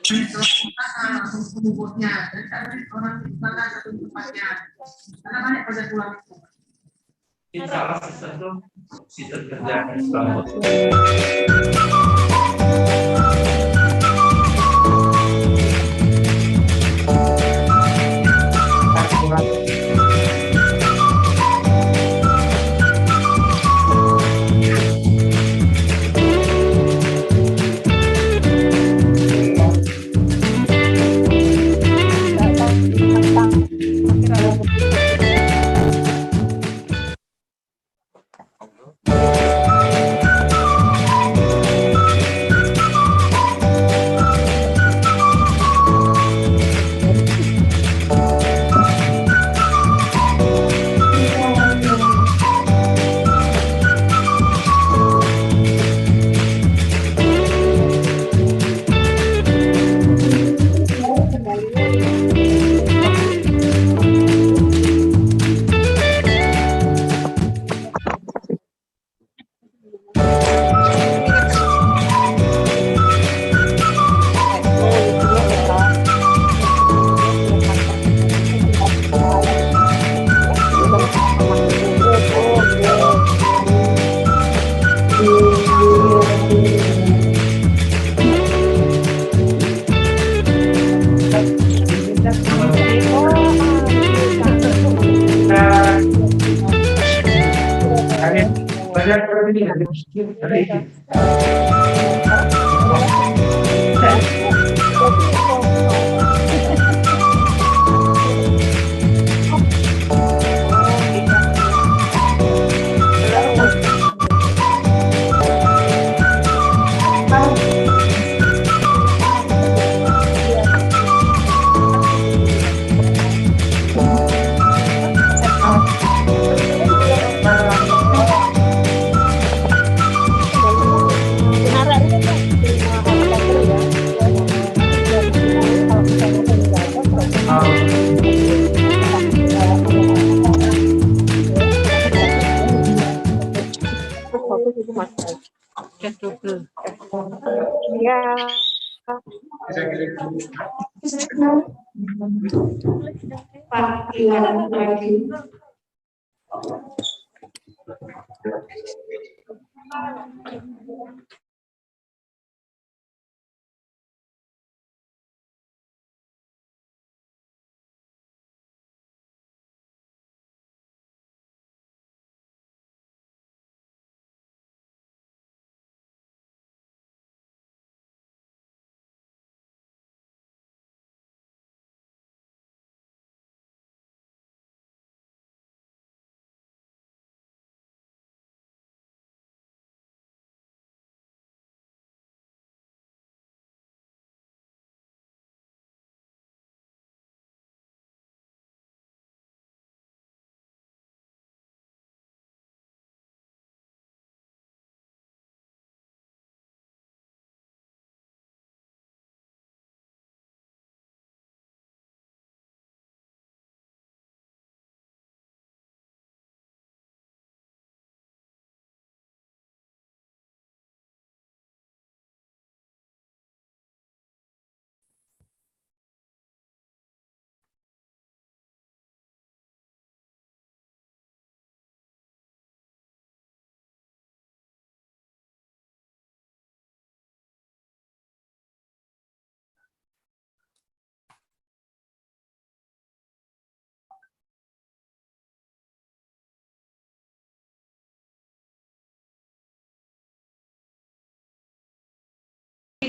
Terus kita langsung mengumpulnya, dan karena orang di sana satu tempatnya, karena banyak pada pulang. Salah satu situ kerja selama.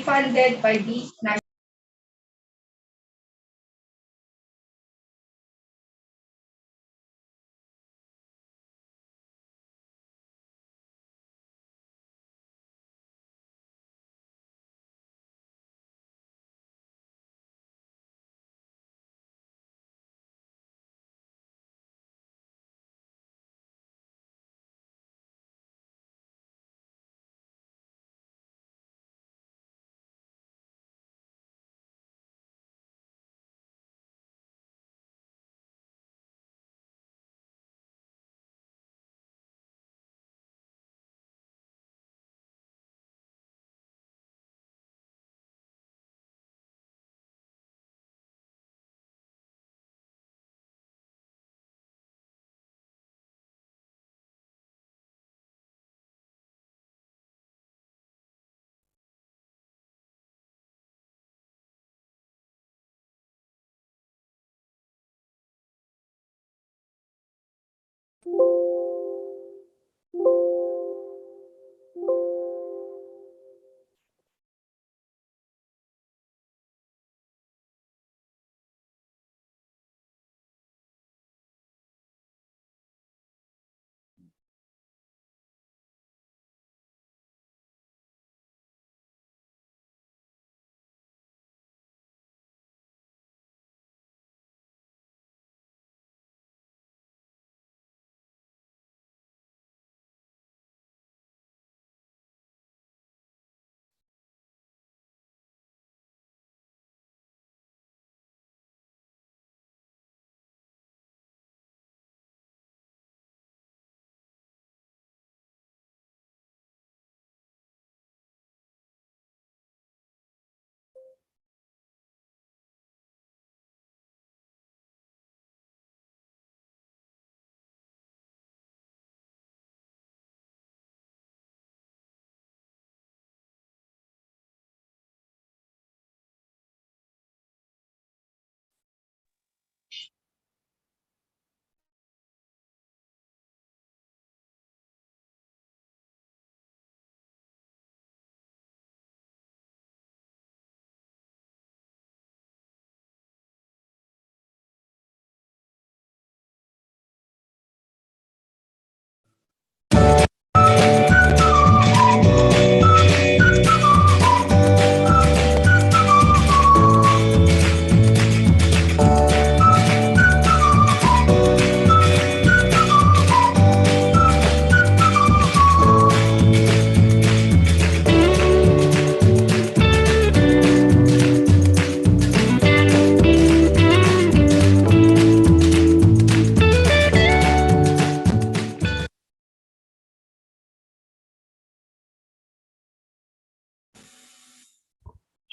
Funded by the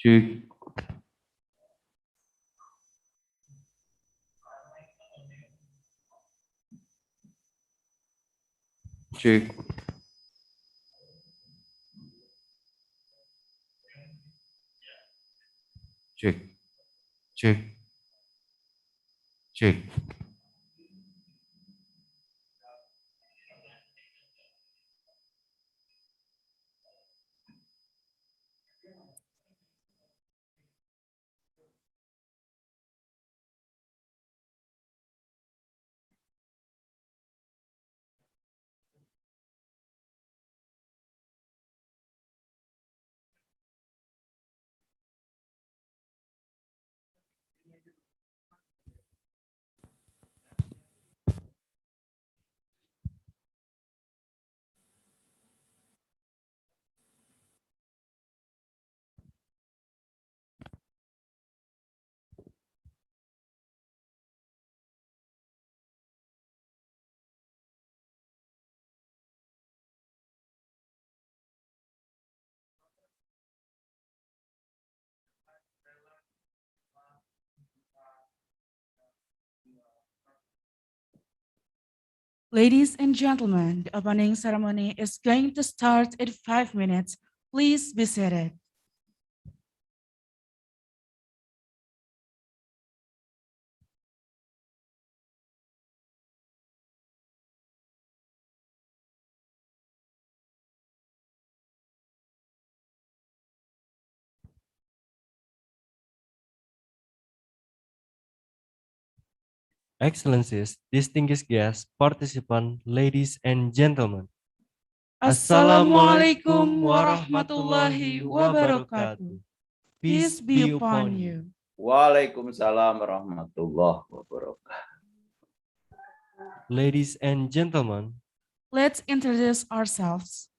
Cek. Cek. Cek. Cek. Cek. Ladies and gentlemen, the opening ceremony is going to start in 5 minutes. Please be seated. Excellencies, distinguished guests, participants, ladies and gentlemen. Assalamualaikum warahmatullahi wabarakatuh. Peace be upon you. Waalaikumsalam warahmatullahi wabarakatuh. Ladies and gentlemen, Let's introduce ourselves.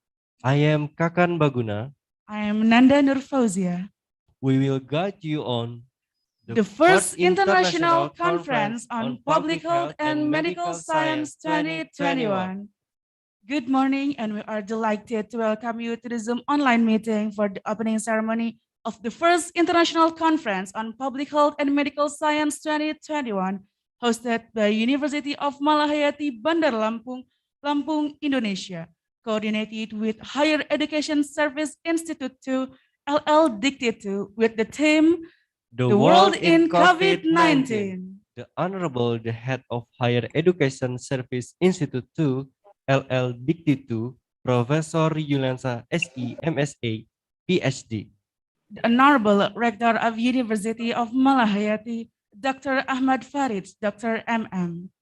I am Kakan Baguna. I am Nanda Nurfauzia. We will guide you on The first International Conference on Public Health and Medical Science 2021. Good morning, and we are delighted to welcome you to the Zoom online meeting for the opening ceremony of the first International Conference on Public Health and Medical Science 2021, hosted by University of Malahayati, Bandar Lampung, Lampung, Indonesia, coordinated with Higher Education Service Institute 2, LLDIKTI II, with the theme The World in COVID-19. The Honorable the Head of Higher Education Service Institute II, LLDIKTI II, Professor Yuliansyah, SE, M.S.A, Ph.D. The Honorable Rector of University of Malahayati, Dr. Achmad Farich, Dr. M.M.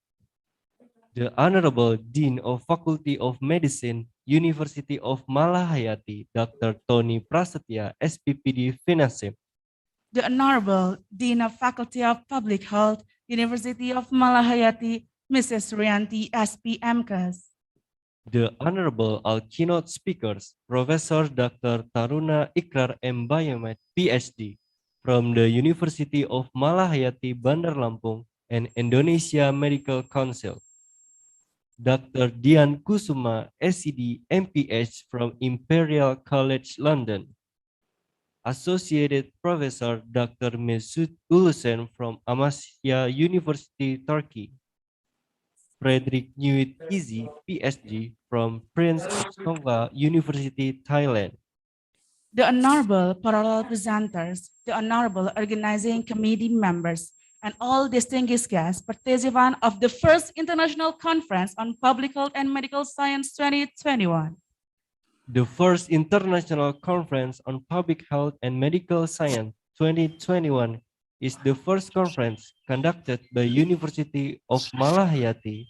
The Honorable Dean of Faculty of Medicine, University of Malahayati, Dr. Tony Prasetya, SPPD Finance. The Honorable Dean of Faculty of Public Health, University of Malahayati, Mrs. Rianti, SP MCAS. The Honorable all keynote speakers, Professor Dr. Taruna Ikrar M.Biomed, Ph.D. from the University of Malahayati, Bandar Lampung, and Indonesia Medical Council. Dr. Dian Kusuma, SCD, MPH from Imperial College, London. Associated Professor Dr. Mesude ULUSEN from Amasya University, Turkey. Frederick Newit Kizi, Ph.D. from Prince of Songkla University, Thailand. The Honorable Parallel Presenters, the Honorable Organizing Committee members, and all distinguished guests participants of the first International Conference on Public Health and Medical Science 2021. The first International Conference on Public Health and Medical Science 2021 is the first conference conducted by University of Malahayati,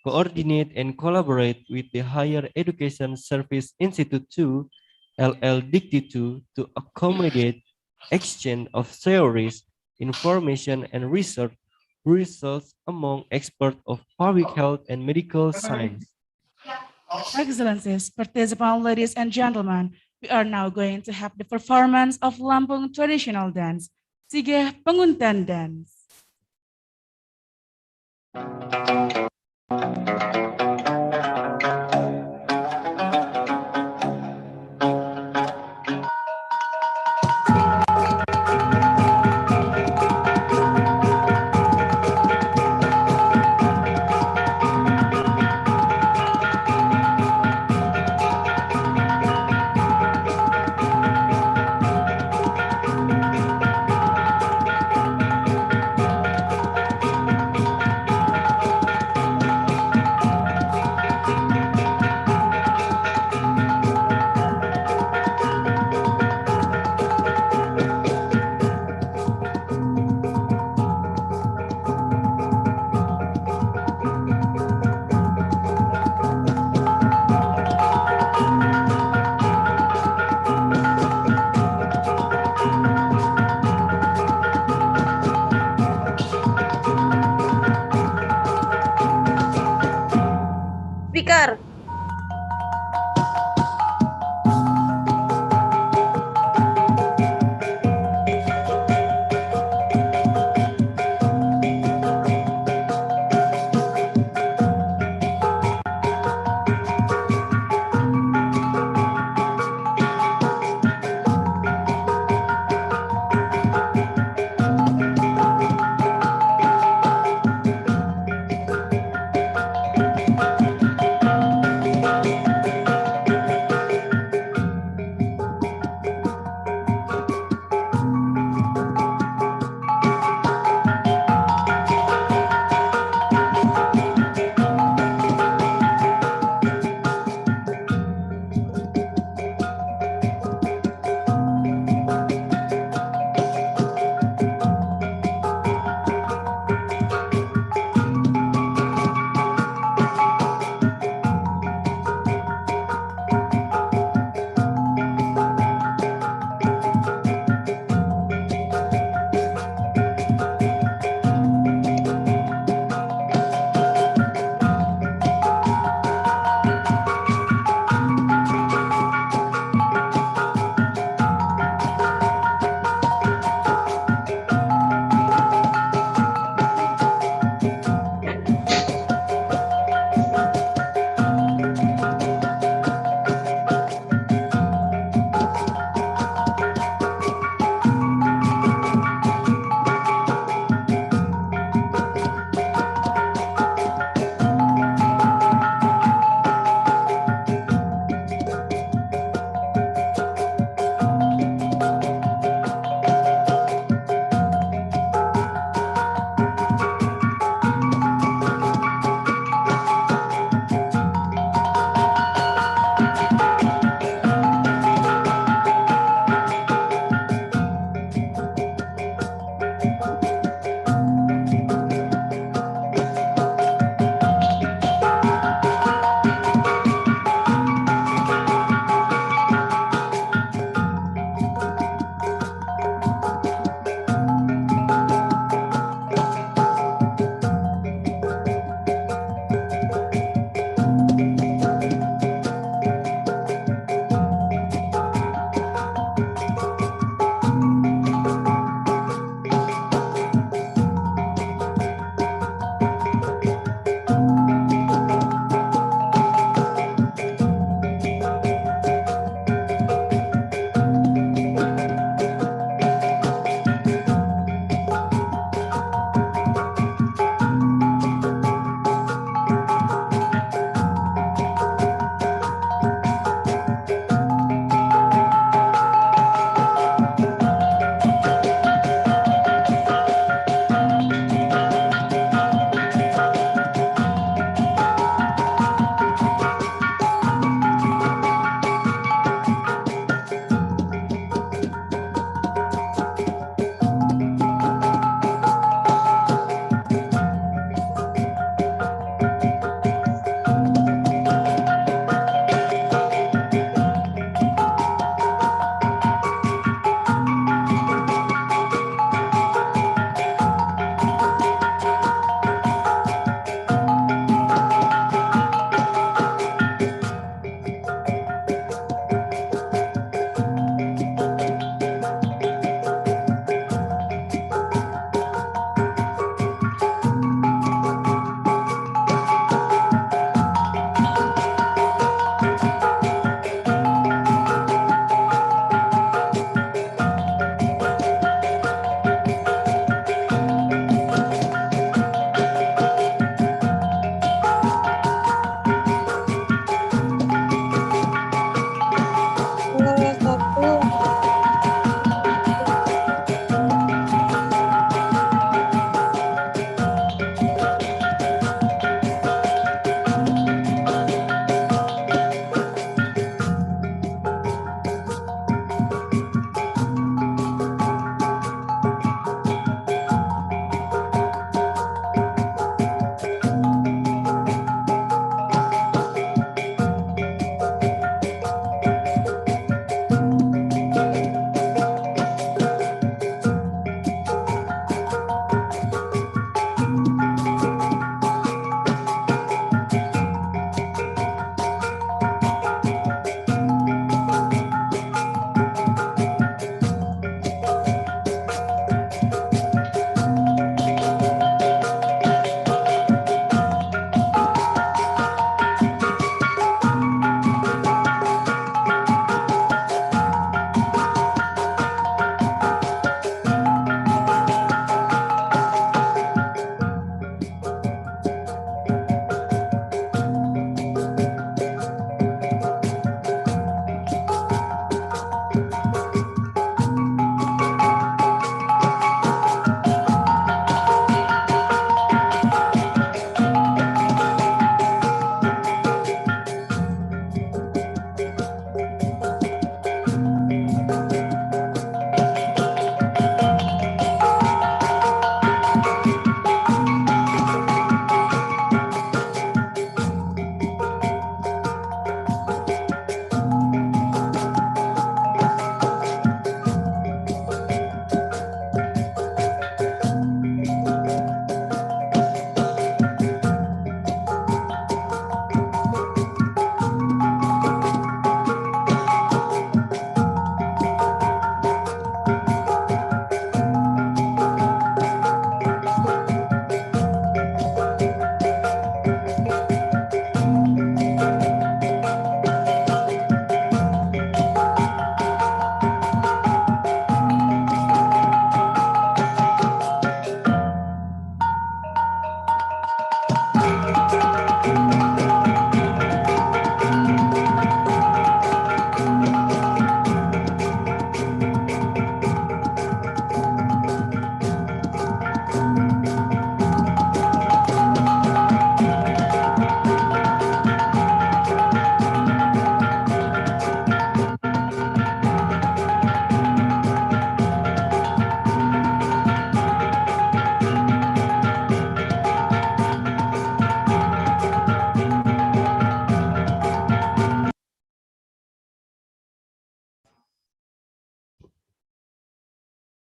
coordinate and collaborate with the Higher Education Service Institute II, LLDIKTI II, to accommodate exchange of theories, information, and research results among experts of public health and medical science. Excellencies, participants, ladies and gentlemen, we are now going to have the performance of Lampung traditional dance, Sige Penguntan Dance.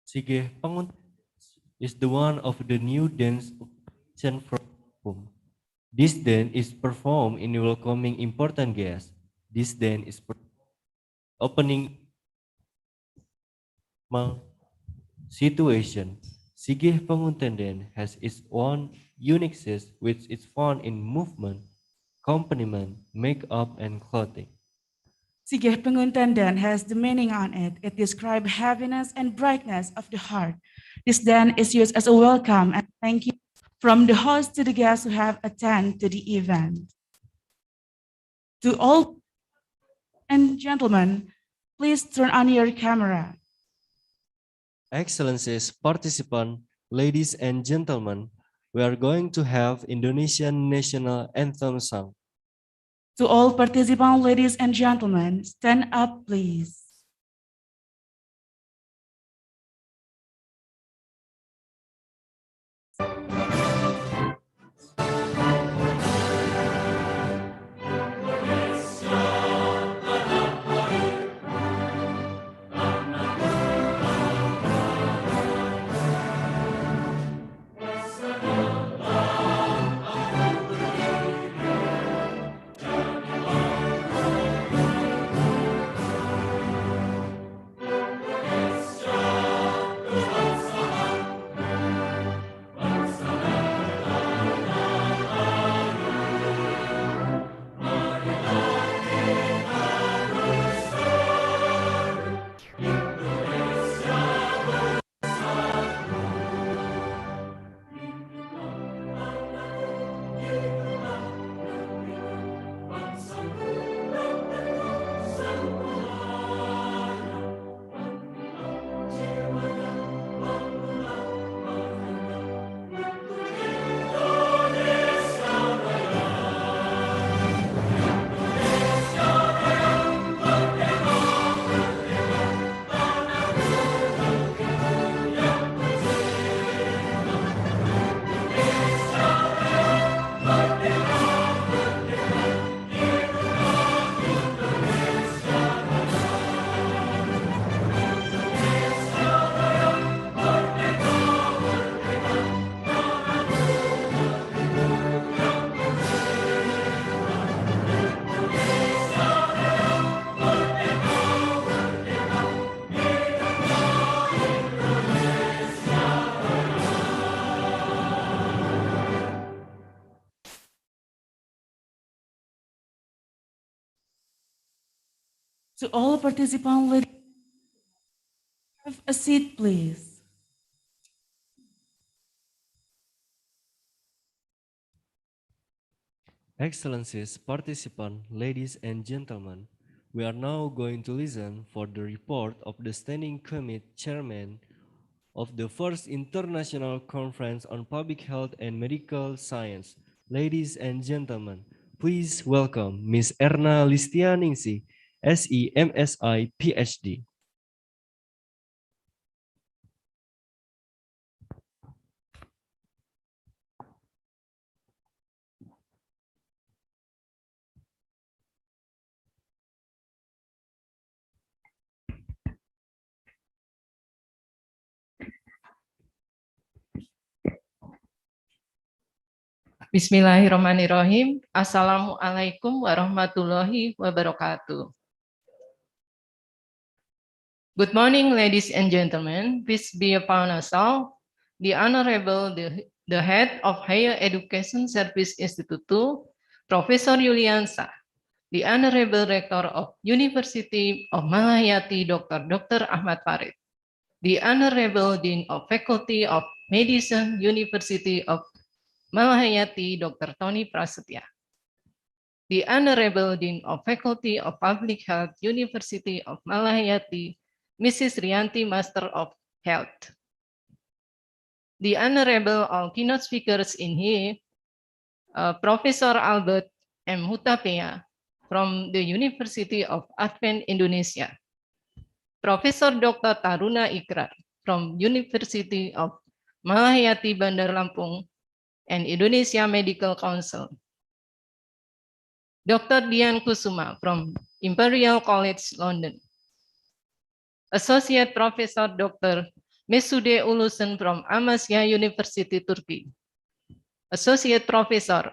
Sige Pengunten is the one of the new dance from. This dance is performed in welcoming important guests. This dance is opening situation. Sige Pengunten has its own uniqueness which is found in movement, accompaniment, makeup, and clothing. Sige Pengunten has the meaning on it. It describes happiness and brightness of the heart. This dance is used as a welcome and thank you from the host to the guests who have attended to the event. To all and gentlemen, please turn on your camera. Excellencies, participants, ladies and gentlemen, we are going to have Indonesian national anthem sung. To all participants, ladies and gentlemen, stand up, please. To all participants, ladies, have a seat, please. Excellencies, participants, ladies and gentlemen, we are now going to listen for the report of the Standing Committee Chairman of the first International Conference on Public Health and Medical Science. Ladies and gentlemen, please welcome Ms. Erna Listianingsih, SE M.S.A, Ph.D. Bismillahirrahmanirrahim. Assalamualaikum warahmatullahi wabarakatuh. Good morning, ladies and gentlemen. Peace be upon us all. The Honorable, the Head of Higher Education Service Institute, Professor Yuliansyah, the Honorable Rektor of University of Malahayati, Dr. Achmad Farich, the Honorable Dean of Faculty of Medicine, University of Malahayati, Dr. Tony Prasetya, the Honorable Dean of Faculty of Public Health, University of Malahayati, Mrs. Rianti, Master of Health, the Honorable all keynote speakers in here, Professor Albert M. Hutapea from the University of Advent Indonesia, Professor Dr. Taruna Ikrar from University of Malahayati Bandar Lampung and Indonesia Medical Council, Dr. Dian Kusuma from Imperial College, London, Associate Professor Dr. Mesude ULUSEN from Amasya University, Turkey. Associate Professor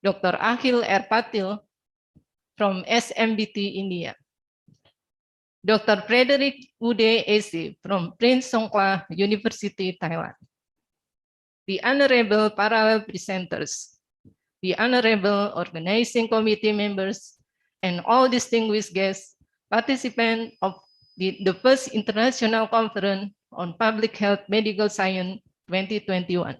Dr. Akhil Erpatil from SMBT, India. Dr. Frederick Ude AC from Prince Songkla University, Thailand. The Honorable Parallel Presenters, the Honorable Organizing Committee members, and all distinguished guests, participants of the first International Conference on Public Health Medical Science 2021.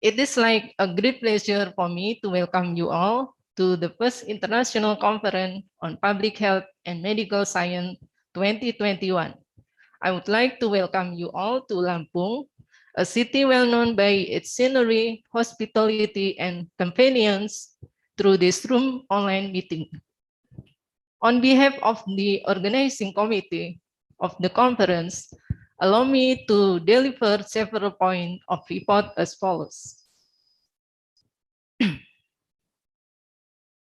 It is like a great pleasure for me to welcome you all to the first International Conference on Public Health and Medical Science 2021. I would like to welcome you all to Lampung, a city well known by its scenery, hospitality, and convenience through this room online meeting. On behalf of the organizing committee of the conference, allow me to deliver several points of report as follows.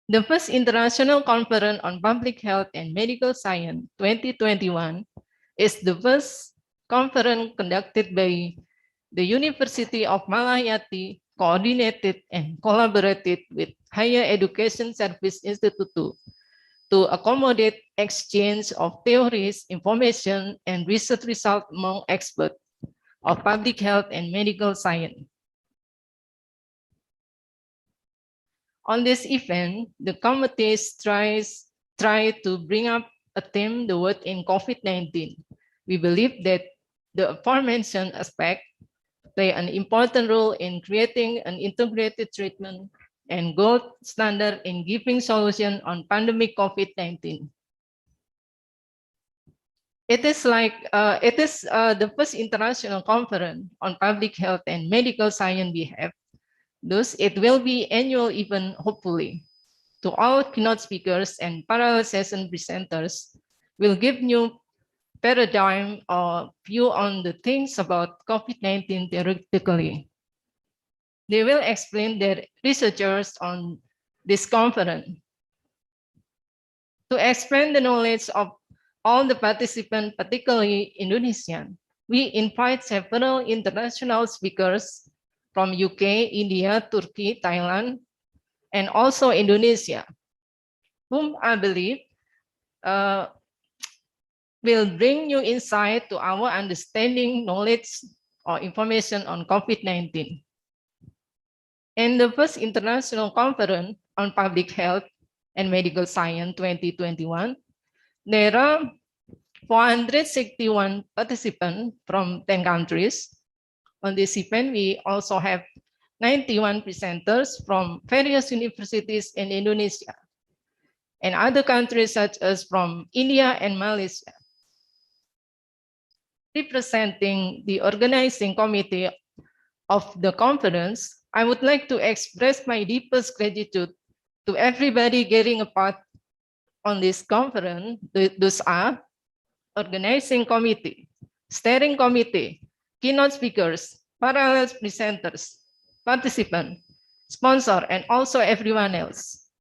The first International Conference on Public Health and Medical Science 2021 is the first conference conducted by the University of Malahayati, coordinated and collaborated with Higher Education Service Institute to accommodate exchange of theories, information, and research results among experts of public health and medical science. On this event, the committees try to bring up a theme, the word in COVID-19. We believe that the aforementioned aspect play an important role in creating an integrated treatment and gold standard in giving solution on pandemic COVID-19. It is the first international conference on public health and medical science we have. Thus, it will be annual event, hopefully. To all keynote speakers and parallel session presenters will give new paradigm or view on the things about COVID-19 theoretically. They will explain their researchers on this conference. To expand the knowledge of all the participants, particularly Indonesian, we invite several international speakers from UK, India, Turkey, Thailand, and also Indonesia, whom I believe will bring new insight to our understanding, knowledge, or information on COVID-19. In the first International Conference on Public Health and Medical Science 2021, there are 461 participants from 10 countries. On this event, we also have 91 presenters from various universities in Indonesia and other countries such as from India and Malaysia. Representing the organizing committee of the conference, I would like to express my deepest gratitude to everybody getting a part on this conference. Those are organizing committee, steering committee, keynote speakers, parallel presenters, participants, sponsor, and also everyone else.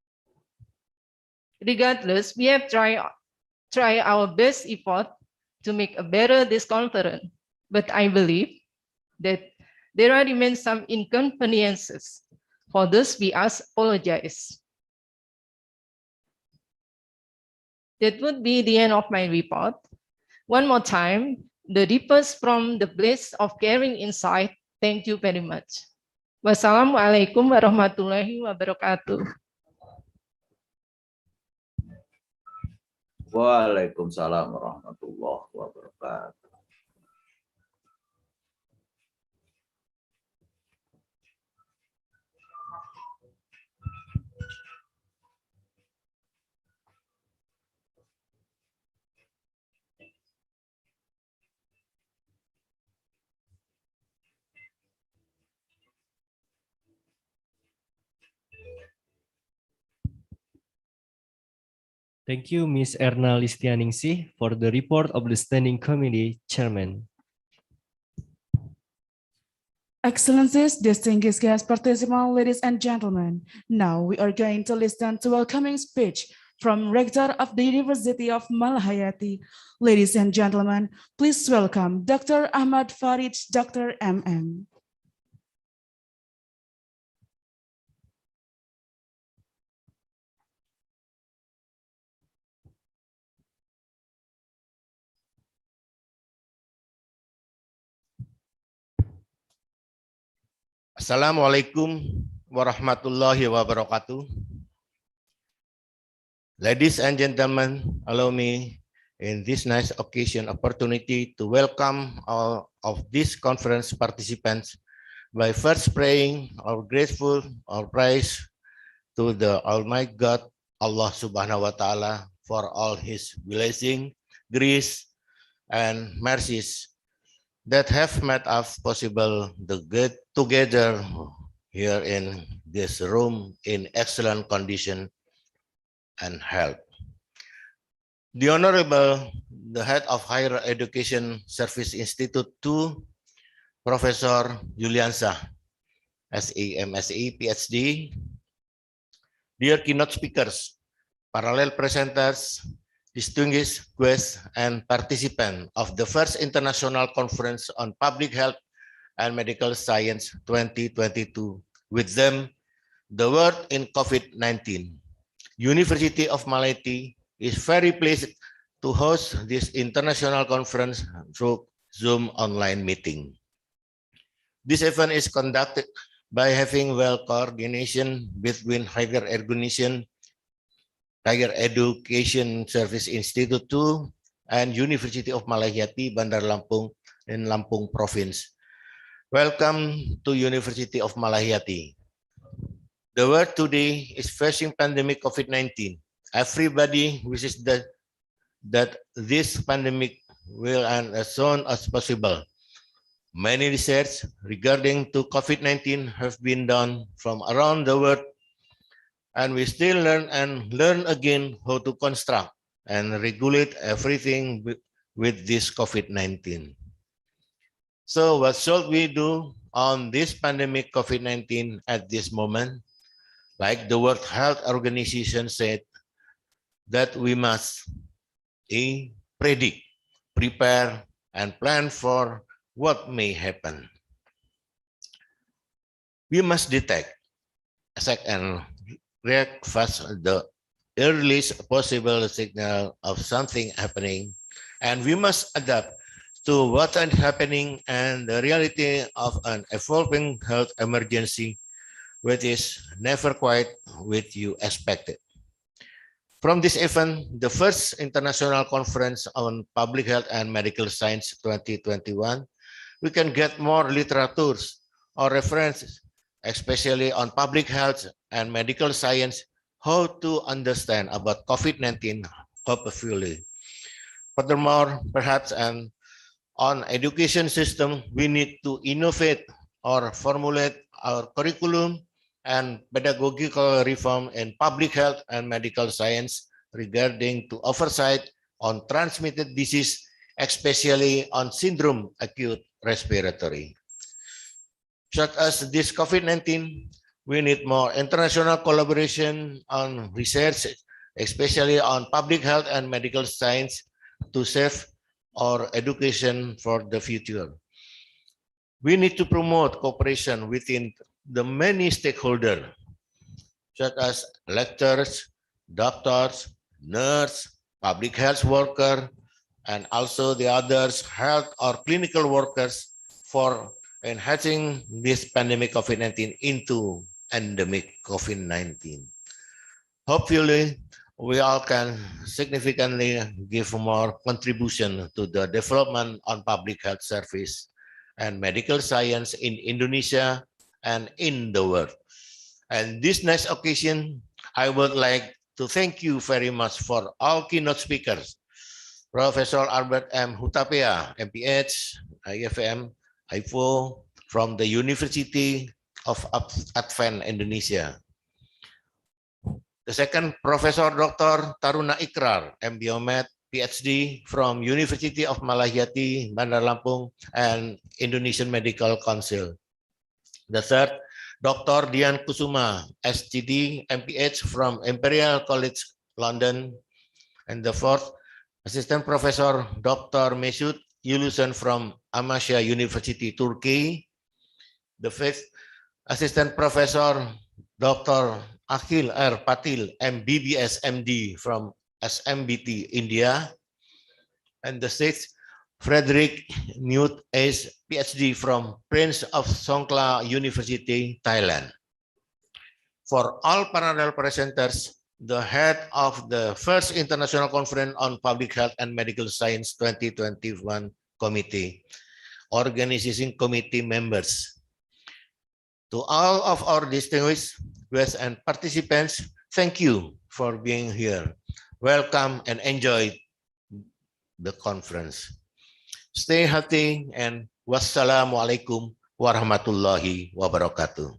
Regardless, we have tried our best effort to make a better this conference, but I believe that there remain some inconveniences. For this, we apologize. That would be the end of my report. One more time, the deepest from the place of caring insight. Thank you very much. Wassalamualaikum warahmatullahi wabarakatuh. Waalaikumsalam warahmatullahi wabarakatuh. Thank you, Ms. Erna Listianingsih, for the report of the Standing Committee Chairman. Excellencies, distinguished guest participants, ladies and gentlemen, now we are going to listen to a welcoming speech from Rector of the University of Malahayati. Ladies and gentlemen, please welcome Dr. Achmad Farich, Dr. MM. Assalamualaikum warahmatullahi wabarakatuh. Ladies and gentlemen, allow me in this nice occasion opportunity to welcome all of these conference participants by first praying our grateful our praise to the Almighty God, Allah Subhanahu wa Ta'ala, for all His blessing, grace, and mercies that have made us possible to get together here in this room in excellent condition and health. The Honorable, the Head of Higher Education Service Institute II, Professor Yuliansyah, S.A, M.S.A, Ph.D, dear keynote speakers, parallel presenters, distinguished guests and participants of the first International Conference on Public Health and Medical Science 2022. With them, the world in COVID-19. University of Malahayati is very pleased to host this international conference through Zoom online meeting. This event is conducted by having well coordination between Higher Education Service Institute II and University of Malahayati, Bandar Lampung in Lampung Province. Welcome to University of Malahayati. The world today is facing pandemic COVID-19. Everybody wishes that this pandemic will end as soon as possible. Many research regarding to COVID-19 have been done from around the world, and we still learn again how to construct and regulate everything with this COVID-19. So what should we do on this pandemic COVID-19 at this moment? Like the World Health Organization said, that we must predict, prepare, and plan for what may happen. We must detect, accept, and react fast the earliest possible signal of something happening, and we must adapt to what is happening and the reality of an evolving health emergency, which is never quite what you expected. From this event, the first International Conference on Public Health and Medical Science 2021, we can get more literatures or references, especially on public health and medical science, how to understand about COVID-19 hopefully. Furthermore, perhaps on education system, we need to innovate or formulate our curriculum and pedagogical reform in public health and medical science regarding to oversight on transmitted disease, especially on syndrome acute respiratory. Such as this COVID-19, we need more international collaboration on research, especially on public health and medical science to save our education for the future. We need to promote cooperation within the many stakeholders, such as lecturers, doctors, nurses, public health workers, and also the others, health or clinical workers, for enhancing this pandemic COVID-19 into endemic COVID-19. Hopefully, we all can significantly give more contribution to the development on public health service and medical science in Indonesia and in the world. And this next occasion, I would like to thank you very much for all keynote speakers. Professor Albert M. Hutapea, MPH, AIFM, AIFO, from the University of Advent, Indonesia. The second, Professor Dr. Taruna Ikrar, M.Biomed, Ph.D. from University of Malahayati, Bandar Lampung, and Indonesian Medical Council. The third, Dr. Dian Kusuma, Sd, MPH from Imperial College London. And the fourth, Assistant Professor Dr. Mesude ULUSEN from M.S.A University, Turkey. The fifth, Assistant Professor Dr. Akhil R. Patil, MBBS MD from SMBT, India. And the sixth, Frederick Newt Ace, Ph.D. from Prince of Songkla University, Thailand. For all parallel presenters, the head of the first International Conference on Public Health and Medical Science 2021 Committee, organizing committee members. To all of our distinguished guests and participants, thank you for being here. Welcome and enjoy the conference. Stay healthy and wassalamualaikum warahmatullahi wabarakatuh.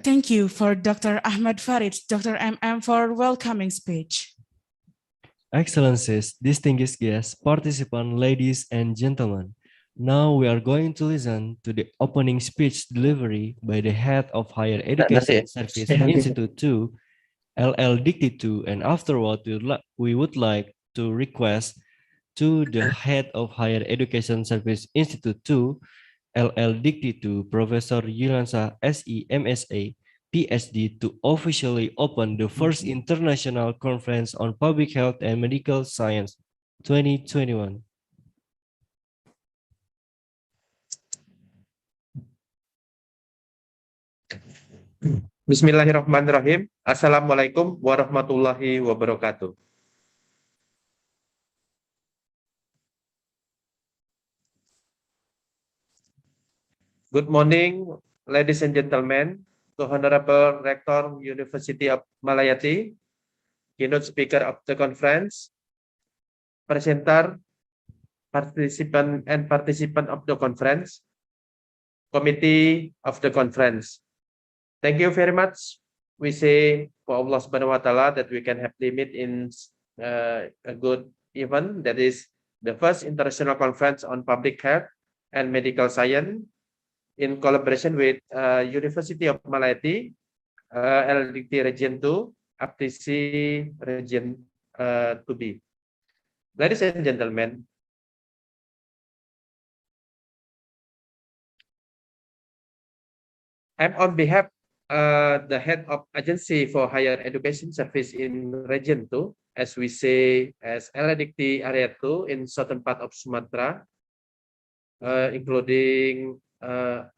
Thank you for Dr. Achmad Farich, Dr. M.M. for welcoming speech. Excellencies, distinguished guests, participants, ladies and gentlemen. Now we are going to listen to the opening speech delivery by the head of Higher Education Service Institute 2, LLDIKTI 2, and afterward we would like to request to the head of Higher Education Service Institute 2, LLDIKTI 2, Professor Yuliansyah, SE, M.S.A, Ph.D. to officially open the first International Conference on Public Health and Medical Science 2021. Bismillahirrahmanirrahim. Assalamualaikum warahmatullahi wabarakatuh. Good morning, ladies and gentlemen, to Honorable Rektor, University of Malahayati, keynote speaker of the conference, presenter, participant of the conference, committee of the conference. Thank you very much. We say for Allah Subhanahu wa Taala that we can have limit in a good event, that is the first international conference on public health and medical science in collaboration with University of Malahayati, LLDIKTI Region II, APTISI Region 2B. Ladies and gentlemen, I'm on behalf the head of Agency for Higher Education Service in Region 2, as we say as LLDIKTI Area 2 in southern part of Sumatra, including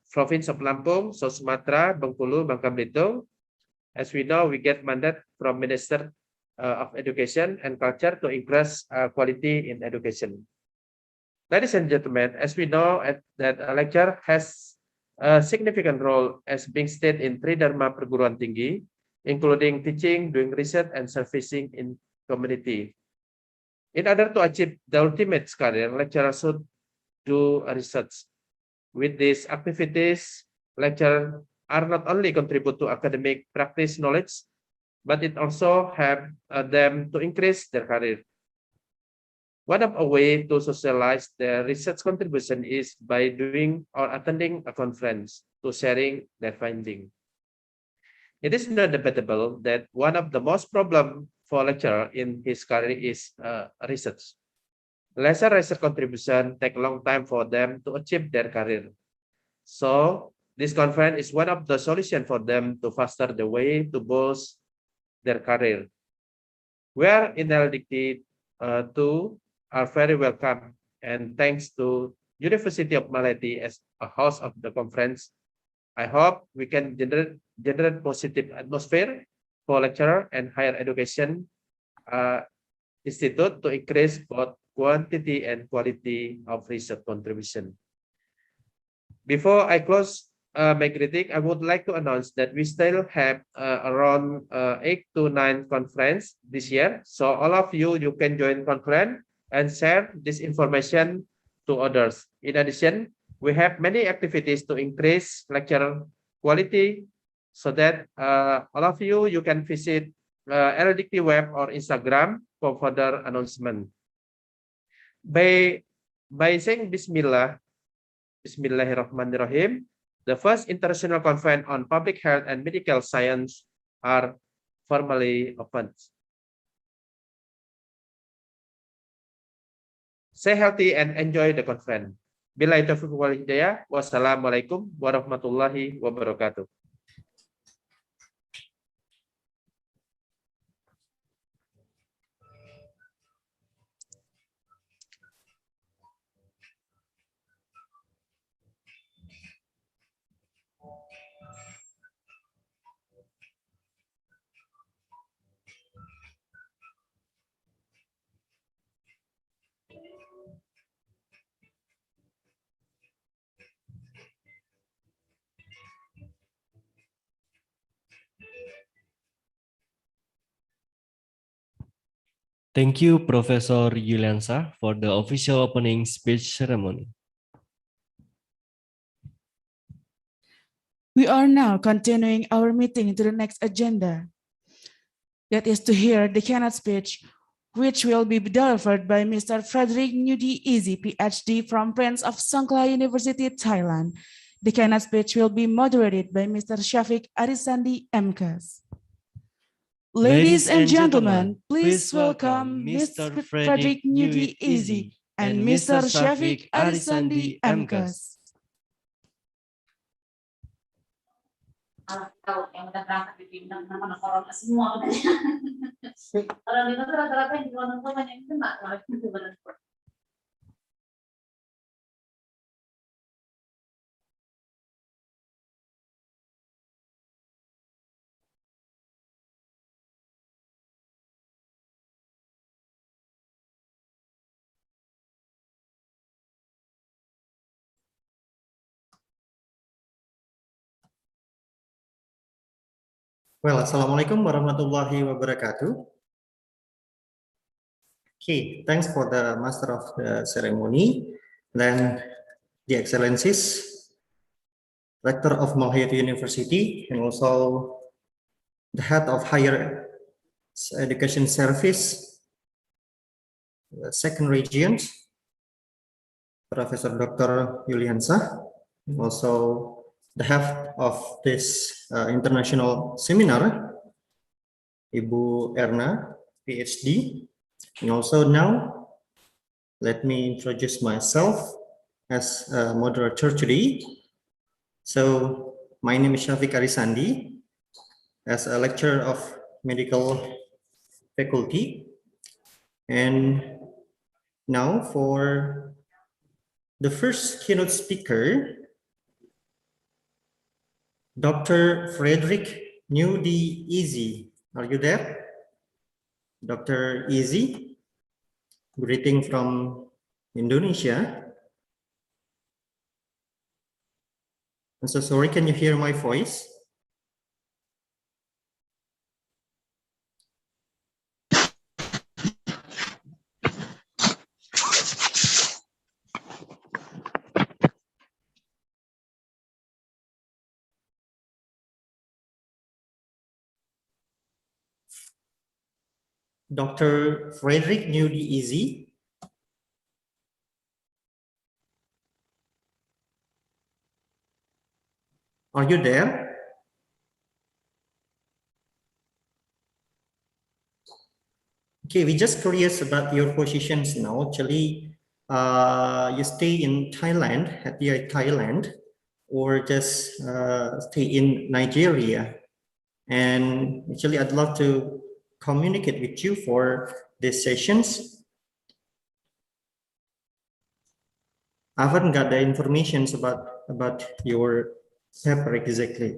province of Lampung, South Sumatra, Bengkulu, Bangka Belitung. As we know, we get mandate from Minister of Education and Culture to increase quality in education. Ladies and gentlemen, as we know that a lecture has a significant role as being stated in three Dharma perguruan tinggi, including teaching, doing research, and servicing in community. In order to achieve the ultimate career, lecturers should do research. With these activities, lecturers are not only contribute to academic practice knowledge, but it also help them to increase their career. One of a way to socialize their research contribution is by doing or attending a conference to sharing their finding. It is not debatable that one of the most problem for lecturer in his career is research. Lesser research contribution take a long time for them to achieve their career. So this conference is one of the solutions for them to faster the way to boost their career. We are in LLDIKTI 2 are very welcome, and thanks to University of Malahayati as a host of the conference. I hope we can generate positive atmosphere for lecturer and higher education institute to increase both quantity and quality of research contribution. Before I close migrating, I would like to announce that we still have around 8 to 9 conference this year. So all of you, you can join conference and share this information to others. In addition, we have many activities to increase lecture quality so that all of you, you can visit LLDIKTI web or Instagram for further announcement. By saying Bismillah, Bismillahirrahmanirrahim, the first international conference on public health and medical science are formally opened. Stay healthy and enjoy the conference. Billahi taufiq wal hidayah. Wassalamualaikum warahmatullahi wabarakatuh. Thank you, Professor Yuliansyah, for the official opening speech ceremony. We are now continuing our meeting to the next agenda. That is to hear the keynote speech, which will be delivered by Mr. Frederick Nudi-Easy, Ph.D. from Prince of Songkla University, Thailand. The keynote speech will be moderated by Mr. Shafiq Arisandi, M.Kas. Ladies and gentlemen, please welcome Mr. Frederick Nudi-Easy and Mr. Shafiq Arisandi, M.Kas. Tahu yang udah berangkat di Pindang nama corona semua. Orang itu rata-rata yang di luar negeri banyak yang kena kalau itu benar. Well, Assalamualaikum warahmatullahi wabarakatuh. Okay, thanks for the master of the ceremony. Then the excellencies, Rektor of Malahayati University, and also the head of higher education service, the second region, Professor Dr. Yuliansyah, and also the head of this international seminar, Ibu Erna, Ph.D. And also now, let me introduce myself as a moderator today. So my name is Shafiq Arisandi, as a lecturer of medical faculty. And now for the first keynote speaker, Dr. Frederick Nudi-Easy. Are you there? Dr. Easy, greeting from Indonesia. I'm so sorry, can you hear my voice? Dr. Frederick Nudi-Easy. Are you there? Okay, we just curious about your positions now. Actually, you stay in Thailand, at the Thailand, or just stay in Nigeria. And actually, I'd love to communicate with you for these sessions. I haven't got the information about your paper exactly.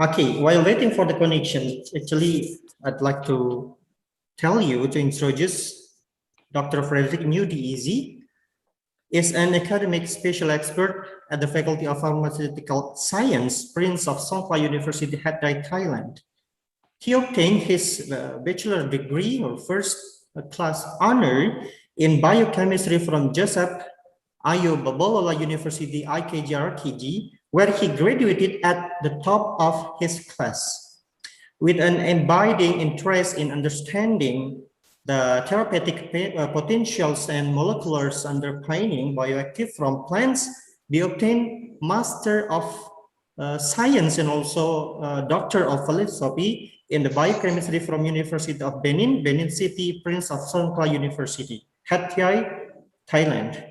Okay, while waiting for the connection, actually, I'd like to introduce Dr. Frederick Nudi is an academic special expert at the Faculty of Pharmaceutical Science, Prince of Songkla University, Hatay, Thailand. He obtained his bachelor degree or first class honor in biochemistry from Joseph Ayo Babalola University, IKJRKG, where he graduated at the top of his class. With an abiding interest in understanding the therapeutic potentials and moleculars underpinning bioactive from plants, he obtained Master of Science and also Doctor of Philosophy in the biochemistry from University of Benin, Benin City, Prince of Songkla University, Hatay, Thailand.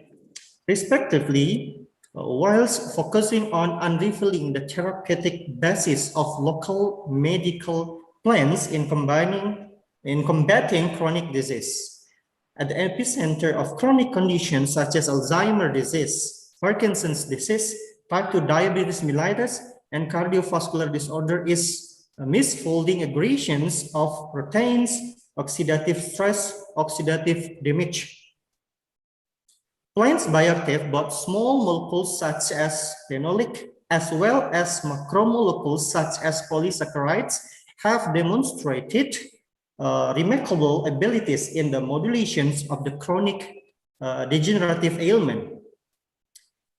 Respectively, whilst focusing on unraveling the therapeutic basis of local medical plants in combating chronic disease. At the epicenter of chronic conditions such as Alzheimer's disease, Parkinson's disease, type 2 diabetes mellitus, and cardiovascular disorder is misfolding aggregations of proteins, oxidative stress, oxidative damage. Plants bioactive, both small molecules such as phenolic as well as macromolecules such as polysaccharides have demonstrated remarkable abilities in the modulations of the chronic degenerative ailment.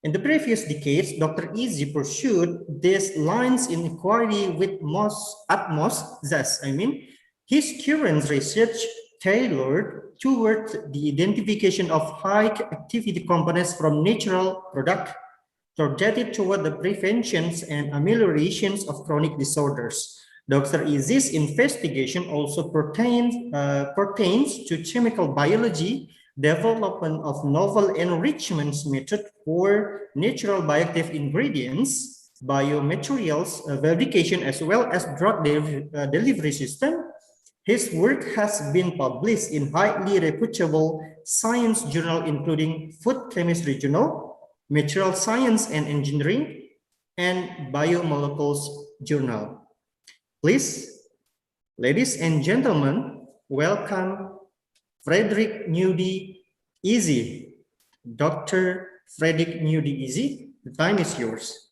In the previous decades, Dr. Easy pursued these lines in inquiry with utmost zest. His current research tailored toward the identification of high activity components from natural products targeted toward the preventions and ameliorations of chronic disorders. Dr. Easy's investigation also pertains to chemical biology, development of novel enrichment methods for natural bioactive ingredients, biomaterials, verification, as well as drug delivery system. His work has been published in highly reputable science journals, including Food Chemistry Journal, Material Science and Engineering, and Biomolecules Journal. Please, ladies and gentlemen, welcome Frederick Nudi Easy. Dr. Frederick Nudi Easy, the time is yours.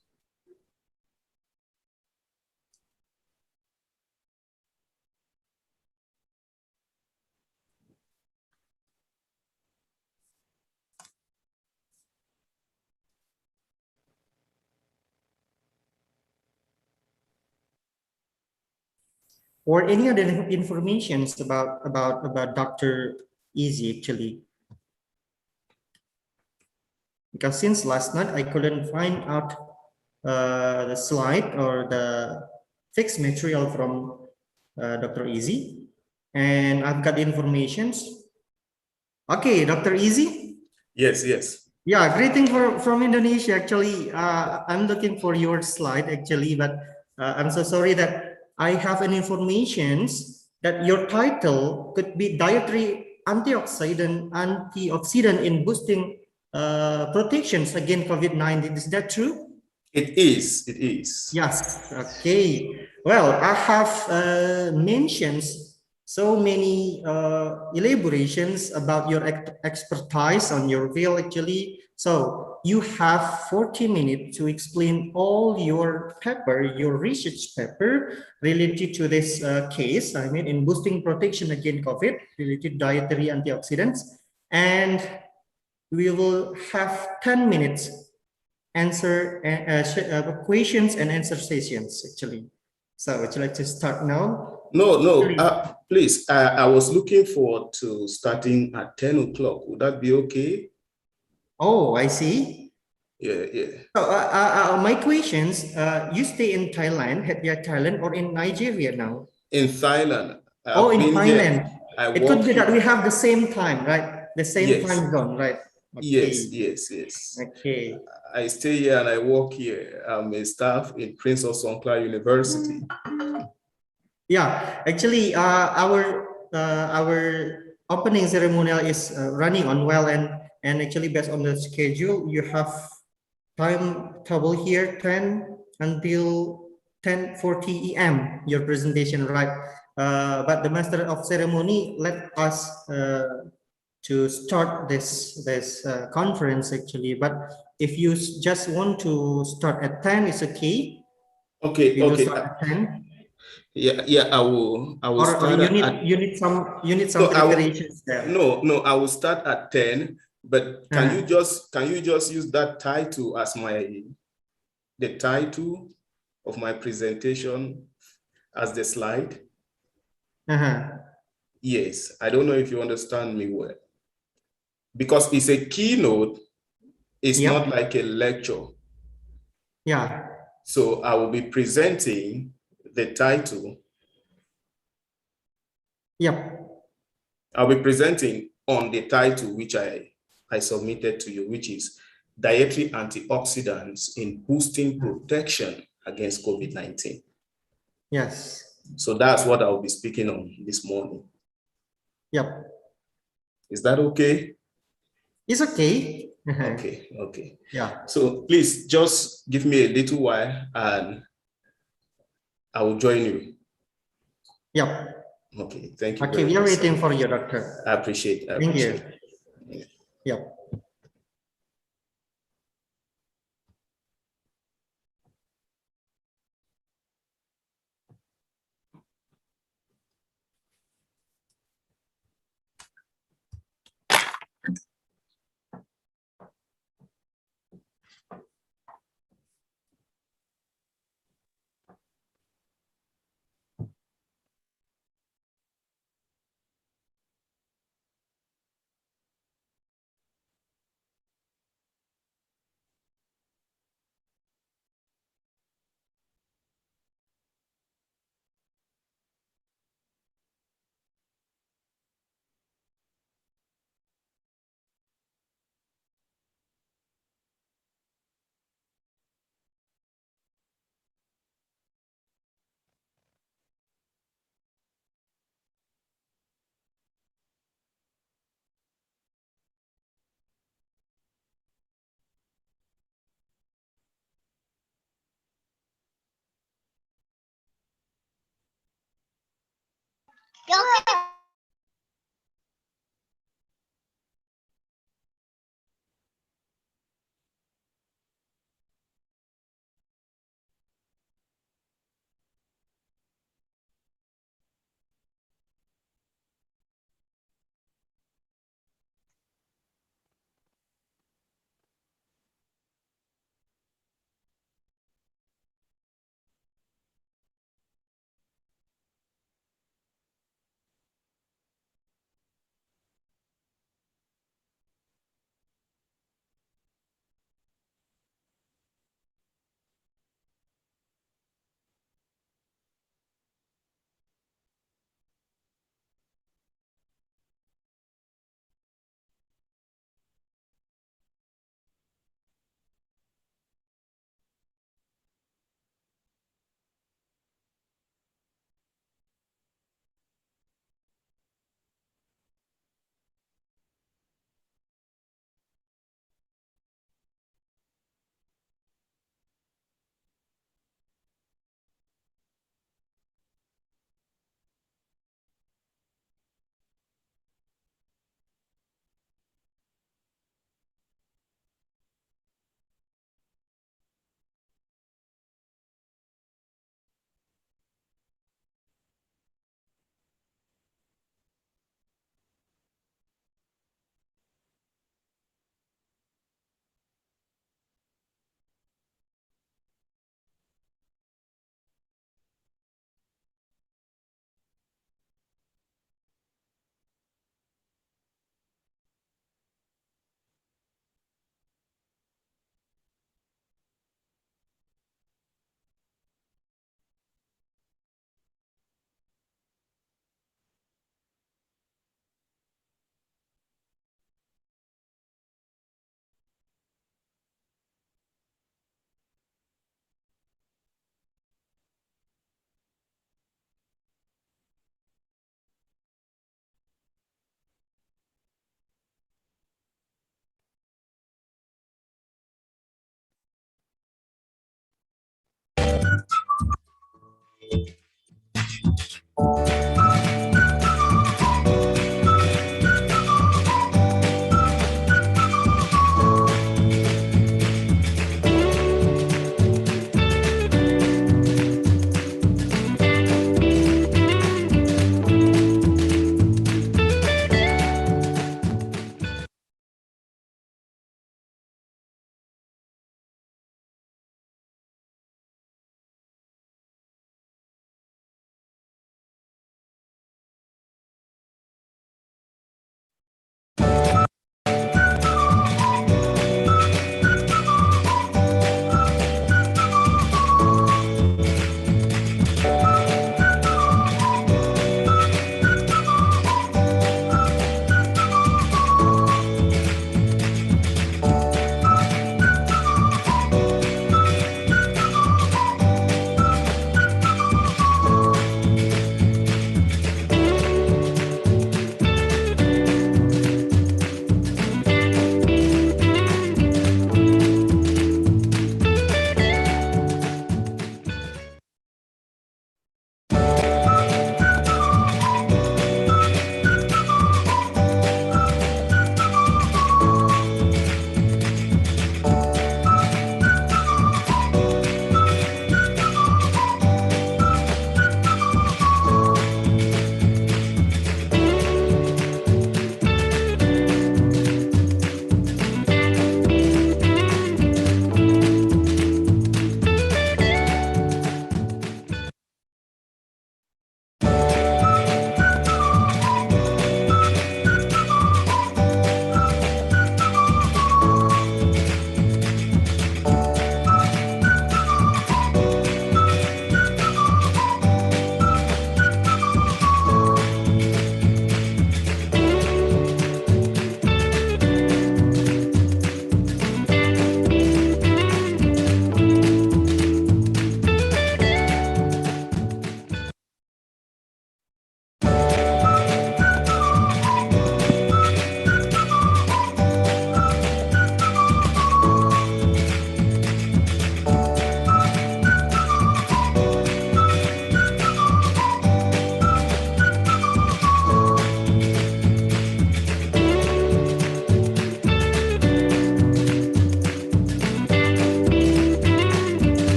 Or any other informations about Dr. Easy, actually. Because since last night I couldn't find out the slide or the fixed material from Dr. Easy, and I've got informations. Okay, Dr. Easy. Yes, yes. Yeah, greeting from Indonesia. Actually, I'm looking for your slide actually, but I'm so sorry that I have an information that your title could be dietary antioxidant in boosting protections against COVID-19. Is that true? It is. It is. Yes. Okay. Well, I have mentioned so many elaborations about your expertise on your field actually. So you have 40 minutes to explain all your paper, your research paper related to this case. In boosting protection against COVID related dietary antioxidants. And we will have 10 minutes answer questions and answer sessions actually. So would you like to start now? No, please. I was looking forward to starting at 10 o'clock. Would that be okay? Oh, I see. Yeah. So my questions, you stay in Thailand, Thailand, or in Nigeria now? In Thailand. Oh, in Thailand. It could be that we have the same time, right? The same time zone, right? Okay. Yes. Okay. I stay here and I work here. I'm a staff in Prince of Songkla University. Yeah, actually, our opening ceremonial is running on well, and actually based on the schedule, you have time table here 10 until 10:40 a.m. your presentation, right? But the Master of Ceremony let us to start this conference actually. But if you just want to start at 10, it's okay. Okay, We will okay. start at 10. Yeah, I will Or start you need some no, preparations there. No, I will start at 10, but can you just use that title as the title of my presentation as the slide? Yes, I don't know if you understand me well. Because it's a keynote, it's not like a lecture. Yeah. So I will be presenting the title. Yep. I'll be presenting on the title which I submitted to you, which is Dietary Antioxidants in Boosting Protection Against COVID-19. Yes. So that's what I'll be speaking on this morning. Yep. Is that okay? It's okay. Okay. Yeah. So please just give me a little while and I will join you. Yep. Okay, thank you. Okay, we are waiting for you, Doctor. I appreciate it. Thank you. Yep.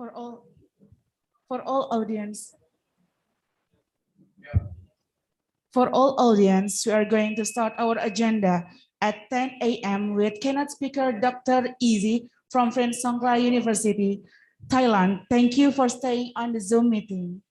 For all audience. For all audience, we are going to start our agenda at 10 a.m. with keynote speaker Dr. Easy from Prince Songkla University, Thailand. Thank you for staying on the Zoom meeting.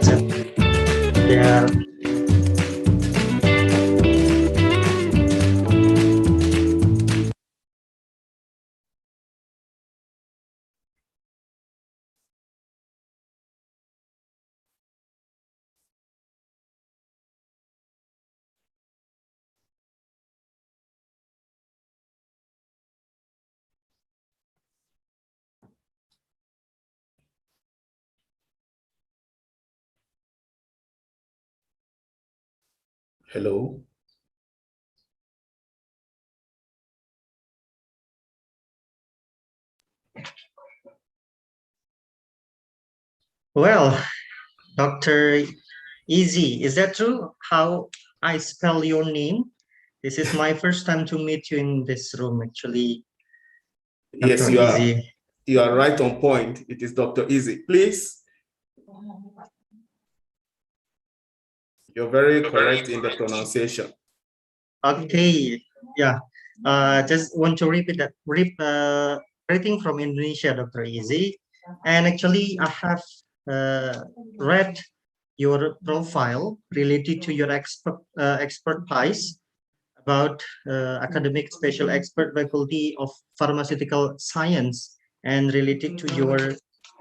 headset. Yeah. Hello. Well, Dr. Easy, is that true? How I spell your name? This is my first time to meet you in this room, actually. Yes, Dr. you are. Easy. You are right on point. It is Dr. Easy. Please. You're very correct in the pronunciation. Okay, yeah. Just want to repeat that. Greeting from Indonesia, Dr. Easy. And actually, I have read your profile related to your expertise about academic special expert faculty of pharmaceutical science, and related to your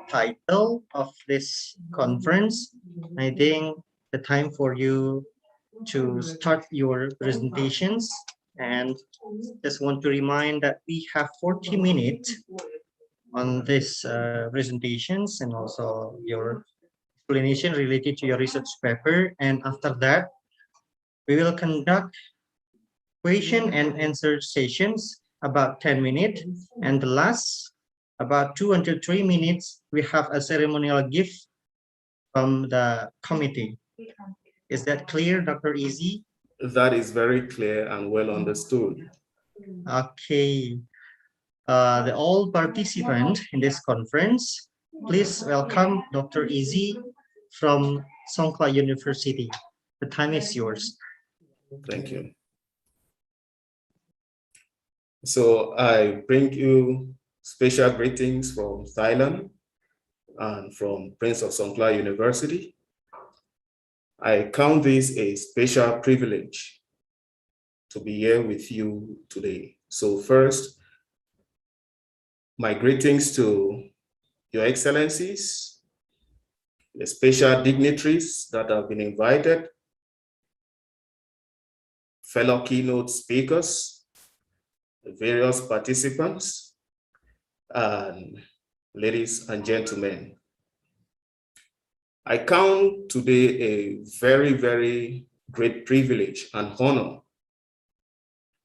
title of this conference. I think the time for you to start your presentations, and just want to remind that we have 40 minutes on this presentations and also your explanation related to your research paper. And after that, we will conduct question and answer sessions about 10 minutes. And the last, about 2 until 3 minutes, we have a ceremonial gift from the committee. Is that clear, Dr. Easy? That is very clear and well understood. Okay. The all participants in this conference, please welcome Dr. Easy from Songkla University. The time is yours. Thank you. So I bring you special greetings from Thailand and from Prince of Songkla University. I count this a special privilege to be here with you today. So first, my greetings to Your Excellencies, the special dignitaries that have been invited, fellow keynote speakers, the various participants, and ladies and gentlemen. I count today a very, very great privilege and honor,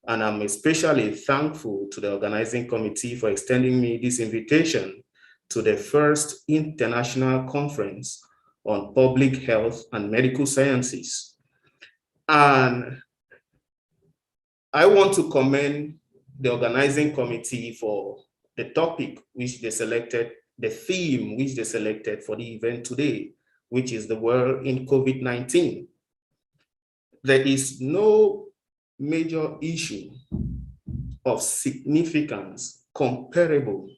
and I'm especially thankful to the organizing committee for extending me this invitation to the first international conference on public health and medical sciences. And I want to commend the organizing committee for the topic which they selected, the theme which they selected for the event today, which is the world in COVID-19. There is no major issue of significance comparable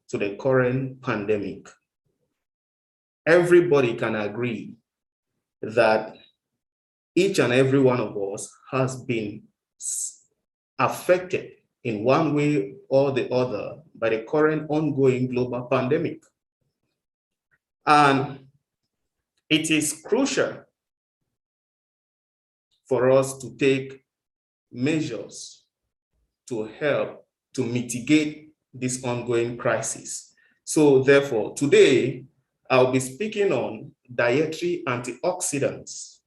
to the current pandemic. Everybody can agree that each and every one of us has been affected in one way or the other by the current ongoing global pandemic. And it is crucial for us to take measures to help to mitigate this ongoing crisis. So therefore, today, I'll be speaking on dietary antioxidants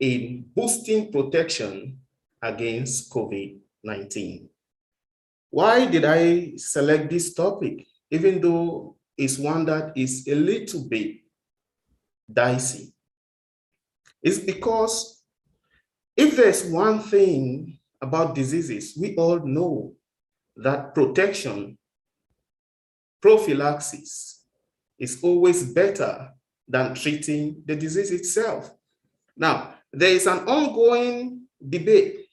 in boosting protection against COVID-19. Why did I select this topic, even though it's one that is a little bit dicey? It's because if there's one thing about diseases, we all know that protection, prophylaxis, is always better than treating the disease itself. Now, there is an ongoing debate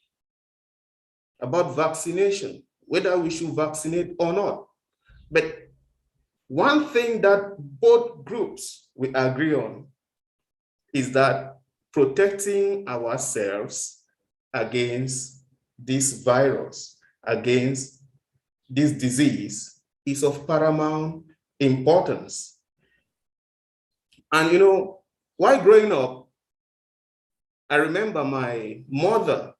about vaccination, whether we should vaccinate or not. But one thing that both groups will agree on is that protecting ourselves against this virus, against this disease, is of paramount importance. And you know, while growing up, I remember my mother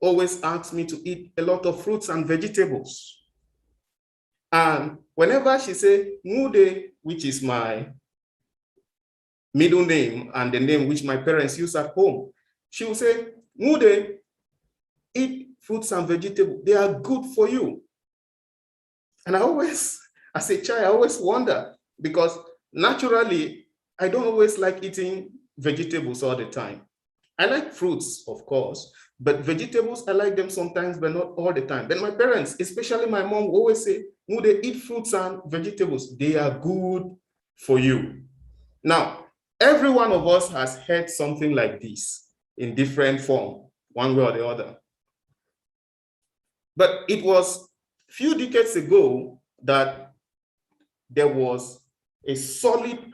always asked me to eat a lot of fruits and vegetables. And whenever she said Mude, which is my middle name and the name which my parents use at home, she would say, Mude, eat fruits and vegetables. They are good for you. And I always, as a child, I always wonder, because naturally, I don't always like eating vegetables all the time. I like fruits, of course, but vegetables, I like them sometimes, but not all the time. Then my parents, especially my mom, always say, would they eat fruits and vegetables? They are good for you. Now, every one of us has heard something like this in different form, one way or the other. But it was a few decades ago that there was a solid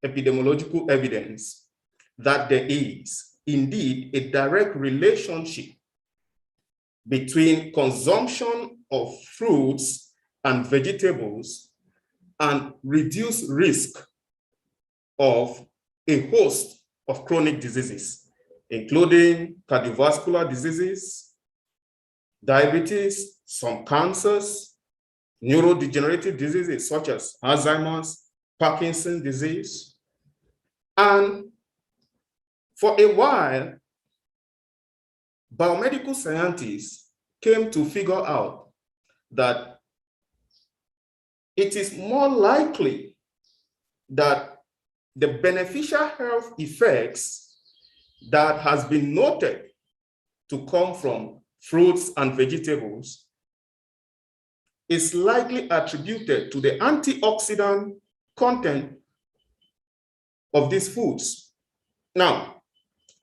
epidemiological evidence that there is indeed a direct relationship between consumption of fruits and vegetables and reduced risk of a host of chronic diseases, including cardiovascular diseases, diabetes, some cancers, neurodegenerative diseases such as Alzheimer's, Parkinson's disease. And for a while, biomedical scientists came to figure out that it is more likely that the beneficial health effects that has been noted to come from fruits and vegetables is likely attributed to the antioxidant content of these foods. Now,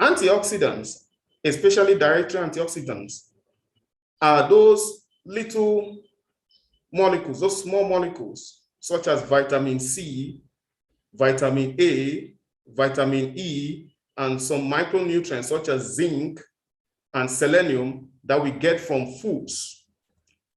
antioxidants, especially dietary antioxidants, are those little molecules, those small molecules, such as vitamin C, vitamin A, vitamin E, and some micronutrients such as zinc and selenium that we get from foods.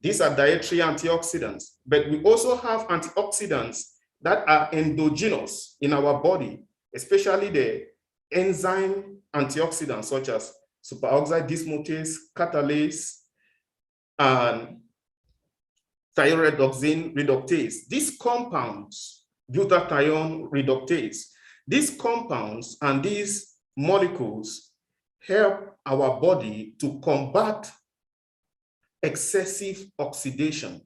These are dietary antioxidants, but we also have antioxidants that are endogenous in our body, especially the enzyme antioxidants such as superoxide dismutase, catalase, and thyroidoxine reductase. These compounds, glutathione reductase, these compounds and these molecules help our body to combat excessive oxidation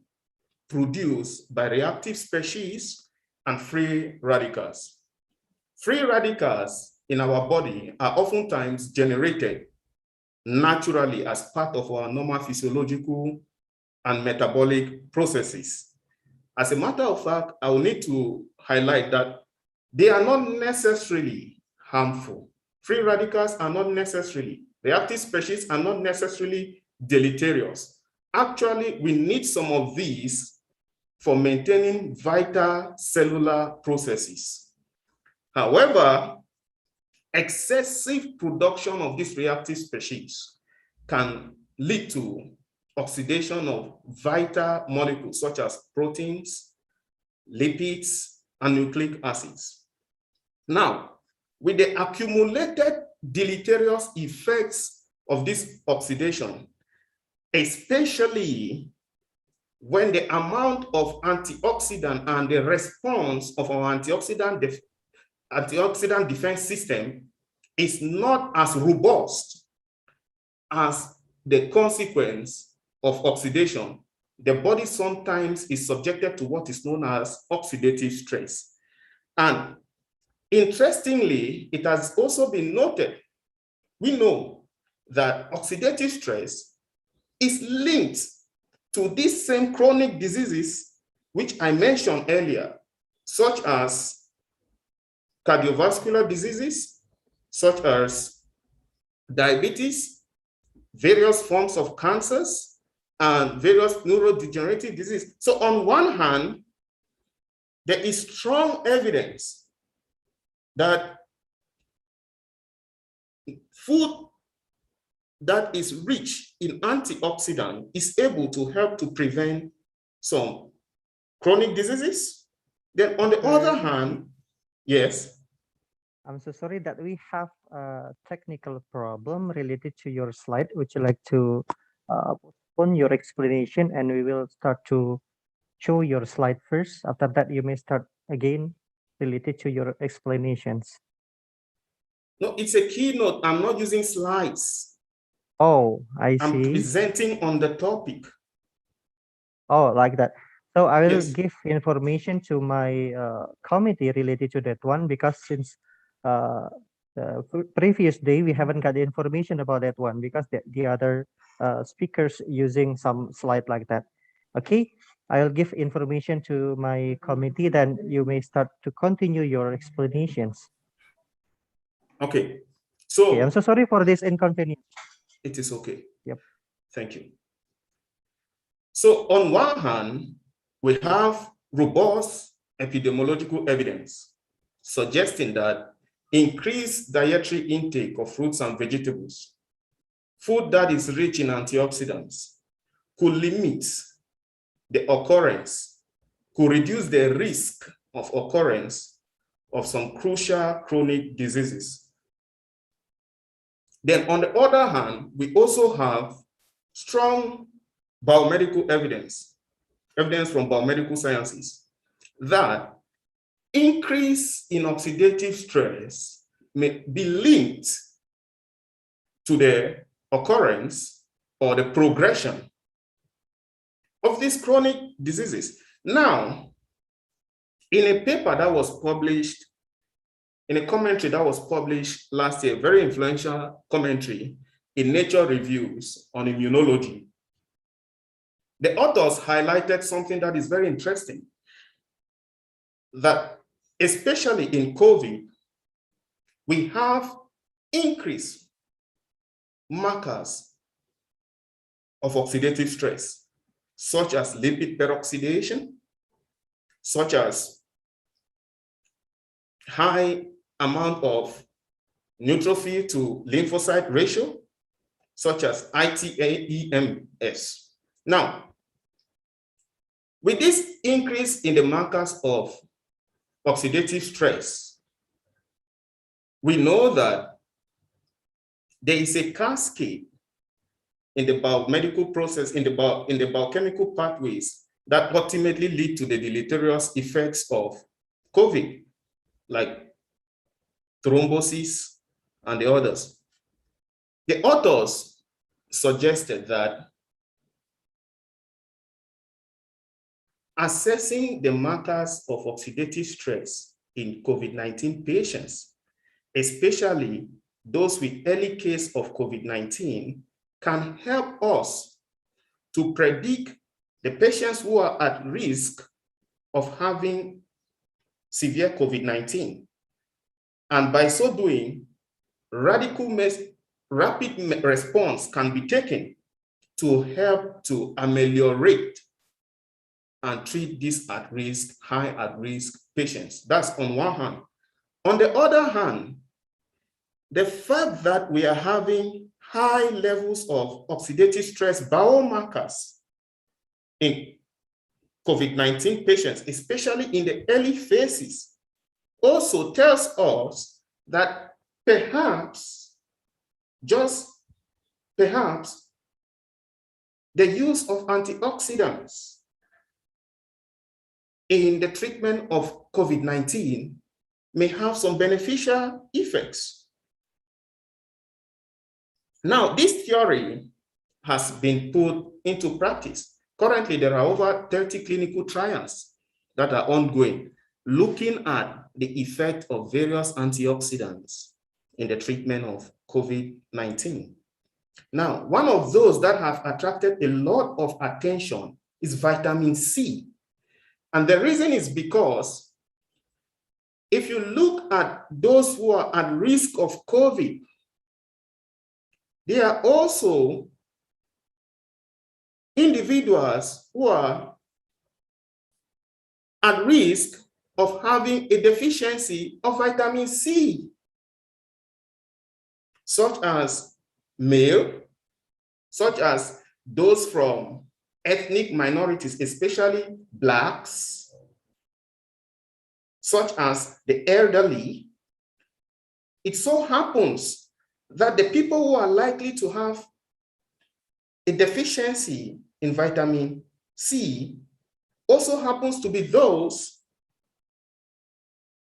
produced by reactive species and free radicals. Free radicals in our body are oftentimes generated naturally as part of our normal physiological and metabolic processes. As a matter of fact, I will need to highlight that they are not necessarily harmful. Free radicals are not necessarily, reactive species are not necessarily deleterious. Actually, we need some of these for maintaining vital cellular processes. However, excessive production of these reactive species can lead to oxidation of vital molecules such as proteins, lipids, and nucleic acids. Now, with the accumulated deleterious effects of this oxidation, especially when the amount of antioxidant and the response of our antioxidant defense system is not as robust as the consequence of oxidation, the body sometimes is subjected to what is known as oxidative stress. And interestingly, it has also been noted, we know that oxidative stress is linked to these same chronic diseases which I mentioned earlier, such as cardiovascular diseases, such as diabetes, various forms of cancers, and various neurodegenerative diseases. So on one hand, there is strong evidence that food that is rich in antioxidant is able to help to prevent some chronic diseases. Then on the other hand, yes. I'm so sorry that we have a technical problem related to your slide. Would you like to postpone your explanation and we will start to show your slide first? After that, you may start again related to your explanations. No, it's a keynote. I'm not using slides. Oh, I see. I'm presenting on the topic. Oh, like that. So I will Yes. give information to my committee related to that one, because since the previous day we haven't got the information about that one, because the other speakers using some slide like that. Okay, I'll give information to my committee, then you may start to continue your explanations. Okay, so Okay, I'm so sorry for this inconvenience. it is okay. Yep. Thank you. So on one hand, we have robust epidemiological evidence suggesting that increased dietary intake of fruits and vegetables, food that is rich in antioxidants, could limit the occurrence, could reduce the risk of occurrence of some crucial chronic diseases. Then on the other hand, we also have strong biomedical evidence from biomedical sciences, that increase in oxidative stress may be linked to the occurrence or the progression of these chronic diseases. Now, in a paper that was published, in a commentary that was published last year, very influential commentary in Nature Reviews on Immunology, the authors highlighted something that is very interesting, that especially in COVID, we have increased markers of oxidative stress, such as lipid peroxidation, such as high amount of neutrophil to lymphocyte ratio, such as ITAEMS. Now, with this increase in the markers of oxidative stress, we know that there is a cascade in the biomedical process, in the biochemical pathways that ultimately lead to the deleterious effects of COVID, like thrombosis and the others. The authors suggested that assessing the markers of oxidative stress in COVID-19 patients, especially those with early case of COVID-19, can help us to predict the patients who are at risk of having severe COVID-19. And by so doing, rapid response can be taken to help to ameliorate and treat these at-risk, high at-risk patients. That's on one hand. On the other hand, the fact that we are having high levels of oxidative stress biomarkers in COVID-19 patients, especially in the early phases, also tells us that perhaps, just perhaps, the use of antioxidants in the treatment of COVID-19 may have some beneficial effects. Now, this theory has been put into practice. Currently, there are over 30 clinical trials that are ongoing, looking at the effect of various antioxidants in the treatment of COVID-19. Now, one of those that have attracted a lot of attention is vitamin C. And the reason is because if you look at those who are at risk of COVID, they are also individuals who are at risk of having a deficiency of vitamin C. such as male, such as those from ethnic minorities, especially Blacks, such as the elderly. It so happens that the people who are likely to have a deficiency in vitamin C also happens to be those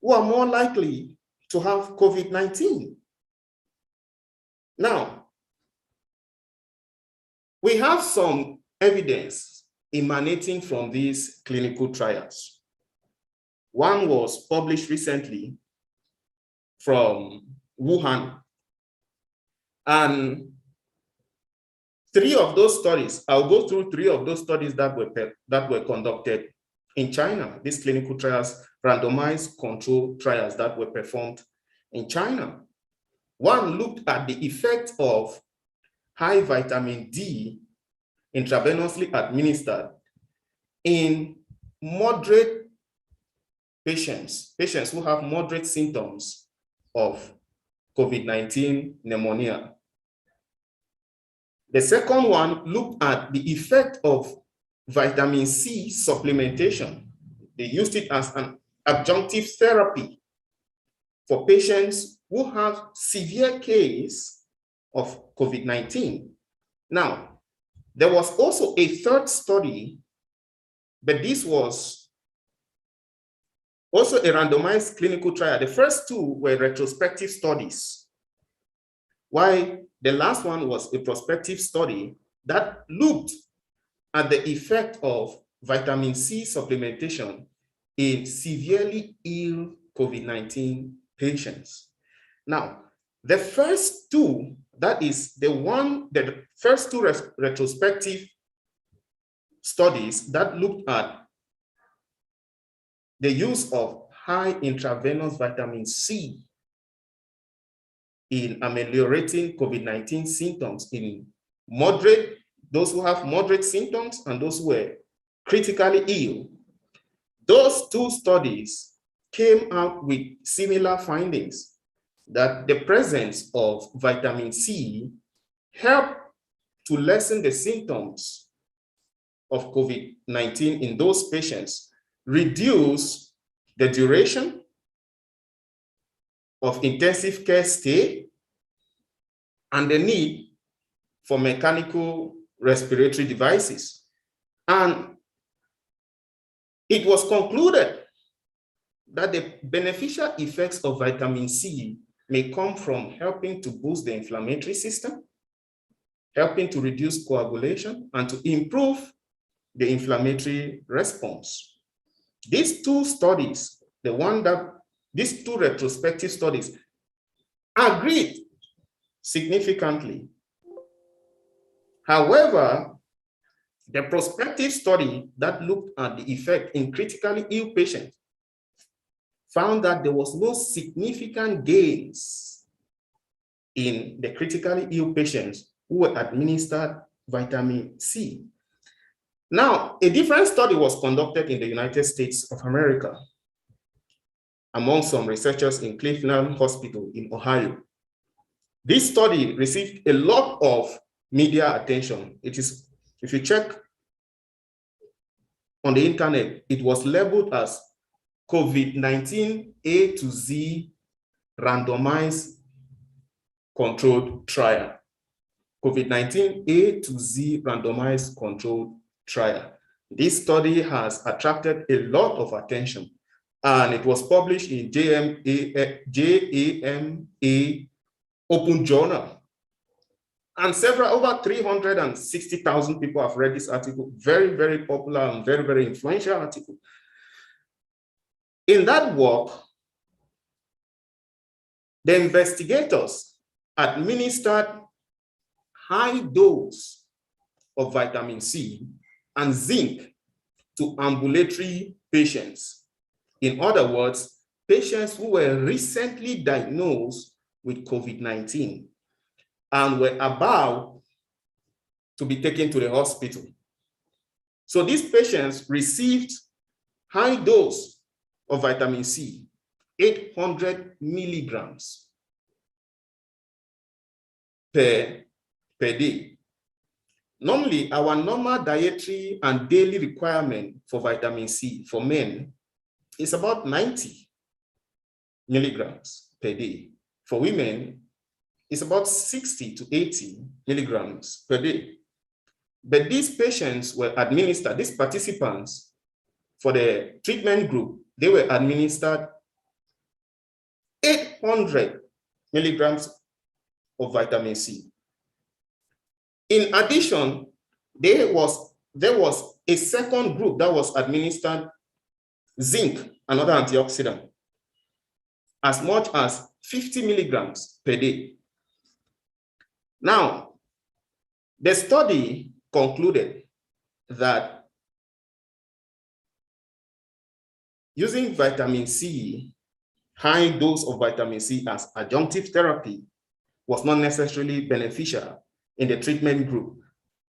who are more likely to have COVID-19. Now, we have some evidence emanating from these clinical trials. One was published recently from Wuhan. And three of those studies, I'll go through three of those studies that were conducted in China. These clinical trials, randomized control trials that were performed in China. One looked at the effect of high vitamin D intravenously administered in moderate patients who have moderate symptoms of COVID-19 pneumonia. The second one looked at the effect of vitamin C supplementation. They used it as an adjunctive therapy for patients who have severe case of COVID-19. Now, there was also a third study, but this was also a randomized clinical trial. The first two were retrospective studies, while the last one was a prospective study that looked at the effect of vitamin C supplementation in severely ill COVID-19 patients. Now, the first two, that is the first two retrospective studies that looked at the use of high intravenous vitamin C in ameliorating COVID-19 symptoms in those who have moderate symptoms and those who were critically ill. Those two studies came out with similar findings, that the presence of vitamin C helped to lessen the symptoms of COVID-19 in those patients, reduce the duration of intensive care stay, and the need for mechanical respiratory devices. And it was concluded that the beneficial effects of vitamin C may come from helping to boost the inflammatory system, helping to reduce coagulation, and to improve the inflammatory response. These two studies, these two retrospective studies agreed significantly. However, the prospective study that looked at the effect in critically ill patients found that there was no significant gains in the critically ill patients who were administered vitamin C. Now, a different study was conducted in the United States of America among some researchers in Cleveland Hospital in Ohio. This study received a lot of media attention. It is, if you check on the internet, it was labeled as COVID-19 A to Z randomized controlled trial. COVID-19 A to Z randomized controlled trial. This study has attracted a lot of attention, and it was published in JAMA Open Journal. And over 360,000 people have read this article. Very, very popular and very, very influential article. In that work, the investigators administered high dose of vitamin C and zinc to ambulatory patients. In other words, patients who were recently diagnosed with COVID-19 and were about to be taken to the hospital. So these patients received high dose of vitamin C, 800 milligrams per day. Normally, our normal dietary and daily requirement for vitamin C for men is about 90 milligrams per day. For women, it's about 60 to 80 milligrams per day. But these patients were administered, these participants for the treatment group, they were administered 800 milligrams of vitamin C. In addition, there was a second group that was administered zinc, another antioxidant, as much as 50 milligrams per day. Now, the study concluded that using vitamin C, high dose of vitamin C as adjunctive therapy was not necessarily beneficial in the treatment group.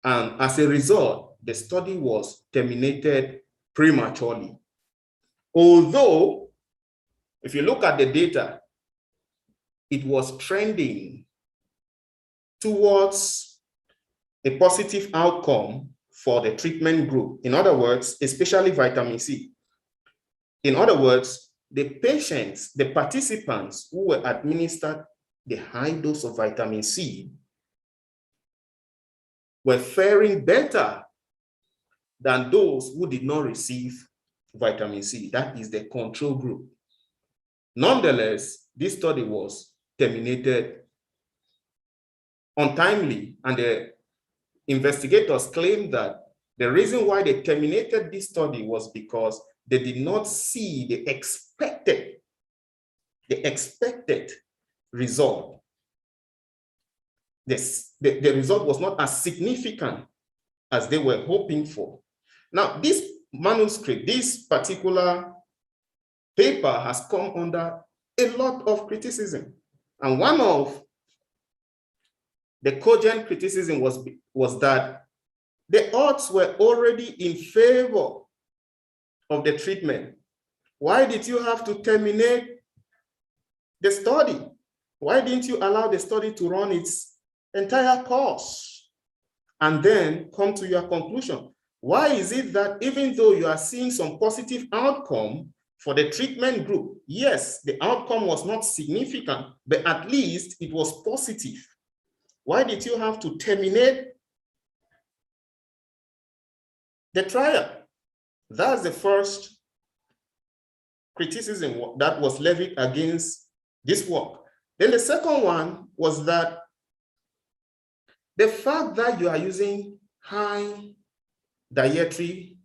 And as a result, the study was terminated prematurely. Although, if you look at the data, it was trending towards a positive outcome for the treatment group. In other words, especially vitamin C. In other words, the patients, the participants who were administered the high dose of vitamin C were faring better than those who did not receive vitamin C. That is the control group. Nonetheless, this study was terminated untimely, and the investigators claimed that the reason why they terminated this study was because they did not see the expected result. The result was not as significant as they were hoping for. Now, this manuscript, this particular paper has come under a lot of criticism. And one of the cogent criticism was that the odds were already in favor of the treatment. Why did you have to terminate the study? Why didn't you allow the study to run its entire course and then come to your conclusion? Why is it that even though you are seeing some positive outcome for the treatment group, yes, the outcome was not significant, but at least it was positive? Why did you have to terminate the trial? That's the first criticism that was levied against this work. Then the second one was that the fact that you are using high dietary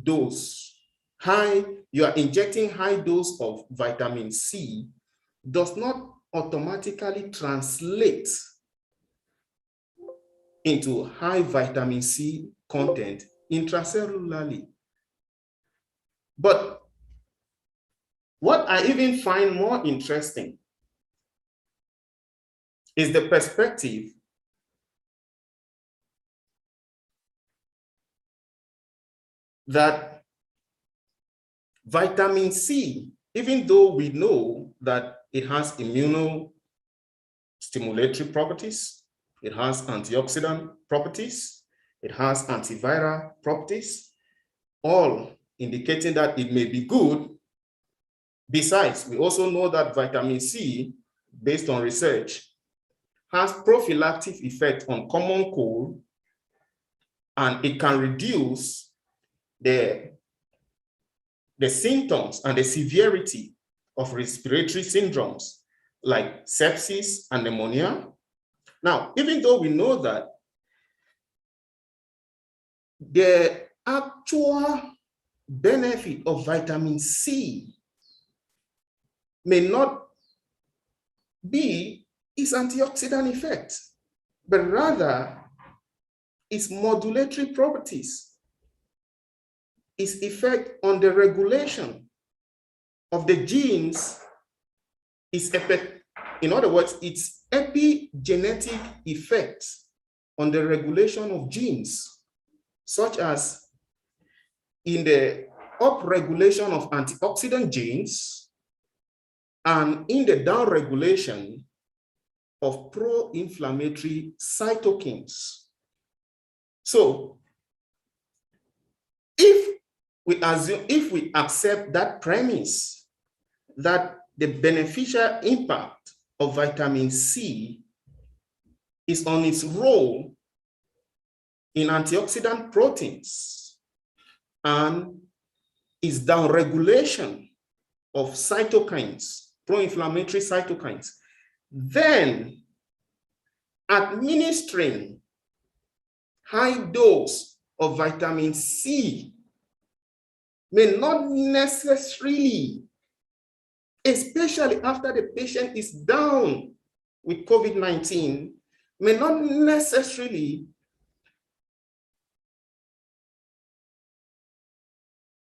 dose, you are injecting high dose of vitamin C does not automatically translate into high vitamin C content intracellularly. But what I even find more interesting is the perspective that vitamin C, even though we know that it has immunostimulatory properties, it has antioxidant properties, it has antiviral properties, all indicating that it may be good. Besides, we also know that vitamin C, based on research, has prophylactic effect on common cold, and it can reduce the symptoms and the severity of respiratory syndromes like sepsis and pneumonia. Now, even though we know that the actual benefit of vitamin C may not be its antioxidant effect, but rather its modulatory properties, its effect on the regulation of the genes, in other words, its epigenetic effects on the regulation of genes, such as in the upregulation of antioxidant genes and in the downregulation of pro-inflammatory cytokines. So if we accept that premise that the beneficial impact of vitamin C is on its role in antioxidant proteins and its downregulation of cytokines, pro-inflammatory cytokines, then administering high dose of vitamin C may not necessarily, especially after the patient is down with COVID-19, may not necessarily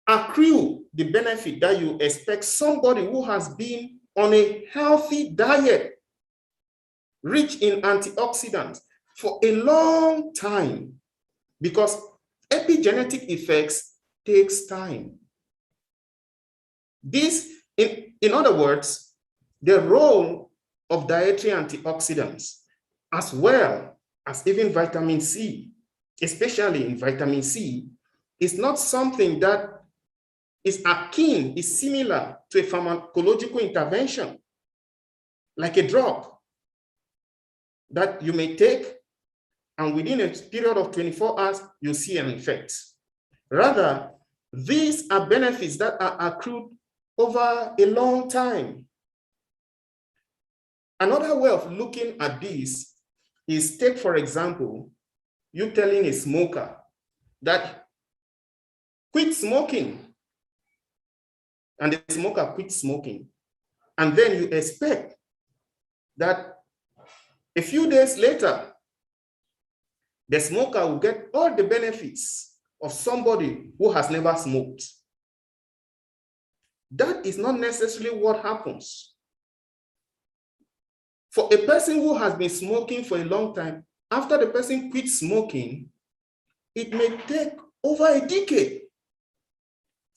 accrue the benefit that you expect somebody who has been on a healthy diet, rich in antioxidants for a long time, because epigenetic effects takes time. This, in other words, the role of dietary antioxidants, as well as even vitamin C, especially in vitamin C, is not something that is akin, is similar to a pharmacological intervention, like a drug that you may take, and within a period of 24 hours, you see an effect. Rather, these are benefits that are accrued over a long time. Another way of looking at this is, take, for example, you telling a smoker that quit smoking, and the smoker quits smoking, and then you expect that a few days later, the smoker will get all the benefits of somebody who has never smoked. That is not necessarily what happens. For a person who has been smoking for a long time, after the person quits smoking, it may take over a decade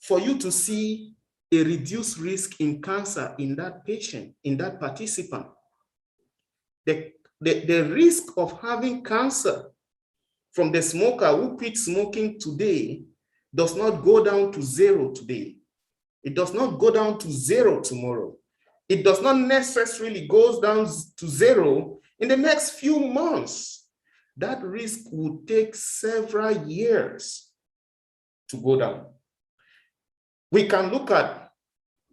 for you to see a reduced risk in cancer in that patient, in that participant. The risk of having cancer from the smoker who quit smoking today does not go down to zero today. It does not go down to zero tomorrow. It does not necessarily go down to zero in the next few months. That risk will take several years to go down. We can look at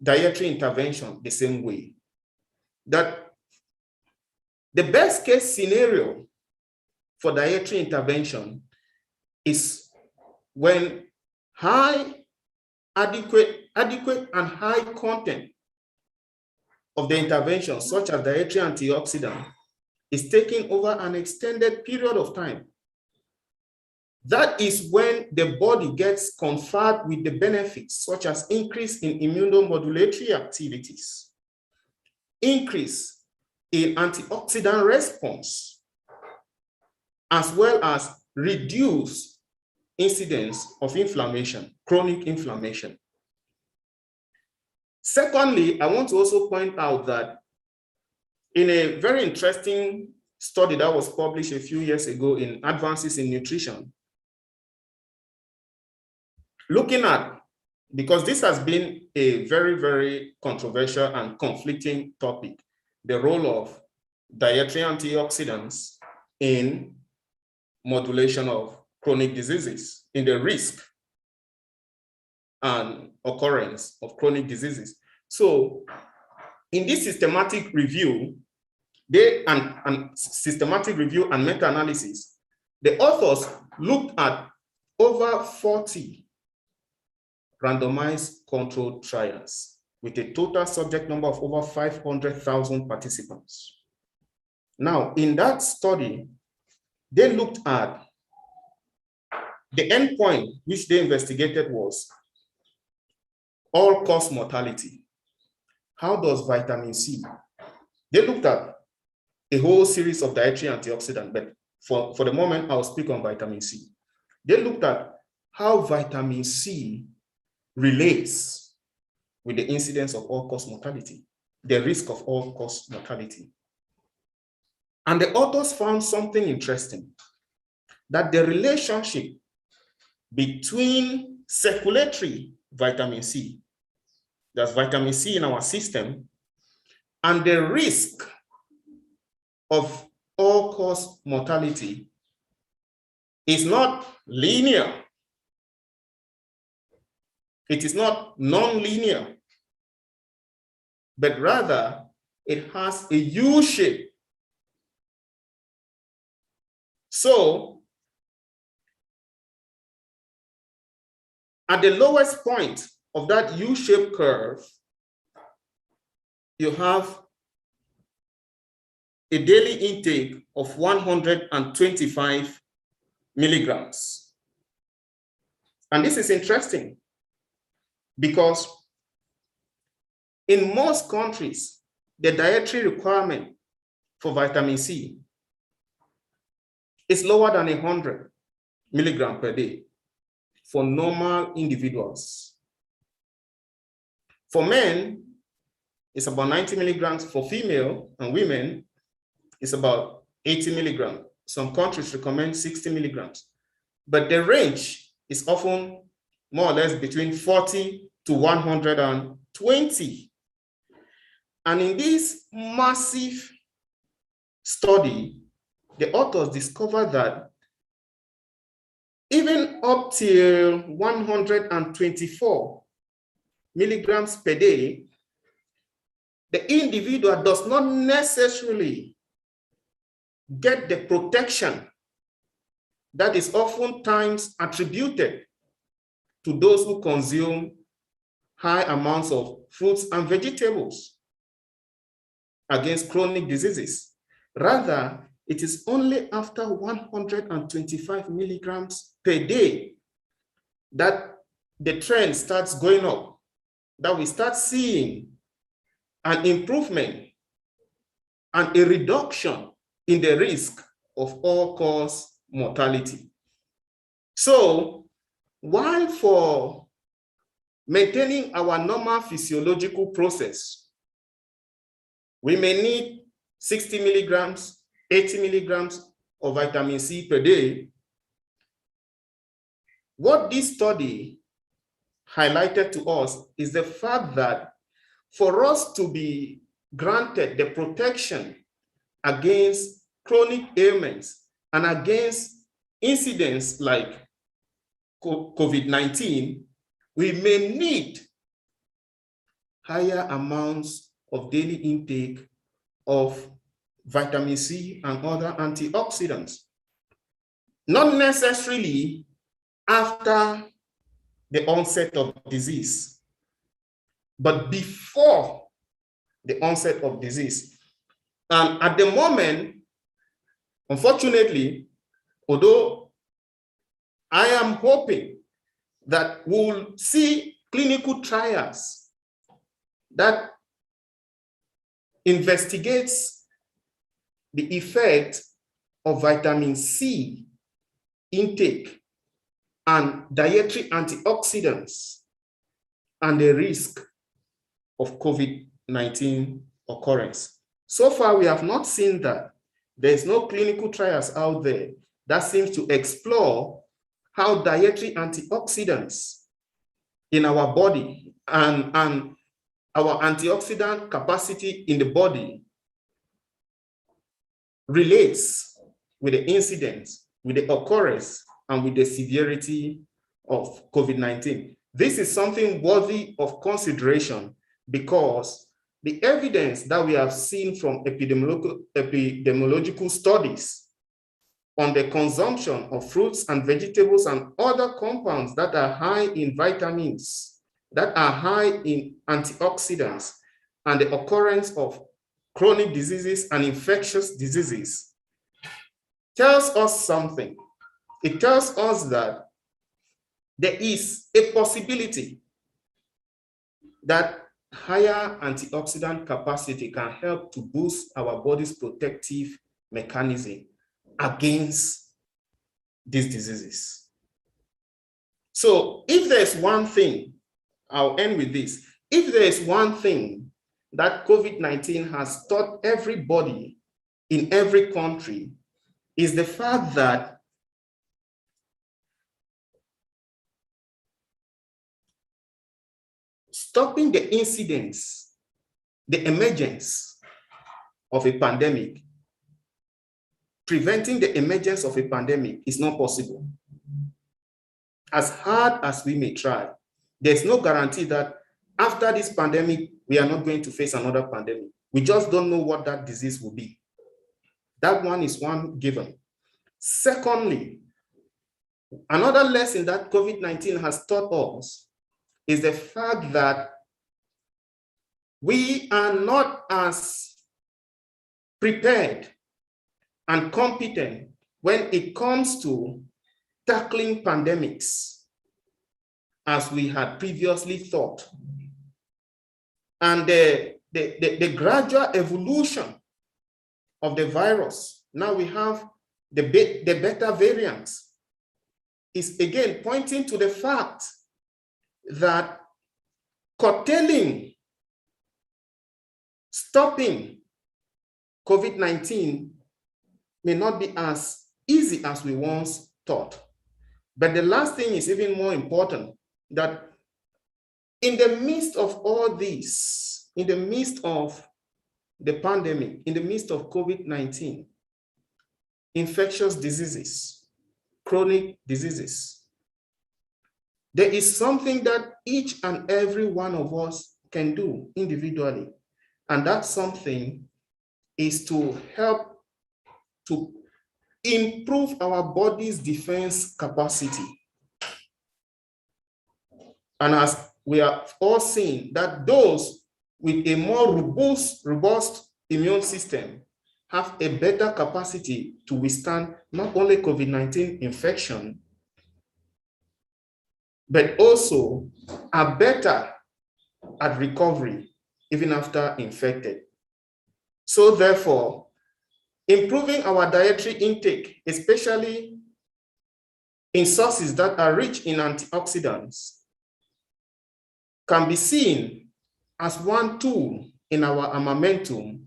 dietary intervention the same way. That the best case scenario for dietary intervention is when adequate and high content of the intervention, such as dietary antioxidant, is taken over an extended period of time. That is when the body gets conferred with the benefits, such as increase in immunomodulatory activities, increase in antioxidant response, as well as reduce incidence of inflammation, chronic inflammation. Secondly, I want to also point out that in a very interesting study that was published a few years ago in Advances in Nutrition, looking at, because this has been a very, very controversial and conflicting topic, the role of dietary antioxidants in modulation of chronic diseases, in the risk and occurrence of chronic diseases. So in this systematic review, systematic review and meta-analysis, the authors looked at over 40 randomized controlled trials with a total subject number of over 500,000 participants. Now, in that study, they looked at the endpoint which they investigated was all-cause mortality. How does vitamin C? They looked at a whole series of dietary antioxidants, but for the moment, I'll speak on vitamin C. They looked at how vitamin C relates with the incidence of all-cause mortality, the risk of all-cause mortality. And the authors found something interesting, that the relationship between circulatory vitamin C, that's vitamin C in our system, and the risk of all-cause mortality is not linear. It is not non-linear, but rather it has a U shape. So, at the lowest point of that U-shaped curve, you have a daily intake of 125 milligrams. And this is interesting because in most countries, the dietary requirement for vitamin C is lower than 100 milligrams per day for normal individuals. For men, it's about 90 milligrams. For female and women, it's about 80 milligrams. Some countries recommend 60 milligrams. But the range is often more or less between 40 to 120. And in this massive study, the authors discovered that even up till 124 milligrams per day, the individual does not necessarily get the protection that is oftentimes attributed to those who consume high amounts of fruits and vegetables against chronic diseases. Rather, it is only after 125 milligrams per day that the trend starts going up, that we start seeing an improvement and a reduction in the risk of all-cause mortality. So, while for maintaining our normal physiological process, we may need 60 milligrams, 80 milligrams of vitamin C per day, what this study highlighted to us is the fact that for us to be granted the protection against chronic ailments and against incidents like COVID-19, we may need higher amounts of daily intake of vitamin C and other antioxidants. Not necessarily after the onset of disease, but before the onset of disease. And at the moment, unfortunately, although I am hoping that we'll see clinical trials that investigates the effect of vitamin C intake and dietary antioxidants and the risk of COVID-19 occurrence. So far, we have not seen that. There's no clinical trials out there that seems to explore how dietary antioxidants in our body and our antioxidant capacity in the body relates with the incidence, with the occurrence, and with the severity of COVID-19. This is something worthy of consideration because the evidence that we have seen from epidemiological studies on the consumption of fruits and vegetables and other compounds that are high in vitamins, that are high in antioxidants, and the occurrence of chronic diseases and infectious diseases tells us something. It tells us that there is a possibility that higher antioxidant capacity can help to boost our body's protective mechanism against these diseases. So if there's one thing, I'll end with this. If there is one thing that COVID-19 has taught everybody in every country is the fact that stopping the incidence, the emergence of a pandemic, preventing the emergence of a pandemic is not possible. As hard as we may try, there's no guarantee that after this pandemic, we are not going to face another pandemic. We just don't know what that disease will be. That one is one given. Secondly, another lesson that COVID-19 has taught us is the fact that we are not as prepared and competent when it comes to tackling pandemics as we had previously thought. And the gradual evolution of the virus, now we have the beta variants, is again pointing to the fact that curtailing, stopping COVID-19 may not be as easy as we once thought. But the last thing is even more important, that in the midst of all this, in the midst of the pandemic, in the midst of COVID-19, infectious diseases, chronic diseases, there is something that each and every one of us can do individually. And that something is to help to improve our body's defense capacity. And as we are all seeing that those with a more robust immune system have a better capacity to withstand not only COVID-19 infection, but also are better at recovery even after infected. So therefore, improving our dietary intake, especially in sources that are rich in antioxidants, can be seen as one tool in our armamentum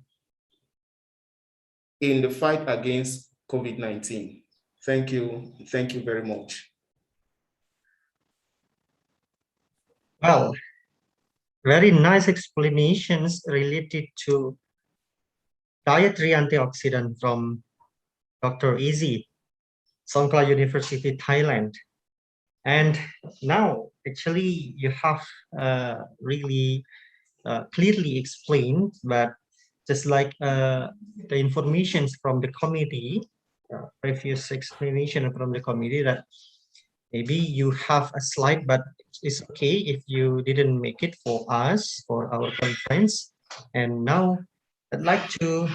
in the fight against COVID-19. Thank you. Thank you very much. Well, very nice explanations related to dietary antioxidant from Dr. Izzy, Songkhla University, Thailand. And now, actually, you have really clearly explained, but just like the information from the committee, previous explanation from the committee, that maybe you have a slide, but it's okay if you didn't make it for us, for our conference. And now I'd like to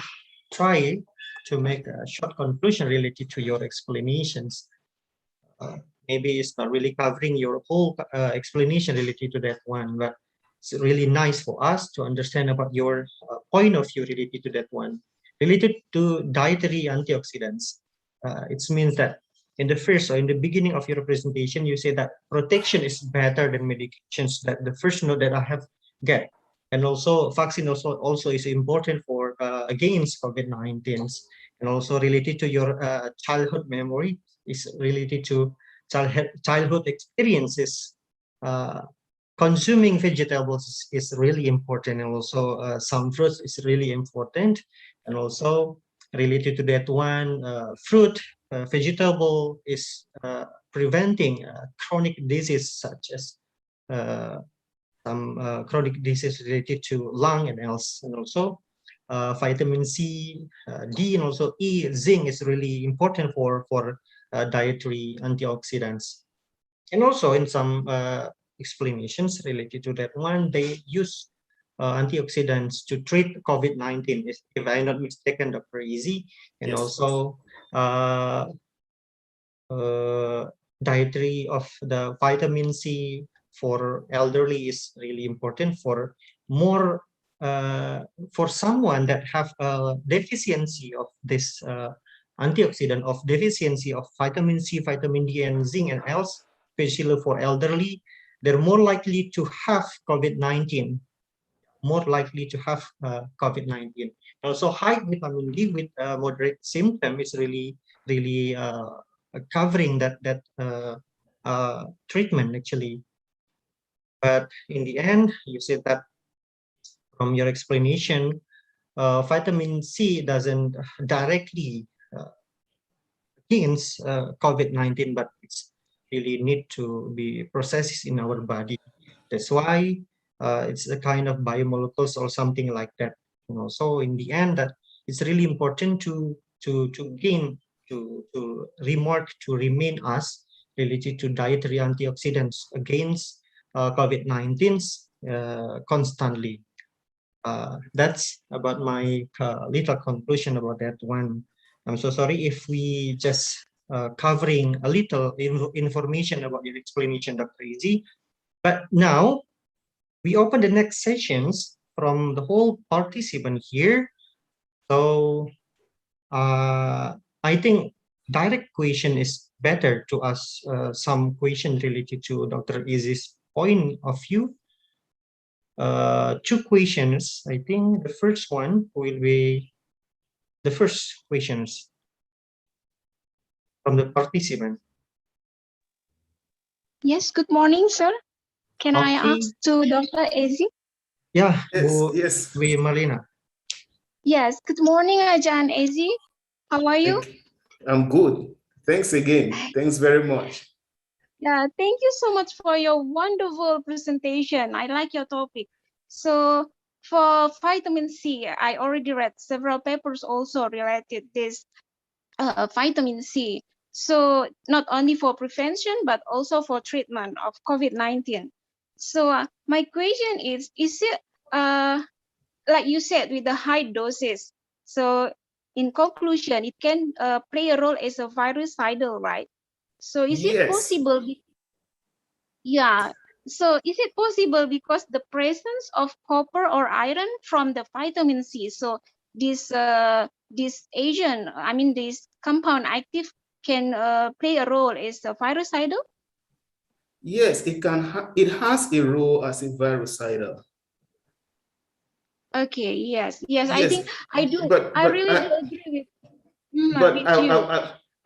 try to make a short conclusion related to your explanations. Maybe it's not really covering your whole explanation related to that one, but it's really nice for us to understand about your point of view related to that one. Related to dietary antioxidants, it means that in the first or in the beginning of your presentation, you say that protection is better than medications. That the first note that I have get, and also vaccine also is important for against COVID-19, and also related to your childhood memory is related to childhood experiences. Consuming vegetables is really important, and also some fruits is really important, and also related to that one, fruit, vegetable is preventing chronic disease such as some chronic disease related to lung and else, and also vitamin C, D, and also E, zinc is really important for dietary antioxidants. And also in some explanations related to that one, they use antioxidants to treat COVID-19, if I'm not mistaken, Dr. Izzy, and yes. Also dietary of the vitamin C for elderly is really important for more for someone that have a deficiency of this antioxidant, of deficiency of vitamin C, vitamin D, and zinc, and else, especially for elderly, they're more likely to have COVID-19 more likely to have COVID-19. Also, high vitamin D with moderate symptom is really covering that treatment actually. But in the end, you said that from your explanation, vitamin C doesn't directly against COVID-19, but it's really need to be processed in our body. That's why it's a kind of biomolecules or something like that. So in the end, that it's really important to remark to remain us related to dietary antioxidants against COVID-19 constantly. That's about my little conclusion about that one. I'm so sorry if we just covering a little information about your explanation, Dr. Izzy. But now we open the next sessions from the whole participant here. So I think direct question is better to ask some question related to Dr. Izzy's point of view. Two questions. I think the first one will be the first questions from the participant. Yes, good morning, sir. Can I Okay. ask to Dr. Ezi? Yeah, Yes. Bu Marlina. Yes, good morning, Ajan Ezi. How are you? I'm good. Thanks again. Thanks very much. Yeah, thank you so much for your wonderful presentation. I like your topic. So for vitamin C, I already read several papers also related this vitamin C. So not only for prevention, but also for treatment of COVID-19. So my question is it, like you said, with the high doses, so in conclusion, it can play a role as a virucidal, right? So is it possible? Yeah. So is it possible because the presence of copper or iron from the vitamin C? So this agent, I mean this compound active, can play a role as a virucidal? Yes, it can. It has a role as a virucidal. Okay. Yes. Yes. I think I do. But I really do agree with. But with you.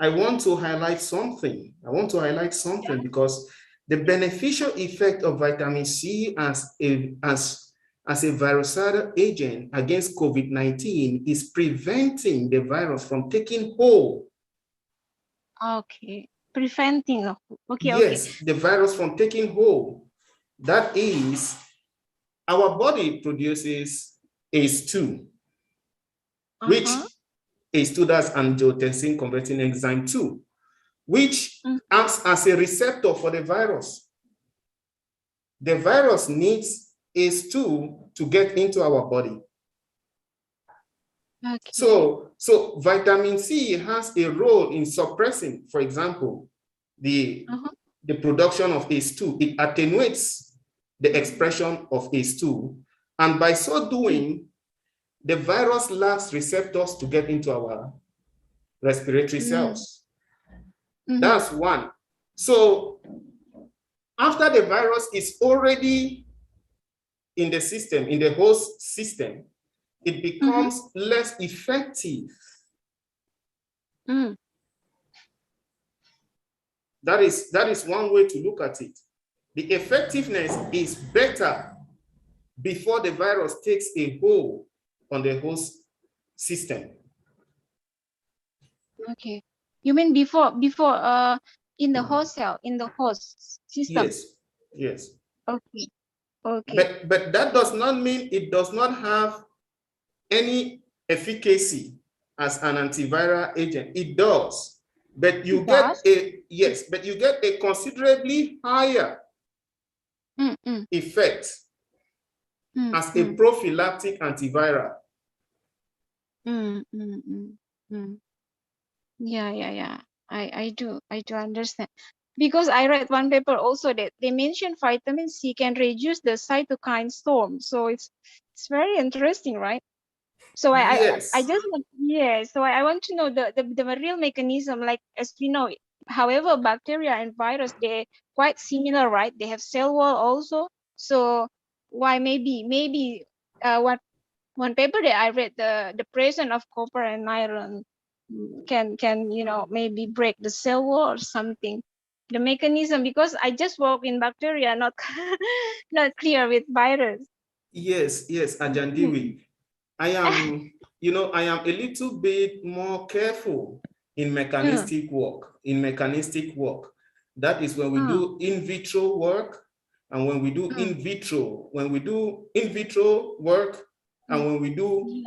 I want to highlight something. I want to highlight something because the beneficial effect of vitamin C as a virucidal agent against COVID-19 is preventing the virus from taking hold. Okay. Preventing. Okay. Yes, the virus from taking hold. That is, our body produces ACE2, which ACE2, that's angiotensin converting enzyme 2, which acts as a receptor for the virus. The virus needs ACE2 to get into our body. Okay. So vitamin C has a role in suppressing, for example, the production of ACE2. It attenuates the expression of ACE2, and by so doing, the virus lacks receptors to get into our respiratory cells. That's one. So after the virus is already in the system, in the host system, it becomes less effective. That is one way to look at it. The effectiveness is better before the virus takes a hold on the host system. Okay. You mean before in the host cell, in the host system? Yes. Yes. Okay. Okay. But that does not mean it does not have any efficacy as an antiviral agent. It does. But you get a considerably higher effect as a prophylactic antiviral. Yeah. I do understand. Because I read one paper also that they mentioned vitamin C can reduce the cytokine storm. So it's very interesting, right? So I just want, so I want to know the real mechanism, like as we know, however, bacteria and virus, they're quite similar, right? They have cell wall also. So why maybe one paper that I read, the presence of copper and iron can maybe break the cell wall or something. The mechanism, because I just work in bacteria, not not clear with virus. Yes, Ajandiwi. I am, I am a little bit more careful in mechanistic work. That is when we do in vitro work, and when we do in vitro, work, and when we do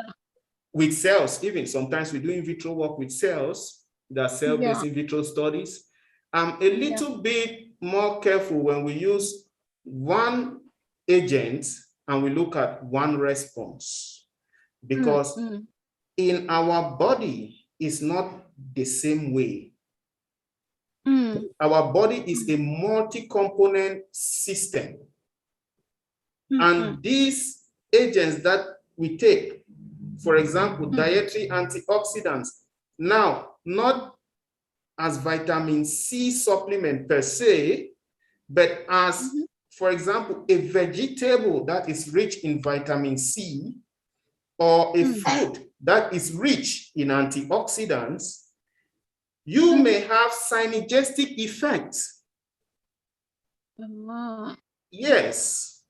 with cells, even sometimes we do in vitro work with cells, the cell-based in vitro studies. I'm a little bit more careful when we use one agent and we look at one response, because in our body is not the same way. Our body is a multi-component system. And these agents that we take, for example, dietary antioxidants, now not as vitamin C supplement per se, but as, for example, a vegetable that is rich in vitamin C, or a fruit that is rich in antioxidants, you may have synergistic effects. Yes.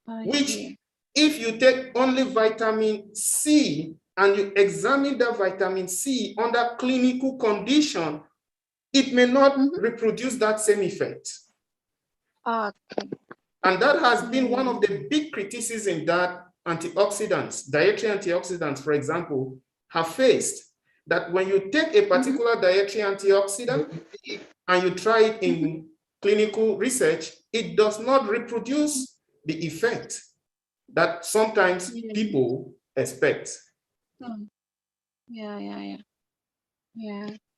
Which, if you take only vitamin C and you examine the vitamin C under clinical condition, it may not reproduce that same effect. Okay. And that has been one of the big criticisms that antioxidants, dietary antioxidants, for example, have faced. That when you take a particular dietary antioxidant and you try it in clinical research, it does not reproduce the effect that sometimes people expect. Yeah,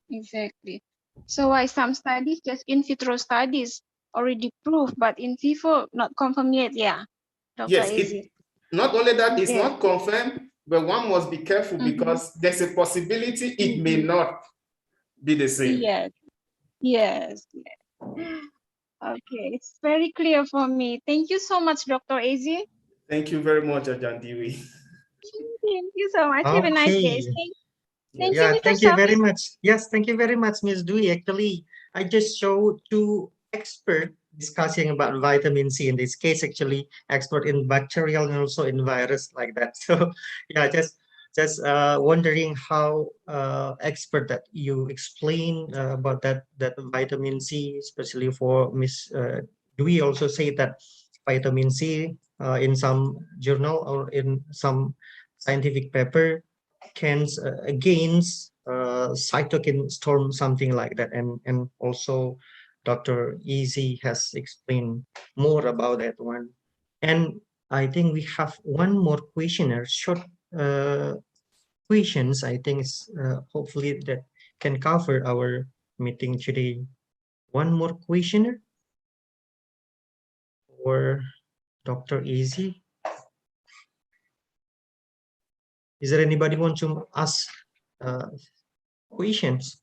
exactly. So why some studies, just in vitro studies, already proved, but in vivo not confirmed yet, Dr. Yes, Izzy. not only that it's not confirmed, but one must be careful because there's a possibility it may not be the same. Yes. Okay, it's very clear for me. Thank you so much, Dr. Izzy. Thank you very much, Ajandiwi. Thank you so much. Have a nice day. Thank you, Mr. Thank you very Safis. much. Yes, thank you very much, Ms. Dwi. Actually, I just showed two experts discussing about vitamin C. In this case, actually, expert in bacterial and also in virus like that. So, yeah, just wondering how expert that you explain about that vitamin C, especially for Ms. Dwi also say that vitamin C in some journal or in some scientific paper can against cytokine storm, something like that, and also Dr. Easy has explained more about that one. And I think we have one more questionnaire, short questions. I think hopefully that can cover our meeting today. One more questionnaire for Dr. Easy. Is there anybody want to ask questions?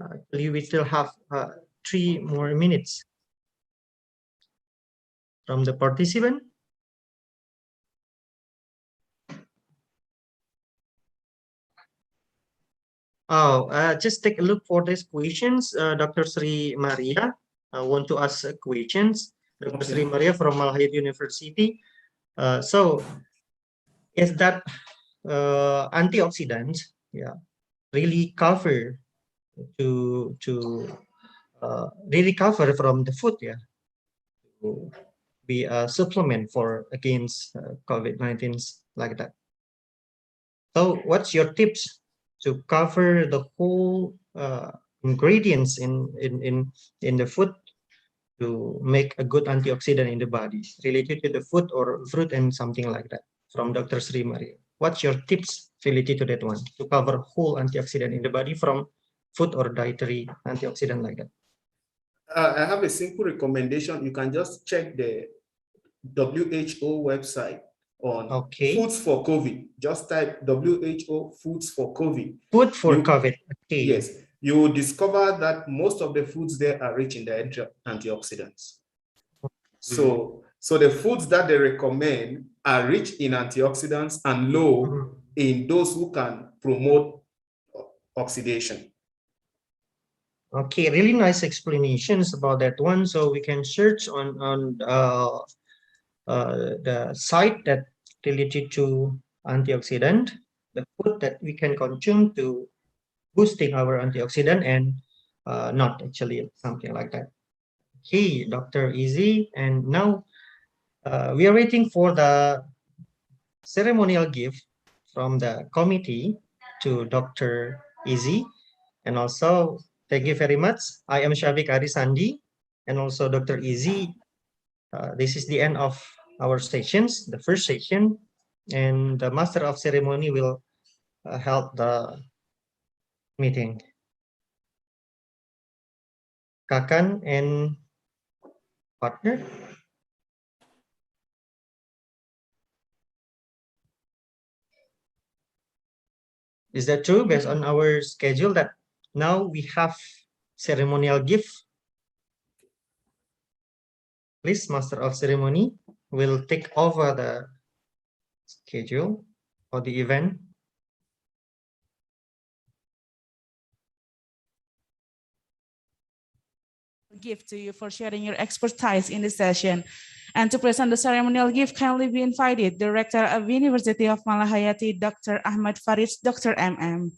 I believe we still have 3 more minutes from the participant. Just take a look for these questions. Dr. Sri Maria, I want to ask questions. Dr. Sri Maria from Malahayati University. So, is that antioxidants really cover really cover from the food, to be a supplement for against COVID-19 like that. So what's your tips to cover the whole ingredients in the food to make a good antioxidant in the body related to the food or fruit and something like that? From Dr. Sri Maria, what's your tips related to that one to cover whole antioxidant in the body from food or dietary antioxidant like that? I have a simple recommendation. You can just check the WHO website on foods for COVID. Just type WHO foods for COVID. Food for COVID. Okay. Yes, you will discover that most of the foods there are rich in the antioxidants. So the foods that they recommend are rich in antioxidants and low in those who can promote oxidation. Okay, really nice explanations about that one. So we can search on the site that related to antioxidant, the food that we can consume to boosting our antioxidant, and not actually something like that. Okay, Dr. Easy, and now we are waiting for the ceremonial gift from the committee to Dr. Easy, and also thank you very much. I am Shafiq Arisandi, and also Dr. Easy. This is the end of our sessions, the first session, and the Master of Ceremony will help the meeting. Kakan and partner. Is that true? Based on our schedule that now we have ceremonial gift. Please, Master of Ceremony will take over the schedule for the event. Gift to you for sharing your expertise in this session. And to present the ceremonial gift, kindly be invited the Rector of University of Malahayati, Dr. Achmad Farich, Dr. M.M.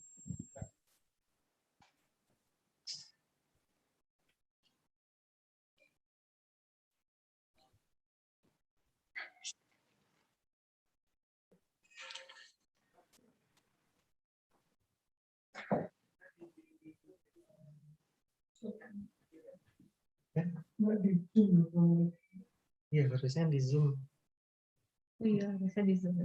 Iya, harusnya di Zoom. Iya, harusnya di Zoom.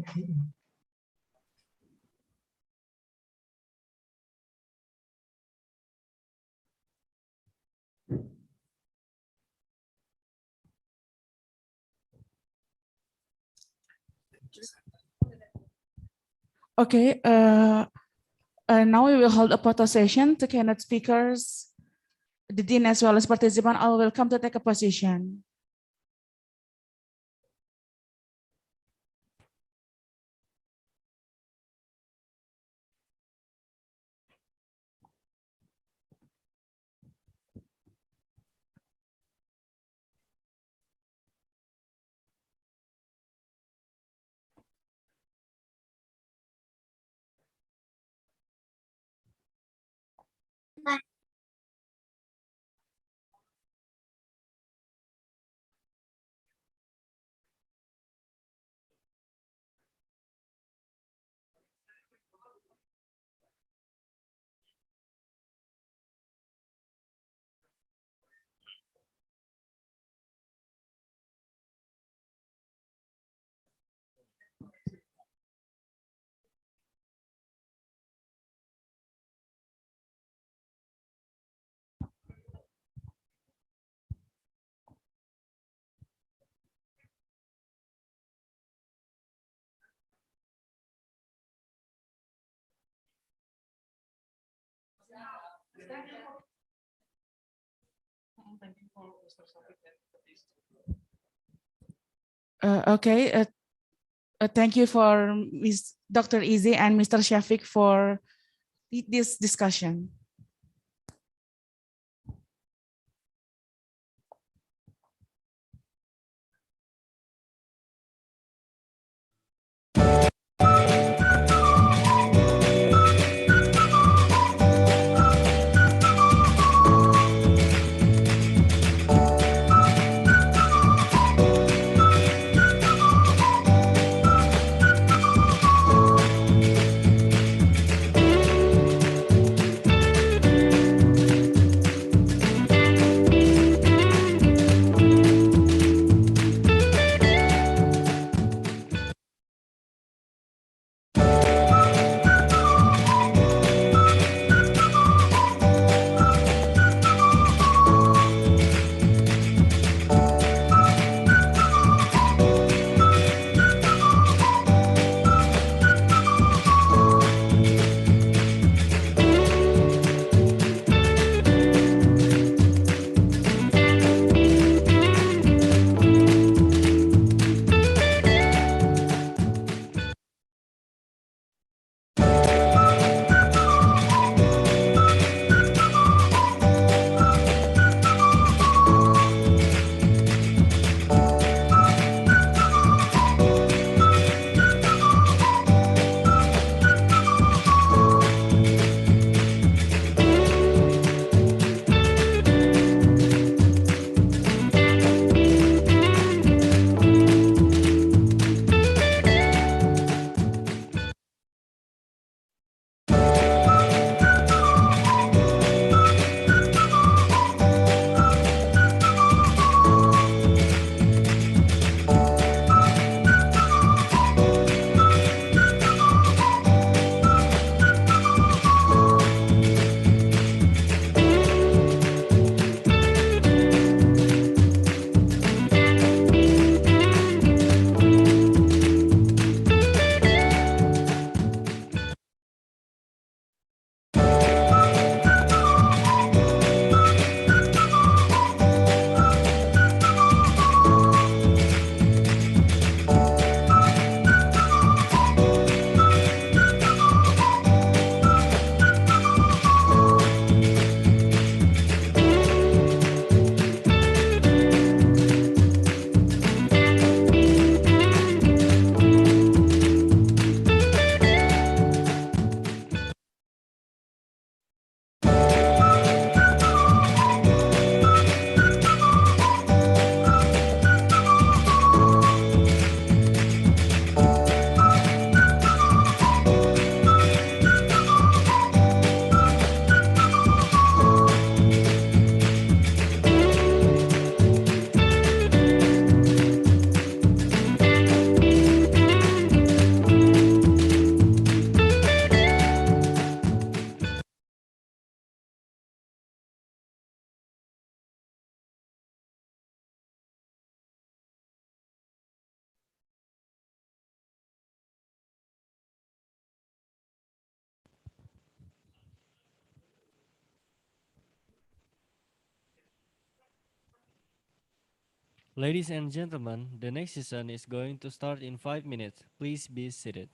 Okay, now we will hold a photo session to keynote speakers. The Dean as well as participants all welcome to take a position. Thank you for Ms. Dr. Easy and Mr. Shafiq for this discussion. Ladies and gentlemen, the next session is going to start in 5 minutes. Please be seated.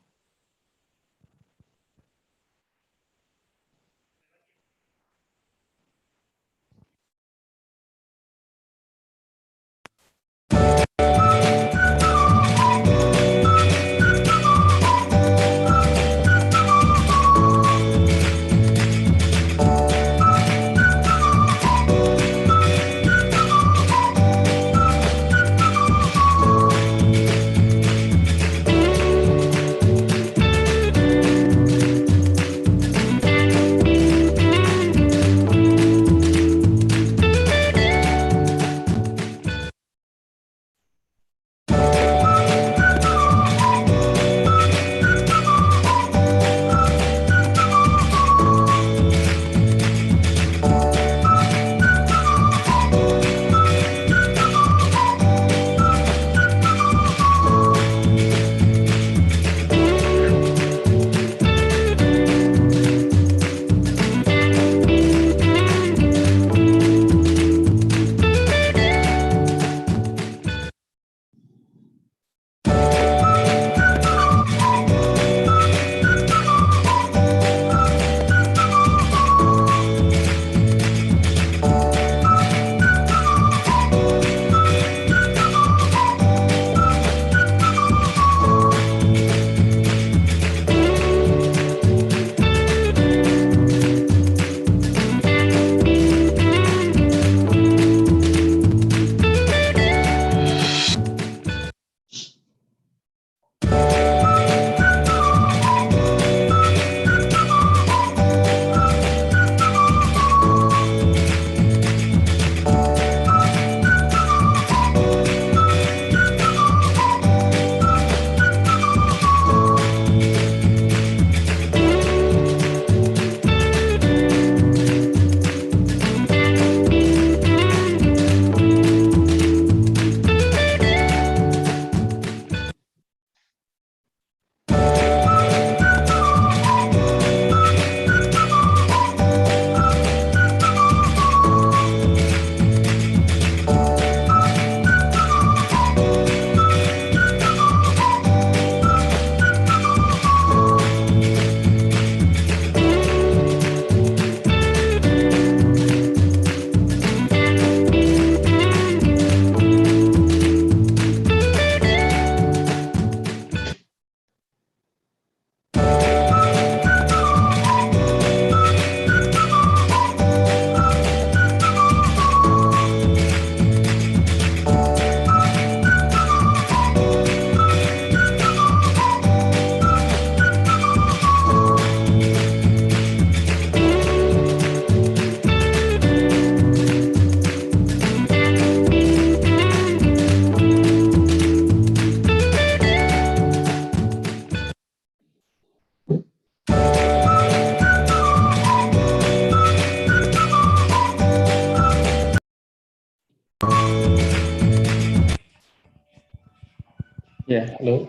Ya, halo.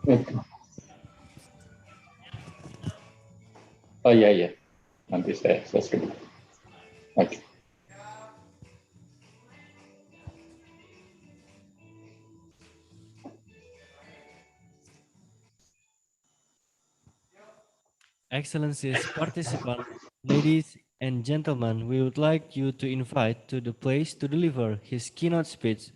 Oke. Oh iya, iya. Nanti saya selesai. Oke. Excellencies, participants, ladies and gentlemen, we would like you to invite to the place to deliver his keynote speech,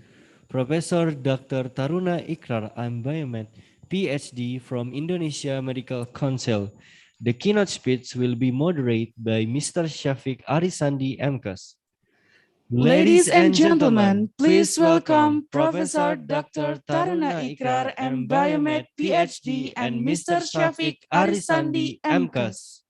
Professor Dr. Taruna Ikrar, M.Biomed, Ph.D. from Indonesia Medical Council. The keynote speech will be moderated by Mr. Syafiq Arisandi, M.Kas. Ladies and gentlemen, please welcome Professor Dr. Taruna Ikrar, M.Biomed, Ph.D. and Mr. Syafiq Arisandi, M.Kas.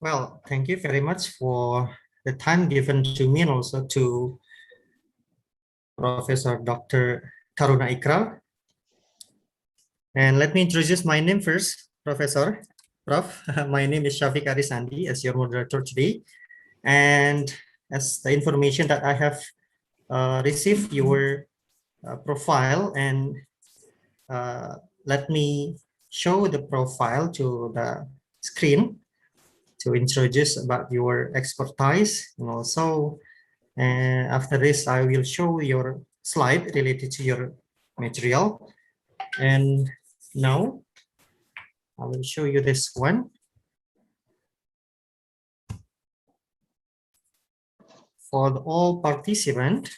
Well, thank you very much for the time given to me and also to Professor Dr. Taruna Ikrar. And let me introduce my name first, Professor. Prof, my name is Syafiq Arisandi as your moderator today. And as the information that I have received your profile and let me show the profile to the screen to introduce about your expertise, and also after this I will show your slide related to your material. And now I will show you this one. For all participants,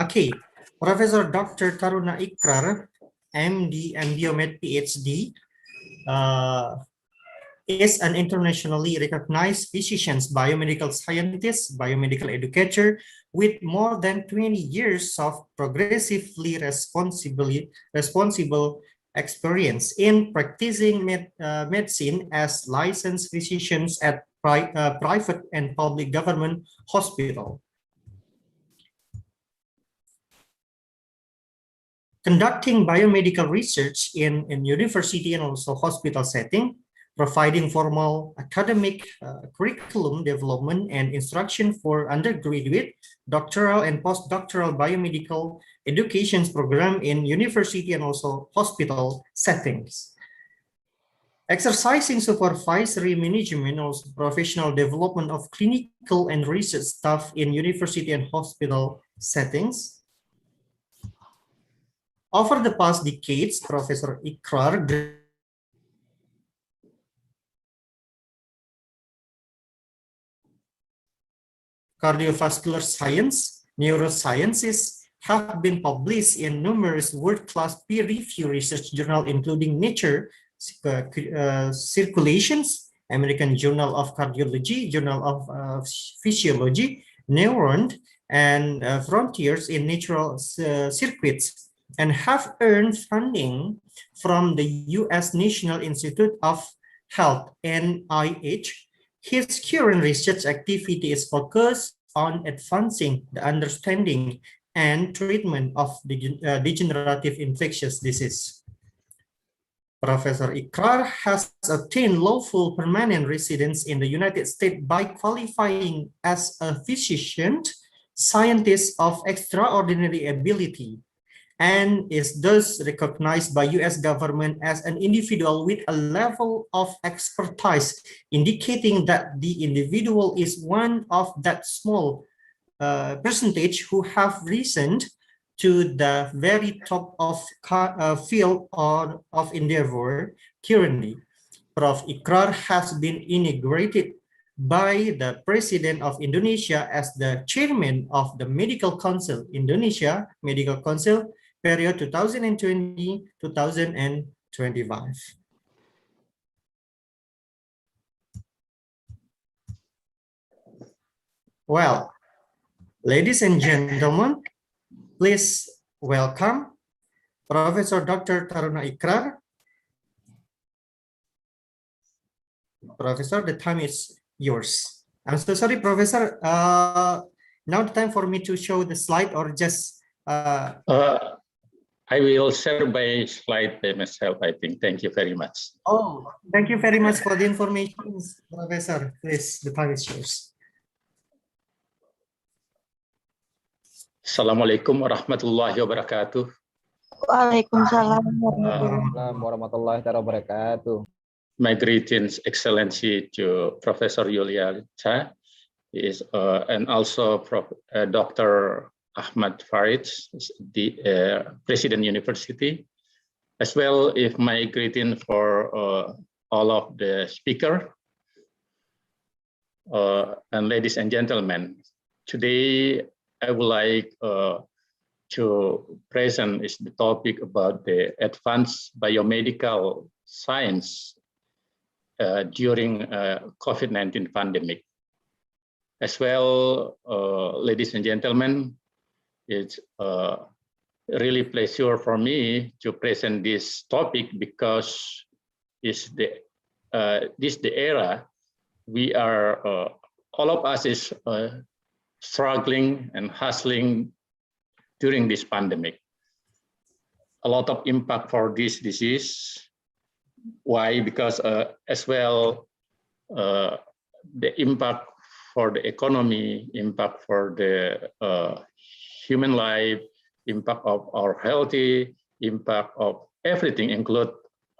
okay, Professor Dr. Taruna Ikrar, M.D. M.Biomed Ph.D. Is an internationally recognized physician, biomedical scientist, biomedical educator with more than 20 years of progressively responsible experience in practicing medicine as licensed physicians at private and public government hospital. Conducting biomedical research in university and also hospital setting, providing formal academic curriculum development and instruction for undergraduate, doctoral, and postdoctoral biomedical education program in university and also hospital settings. Exercising supervisory management, also professional development of clinical and research staff in university and hospital settings. Over the past decades, Professor Ikrar cardiovascular science, neurosciences have been published in numerous world-class peer-reviewed research journals, including Nature, Circulations, American Journal of Cardiology, Journal of Physiology, Neuron, and Frontiers in Natural Circuits, and have earned funding from the U.S. National Institute of Health, NIH. His current research activity is focused on advancing the understanding and treatment of degenerative infectious disease. Professor Ikrar has obtained lawful permanent residence in the United States by qualifying as a physician, scientist of extraordinary ability, and is thus recognized by U.S. government as an individual with a level of expertise, indicating that the individual is one of that small percentage who have risen to the very top of field of endeavor currently. Prof. Ikrar has been inaugurated by the President of Indonesia as the Chairman of the Medical Council, Indonesia Medical Council, period 2020-2025. Well, ladies and gentlemen, please welcome Professor Dr. Taruna Ikrar. Professor, the time is yours. I'm so sorry, Professor. Now the time for me to show the slide or just I will share my slide by myself, I think. Thank you very much. Oh, thank you very much for the information, Professor. Please, the time is yours. Assalamualaikum warahmatullahi wabarakatuh. Waalaikumsalam warahmatullahi wabarakatuh. My greetings, Excellency, to Professor Yuliansyah, and also Dr. Achmad Farich, the President University, as well as my greeting for all of the speaker and ladies and gentlemen. Today, I would like to present is the topic about the advanced biomedical science during COVID-19 pandemic. As well, ladies and gentlemen, it's really pleasure for me to present this topic because this the era we are all of us is struggling and hustling during this pandemic. A lot of impact for this disease. Why? Because as well, the impact for the economy, impact for the human life, impact of our healthy, impact of everything, include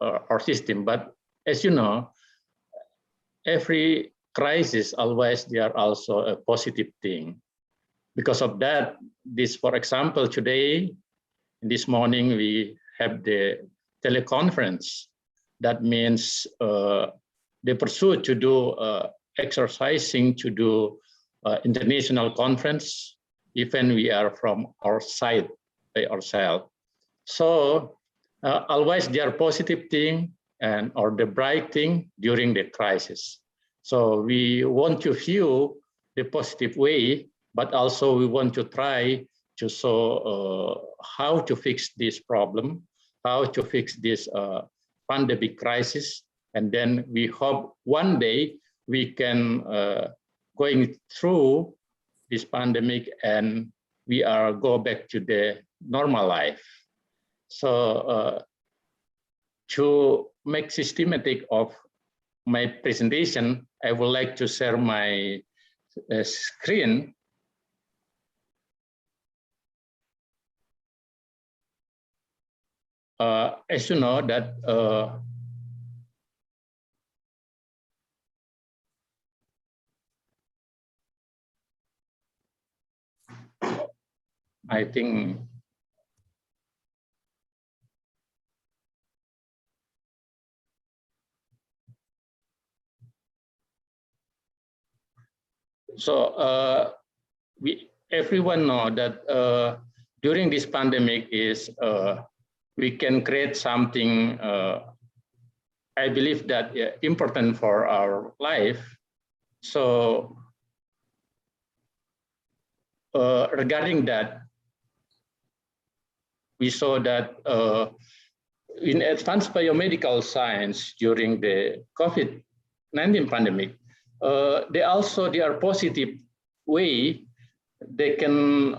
our system. But as you know, every crisis always there are also a positive thing. Because of that, this, for example, today, this morning, we have the teleconference. That means the pursuit to do exercising, to do international conference, even we are from our side by ourselves. So always there are positive thing and or the bright thing during the crisis. So we want to view the positive way, but also we want to try to show how to fix this problem, how to fix this pandemic crisis, and then we hope one day we can going through this pandemic and we are go back to the normal life. So to make systematic of my presentation, I would like to share my screen. As you know that I think so everyone know that during this pandemic is we can create something I believe that important for our life. So regarding that, we saw that in advanced biomedical science during the COVID-19 pandemic, they are positive way they can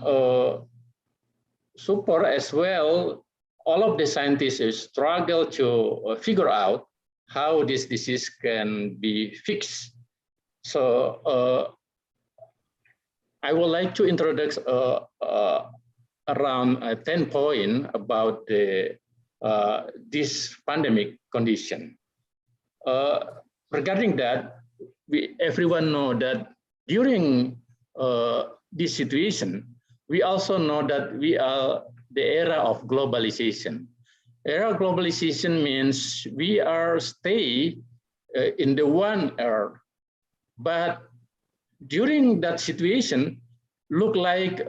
support as well. All of the scientists struggle to figure out how this disease can be fixed. So I would like to introduce around 10 points about the, this pandemic condition. Regarding that, everyone know that during this situation, we also know that we are the era of globalization. Era of globalization means we are stay in the one earth, but during that situation, look like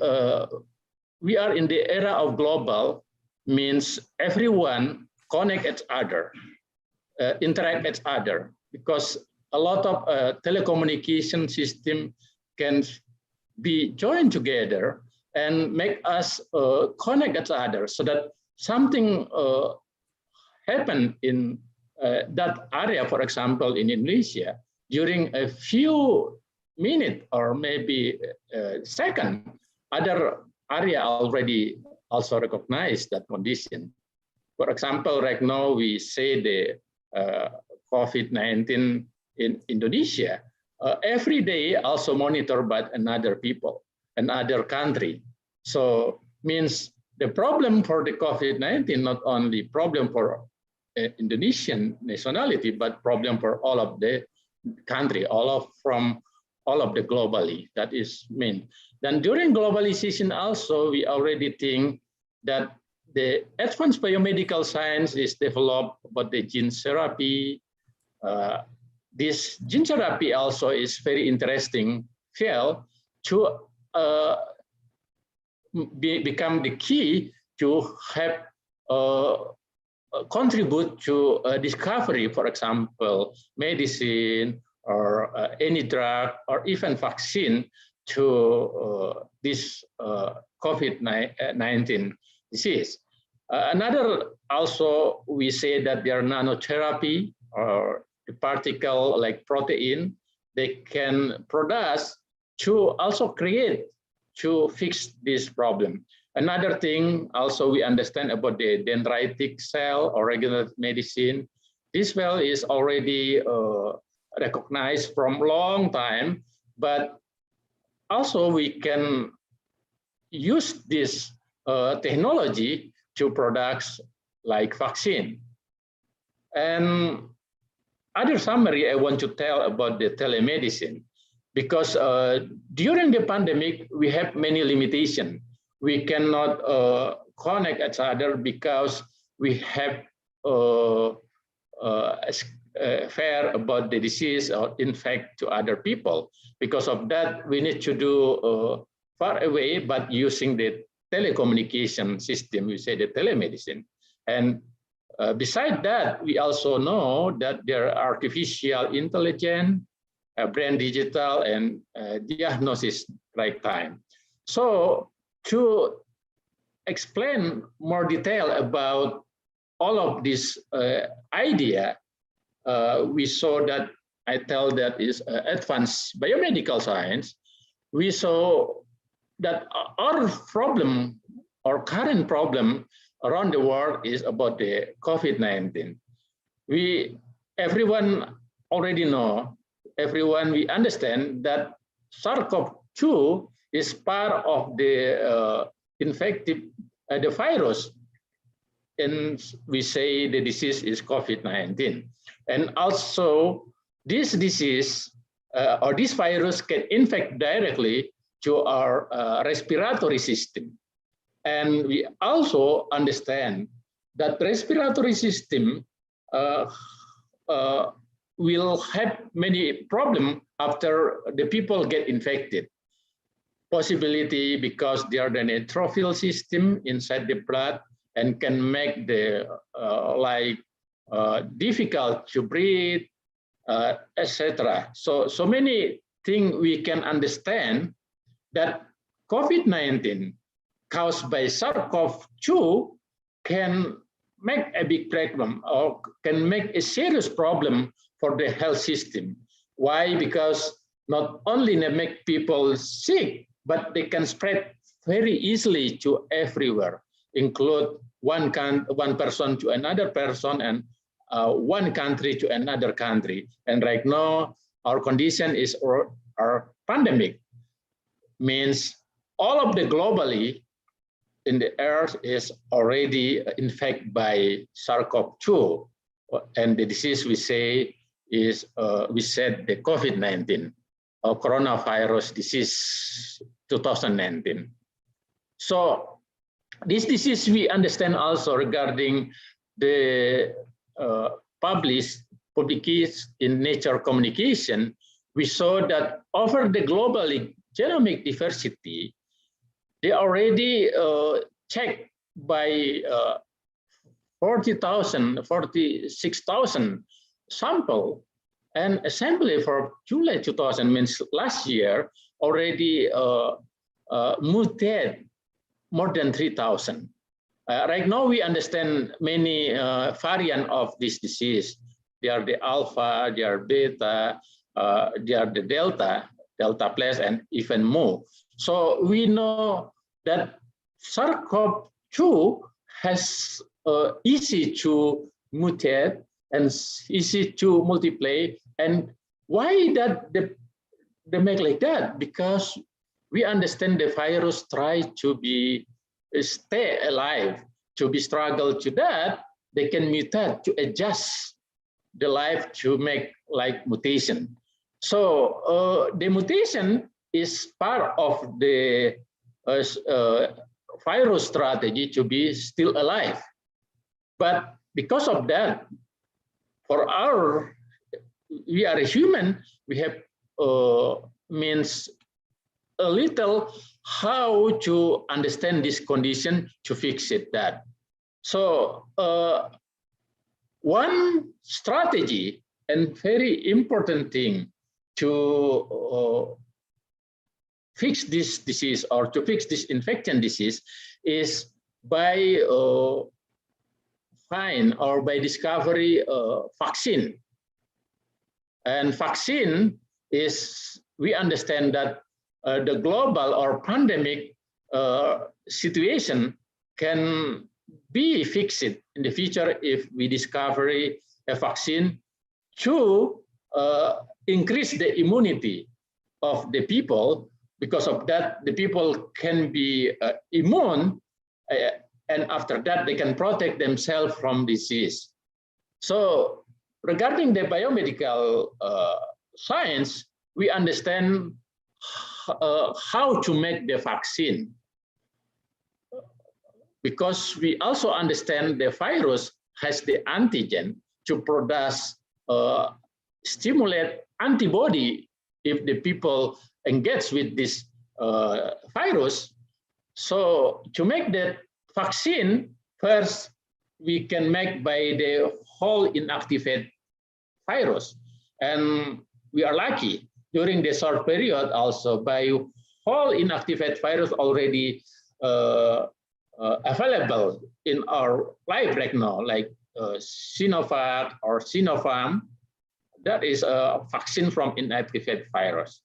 we are in the era of global, means everyone connect each other, interact each other, because a lot of telecommunication system can be joined together and make us connect each other so that something happen in that area, for example, in Indonesia, during a few minutes or maybe second, other area already also recognize that condition. For example, right now we say the COVID-19 in Indonesia, every day also monitored by another people, another country. So means the problem for the COVID-19, not only problem for Indonesian nationality, but problem for all of the country, from all of the globally, that is mean. Then during globalization also, we already think that the advanced biomedical science is developed about the gene therapy. This gene therapy also is very interesting field to become the key to have contribute to discovery, for example, medicine or any drug or even vaccine to this COVID-19 disease. Another also, we say that there are nanotherapy or the particle like protein, they can produce to also create to fix this problem. Another thing also we understand about the dendritic cell or regenerative medicine. This well is already recognized from long time, but also we can use this technology to products like vaccine. And other summary I want to tell about the telemedicine, because during the pandemic, we have many limitations. We cannot connect each other because we have fear about the disease or infect to other people. Because of that, we need to do far away, but using the telecommunication system, we say the telemedicine. And beside that, we also know that there are artificial intelligence, brain digital, and diagnosis right time. So to explain more detail about all of this idea, we saw that I tell that is advanced biomedical science. We saw that our problem or current problem around the world is about the COVID-19. Everyone already know, we understand that SARS-CoV-2 is part of the infective, the virus, and we say the disease is COVID-19. And also this disease or this virus can infect directly to our respiratory system. And we also understand that respiratory system will have many problems after the people get infected. Possibility because they are the neutrophil system inside the blood and can make the difficult to breathe, etc. So many things we can understand that COVID-19 caused by SARS-CoV-2 can make a big problem or can make a serious problem for the health system. Why? Because not only they make people sick, but they can spread very easily to everywhere, include one person to another person and one country to another country. And right now, our condition is our pandemic, means all of the globally in the earth is already infected by SARS-CoV-2, and the disease we say is we said the COVID-19 or coronavirus disease 2019. So this disease we understand also regarding the publications in Nature Communication. We saw that over the global genomic diversity, they already checked by 46,000 sample, and assembly for July 2000 means last year already mutated more than 3,000. Right now we understand many variants of this disease. They are the alpha, they are beta, they are the delta plus, and even more. So we know that SARS-CoV-2 has easy to mutate and easy to multiply. And why that they make like that? Because we understand the virus try to stay alive, to be struggle to that, they can mutate to adjust the life to make like mutation. So the mutation is part of the virus strategy to be still alive. But because of that, we are a human, we have means a little how to understand this condition to fix it that. So one strategy and very important thing to fix this disease or to fix this infection disease is by find or by discovery vaccine. And vaccine is, we understand that the global or pandemic situation can be fixed in the future if we discover a vaccine to increase the immunity of the people. Because of that, the people can be immune, and after that, they can protect themselves from disease. So regarding the biomedical science, we understand how to make the vaccine, because we also understand the virus has the antigen to produce stimulate antibody if the people engage with this virus. So to make that vaccine, first we can make by the whole inactivated virus, and we are lucky during the short period also by whole inactivated virus already available in our life right now, like Sinovac or Sinopharm. That is a vaccine from inactivated virus.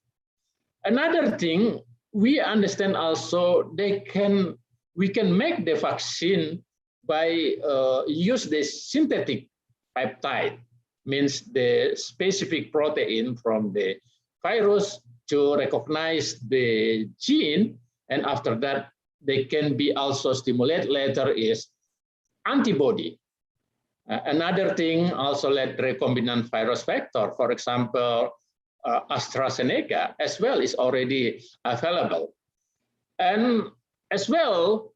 Another thing, we understand also we can make the vaccine by use the synthetic peptide, means the specific protein from the virus to recognize the gene, and after that they can be also stimulated later is antibody. Another thing also like recombinant virus vector, for example, AstraZeneca as well is already available. And as well,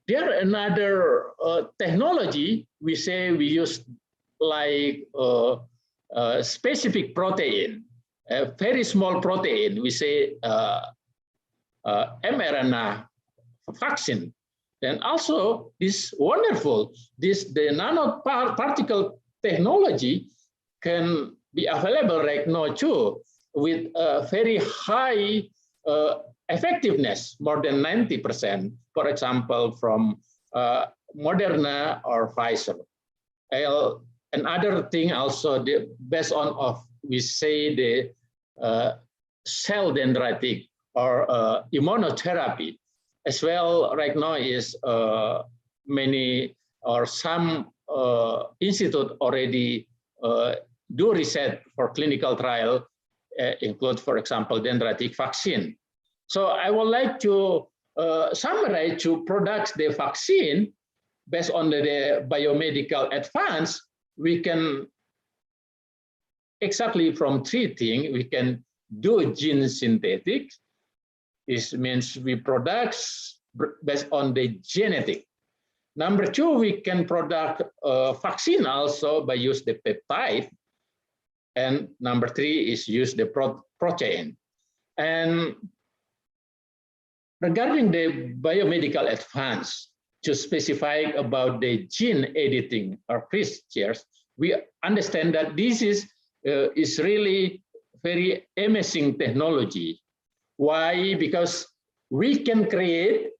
there another technology we say we use like specific protein, a very small protein, we say mRNA vaccine. And also this wonderful, the nanoparticle technology can be available right now too, with a very high effectiveness, more than 90%, for example, from Moderna or Pfizer. Another thing also, based on we say the cell dendritic or immunotherapy, as well right now is many or some institute already do research for clinical trial, include, for example, dendritic vaccine. So I would like to summarize two products the vaccine based on the biomedical advance. We can exactly from three things. We can do gene synthetic. This means we products based on the genetic. Number two, we can product vaccine also by use the peptide. And number three is use the protein. And regarding the biomedical advance, to specify about the gene editing or CRISPR, we understand that this is really very amazing technology. Why? Because we can create,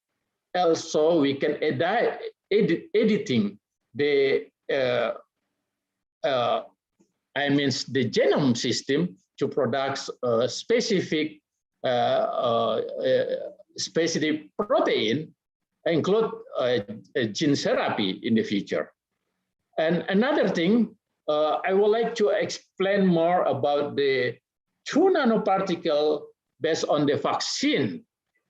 also we can editing the the genome system to produce specific protein, include gene therapy in the future. And another thing, I would like to explain more about the 2 nanoparticle based on the vaccine.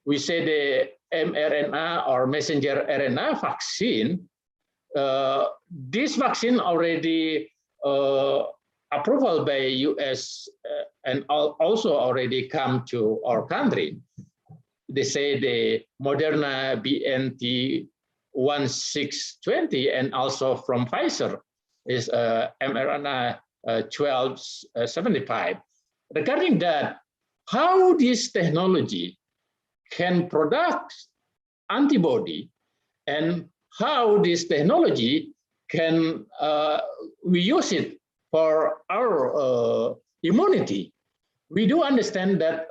We say the mRNA or messenger RNA vaccine. This vaccine already approval by US and also already come to our country. They say the Moderna BNT 1620 and also from Pfizer is mRNA 1275. Regarding that, how this technology can produce antibody and how this technology can we use it for our immunity. We do understand that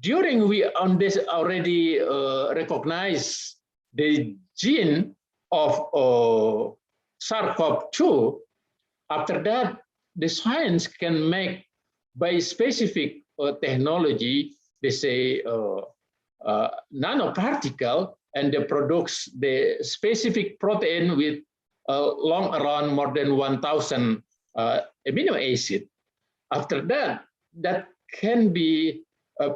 during we on this already recognize the gene of SARS-CoV-2. After that, the science can make by specific technology, they say nanoparticle, and they produce the specific protein with long around more than 1,000 amino acid. After that, that can be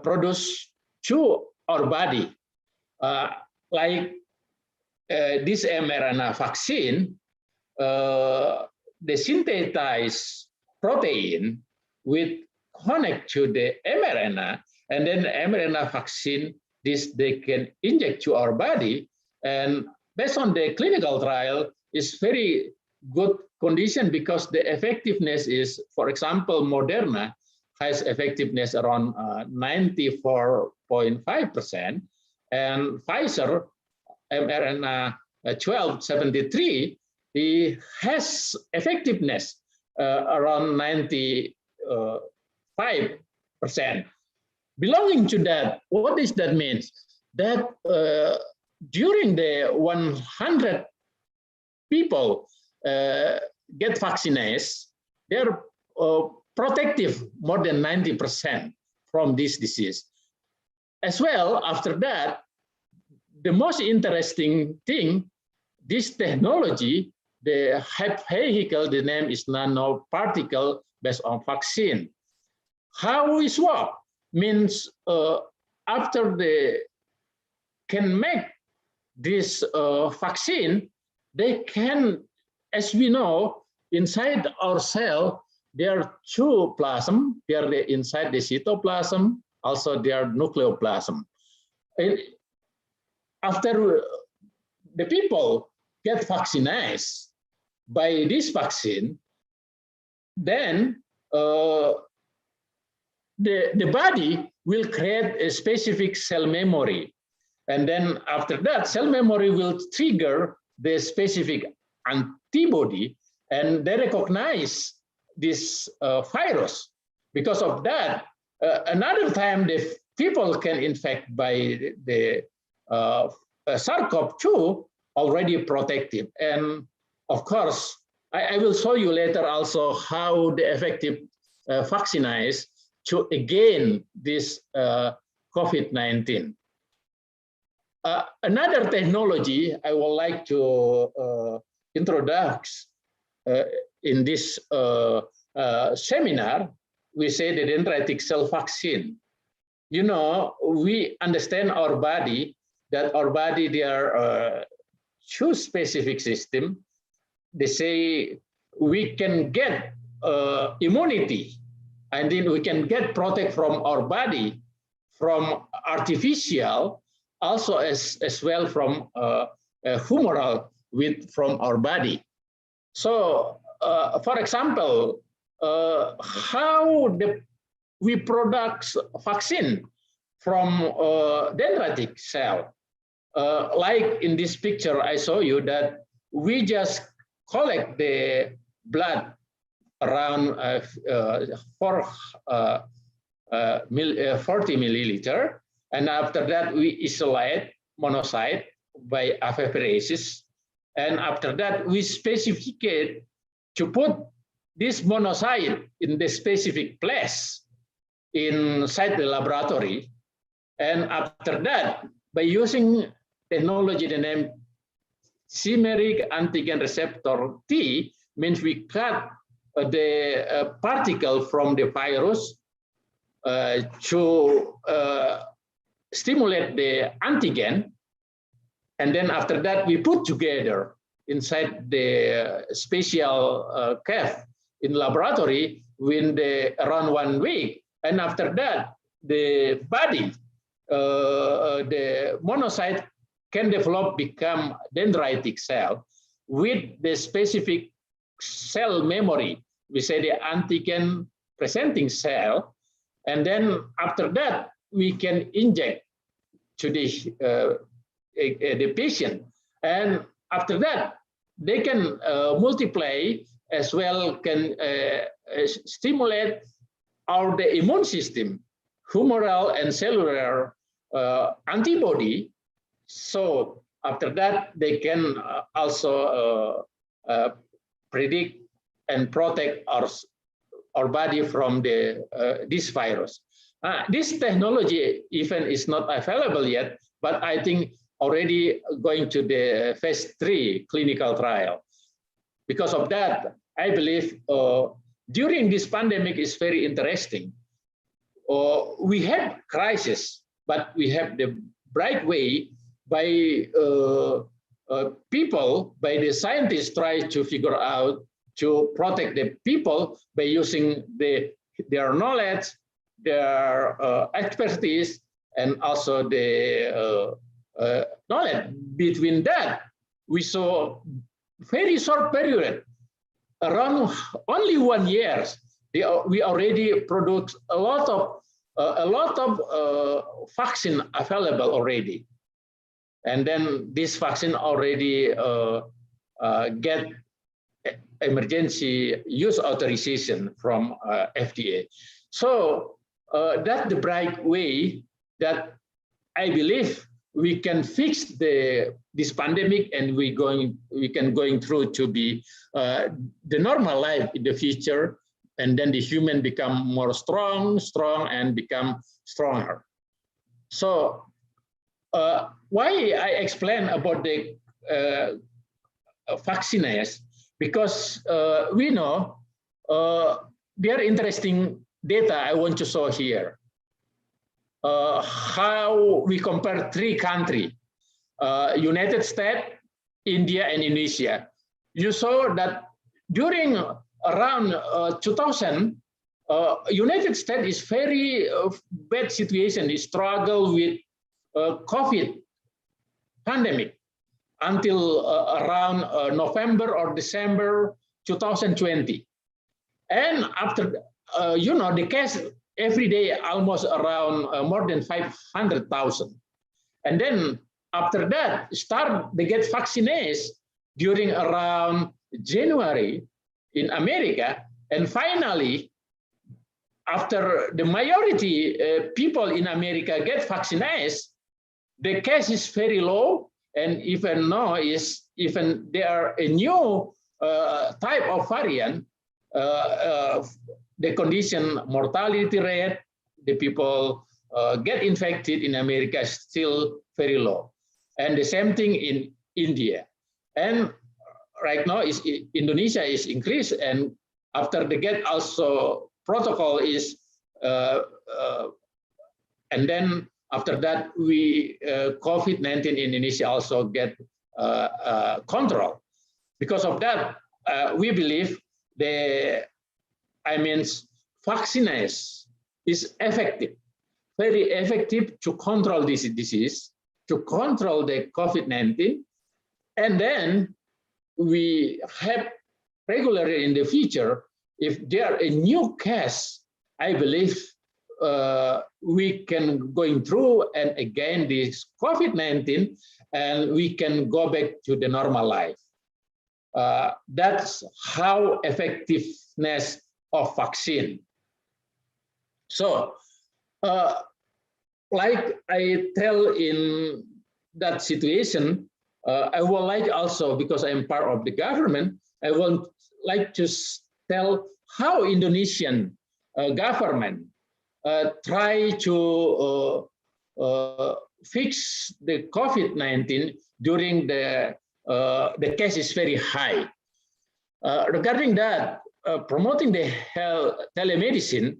produced to our body. Like this mRNA vaccine, the synthesized protein with connect to the mRNA, and then the mRNA vaccine, they can inject to our body, and based on the clinical trial, is very good condition because the effectiveness is, for example, Moderna has effectiveness around 94.5%, and Pfizer mRNA 1273 it has effectiveness around 95%. Belonging to that, what does that mean? That during the 100 people get vaccinated, they're protective more than 90% from this disease. As well, after that, the most interesting thing, this technology, the vehicle, the name is nanoparticle based on vaccine. How it works means after they can make this vaccine, they can, as we know, inside our cell, there are two plasm. They are inside the cytoplasm, also they are nucleoplasm. And after the people get vaccinated by this vaccine, then the body will create a specific cell memory. And then after that, cell memory will trigger the specific antibody, and they recognize this virus. Because of that, another time the people can infect by the SARS-CoV-2 already protective. And of course, I will show you later also how the effective vaccinized to again this COVID-19. Another technology I would like to introduce in this seminar, we say the dendritic cell vaccine. You know, we understand our body, that our body, they are two specific system. They say we can get immunity, and then we can get protect from our body from artificial, also as well from humoral from our body. So, for example, how we produce vaccine from dendritic cell. Like in this picture, I show you that we just collect the blood around 40 milliliter, and after that we isolate monocyte by apheresis, and after that we specificate to put this monocyte in the specific place inside the laboratory, and after that by using technology the name chimeric antigen receptor T, means we cut the particle from the virus to stimulate the antigen, and then after that we put together inside the special cave in laboratory within around 1 week, and after that the body, the monocyte can become dendritic cell with the specific cell memory. We say the antigen presenting cell, and then after that we can inject to the patient, and after that they can multiply as well, can stimulate the immune system, humoral and cellular antibody. So after that they can also predict and protect our body from this virus. This technology even is not available yet, but I think already going to the phase 3 clinical trial. Because of that, I believe during this pandemic is very interesting. We have crisis, but we have the bright way by people, by the scientists try to figure out to protect the people by using their knowledge, their expertise, and also the knowledge. Between that, we saw very short period, around only 1 year, we already produced a lot of vaccine available already, and then this vaccine already get emergency use authorization from FDA. So that's the bright way that I believe we can fix this pandemic, and we can going through to be the normal life in the future, and then the human become more strong and become stronger. So why I explain about the vaccines, because we know there are interesting data I want to show here. How we compare 3 countries, United States, India, and Indonesia. You saw that during around 2000, United States is very bad situation. They struggle with COVID pandemic until around November or December 2020. And after, the case every day almost around more than 500,000. And then after that, they get vaccinated during around January in America. And finally, after the majority people in America get vaccinated, the case is very low. And even now even there are a new type of variant, the condition mortality rate, the people get infected in America is still very low. And the same thing in India. And right now Indonesia is increased, and after they get also protocol is, and then after that we COVID-19 in Indonesia also get control. Because of that, we believe vaccines is effective, very effective to control this disease, to control the COVID-19, and then we have regularly in the future, if there are a new case, I believe we can going through and again this COVID-19, and we can go back to the normal life. That's how effectiveness of vaccine. So, like I tell in that situation, I would like also, because I'm part of the government, I would like to tell how Indonesian government try to fix the COVID-19 during the case is very high. Regarding that, promoting the health telemedicine,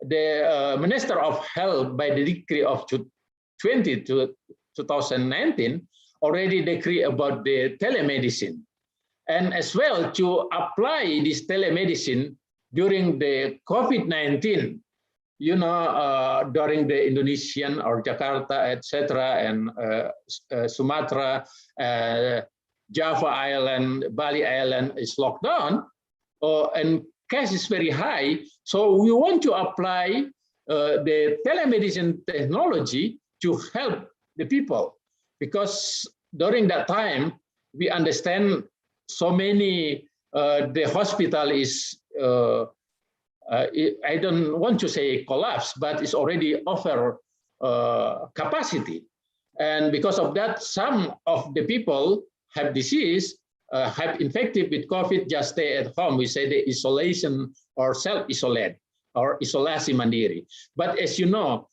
the Minister of Health by the decree of 2019 already decree about the telemedicine, and as well to apply this telemedicine during the COVID-19, during the Indonesian or Jakarta, etc., and Sumatra, Java Island, Bali Island is locked down, and case is very high. So we want to apply the telemedicine technology to help the people, because during that time we understand so many the hospital is I don't want to say collapse, but it's already over capacity, and because of that, some of the people have disease, have infected with COVID, just stay at home. We say the isolation or self-isolate. or isolasi mandiri. But as you know,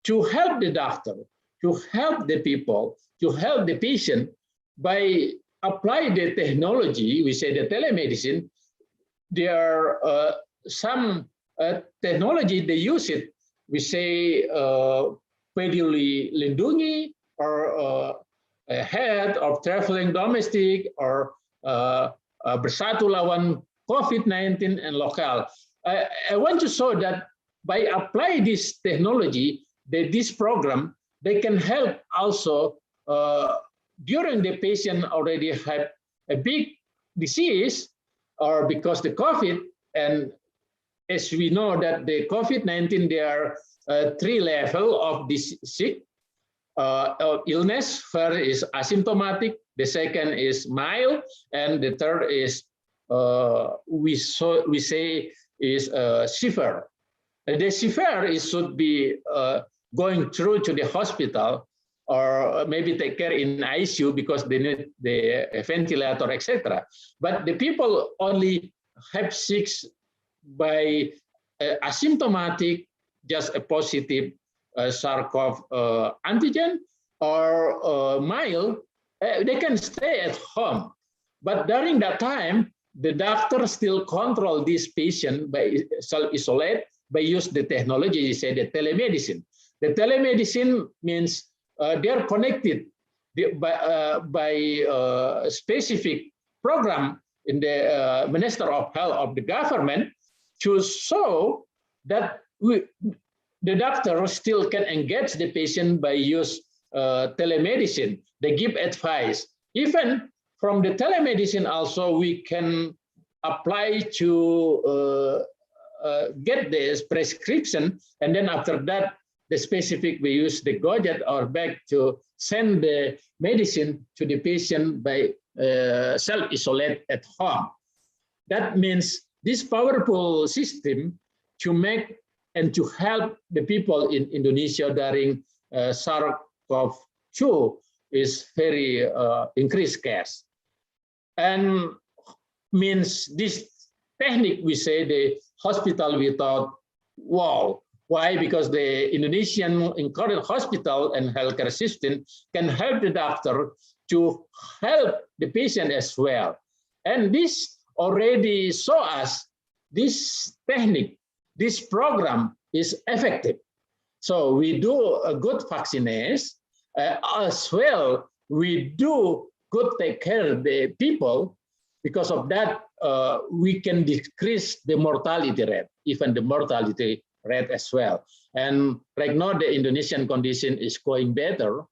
to help the doctor, to help the people, to help the patient, by apply the technology, we say the telemedicine, there are some technology they use it. We say Peduli Lindungi, or Head of Traveling Domestic, or Bersatu Lawan COVID-19 and Lokal. I want to show that by apply this technology, this program, they can help also during the patient already had a big disease, or because the COVID, and as we know that the COVID-19, there are 3 levels of this sick illness. First is asymptomatic, the second is mild, and the third is we say is severe. The severe is should be going through to the hospital, or maybe take care in ICU because they need the ventilator, etc. But the people only have sick by asymptomatic, just a positive SARS-CoV antigen, or mild, they can stay at home. But during that time, the doctor still control this patient by self-isolate, by use the technology, you say the telemedicine. The telemedicine means they're connected by a specific program in the Minister of Health of the government to show that the doctor still can engage the patient by use telemedicine. They give advice. Even from the telemedicine also, we can apply to get this prescription, and then after that, the specific, we use the gadget or bag to send the medicine to the patient by self-isolate at home. That means this powerful system to make and to help the people in Indonesia during SARS-CoV-2 is very increased case. And means this technique, we say the hospital without wall. Why? Because the Indonesian current hospital and healthcare system can help the doctor to help the patient as well. And this already show us this technique, this program is effective. So we do a good vaccination, as well we do good take care of the people. Because of that, we can decrease the mortality rate, even the mortality rate as well. And right now, the Indonesian condition is going better,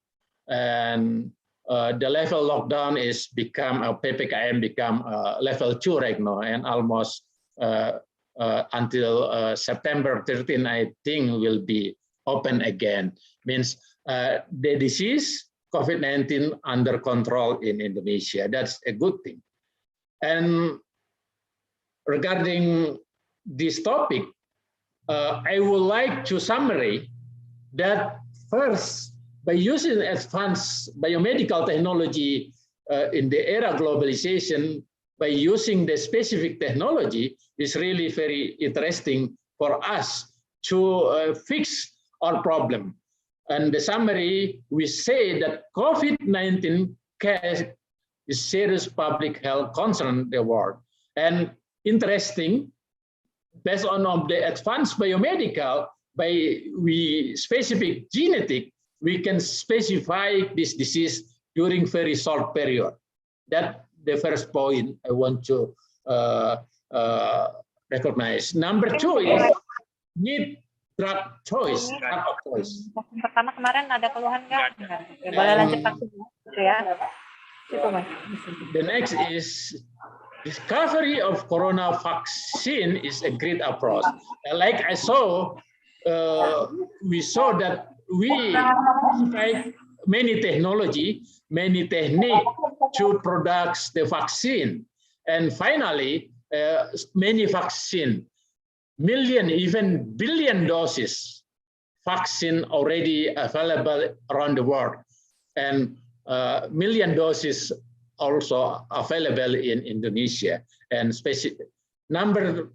and the level lockdown is become, PPKM become level 2 right now, and almost until September 13, I think will be open again. Means the disease, COVID-19 under control in Indonesia. That's a good thing. And regarding this topic, I would like to summarize that first, by using advanced biomedical technology in the era globalization, by using the specific technology is really very interesting for us to fix our problem. And the summary, we say that COVID-19 case is serious public health concern in the world. And interesting, based on the advanced biomedical, by specific genetic, we can specify this disease during very short period. That's the first point I want to recognize. Number 2 is need drug choice. Pertama kemarin ada keluhan nggak? Boleh lanjut vaksin ya. The next is discovery of corona vaccine is a great approach. Like I saw, we saw that we tried many technology, many technique to produce the vaccine. And finally, many vaccine, million, even billion doses vaccine already available around the world. And million doses also available in Indonesia. And the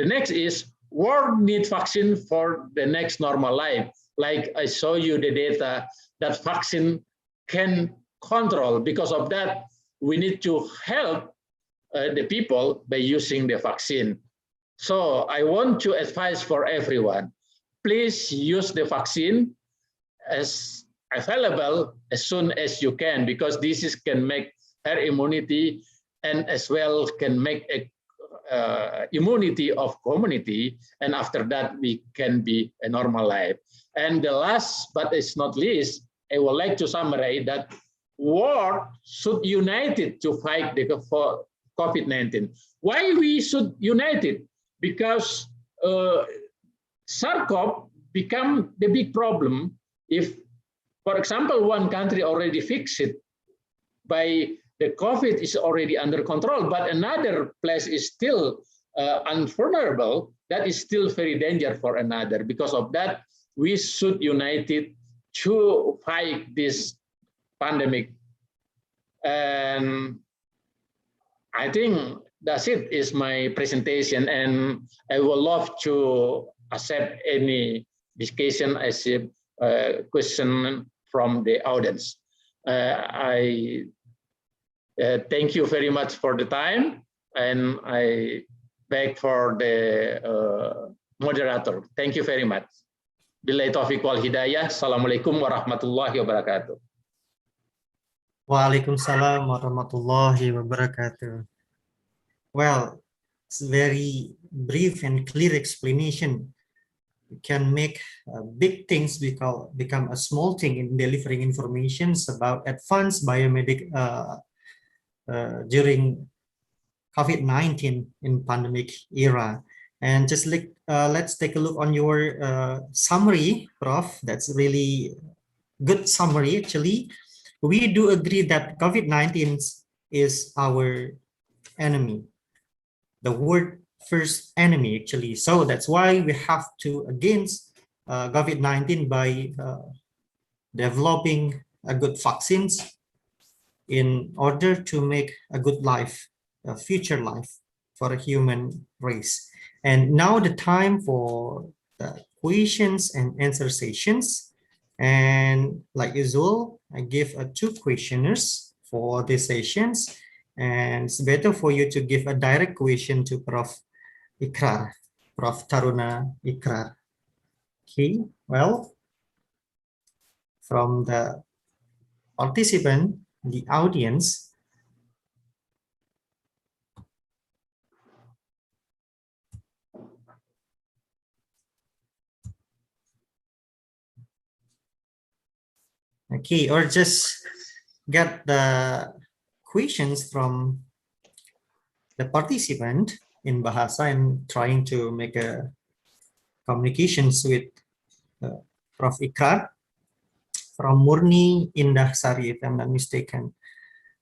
next is world need vaccine for the next normal life. Like I show you the data that vaccine can control. Because of that, we need to help the people by using the vaccine. So I want to advise for everyone, please use the vaccine as available as soon as you can, because this can make herd immunity and as well can make a immunity of community, and after that we can be a normal life. And the last but it's not least, I would like to summarize that world should united to fight the COVID-19. Why we should united? Because SARS-CoV become the big problem if, for example, one country already fixed it by the COVID is already under control, but another place is still unvulnerable, that is still very dangerous for another. Because of that, we should unite it to fight this pandemic. And I think that's it, is my presentation, and I would love to accept any discussion as a question from the audience. I thank you very much for the time, and I beg for the moderator. Thank you very much. Billahi taufiq wal hidayah. Assalamualaikum warahmatullahi wabarakatuh. Waalaikumsalam warahmatullahi wabarakatuh. Well, it's a very brief and clear explanation. You can make big things become a small thing in delivering informations about advanced biomedic during COVID-19 in pandemic era. And just like let's take a look on your summary, Prof. That's really good summary. Actually, we do agree that COVID-19 is our enemy, the world first enemy actually. So that's why we have to against COVID-19 by developing a good vaccines in order to make a good life, a future life for a human race. And now the time for the questions and answer sessions. And like usual, I give 2 questioners for the sessions, and it's better for you to give a direct question to Prof. Ikrar, Prof. Taruna Ikrar. Okay, well, from the participant, the audience, okay, or just get the questions from the participant in Bahasa and trying to make a communications with Prof. Ikrar from Murni Indah Sari, if I'm not mistaken.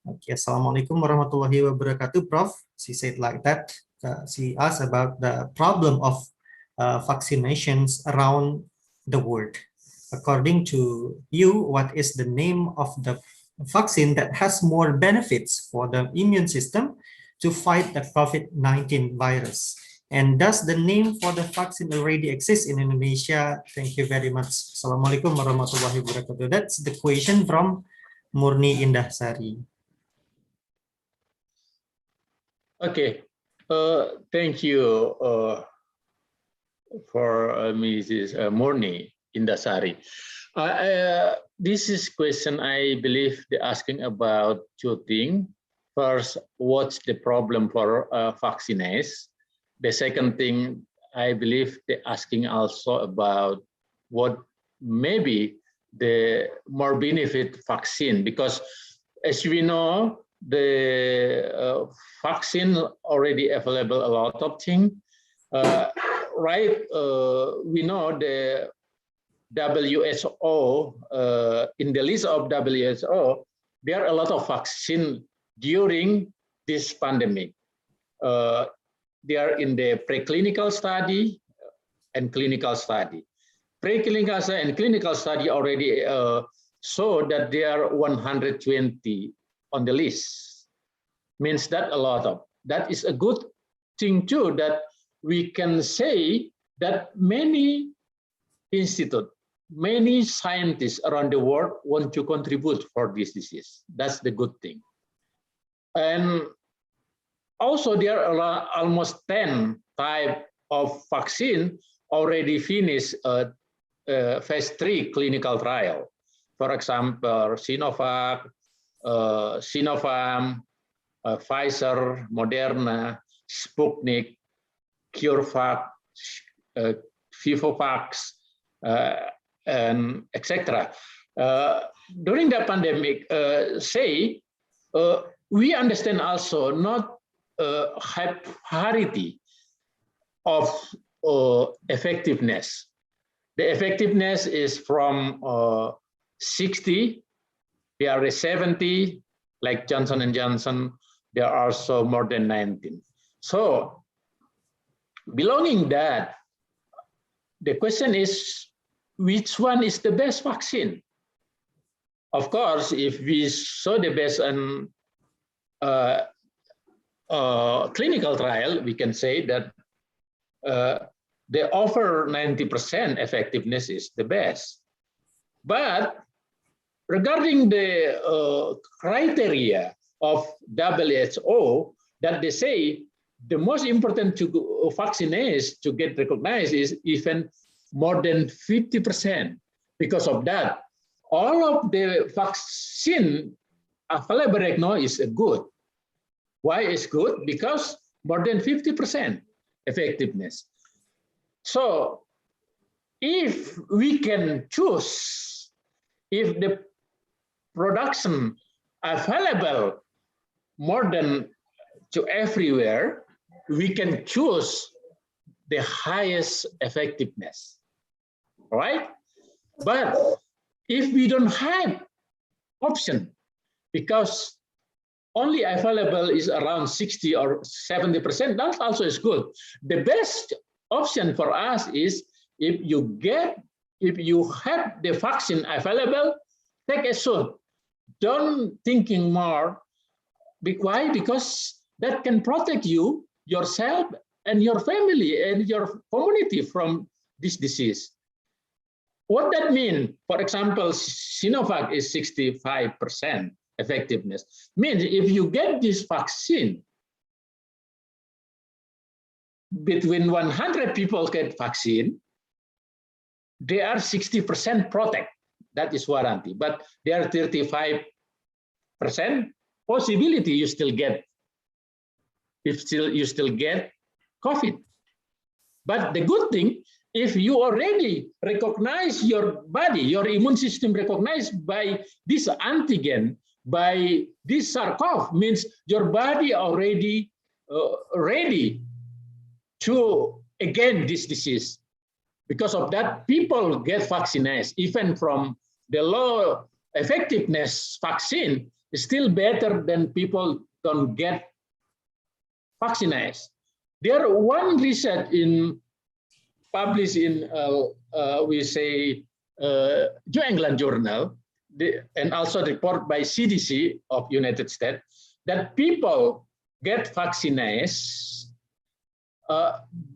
Okay, Assalamualaikum warahmatullahi wabarakatuh, Prof. She said like that. She asked about the problem of vaccinations around the world. According to you, what is the name of the vaccine that has more benefits for the immune system to fight the COVID-19 virus? And does the name for the vaccine already exist in Indonesia? Thank you very much. Assalamualaikum warahmatullahi wabarakatuh. That's the question from Murni Indah Sari. Okay, thank you for Mrs. Murni Indasari. This is question I believe they're asking about 2 things. First, what's the problem for vaccination? The second thing, I believe they're asking also about what maybe the more benefit vaccine, because as we know, the vaccine already available a lot of things. Right, we know the WHO, in the list of WHO, there are a lot of vaccine during this pandemic. They are in the preclinical study and clinical study. Preclinical and clinical study already show that there are 120 on the list. Means that a lot of. That is a good thing too, that we can say that many institutes, many scientists around the world want to contribute for this disease. That's the good thing. And also there are almost 10 types of vaccine already finished phase 3 clinical trial. For example, Sinovac, Sinopharm, Pfizer, Moderna, Sputnik, CureVac, Vivovax, and etc. During the pandemic, we understand also not have parity of effectiveness. The effectiveness is from 60, there are 70, like Johnson & Johnson, there are also more than 19. So, belonging that, the question is, which one is the best vaccine? Of course, if we saw the best clinical trial, we can say that the over 90% effectiveness is the best. But regarding the criteria of WHO, that they say the most important to vaccinate to get recognized is even more than 50%. Because of that, all of the vaccine available right now is good. Why is good? Because more than 50% effectiveness. So if we can choose, if the production available more than to everywhere, we can choose the highest effectiveness, right? But if we don't have option, because only available is around 60 or 70%, that also is good. The best option for us is if you have the vaccine available, take it soon. Don't thinking more. Why? Because that can protect you, yourself, and your family and your community from this disease. What that mean? For example, Sinovac is 65% effectiveness. Means if you get this vaccine, between 100 people get vaccine, they are 60% protect. That is warranty. But there are 35% possibility you still get. You still get COVID. But the good thing, if you already recognize your body, your immune system recognized by this antigen, by this SARS-CoV, means your body already ready to again this disease. Because of that, people get vaccinated, even from the low effectiveness vaccine is still better than people don't get vaccinated. There one research published in we say New England Journal, and also report by CDC of United States, that people get vaccinated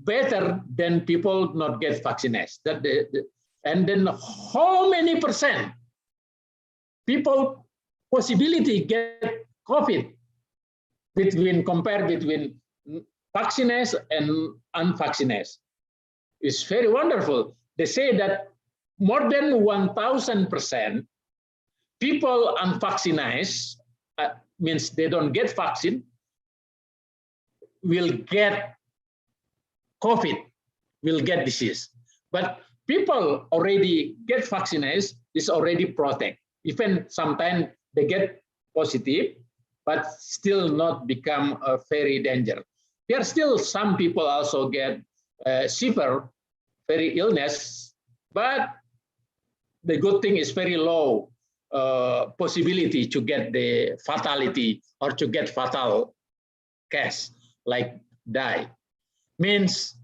better than people not get vaccinated. And then how many percent people possibility get COVID compared between vaccinated and unvaccinated? It's very wonderful. They say that more than 1,000% people unvaccinated, means they don't get vaccine, will get COVID, will get disease. But people already get vaccinated is already protect. Even sometimes they get positive, but still not become a very danger. There are still some people also get severe, very illness, but the good thing is very low possibility to get the fatality or to get fatal case, like die. Means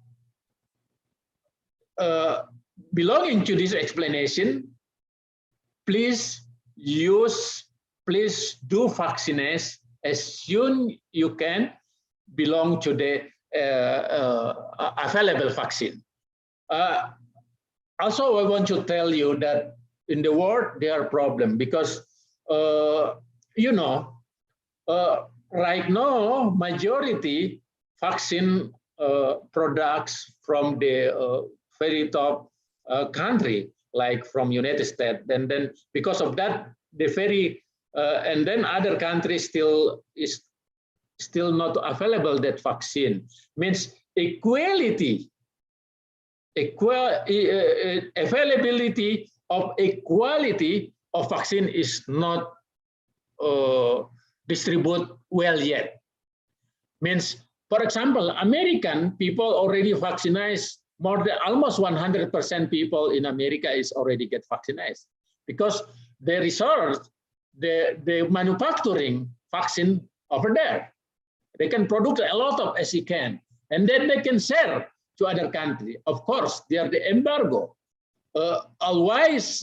belonging to this explanation, please do vaccinate as soon you can belong to the available vaccine. Also, I want to tell you that in the world there are problems because you know, right now majority vaccine products from the very top country, like from United States, and then because of that, the very and then other countries still not available that vaccine. Means availability of equality of vaccine is not distributed well yet. Means, for example, American people already vaccinated more than almost 100% people in America is already get vaccinated because they research the manufacturing vaccine over there. They can produce a lot of as you can, and then they can sell to other countries. Of course, they are the embargo. Otherwise,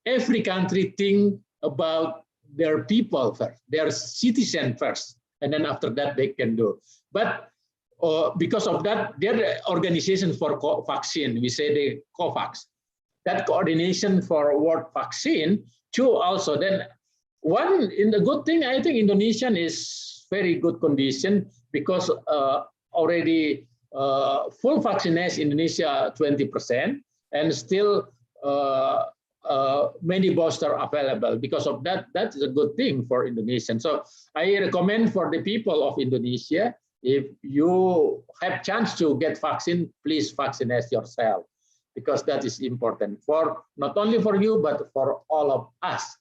every country think about their people first, their citizen first, and then after that they can do. But because of that, their organization for vaccine, we say the COVAX, that coordination for world vaccine, two also. Then one in the good thing, I think Indonesian is very good condition because already full vaccination Indonesia 20%, and still many booster available. Because of that, that is a good thing for Indonesian. So I recommend for the people of Indonesia, if you have chance to get vaccine, please vaccinate yourself, because that is important for not only for you but for all of us,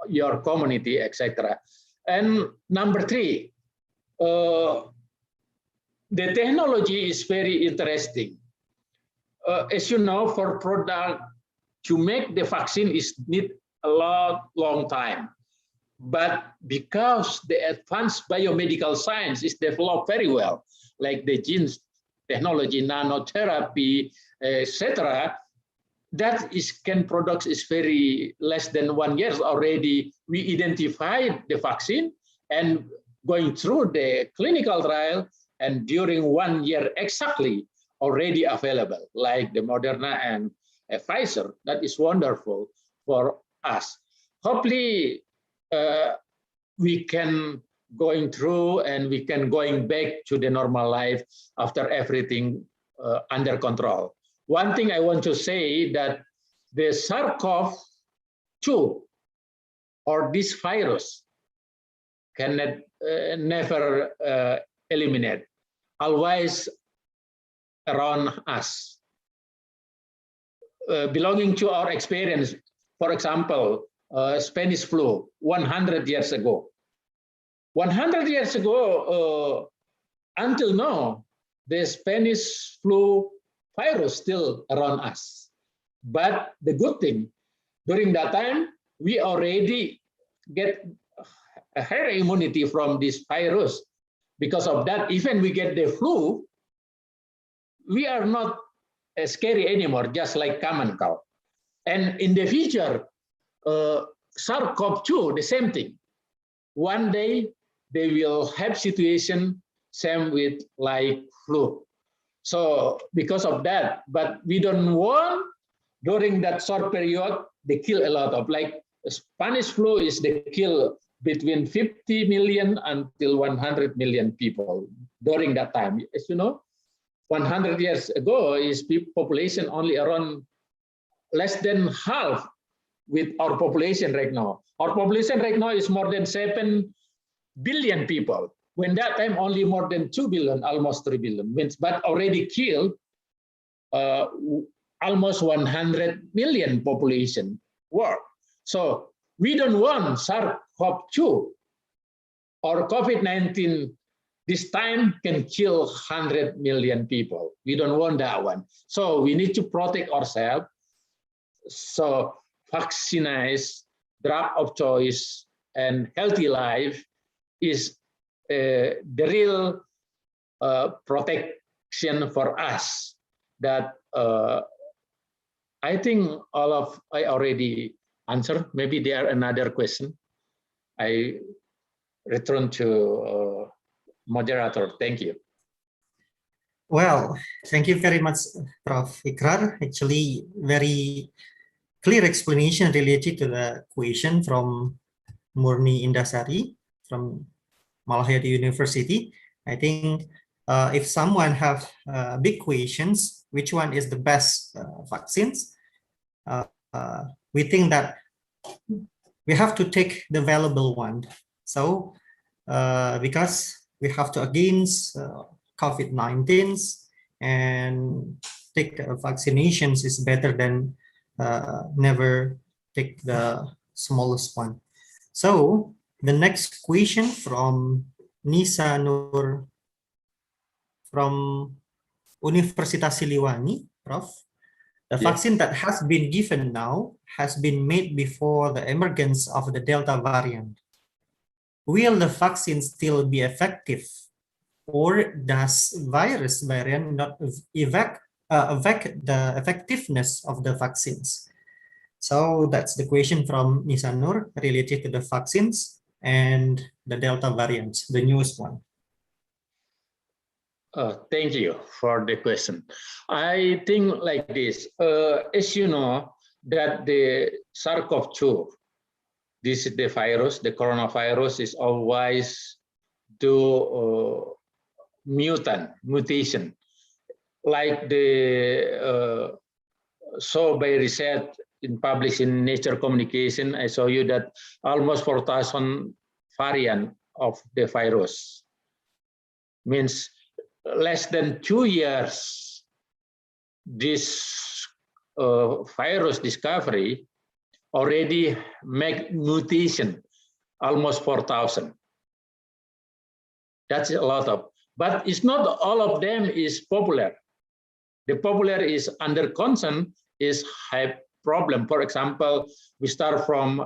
your community, etc. And number three, the technology is very interesting. As you know, for product to make the vaccine is need a long time. But because the advanced biomedical science is developed very well, like the genes technology, nanotherapy, etc., that is can products is very less than 1 year already. We identified the vaccine and going through the clinical trial, and during 1 year exactly already available, like the Moderna and Pfizer. That is wonderful for us. Hopefully, we can going through and we can going back to the normal life after everything under control. One thing I want to say that the SARS-CoV-2 or this virus cannot never eliminate, always around us. Belonging to our experience, for example, Spanish flu 100 years ago. 100 years ago, until now, the Spanish flu virus still around us. But the good thing, during that time, we already get a higher immunity from this virus. Because of that, even we get the flu, we are not scary anymore, just like common cold. And in the future, SARS-CoV-2, the same thing. One day, they will have situation same with like flu. So because of that, but we don't want during that short period, they kill a lot of, like Spanish flu is they kill between 50 million until 100 million people during that time. As you know, 100 years ago is population only around less than half with our population right now. Our population right now is more than 7 billion people. When that time only more than 2 billion, almost 3 billion, means, but already killed almost 100 million population world. So we don't want SARS-CoV-2 or COVID-19 this time can kill 100 million people. We don't want that one. So we need to protect ourselves. So vaccinate, drug of choice, and healthy life is the real protection for us. That I think I already answered. Maybe there another question. I return to moderator. Thank you. Well, thank you very much, Prof. Ikrar. Actually, very clear explanation related to the question from Murni Indasari from Malahayati University. I think if someone have big questions, which one is the best vaccines? We think that we have to take the valuable one. So because we have to against COVID-19 and take vaccinations is better than never take the smallest one. So the next question from Nisa Nur from Universitas Siliwangi, Prof. The vaccine that has been given now has been made before the emergence of the Delta variant. Will the vaccine still be effective, or does virus variant not affect the effectiveness of the vaccines? So that's the question from Nisanur related to the vaccines and the Delta variants, the newest one. Thank you for the question. I think like this, as you know, that the SARS-CoV-2, this is the virus, the coronavirus is always do mutation, like the so by research published in Nature Communication, I show you that almost 4,000 variant of the virus. Means less than 2 years, this virus discovery already make mutation, almost 4,000. That's a lot of, but it's not all of them is popular. The popular is under concern is high problem. For example, we start from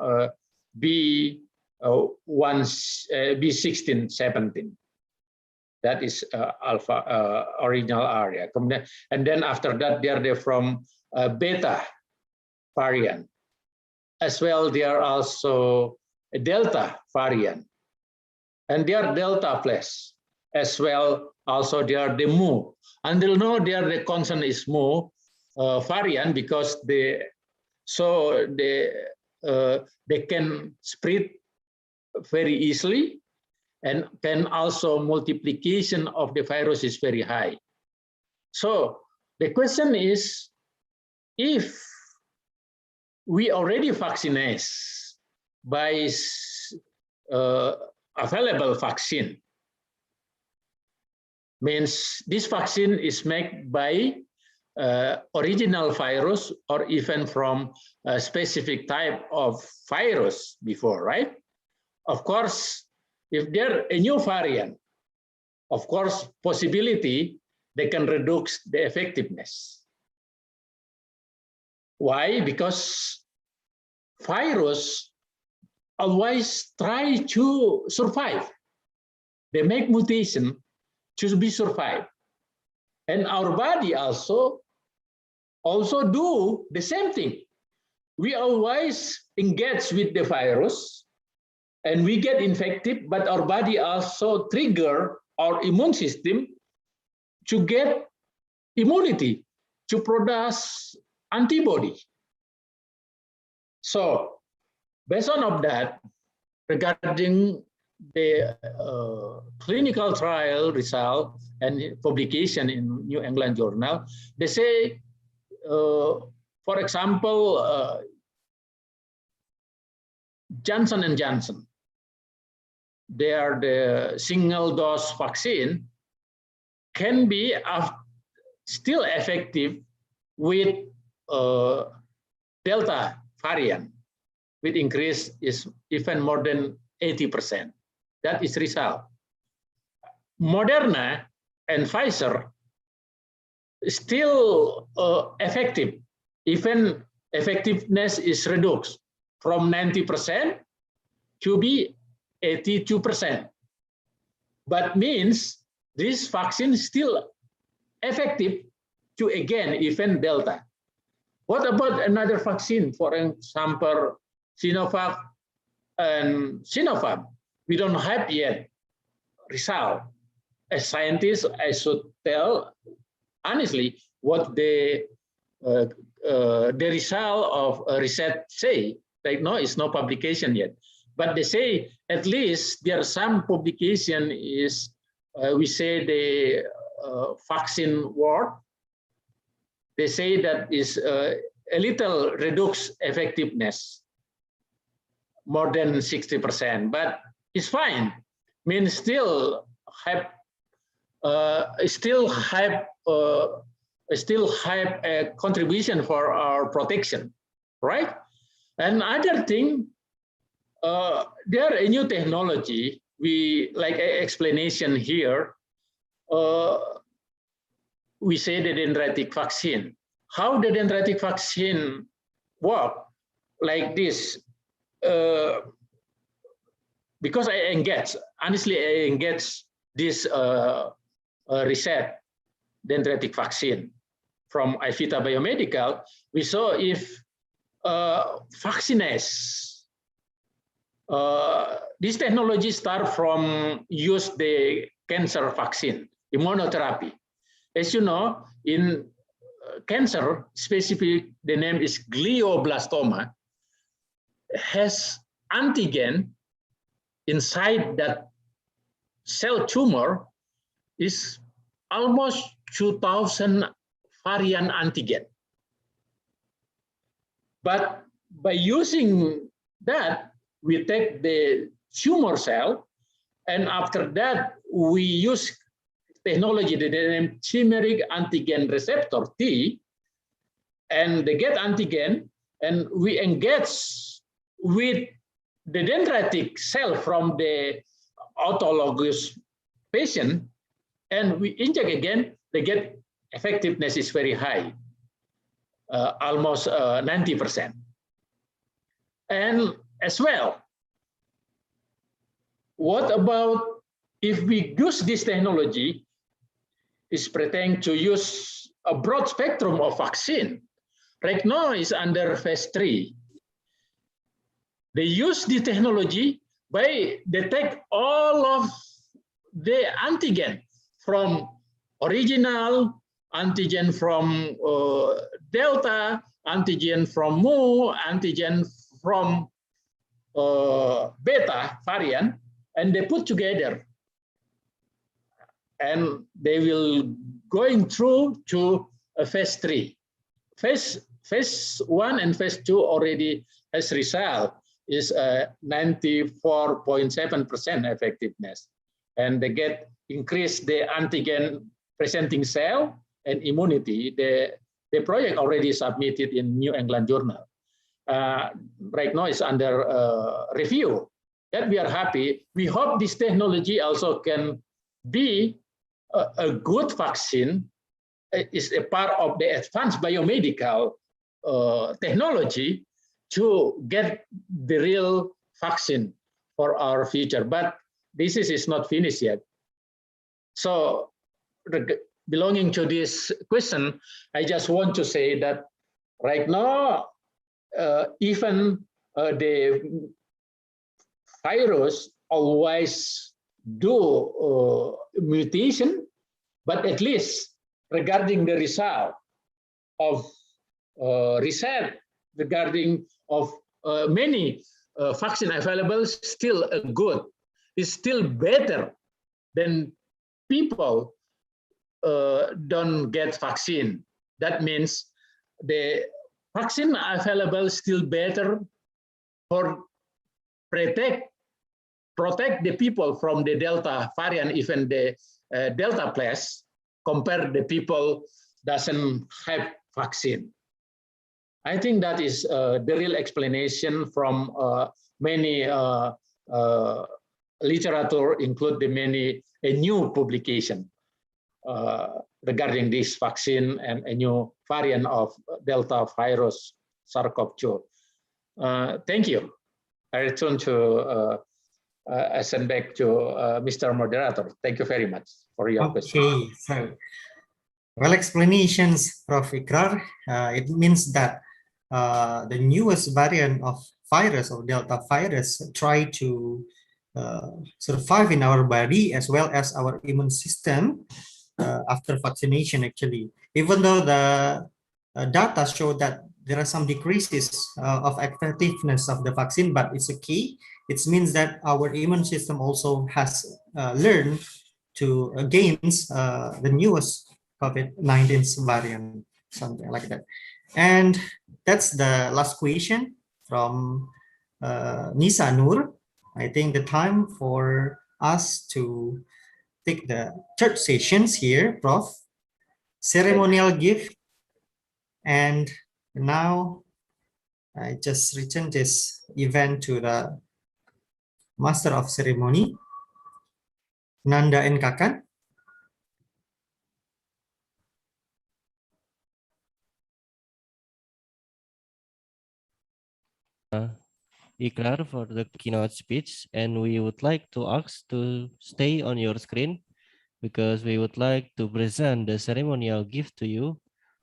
B16, 17. That is alpha original area. And then after that, they're from beta variant. As well, they are also a Delta variant. And they are Delta plus. As well, also they are the Mu. Until now, the concern is Mu variant because they can spread very easily, and can also multiplication of the virus is very high. So the question is, if we already vaccinate by available vaccine, means this vaccine is made by original virus or even from a specific type of virus before, right? Of course, if there a new variant, of course, possibility they can reduce the effectiveness. Why? Because virus always try to survive. They make mutation to be survive. And our body also do the same thing. We always engage with the virus and we get infected, but our body also trigger our immune system to get immunity, to produce antibody. So based on that, regarding the clinical trial result and publication in New England Journal, they say, for example, Johnson & Johnson, they are the single dose vaccine, can be still effective with Delta variant, with increase is even more than 80%. That is result. Moderna and Pfizer still effective, even effectiveness is reduced from 90% to be 82%. But means this vaccine is still effective to again even Delta. What about another vaccine, for example, Sinovac and Sinovac? We don't have yet result. as scientists, I should tell honestly what the result of a research say. Right now, it's no publication yet, but they say at least there are some publication is we say the vaccine work. They say that is a little reduced effectiveness, more than 60%, but it's fine. Means still have a contribution for our protection, right? And other thing, there a new technology. We like an explanation here. We say the dendritic vaccine. How the dendritic vaccine work? Like this. Because I engage, honestly, I engage this research dendritic vaccine from IFITA Biomedical. We saw if vaccines, this technology start from use the cancer vaccine, immunotherapy. As you know, in cancer, specific, the name is glioblastoma, has antigen inside that cell tumor is almost 2,000 variant antigen. But by using that, we take the tumor cell, and after that, we use technology, the name chimeric antigen receptor, T, and they get antigen, and we engage with the dendritic cell from the autologous patient, and we inject again, they get effectiveness is very high, almost 90%. And as well, what about if we use this technology, is pretending to use a broad spectrum of vaccine. Right now is under phase 3. They use the technology by detect all of the antigen from original, antigen from Delta, antigen from Mu, antigen from Beta variant, and they put together. And they will going through to a phase 3. Phase 1 and phase 2 already has result is 94.7% effectiveness, and they get increase the antigen presenting cell and immunity. The project already submitted in New England Journal. Right now it's under review. That we are happy. We hope this technology also can be a good vaccine. Is a part of the advanced biomedical technology to get the real vaccine for our future. But this is not finished yet. So belonging to this question, I just want to say that right now, even the virus always do mutation, but at least regarding the result of research regarding of many vaccine available, still good. It's still better than people don't get vaccine. That means the vaccine available still better for protect the people from the Delta variant, even the Delta plus, compared the people doesn't have vaccine. I think that is the real explanation from many literature, include the many new publication regarding this vaccine and a new variant of Delta virus SARS-CoV-2. Thank you. I return to I send back to Mr. Moderator. Thank you very much for your question. Okay, so well explanations, Prof. Ikrar. It means that the newest variant of virus or Delta virus try to survive in our body as well as our immune system after vaccination actually. Even though the data show that there are some decreases of effectiveness of the vaccine, but it's okay. It means that our immune system also has learned to against the newest COVID-19 variant, something like that. And that's the last question from Nisa Nur. I think the time for us to take the third sessions here, Prof. Ceremonial gift. And now I just return this event to the Master of Ceremony, Nanda and Kakan. Ikrar for the keynote speech, and we would like to ask to stay on your screen because we would like to present the ceremonial gift to you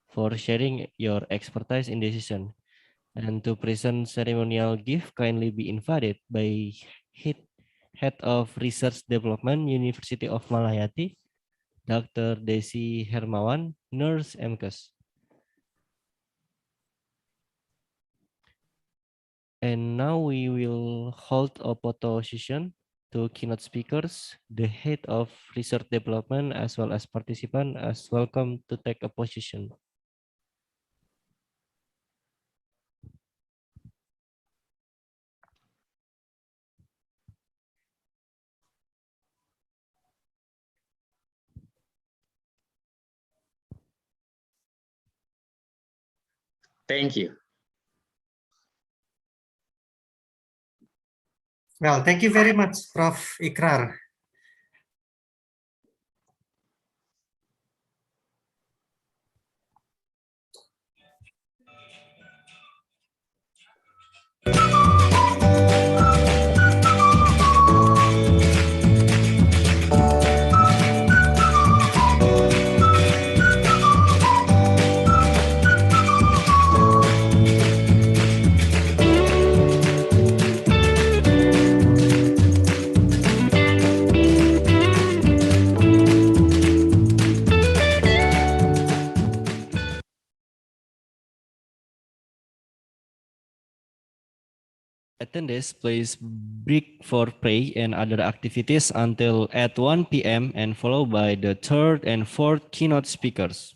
for sharing your expertise in this session. And to present ceremonial gift, kindly be invited by Head of Research Development, University of Malahayati, Dr. Desi Hermawan, Nurse MKes. And now we will hold a photo session to keynote speakers, the head of research development, as well as participant, as welcome to take a position. Thank you. Well, thank you very much, Prof. Ikrar. Attendees, please break for pray and other activities until at 1 p.m. and followed by the third and fourth keynote speakers.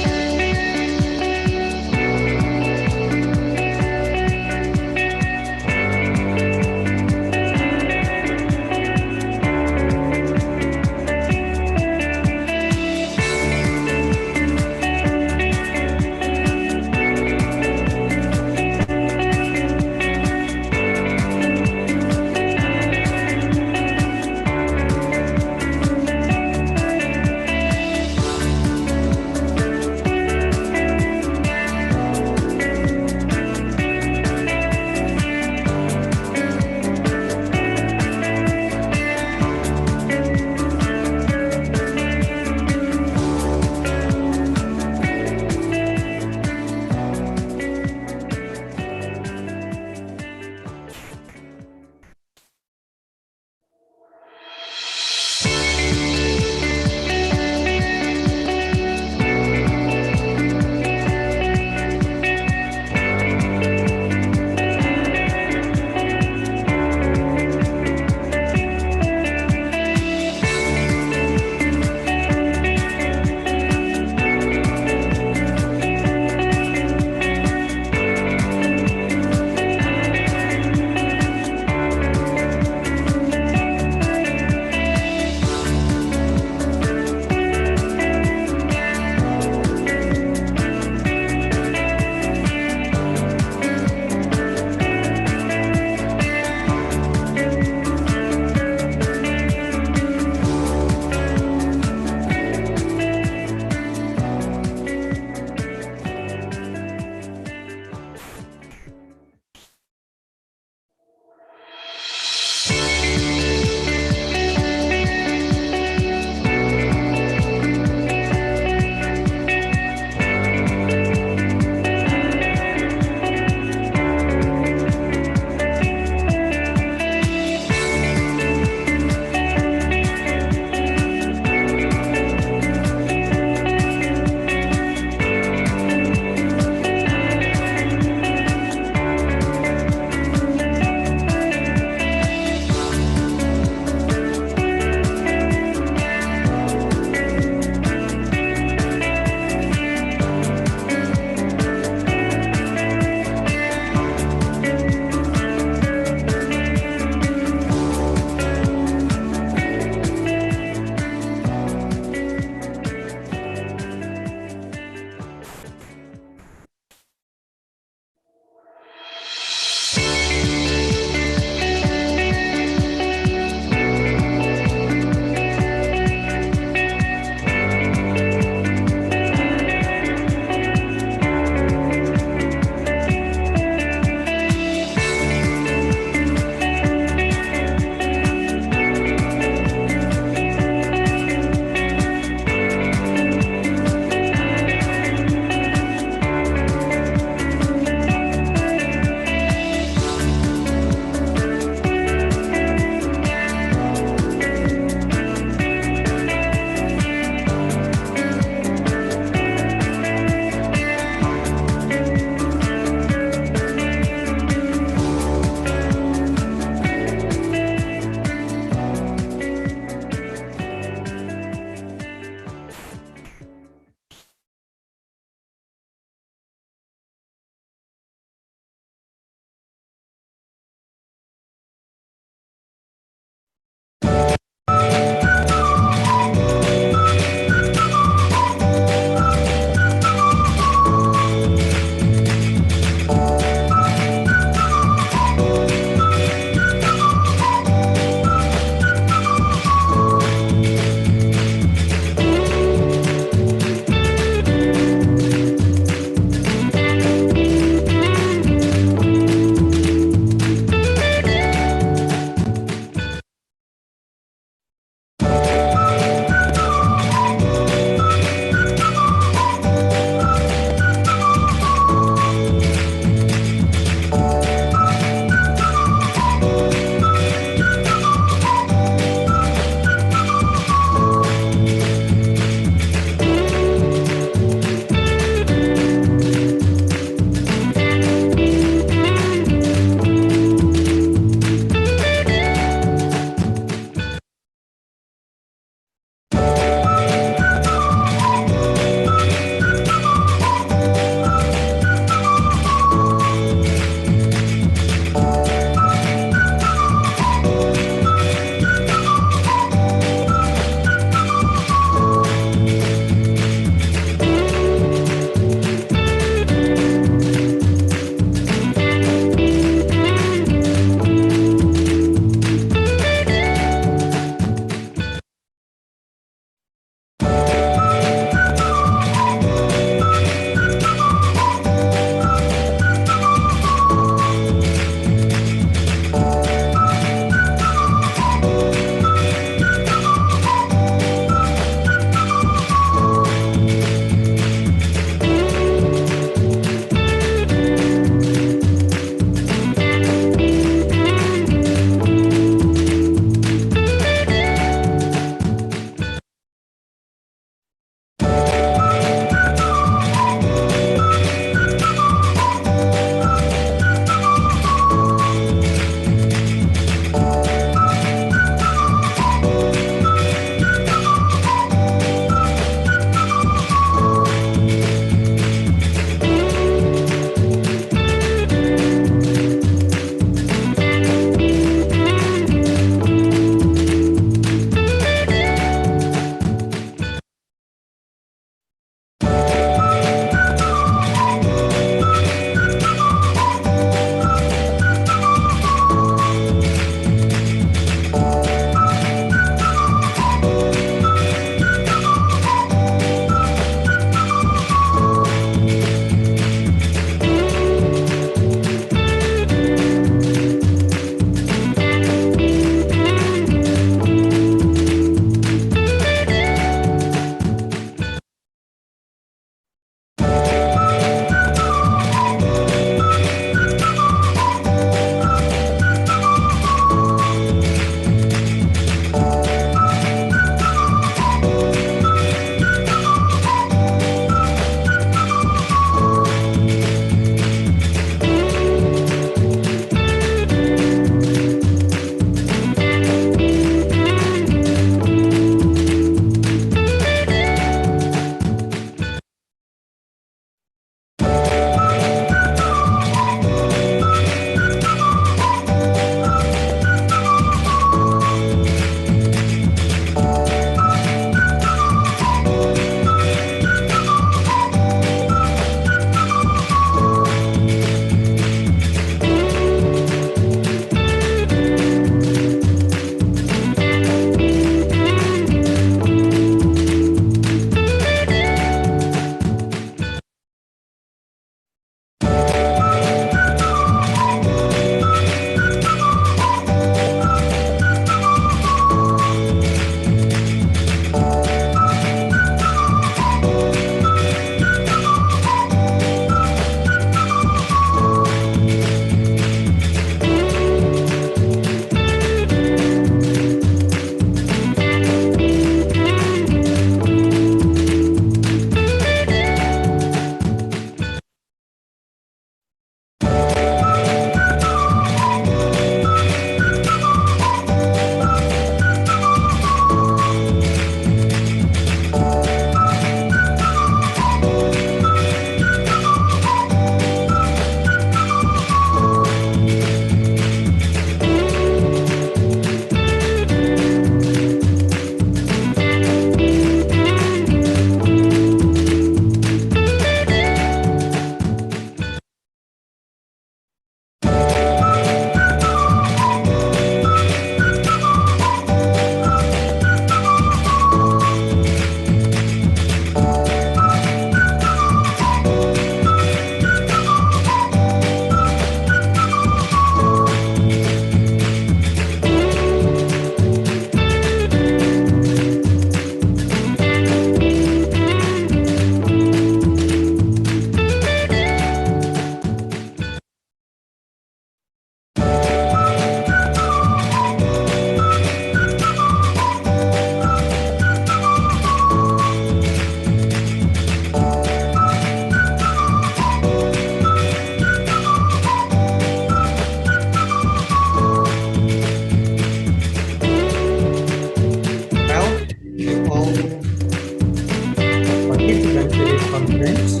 conference.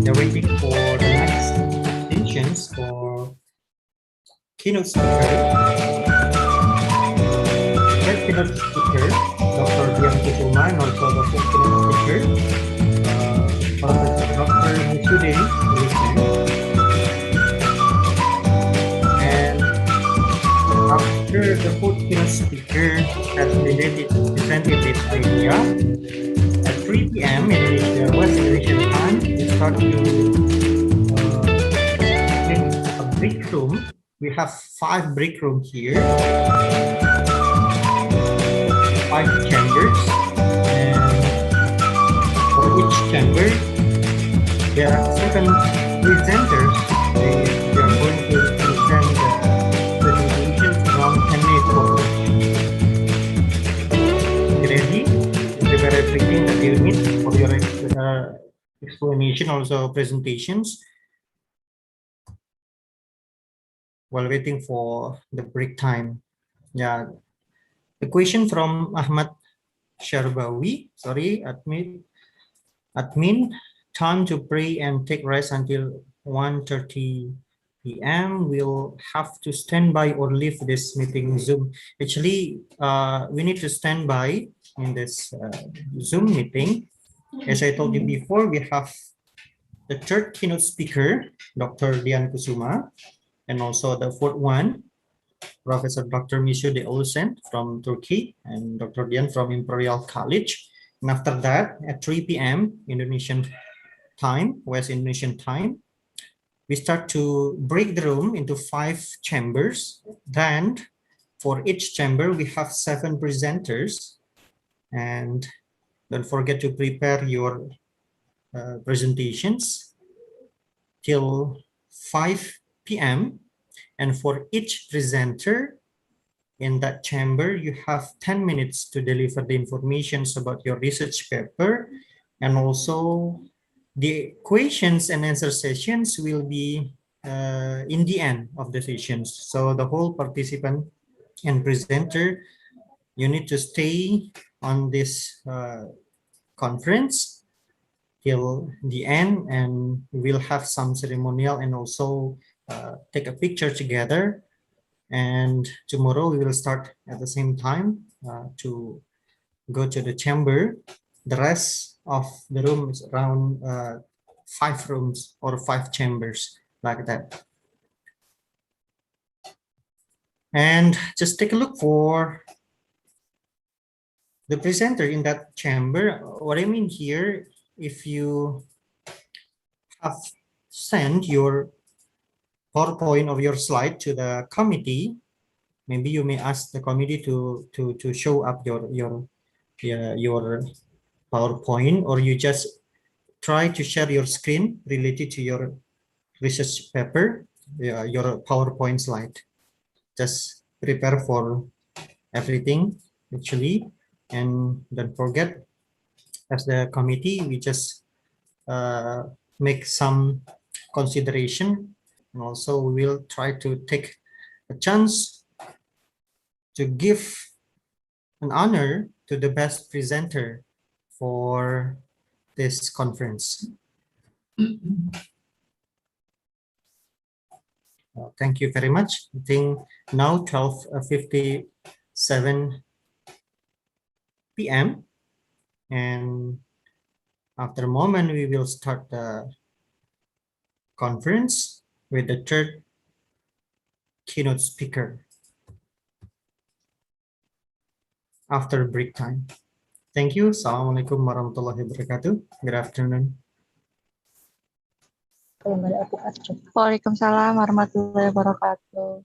They're waiting for the next sessions for keynote speaker. Third keynote speaker, Dr. Dian Kusuma, and also the fourth keynote speaker, Professor Dr. Mesude, and after the fourth keynote speaker has presented this idea, at 3 p.m. Indonesia, West Indonesian time, we start to make a break room. We have 5 break rooms here, 5 chambers, and for each chamber, there are 7 presenters. They are going to present the presentations around 10 minutes for each. Be ready, prepare everything that you need for your explanation, also presentations, while waiting for the break time. Yeah, the question from Ahmad Sharbawi, sorry, admin, time to pray and take rest until 1:30 p.m. We'll have to stand by or leave this meeting Zoom. Actually, we need to stand by in this Zoom meeting. As I told you before, we have the third keynote speaker, Dr. Dian Kusuma, and also the fourth one, Professor Dr. Mesude from Turkey, and Dr. Dian from Imperial College. And after that, at 3 p.m. Indonesian time, West Indonesian time, we start to break the room into 5 chambers. Then for each chamber, we have 7 presenters. And don't forget to prepare your presentations till 5 p.m. And for each presenter in that chamber, you have 10 minutes to deliver the information about your research paper. And also the questions and answer sessions will be in the end of the sessions. So the whole participant and presenter, you need to stay on this conference till the end, and we'll have some ceremonial and also take a picture together. And tomorrow we will start at the same time to go to the chamber. The rest of the room is around 5 rooms or 5 chambers like that. And just take a look for the presenter in that chamber. What I mean here, if you have sent your PowerPoint of your slide to the committee, maybe you may ask the committee to show up your PowerPoint, or you just try to share your screen related to your research paper, your PowerPoint slide. Just prepare for everything actually, and don't forget, as the committee, we just make some consideration, and also we will try to take a chance to give an honor to the best presenter for this conference. Thank you very much. I think now 12:57 p.m. and after a moment we will start the conference with the third keynote speaker after break time. Thank you. Assalamualaikum warahmatullahi wabarakatuh. Good afternoon. Waalaikumsalam warahmatullahi wabarakatuh.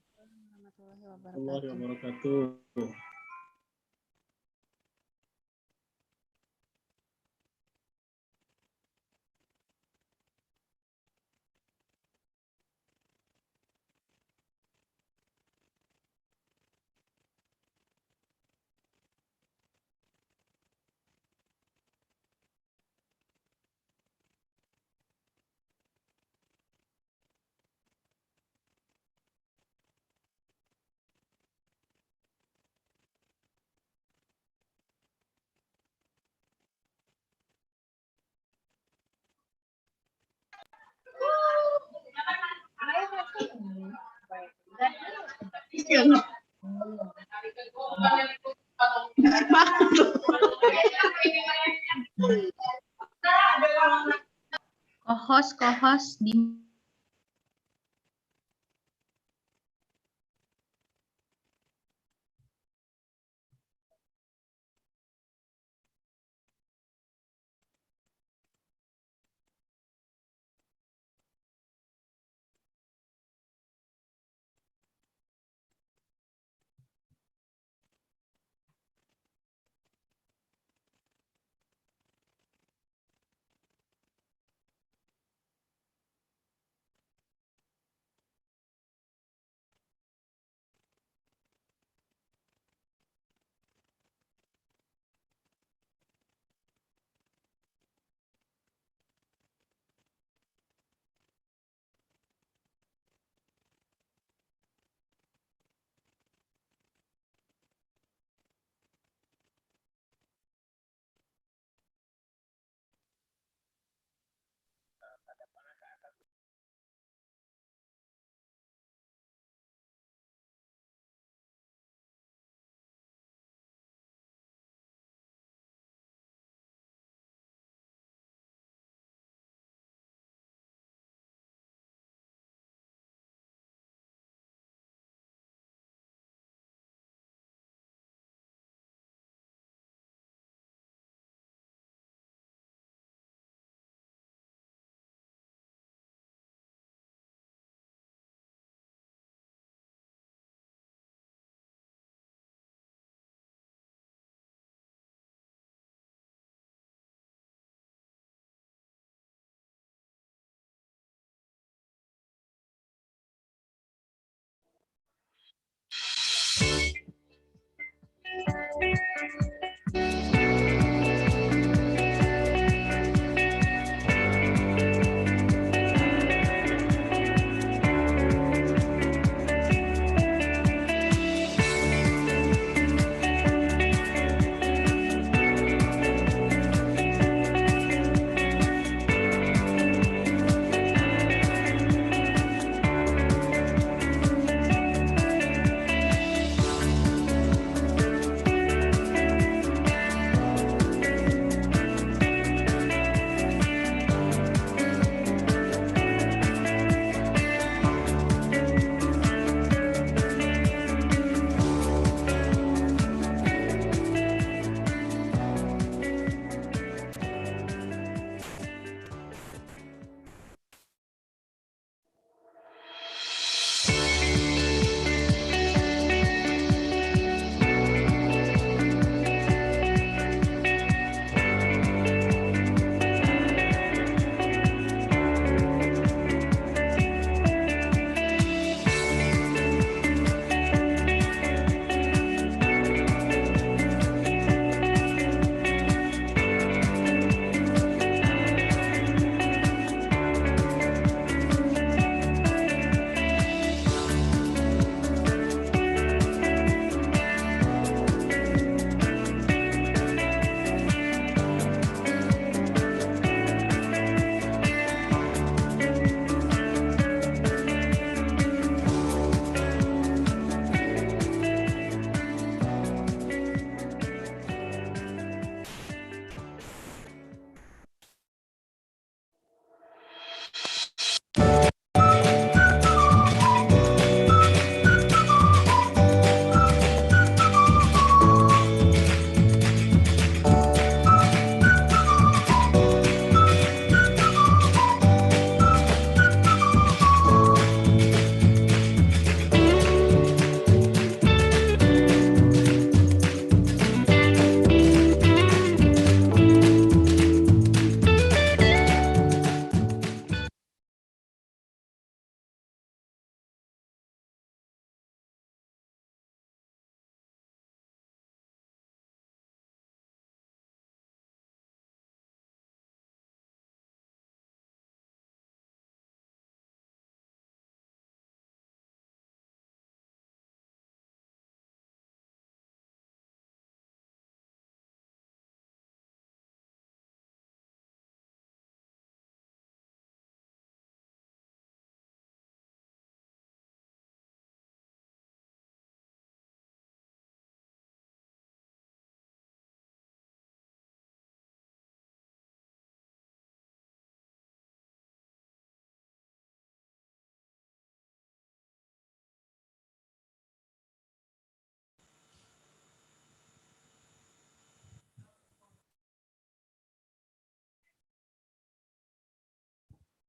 Co-host di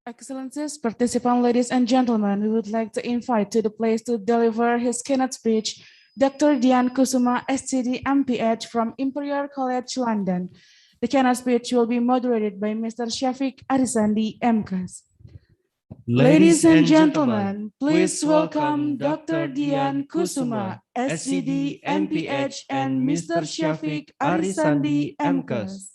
Excellencies, participants, ladies and gentlemen, we would like to invite to the place to deliver his keynote speech, Dr. Dian Kusuma, Sc.D, M.Ph. from Imperial College, London. The keynote speech will be moderated by Mr. Shafiq Arisandi, M.Cas. Ladies and gentlemen, please welcome Dr. Dian Kusuma, Sc.D, M.Ph. and Mr. Shafiq Arisandi, M.Cas.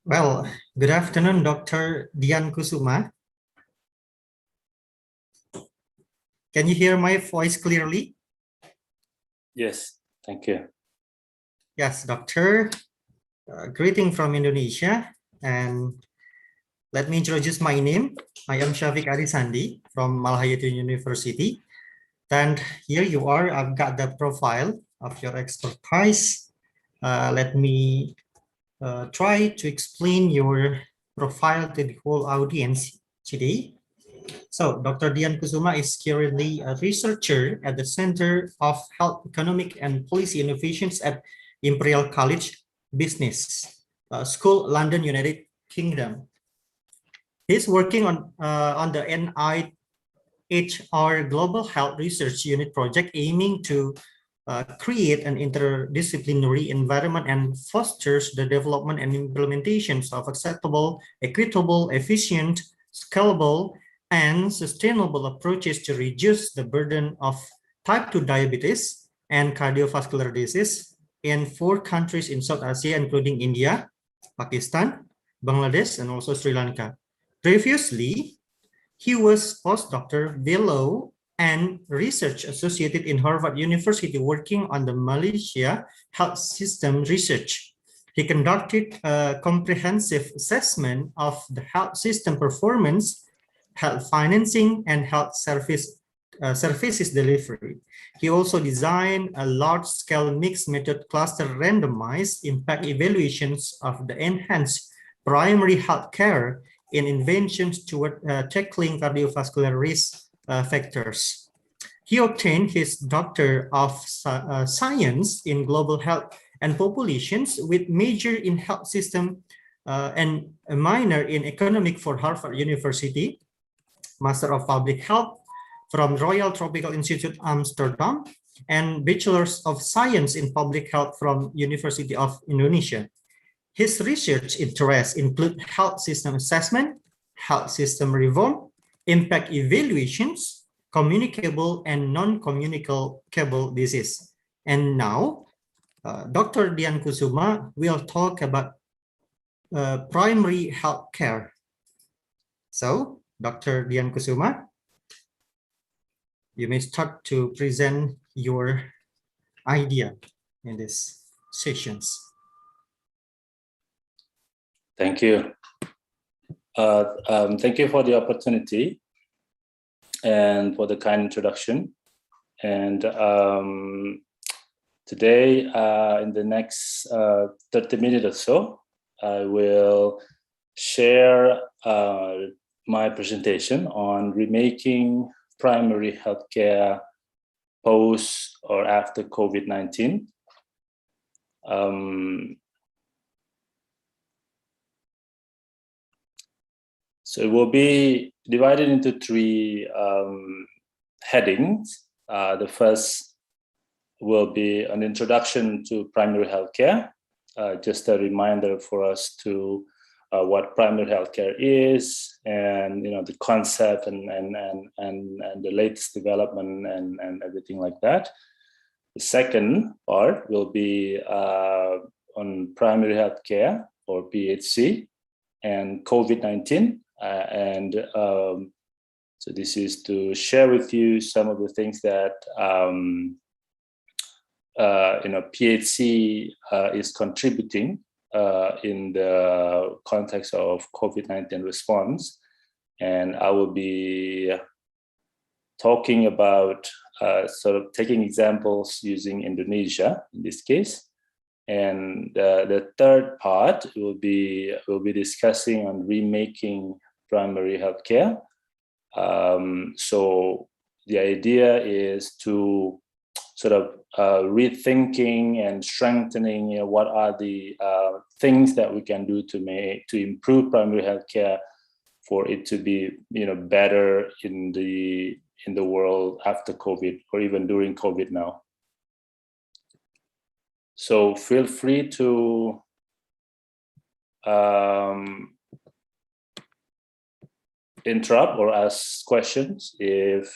Well, good afternoon, Dr. Dian Kusuma. Can you hear my voice clearly? Yes, thank you. Yes, Doctor. Greeting from Indonesia. And let me introduce my name. I am Shafiq Arisandi from Malahayati University. And here you are. I've got the profile of your expertise. Let me try to explain your profile to the whole audience today. So Dr. Dian Kusuma is currently a researcher at the Center of Health Economic and Policy Innovations at Imperial College Business School, London, United Kingdom. He's working on the NIHR Global Health Research Unit project aiming to create an interdisciplinary environment and fosters the development and implementations of acceptable, equitable, efficient, scalable, and sustainable approaches to reduce the burden of type 2 diabetes and cardiovascular disease in 4 countries in South Asia, including India, Pakistan, Bangladesh, and also Sri Lanka. Previously, he was postdoctor fellow and research associated in Harvard University working on the Malaysia health system research. He conducted a comprehensive assessment of the health system performance, health financing, and health services delivery. He also designed a large-scale mixed method cluster randomized impact evaluations of the enhanced primary health care in inventions toward tackling cardiovascular risk factors. He obtained his Doctor of Science in Global Health and Populations with major in health system and a minor in economic for Harvard University, Master of Public Health from Royal Tropical Institute Amsterdam, and Bachelor's of Science in Public Health from University of Indonesia. His research interests include health system assessment, health system reform, impact evaluations, communicable and non-communicable disease. And now, Dr. Dian Kusuma will talk about primary health care. So, Dr. Dian Kusuma, you may start to present your idea in these sessions. Thank you. Thank you for the opportunity and for the kind introduction. And today, in the next 30 minutes or so, I will share my presentation on remaking primary healthcare post or after COVID-19. So it will be divided into 3 headings. The first will be an introduction to primary healthcare, just a reminder for us to what primary healthcare is, and the concept and the latest development and everything like that. The second part will be on primary healthcare or PHC and COVID-19. So this is to share with you some of the things that PHC is contributing in the context of COVID-19 response. And I will be talking about sort of taking examples using Indonesia in this case. And the third part will be discussing on remaking primary healthcare. So the idea is to sort of rethinking and strengthening, what are the things that we can do to improve primary healthcare for it to be, better in the world after COVID or even during COVID now. So feel free to interrupt or ask questions if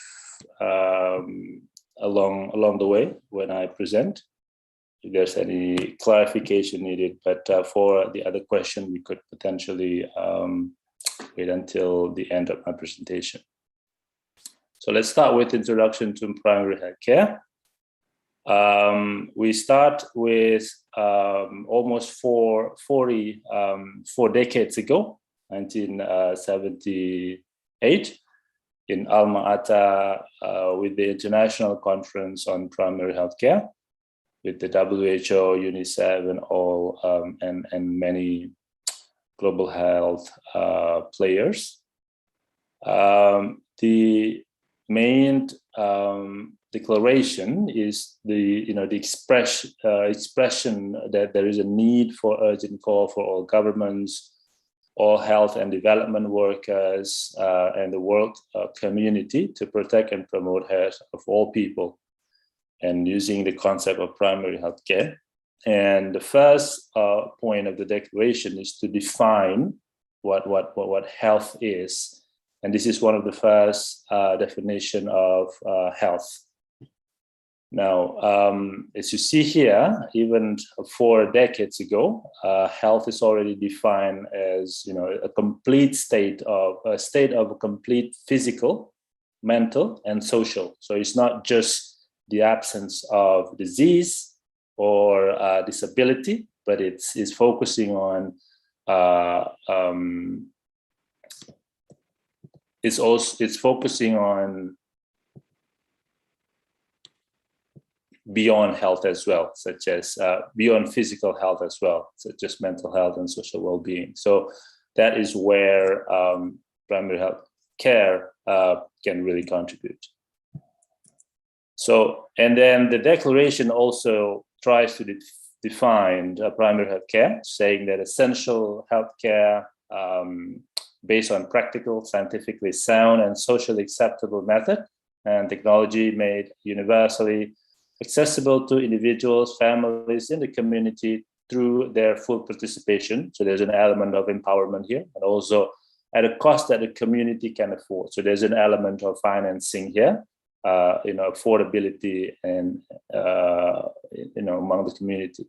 along the way when I present, if there's any clarification needed. But for the other question, we could potentially wait until the end of my presentation. So let's start with introduction to primary healthcare. We start with almost four decades ago, 1978, in Alma-Ata with the International Conference on Primary Healthcare, with the WHO, UNICEF, and all and many global health players. The main declaration is the expression that there is a need for urgent call for all governments, all health and development workers, and the world community to protect and promote health of all people, and using the concept of primary health care. And the first point of the declaration is to define what health is. And this is one of the first definition of health. Now, as you see here, even 4 decades ago, health is already defined as a complete state of complete physical, mental, and social. So it's not just the absence of disease or disability, but it's focusing on it's focusing on beyond health as well, such as beyond physical health as well, such as mental health and social well-being. So that is where primary health care can really contribute. So, and then the declaration also tries to define primary health care, saying that essential health care based on practical, scientifically sound, and socially acceptable method and technology made universally accessible to individuals, families in the community through their full participation. So there's an element of empowerment here, and also at a cost that the community can afford. So there's an element of financing here, affordability and among the community.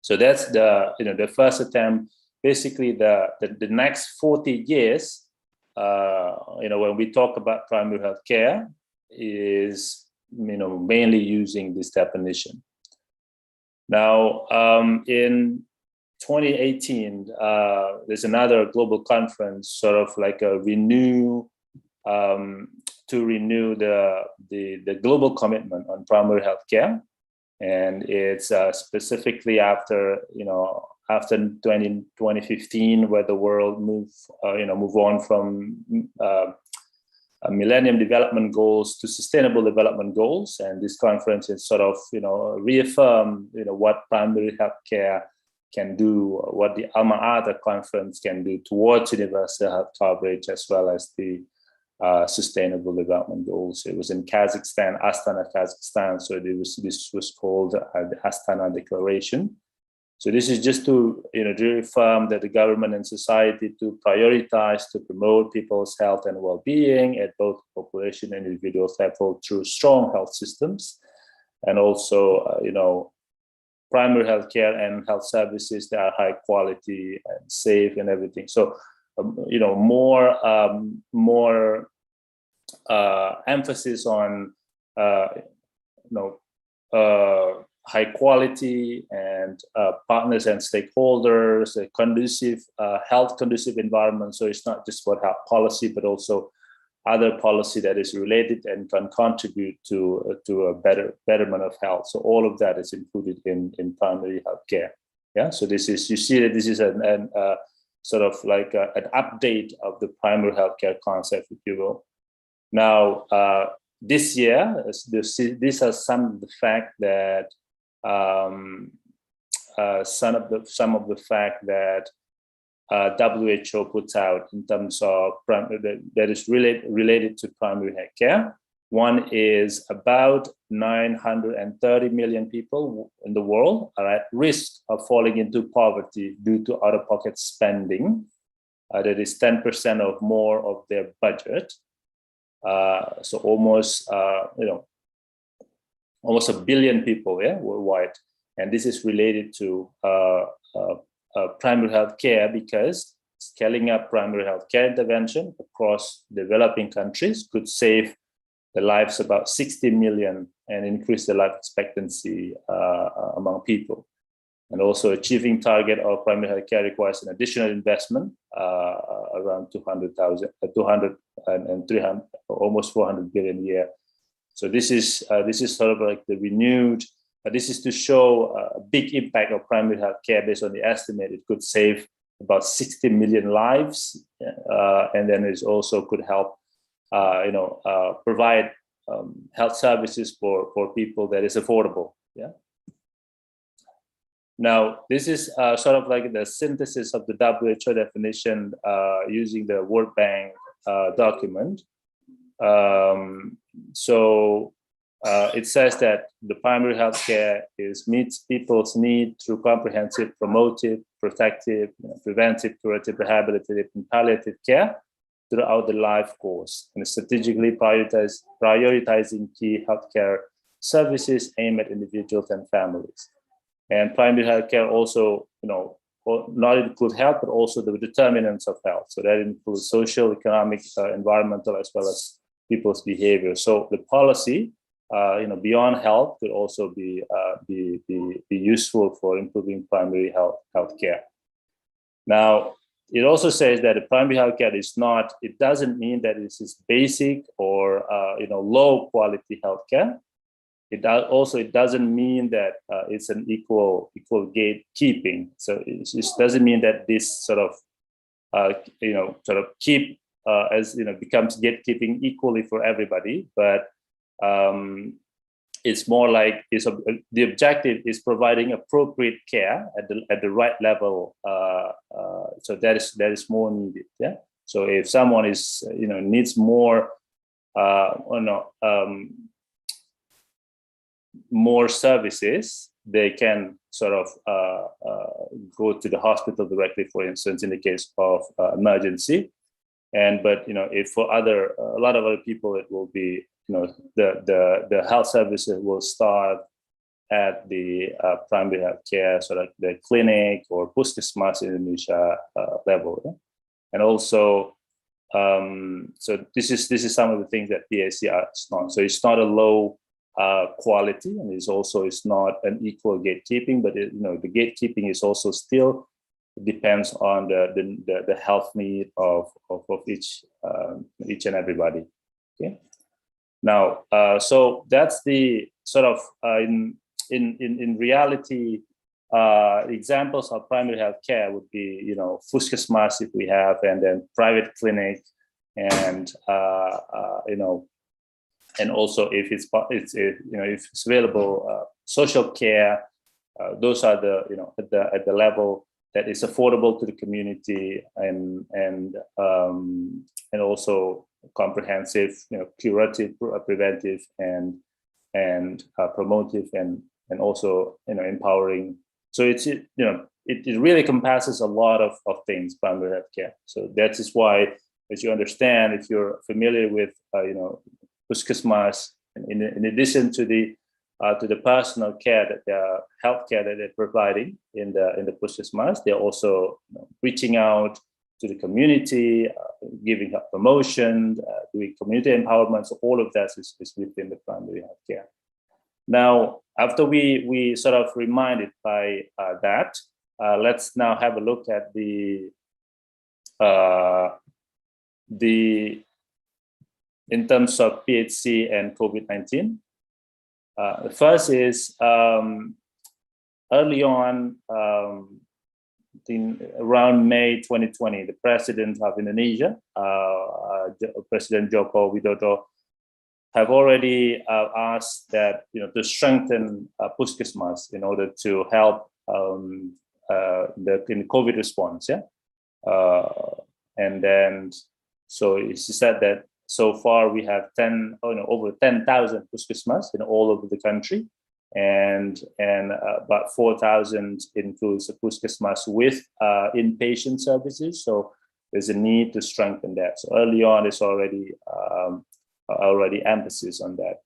So that's the first attempt. Basically, the next 40 years, when we talk about primary health care, is mainly using this definition. Now, in 2018, there's another global conference, sort of like a renew the global commitment on primary health care, and it's specifically after 2015, where the world move on from Millennium Development Goals to Sustainable Development Goals, and this conference is sort of reaffirm what primary health care can do, what the Alma-Ata conference can do towards universal health coverage, as well as the Sustainable Development Goals. It was in Kazakhstan, Astana, Kazakhstan. So this was called the Astana Declaration. So this is just to reaffirm that the government and society to prioritize to promote people's health and well-being at both population and individual level through strong health systems, and also primary health care and health services that are high quality and safe and everything. So more emphasis on high quality and partners and stakeholders, a conducive, health conducive environment. So it's not just about health policy, but also other policy that is related and can contribute to a betterment of health. So all of that is included in primary health care. Yeah. So this is, you see that this is an sort of like an update of the primary healthcare concept, if you will. Now, this year, these are some of the fact that some of the fact that WHO puts out in terms of that is related to primary health care. One is about 930 million people in the world are at risk of falling into poverty due to out-of-pocket spending. That is 10% or more of their budget. So almost, almost a billion people, worldwide. And this is related to primary health care, because scaling up primary health care intervention across developing countries could save the lives about 60 million and increase the life expectancy among people. And also achieving target of primary health care requires an additional investment around 200 and 300, almost 400 billion a year. So this is sort of like the renewed. This is to show a big impact of primary health care based on the estimate. It could save about 60 million lives, and then it also could help, provide health services for people that is affordable. Yeah. Now, this is sort of like the synthesis of the WHO definition using the World Bank document. It says that the primary health care meets people's need through comprehensive, promotive, protective, preventive, curative, rehabilitative, and palliative care throughout the life course, and strategically prioritizing key healthcare services aimed at individuals and families. And primary health care also, not include health, but also the determinants of health. So that includes social, economic, environmental, as well as people's behavior. So the policy, beyond health, could also be useful for improving primary health care. Now, it also says that the primary health care is not. It doesn't mean that it is basic or low quality health care. It doesn't mean that it's an equal gatekeeping. So it doesn't mean that this sort of keep becomes gatekeeping equally for everybody, but it's more like the objective is providing appropriate care at the right level. So that is more needed. Yeah. So if someone is needs more more services, they can sort of go to the hospital directly, for instance, in the case of emergency. But if for a lot of other people, it will be the health services will start at the primary health care, so like the clinic or puskesmas in Indonesia level. Yeah? And also, so this is some of the things that PAC are not. So it's not a low quality, and it's not an equal gatekeeping, but the gatekeeping is also still depends on the health need of each and everybody. Okay. Now, so that's the sort of in reality, examples of primary health care would be puskesmas if we have, and then private clinic, and and also if it's available, social care. Those are at the level that is affordable to the community, and also comprehensive, curative, preventive, and promotive, and also empowering. So it really encompasses a lot of things, primary health care. So that is why, as you understand, if you're familiar with puskesmas, in addition to the personal care that health care that they're providing in the puskesmas, they're also reaching out to the community, giving health promotion, doing community empowerment. So all of that is within the primary health care. Now, after we sort of reminded by that, let's now have a look at the in terms of PHC and COVID-19. The first is early on, around May 2020, the president of Indonesia, President Joko Widodo, have already asked that to strengthen Puskesmas in order to help in the COVID response. Yeah, and then so it's said that so far we have over 10,000 Puskesmas in all over the country, and about 4,000 includes the Puskesmas with inpatient services. So there's a need to strengthen that. So early on, there's already emphasis on that.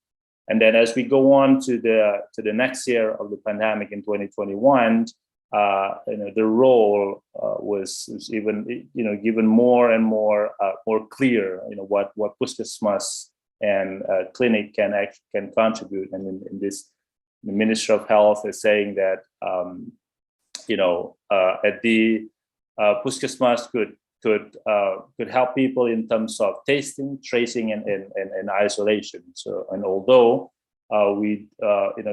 And then as we go on to the next year of the pandemic in 2021, the role was even given more and more clear. What Puskesmas and clinic can contribute. And in this, the Minister of Health is saying that at the Puskesmas could help people in terms of testing, tracing, and isolation. So, and although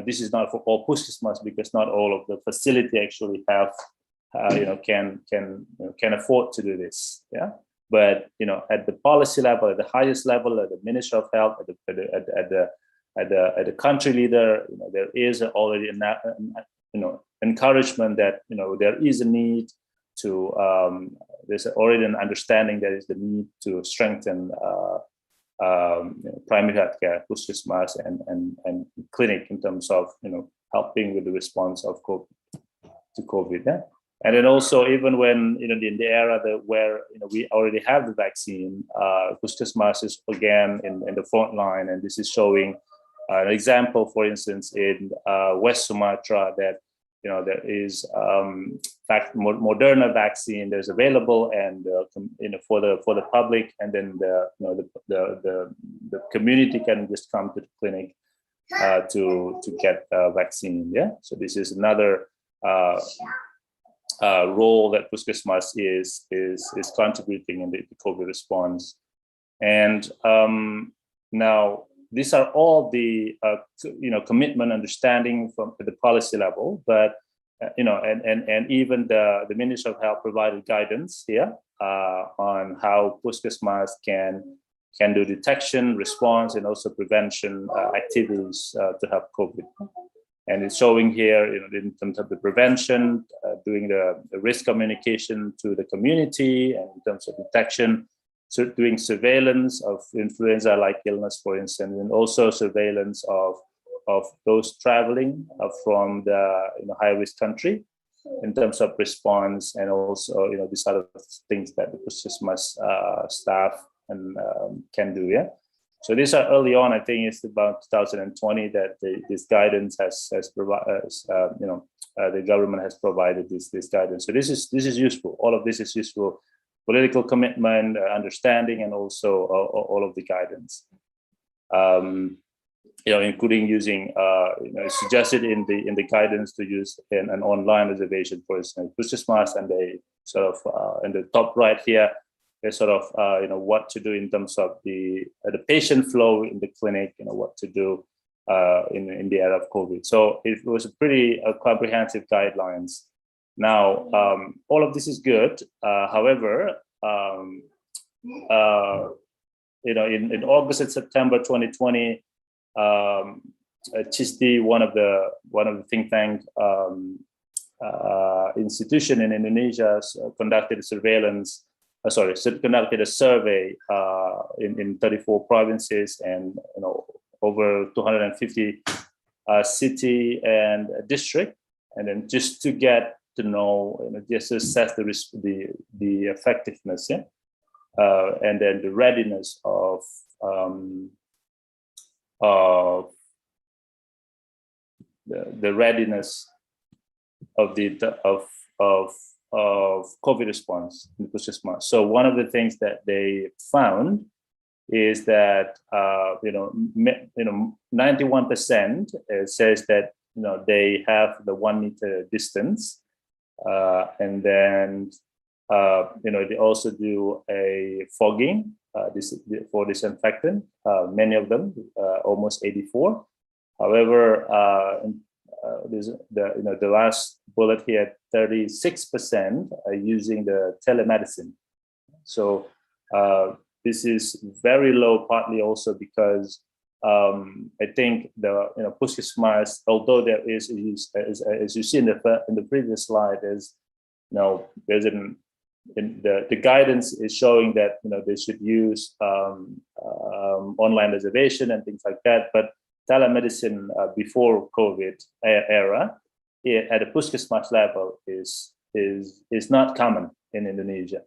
this is not for all Puskesmas because not all of the facility actually have can afford to do this. Yeah, but at the policy level, at the highest level, at the Minister of Health, at the country leader, there is already encouragement that there is a need to there's already an understanding that is the need to strengthen primary healthcare, Puskesmas, and clinic in terms of helping with the response of COVID. Yeah? And then also even when in the era where we already have the vaccine, Puskesmas is again in the front line, and this is showing an example, for instance, in West Sumatra that there is Moderna vaccine there's available, and for the public, and then the community can just come to the clinic to get vaccine. Yeah, so this is another role that Puskesmas is contributing in the COVID response. And now these are all the commitment, understanding from the policy level, but and even the Ministry of Health provided guidance here on how Puskesmas can do detection, response, and also prevention activities to help COVID. And it's showing here, in terms of the prevention, doing the risk communication to the community, and in terms of detection, so doing surveillance of influenza-like illness, for instance, and also surveillance of those traveling from the high-risk country in terms of response, and also these other things that the Puskesmas staff can do. Yeah. So these are early on. I think it's about 2020 that this guidance has provided. The government has provided this guidance. So this is useful. All of this is useful. Political commitment, understanding, and also all of the guidance. Including using, suggested in the guidance to use an online reservation for instance, Puskesmas, and they sort of in the top right here, they sort of what to do in terms of the patient flow in the clinic, what to do in the era of COVID. So it was a pretty comprehensive guidelines. Now, all of this is good. However, in August and September 2020, CISDI, one of the think tank institution in Indonesia, conducted a survey in 34 provinces and over 250 city and district, and then just to get to know, just assess the effectiveness, yeah, and then the readiness of the readiness of COVID response in Puskesmas. So one of the things that they found is that 91% says that they have the 1 meter distance, and then they also do a fogging for disinfectant. Many of them, almost 84. However, the last bullet here, 36% are using the telemedicine. So this is very low, partly also because I think the Puskesmas, although there is, as you see in the previous slide, there's the guidance is showing that they should use online reservation and things like that. But telemedicine before COVID era at the Puskesmas level is not common in Indonesia,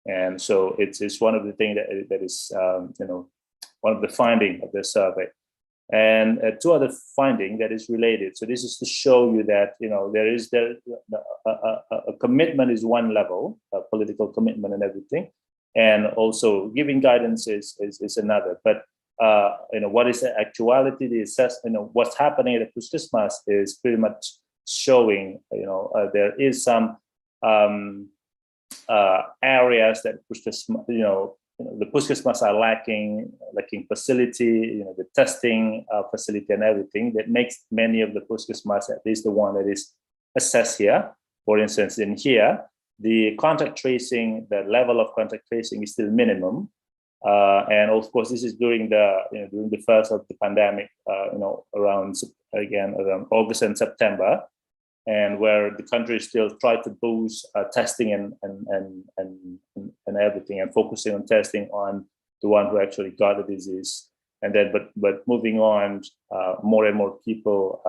and so it's one of the things that is one of the findings of the survey. And two other finding that is related. So this is to show you that a commitment is one level, a political commitment and everything, and also giving guidance is another. But what is the actuality? The what's happening at the Puskesmas is pretty much showing there is some areas that the Puskesmas are lacking facility, the testing facility and everything that makes many of the Puskesmas, at least the one that is assessed here. For instance, in here, the contact tracing, the level of contact tracing is still minimum. And of course, this is during the first of the pandemic, around August and September, and where the country still tried to boost testing and everything, and focusing on testing on the one who actually got the disease. And then, but moving on, more and more people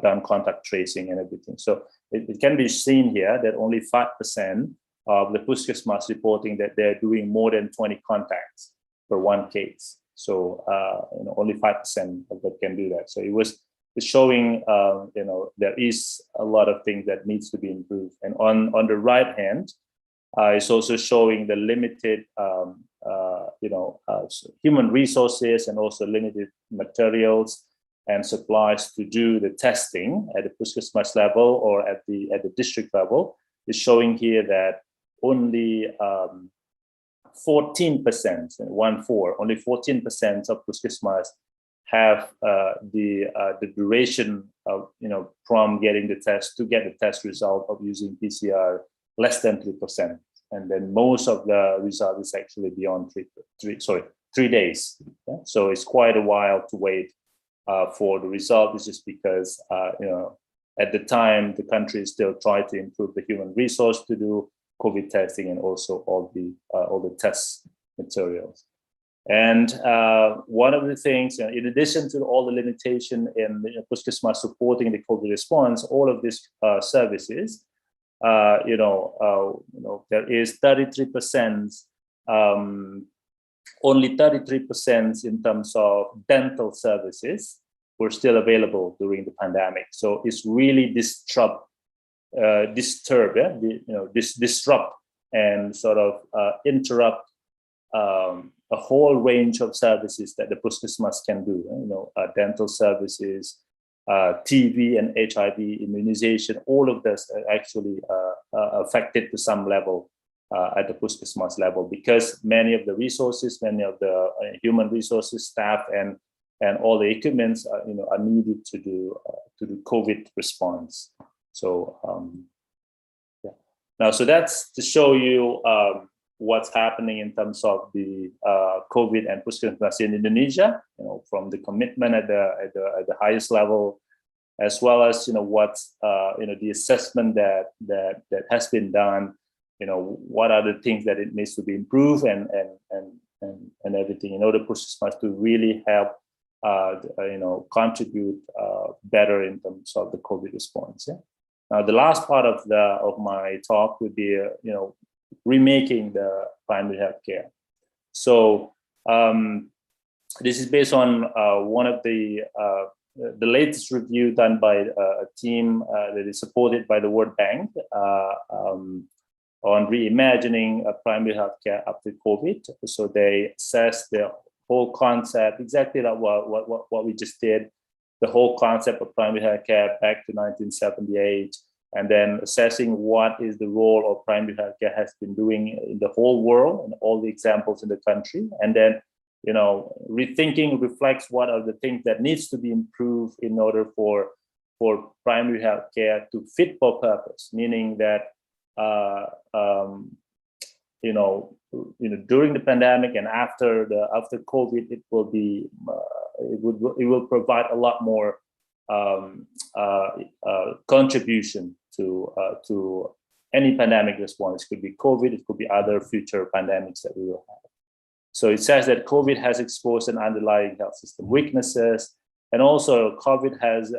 done contact tracing and everything. So it can be seen here that only 5% of the Puskesmas reporting that they're doing more than 20 contacts per one case. So only 5% of that can do that. So it's showing there is a lot of things that needs to be improved. And on the right hand, it's also showing the limited human resources and also limited materials and supplies to do the testing at the Puskesmas level or at the district level. Is showing here that only 14%, only 14% of Puskesmas have the duration of from getting the test to get the test result of using PCR less than 3%, and then most of the result is actually beyond 3 days. Yeah? So it's quite a while to wait for the result. It's just because at the time the country still trying to improve the human resource to do COVID testing and also all the test materials. And one of the things, in addition to all the limitation in Puskesmas supporting the COVID response, all of these services, there is 33%, only 33% in terms of dental services were still available during the pandemic. So it's really disrupt and sort of interrupt a whole range of services that the Puskesmas can do. Dental services, TB and HIV immunization, all of this are actually affected to some level at the Puskesmas level, because many of the resources, many of the human resources, staff, and all the equipments are needed to do COVID response. So now, so that's to show you what's happening in terms of the COVID and Puskesmas in Indonesia, from the commitment at the highest level, as well as what's the assessment that has been done. What are the things that it needs to be improved and everything in order for Puskesmas to really help contribute better in terms of the COVID response. Yeah? Now, the last part of my talk would be remaking the primary healthcare. So this is based on one of the latest review done by a team that is supported by the World Bank on reimagining primary healthcare after COVID. So they assessed the whole concept, exactly like what we just did, the whole concept of primary healthcare back to 1978, and then assessing what is the role of primary healthcare has been doing in the whole world and all the examples in the country, and then rethinking reflects what are the things that needs to be improved in order for primary healthcare to fit for purpose, meaning that during the pandemic and after COVID, it will be it will provide a lot more contribution to any pandemic response. It could be COVID, it could be other future pandemics that we will have. So it says that COVID has exposed an underlying health system weaknesses, and also COVID has,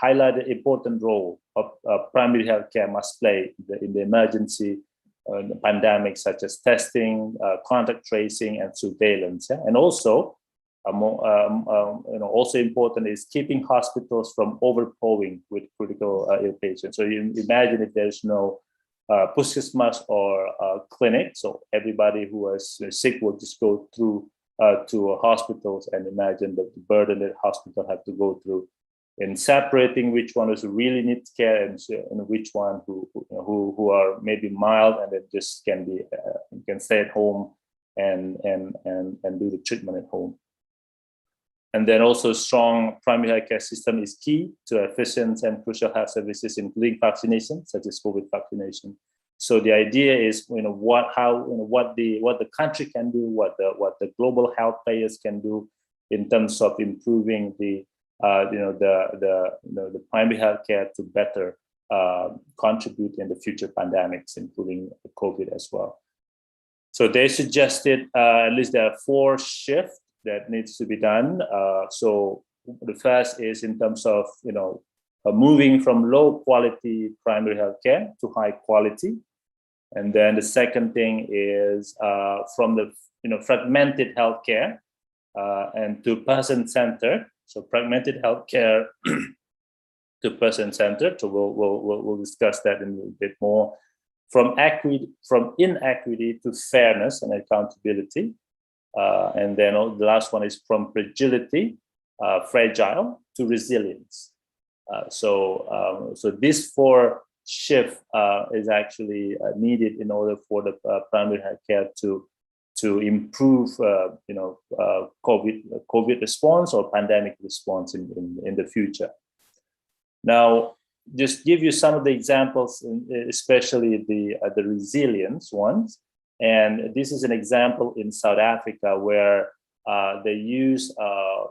highlighted important role of primary healthcare must play in the emergency the pandemic, such as testing, contact tracing, and surveillance. Yeah? And also, also important is keeping hospitals from overflowing with critical ill patients. So you imagine if there's no puskesmas or clinic, so everybody who was sick will just go through to hospitals, and imagine the burden that hospital have to go through in separating which one is really needs care and which one who are maybe mild and then just can stay at home and do the treatment at home. And then also strong primary healthcare system is key to efficient and crucial health services, including vaccination, such as COVID vaccination. So the idea is, what the country can do, what the global health players can do in terms of improving the primary healthcare to better contribute in the future pandemics, including COVID as well. So they suggested at least there are 4 shifts that needs to be done. So the first is in terms of moving from low quality primary healthcare to high quality, and then the second thing is from the fragmented healthcare and to person-centered. So fragmented healthcare to person-centered. So we'll discuss that in a bit more. From inequity to fairness and accountability. And then the last one is from fragility, fragile to resilience. So this 4 shift is actually needed in order for the primary healthcare to improve, COVID response or pandemic response in the future. Now, just give you some of the examples, especially the resilience ones. And this is an example in South Africa where they use I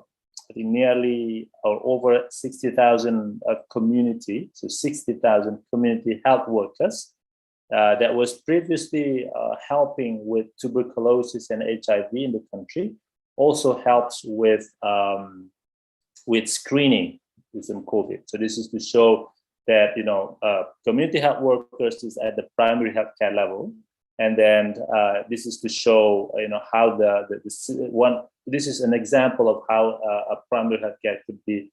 think nearly or over 60,000 community, so 60,000 community health workers that was previously helping with tuberculosis and HIV in the country. Also helps with screening with some COVID. So this is to show that community health workers is at the primary healthcare level. And then this is to show, how this is an example of how a primary healthcare could be,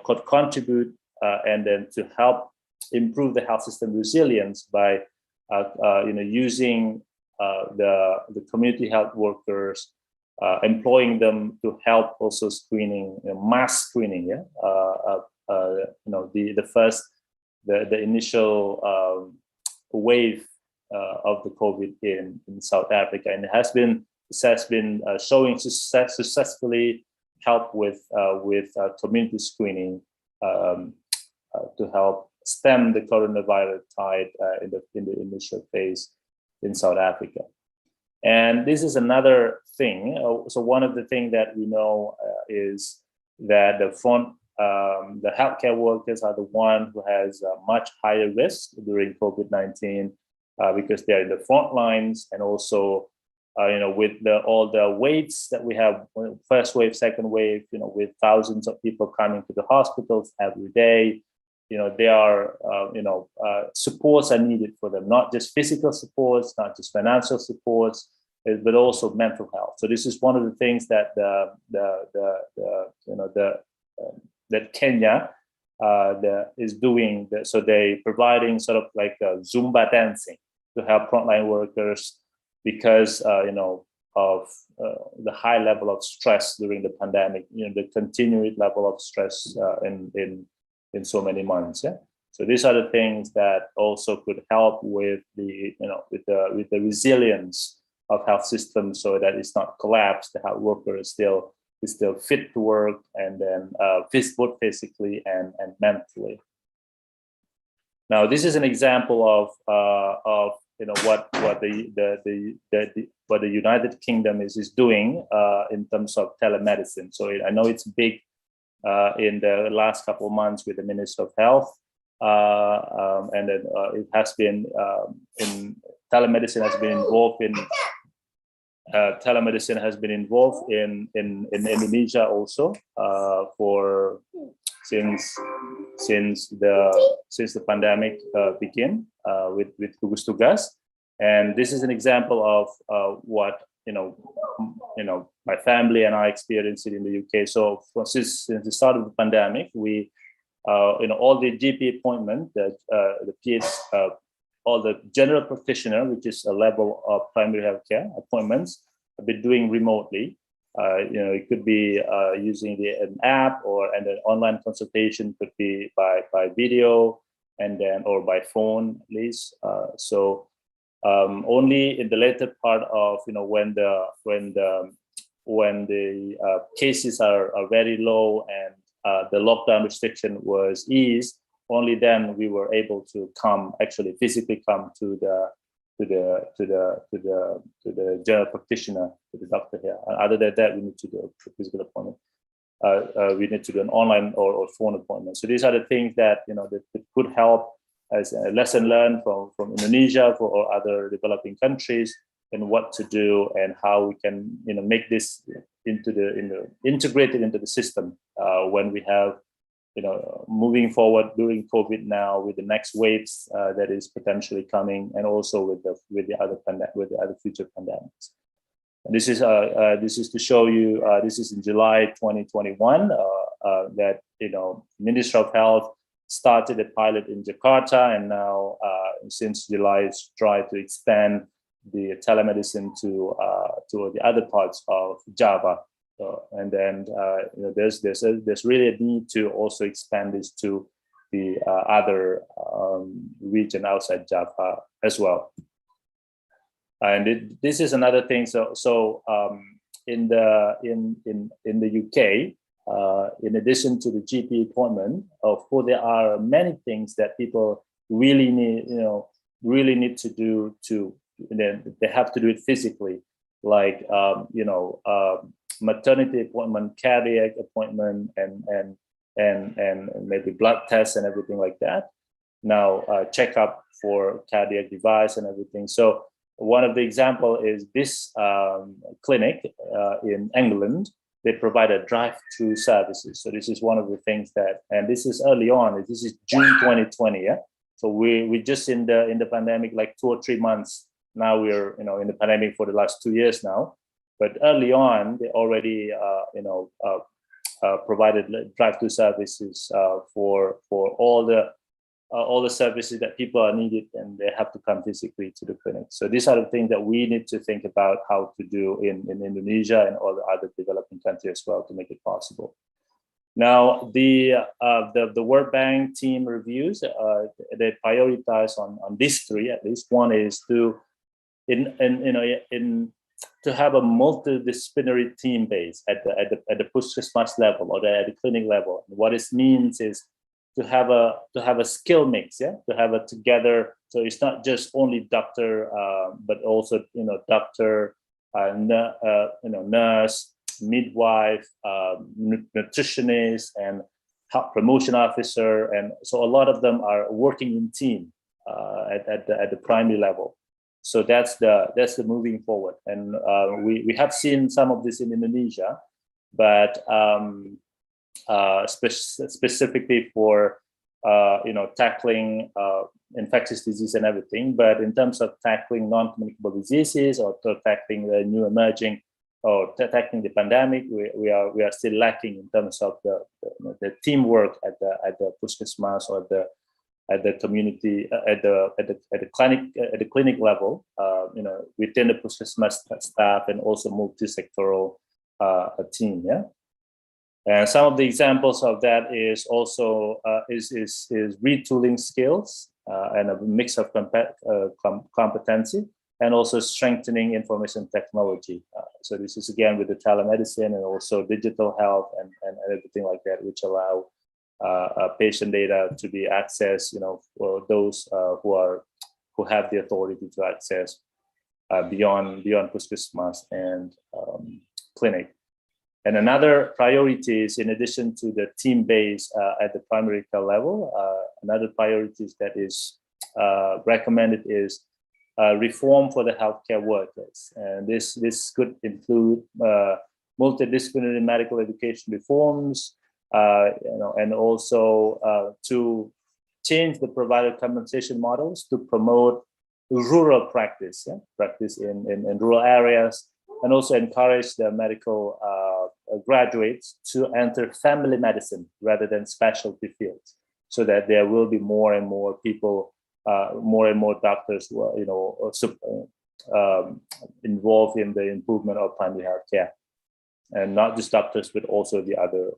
could contribute and then to help improve the health system resilience by, using the community health workers, employing them to help also screening, mass screening, the initial wave of the COVID in South Africa, and it has been showing successfully help with community screening to help stem the coronavirus tide in the initial phase in South Africa. And this is another thing. So one of the things that we know is that the healthcare workers are the one who has much higher risk during COVID-19 because they're in the front lines, and also with all the waves that we have, first wave, second wave, with thousands of people coming to the hospitals every day, they are, supports are needed for them, not just physical supports, not just financial supports, but also mental health. So this is one of the things that that Kenya is doing. So they providing sort of like Zumba dancing to help frontline workers because of the high level of stress during the pandemic. The continued level of stress in so many months. Yeah. So these are the things that also could help with the with the resilience of health systems, so that it's not collapsed. The health worker is still fit to work, and then both physically and mentally. Now, this is an example of what the United Kingdom is doing in terms of telemedicine. So I know it's big in the last couple of months with the Minister of Health, and then it has been in telemedicine has been involved in in Indonesia also for since the pandemic began with gugus tugas, and this is an example of what my family and I experienced it in the UK. So since the start of the pandemic, we all the GP appointment, the PS, all the general practitioner, which is a level of primary healthcare appointments, have been doing remotely. It could be using an app, and an online consultation could be by video, and then or by phone at least. Only in the later part of when the cases are very low and the lockdown restriction was eased, only then we were able to physically come to the general practitioner, to the doctor here. Other than that, we need to do a physical appointment. We need to do an online or phone appointment. So these are the things that that could help as a lesson learned from Indonesia or other developing countries, and what to do and how we can make this integrated into the system when we have moving forward during COVID now with the next waves that is potentially coming, and also with the other future pandemics. And this is to show you. This is in July 2021 that Ministry of Health started a pilot in Jakarta, and now since July it's tried to expand the telemedicine to the other parts of Java. And then there's really a need to also expand this to the other region outside Java as well. And this is another thing. So in the UK, in addition to the GP appointment, of course there are many things that people really need to do they have to do it physically, like maternity appointment, cardiac appointment, and maybe blood tests and everything like that. Now checkup for cardiac device and everything. So one of the example is this clinic in England. They provide a drive-through services. So this is one of the things that, and this is early on. This is June 2020. Yeah. So we just in the pandemic, like 2 or 3 months. Now we're in the pandemic for the last 2 years now. But early on, they already provided drive-through services for all the services that people are needed, and they have to come physically to the clinic. So these are the things that we need to think about how to do in Indonesia and all the other developing countries as well to make it possible. Now the World Bank team reviews, they prioritize on these three at least. One is to to have a multidisciplinary team base at the puskesmas level or at the clinic level. And what it means is to have a skill mix, yeah, to have it together. So it's not just only doctor, but also doctor, nurse, midwife, nutritionist, and health promotion officer, and so a lot of them are working in team at the primary level. So that's the moving forward, and we have seen some of this in Indonesia, but specifically for tackling infectious disease and everything. But in terms of tackling non-communicable diseases or tackling the new emerging or tackling the pandemic, we are still lacking in terms of the teamwork at the puskesmas or at the community at the clinic level, within the puskesmas staff, and also multi-sectoral team. Yeah. And some of the examples of that is also is retooling skills and a mix of competency, and also strengthening information technology. So this is again with the telemedicine and also digital health and everything like that, which allow patient data to be accessed, for those who are who have the authority to access beyond Puskesmas and clinic. And another priority is, in addition to the team base at the primary care level, another priority that is recommended is reform for the healthcare workers. And this could include multidisciplinary medical education reforms, and also to change the provider compensation models to promote rural practice, practice in rural areas, and also encourage the medical graduates to enter family medicine rather than specialty fields, so that there will be more and more people, more and more doctors who are, involved in the improvement of primary health care, and not just doctors, but also the other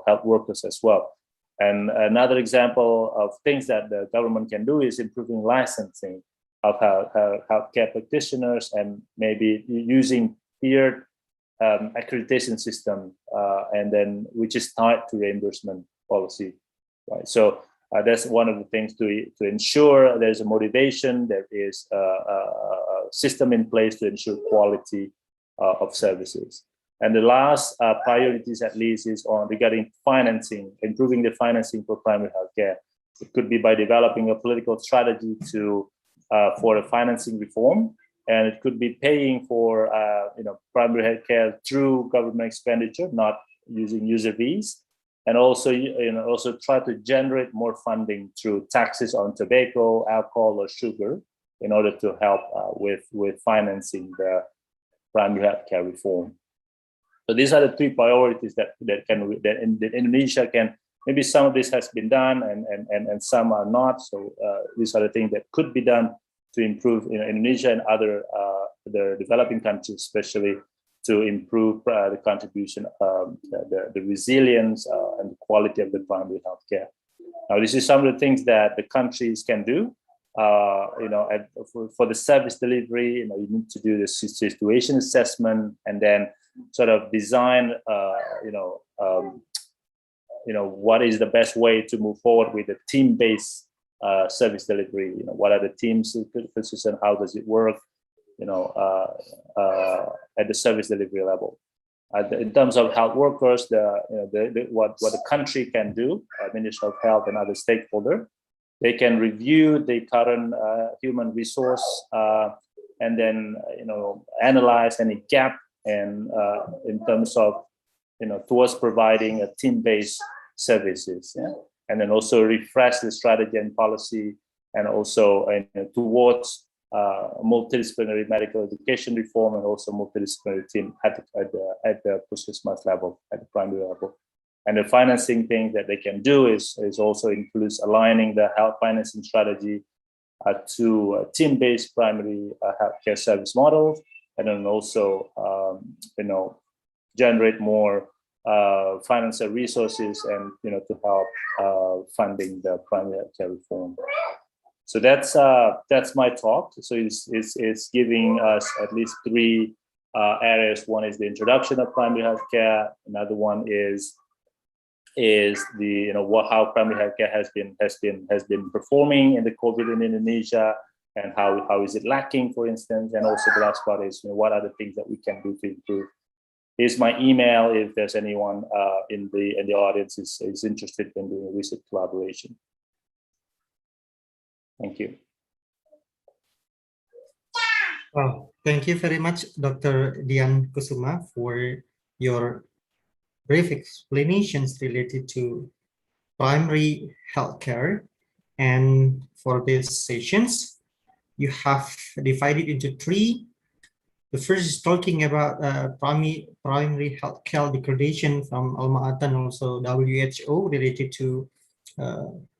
health workers as well. And another example of things that the government can do is improving licensing of healthcare practitioners, and maybe using tiered accreditation system, and then which is tied to reimbursement policy, right? So that's one of the things to ensure there's a motivation, there is a system in place to ensure quality of services. And the last priorities, at least, is on regarding financing, improving the financing for primary healthcare. It could be by developing a political strategy for a financing reform, and it could be paying for primary healthcare through government expenditure, not using user fees, and also also try to generate more funding through taxes on tobacco, alcohol, or sugar, in order to help with financing the primary healthcare reform. So these are the three priorities that in Indonesia can. Maybe some of this has been done, and some are not. So these are the things that could be done to improve Indonesia and other developing countries, especially to improve the contribution, the resilience and the quality of the primary health care. Now, this is some of the things that the countries can do. For the service delivery, you need to do the situation assessment, and then sort of design, what is the best way to move forward with the team-based service delivery. What are the teams consist, how does it work? At the service delivery level. In terms of health workers, what the country can do, Ministry of Health and other stakeholders, they can review the current human resource, and then analyze any gap, and in terms of towards providing a team-based services, and then also refresh the strategy and policy, and also towards multidisciplinary medical education reform, and also multidisciplinary team at the Puskesmas level, at the primary level. And the financing thing that they can do is also includes aligning the health financing strategy to team-based primary healthcare service models, and then also generate more financial resources, and to help funding the primary healthcare reform. So that's my talk. So it's giving us at least three areas. One is the introduction of primary healthcare. Another one is the how primary healthcare has been performing in the COVID in Indonesia, and how is it lacking, for instance. And also the last part is what are the things that we can do to improve. Here's my email if there's anyone in the audience is interested in doing a research collaboration. Thank you. Well, thank you very much, Dr. Dian Kusuma, for your brief explanations related to primary healthcare. And for these sessions, you have divided into three. The first is talking about primary healthcare degradation from M.S.A and also WHO related to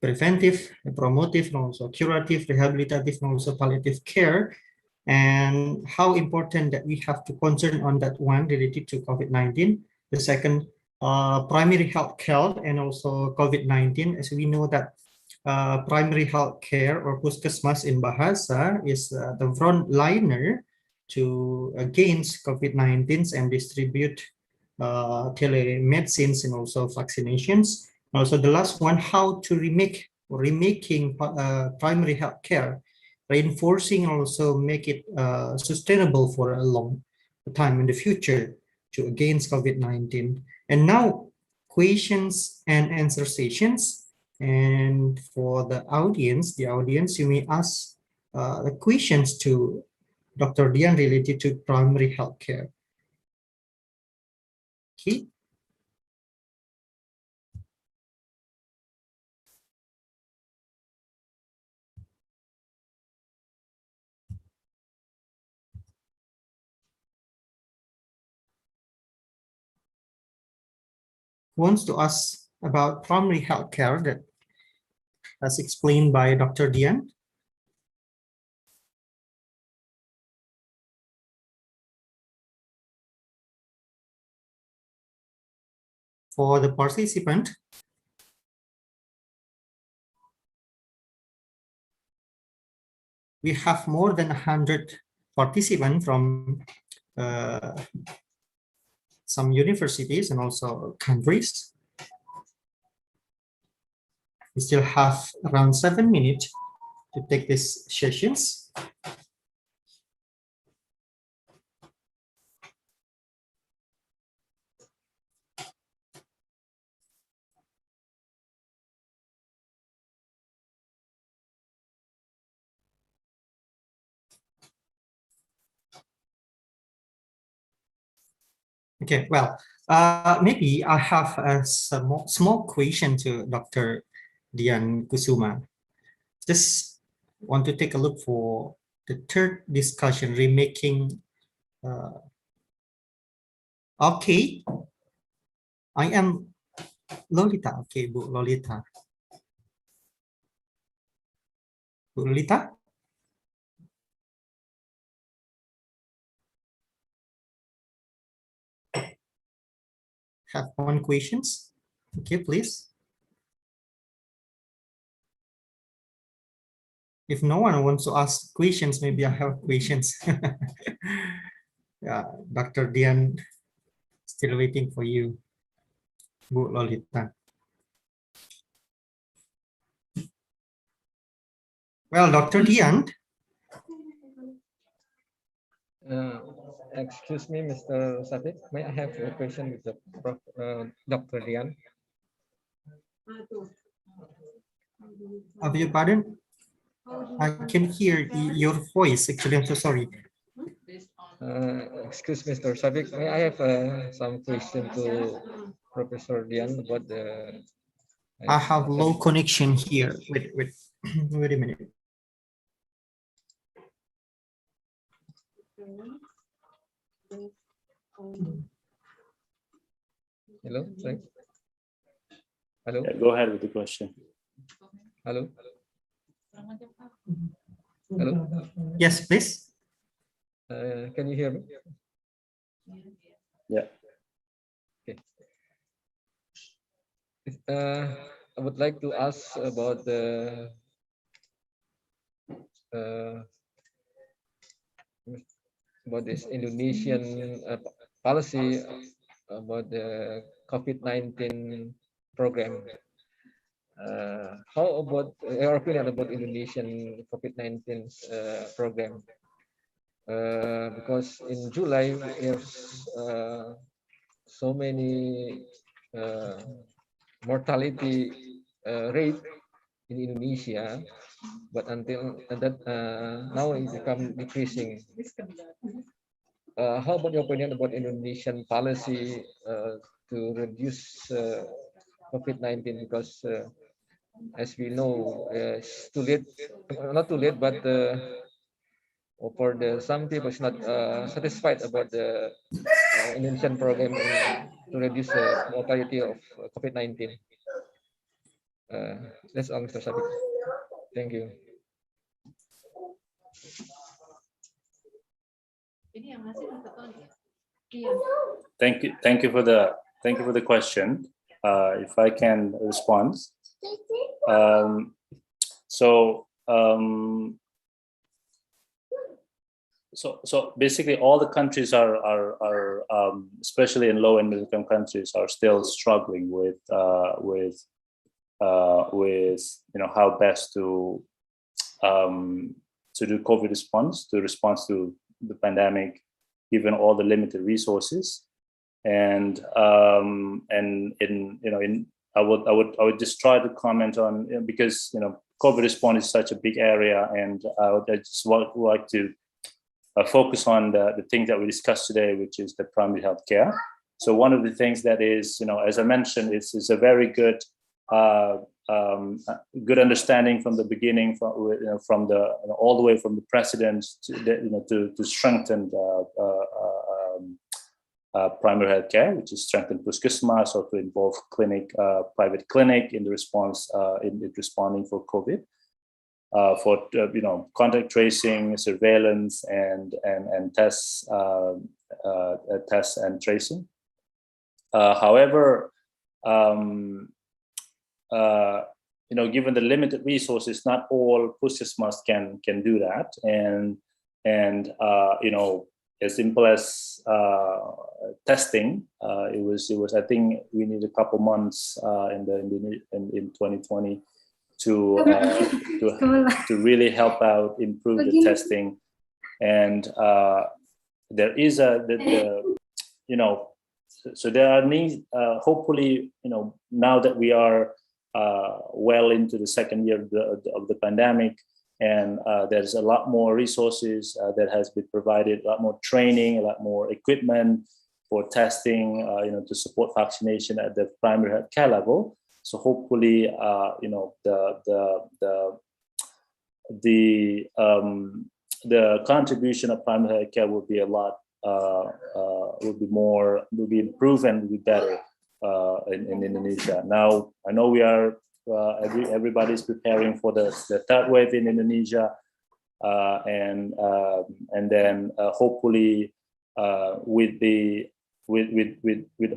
preventive, promotive, and also curative, rehabilitative, and also palliative care, and how important that we have to concern on that one related to COVID-19. The second, primary health care and also COVID-19. As we know that primary health care, or Puskesmas in Bahasa, is the frontliner to against COVID-19 and distribute telemedicines and also vaccinations. Also the last one, how to remaking primary health care reinforcing also make it sustainable for a long time in the future to against COVID-19. And now questions and answer sessions. And for the audience, you may ask the questions to Dr. Dian related to primary healthcare. Okay. Wants to ask about primary healthcare that as explained by Dr. Dian. For the participant, we have more than 100 participants from some universities and also countries. We still have around 7 minutes to take these sessions. Okay, well, maybe I have a small question to Dr. Dian Kusuma. Just want to take a look for the third discussion, remaking. Okay, I am Lolita. Okay, Bu Lolita. Bu Lolita? Have one questions? Okay, please. If no one wants to ask questions, maybe I have questions. Yeah, Dr. Dian, still waiting for you, Bu Lolita. Well, Dr. Dian. Excuse me, Mr. Sadik, may I have a question with the Prof, Dr. Dian? I beg your pardon? I can hear your voice, actually, I'm so sorry. Excuse Mr. Sadik, may I have some question to Professor Dian about the... I have low connection here. Wait a minute. Hello, sorry. Hello. Yeah, go ahead with the question. Hello. Hello. Yes, please. Can you hear me? Yeah. Okay. I would like to ask about the this Indonesian policy about the COVID-19 program. How about your opinion about Indonesian COVID-19 program? Because in July we have so many mortality rate in Indonesia, but until that now it become decreasing. How about your opinion about Indonesian policy to reduce COVID-19? Because as we know, it's too late, not too late, but for the some people is not satisfied about the Indonesian program to reduce the mortality of COVID-19. That's all, Mr. Sabik. Thank you. Thank you for the question. If I can respond. So basically, all the countries are especially in low and middle income countries, are still struggling with how best to to do COVID response to the pandemic, given all the limited resources. And I would just try to comment on, because COVID response is such a big area, and I just would like to focus on the thing that we discussed today, which is the primary health care. So one of the things that is, as I mentioned, is a very good good understanding from the beginning, from the all the way from the president to strengthen primary health care, which is strengthen Puskesmas, or to involve private clinic in the response in responding for COVID, for contact tracing, surveillance, and tests and tracing. However, given the limited resources, not all Puskesmas can do that, and as simple as testing, it was I think we need a couple months in 2020 to really help out, improve the testing, and there is so there are needs. Hopefully, now that we are well into the second year of the pandemic, and there's a lot more resources that has been provided, a lot more training, a lot more equipment for testing, to support vaccination at the primary health care level. So hopefully, the contribution of primary health care will be a lot, will be improved and will be better in Indonesia. Now, I know we are. Everybody's preparing for the third wave in Indonesia, and then hopefully with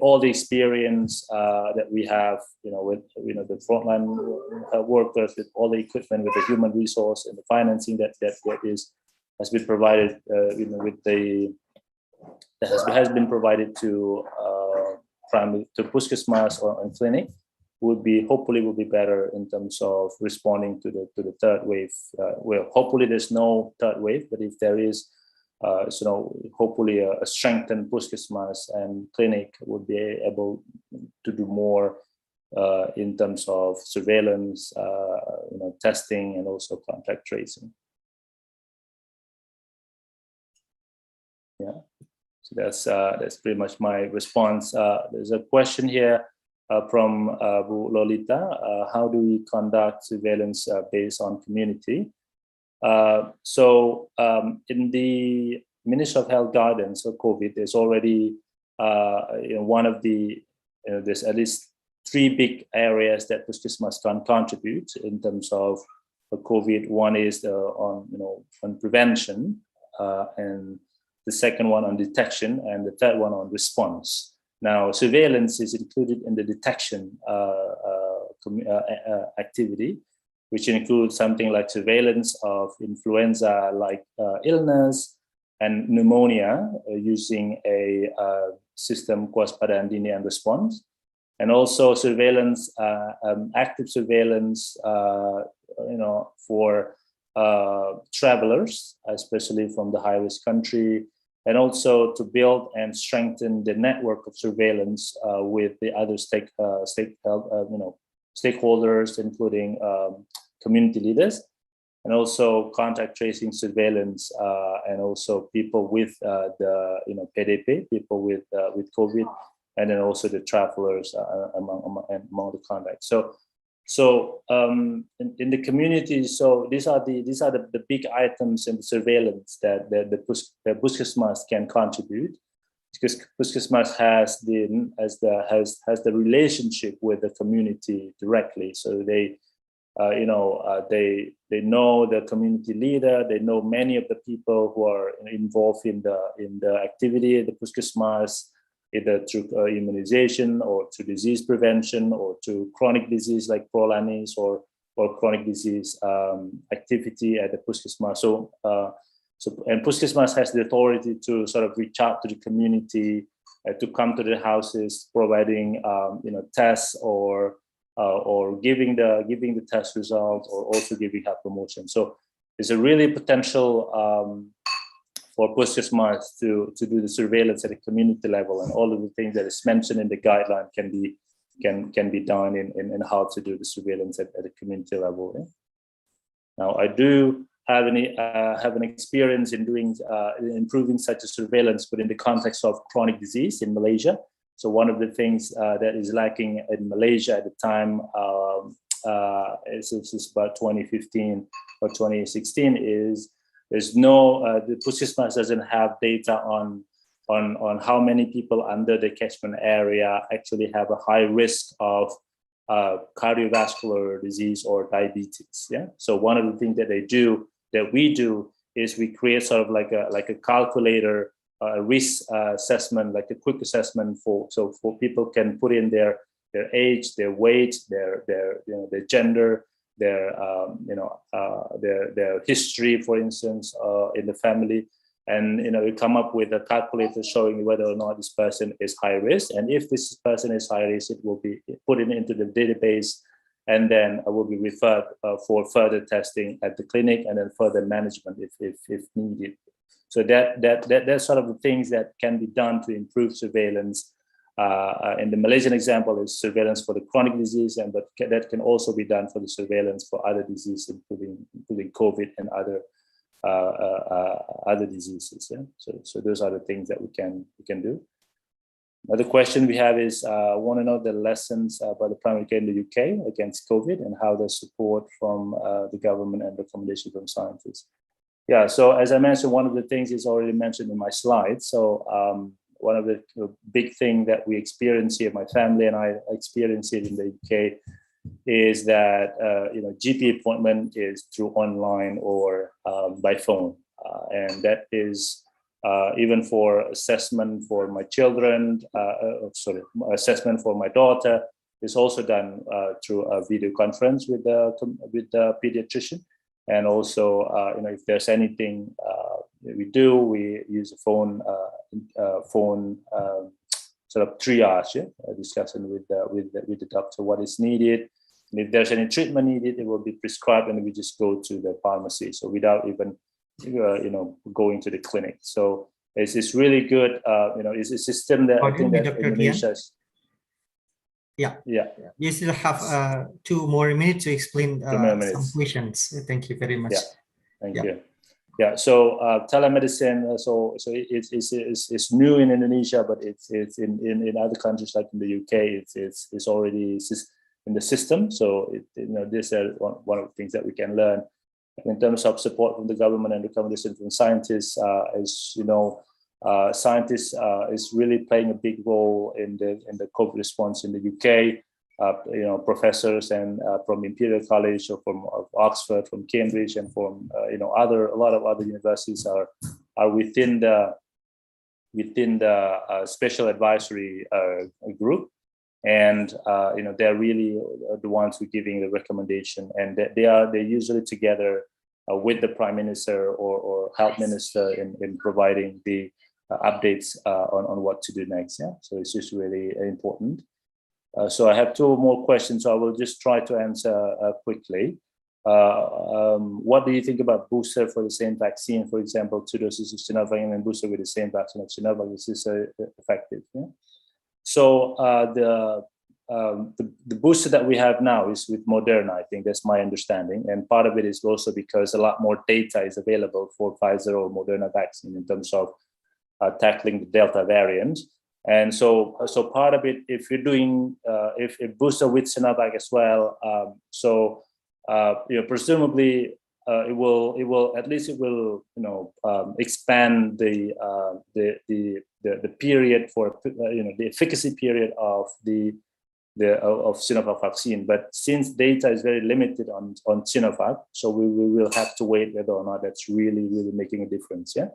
all the experience that we have, with the frontline workers, with all the equipment, with the human resource and the financing that has been provided, has been provided to Puskesmas or clinic, hopefully will be better in terms of responding to the third wave. Well, hopefully there's no third wave, but if there is, hopefully a strengthened Puskesmas and clinic would be able to do more in terms of surveillance, testing, and also contact tracing. Yeah, so that's pretty much my response. There's a question here from Bu Lolita. How do we conduct surveillance based on community? So in the Ministry of Health guidance for COVID, there's already one of the there's at least 3 big areas that Puskesmas can contribute in terms of COVID. One is on prevention, and the second one on detection, and the third one on response. Now, surveillance is included in the detection activity, which includes something like surveillance of influenza-like illness and pneumonia using a system kewaspadaan dini and response, and also surveillance, active surveillance, for travelers, especially from the high-risk country, and also to build and strengthen the network of surveillance with the other stakeholders, including community leaders, and also contact tracing surveillance, and also people with the PDP, people with COVID, and then also the travelers among the contacts. So in the community, so these are the big items in the surveillance that the Puskesmas can contribute, because Puskesmas has the relationship with the community directly. So they know the community leader, they know many of the people who are involved in the activity, the Puskesmas, either through immunization or to disease prevention or to chronic disease like prolanis or chronic disease activity at the Puskesmas. And Puskesmas has the authority to sort of reach out to the community, to come to the houses, providing tests or giving the test result, or also giving health promotion. So there's a really potential for Puskesmas to do the surveillance at a community level, and all of the things that is mentioned in the guideline can be done in how to do the surveillance at a community level. Yeah? Now, I do have an experience in doing improving such a surveillance, but in the context of chronic disease in Malaysia. So one of the things that is lacking in Malaysia at the time, it's about 2015 or 2016, is there's no the Puskesmas doesn't have data on how many people under the catchment area actually have a high risk of cardiovascular disease or diabetes. Yeah. So one of the things that we do is we create sort of like a calculator, a risk assessment, like a quick assessment for people can put in their age, their weight, their gender, their history, for instance, in the family, and we come up with a calculator showing whether or not this person is high risk, and if this person is high risk, it will be put into the database, and then will be referred for further testing at the clinic, and then further management if needed. So that's sort of the things that can be done to improve surveillance. In the Malaysian example is surveillance for the chronic disease, but that can also be done for the surveillance for other diseases, including COVID and other diseases. Yeah? So those are the things that we can do. Another question we have is, I want to know the lessons by the primary care in the UK against COVID and how the support from the government and recommendation from scientists. Yeah, so as I mentioned, one of the things is already mentioned in my slides. So one of the big thing that we experience here, my family and I experience it in the UK, is that GP appointment is through online or by phone, and that is even for assessment for my children. Assessment for my daughter is also done through a video conference with the pediatrician, and also if there's anything we use a phone sort of triage, discussion with the doctor what is needed. And if there's any treatment needed, it will be prescribed, and we just go to the pharmacy. So without even, going to the clinic. So it's really good. It's a system that I think that Indonesia. Yeah. You still have 2 more minutes to explain some questions. Thank you very much. Yeah. Thank you. Yeah. So telemedicine. So it's new in Indonesia, but it's in other countries like in the UK. It's already in the system. So this is one of the things that we can learn in terms of support from the government and recommendation from scientists. As you know, scientists is really playing a big role in the COVID response in the UK. Professors and from Imperial College or from Oxford, from Cambridge, and from a lot of other universities are within the special advisory group. And they're really the ones who are giving the recommendation, and they're usually together with the Prime Minister or Health Minister in providing the updates on what to do next. Yeah, so it's just really important. So I have 2 more questions, so I will just try to answer quickly. What do you think about booster for the same vaccine? For example, 2 doses of Sinovac and booster with the same vaccine of Sinovac, is this effective? Yeah? So the booster that we have now is with Moderna. I think that's my understanding, and part of it is also because a lot more data is available for Pfizer or Moderna vaccine in terms of tackling the Delta variant. And so part of it, if you're doing if booster with Sinovac as well, presumably it will expand the period for the efficacy period of of Sinovac vaccine. But since data is very limited on Sinovac, so we will have to wait whether or not that's really making a difference. Yeah.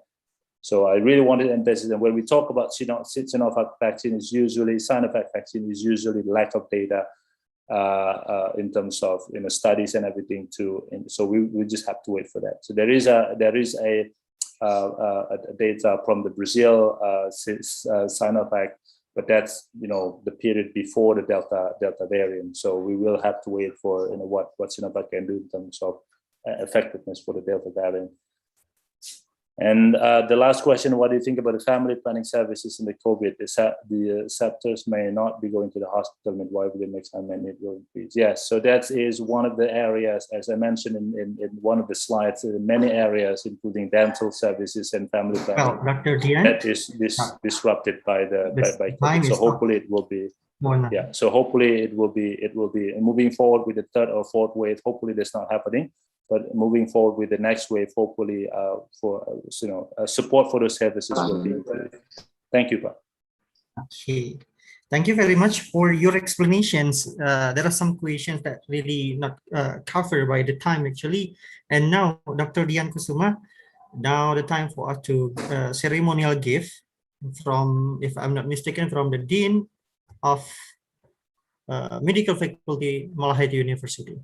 So I really wanted to emphasize that when we talk about Sinovac vaccine, Sinovac vaccine is usually lack of data in terms of studies and everything too. And so we just have to wait for that. So there is a data from the Brazil Sinovac, but that's the period before the Delta variant. So we will have to wait for what Sinovac can do in terms of effectiveness for the Delta variant. And the last question, what do you think about the family planning services in the COVID? The sectors may not be going to the hospital, midwifery, the next unmet need will increase. Yes, so that is one of the areas, as I mentioned in one of the slides, many areas, including dental services and family planning, well, Dr. Dian, that is disrupted by by COVID. So hopefully it will be. Yeah, so hopefully it will be moving forward with the third or fourth wave. Hopefully that's not happening, but moving forward with the next wave, hopefully support for those services will be included. Thank you, Pak. Okay, thank you very much for your explanations. There are some questions that really not covered by the time actually. And now, Dr. Dian Kusuma, now the time for us to ceremonial gift from, if I'm not mistaken, from the Dean of Medical Faculty, Malahayati University.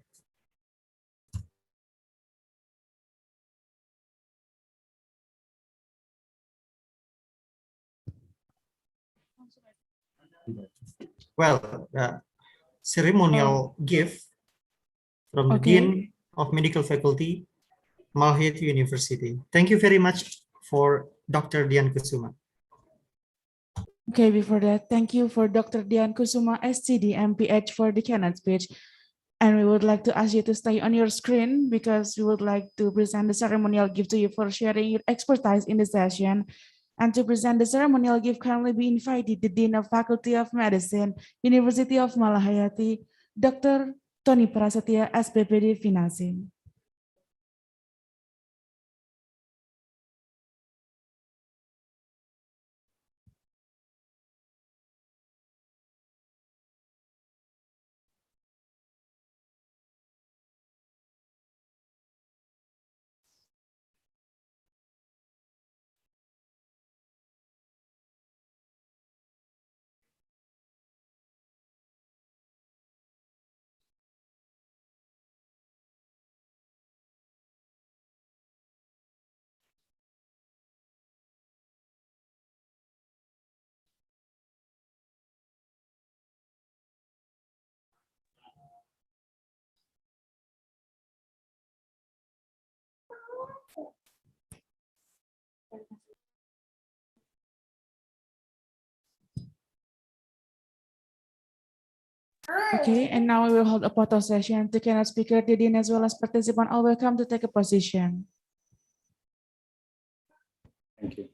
Well, ceremonial gift from the Dean of Medical Faculty, Malahayati University. Thank you very much for Dr. Dian Kusuma. Okay, before that, thank you for Dr. Dian Kusuma, SCD, MPH for the keynote speech. And we would like to ask you to stay on your screen because we would like to present the ceremonial gift to you for sharing your expertise in the session. And to present the ceremonial gift, kindly be invited the Dean of Faculty of Medicine, University of Malahayati, Dr. Tony Prasetya, SPPD Financing. Okay, and now we will hold a photo session. The keynote speaker, the Dean, as well as participants are welcome to take a position. Thank you.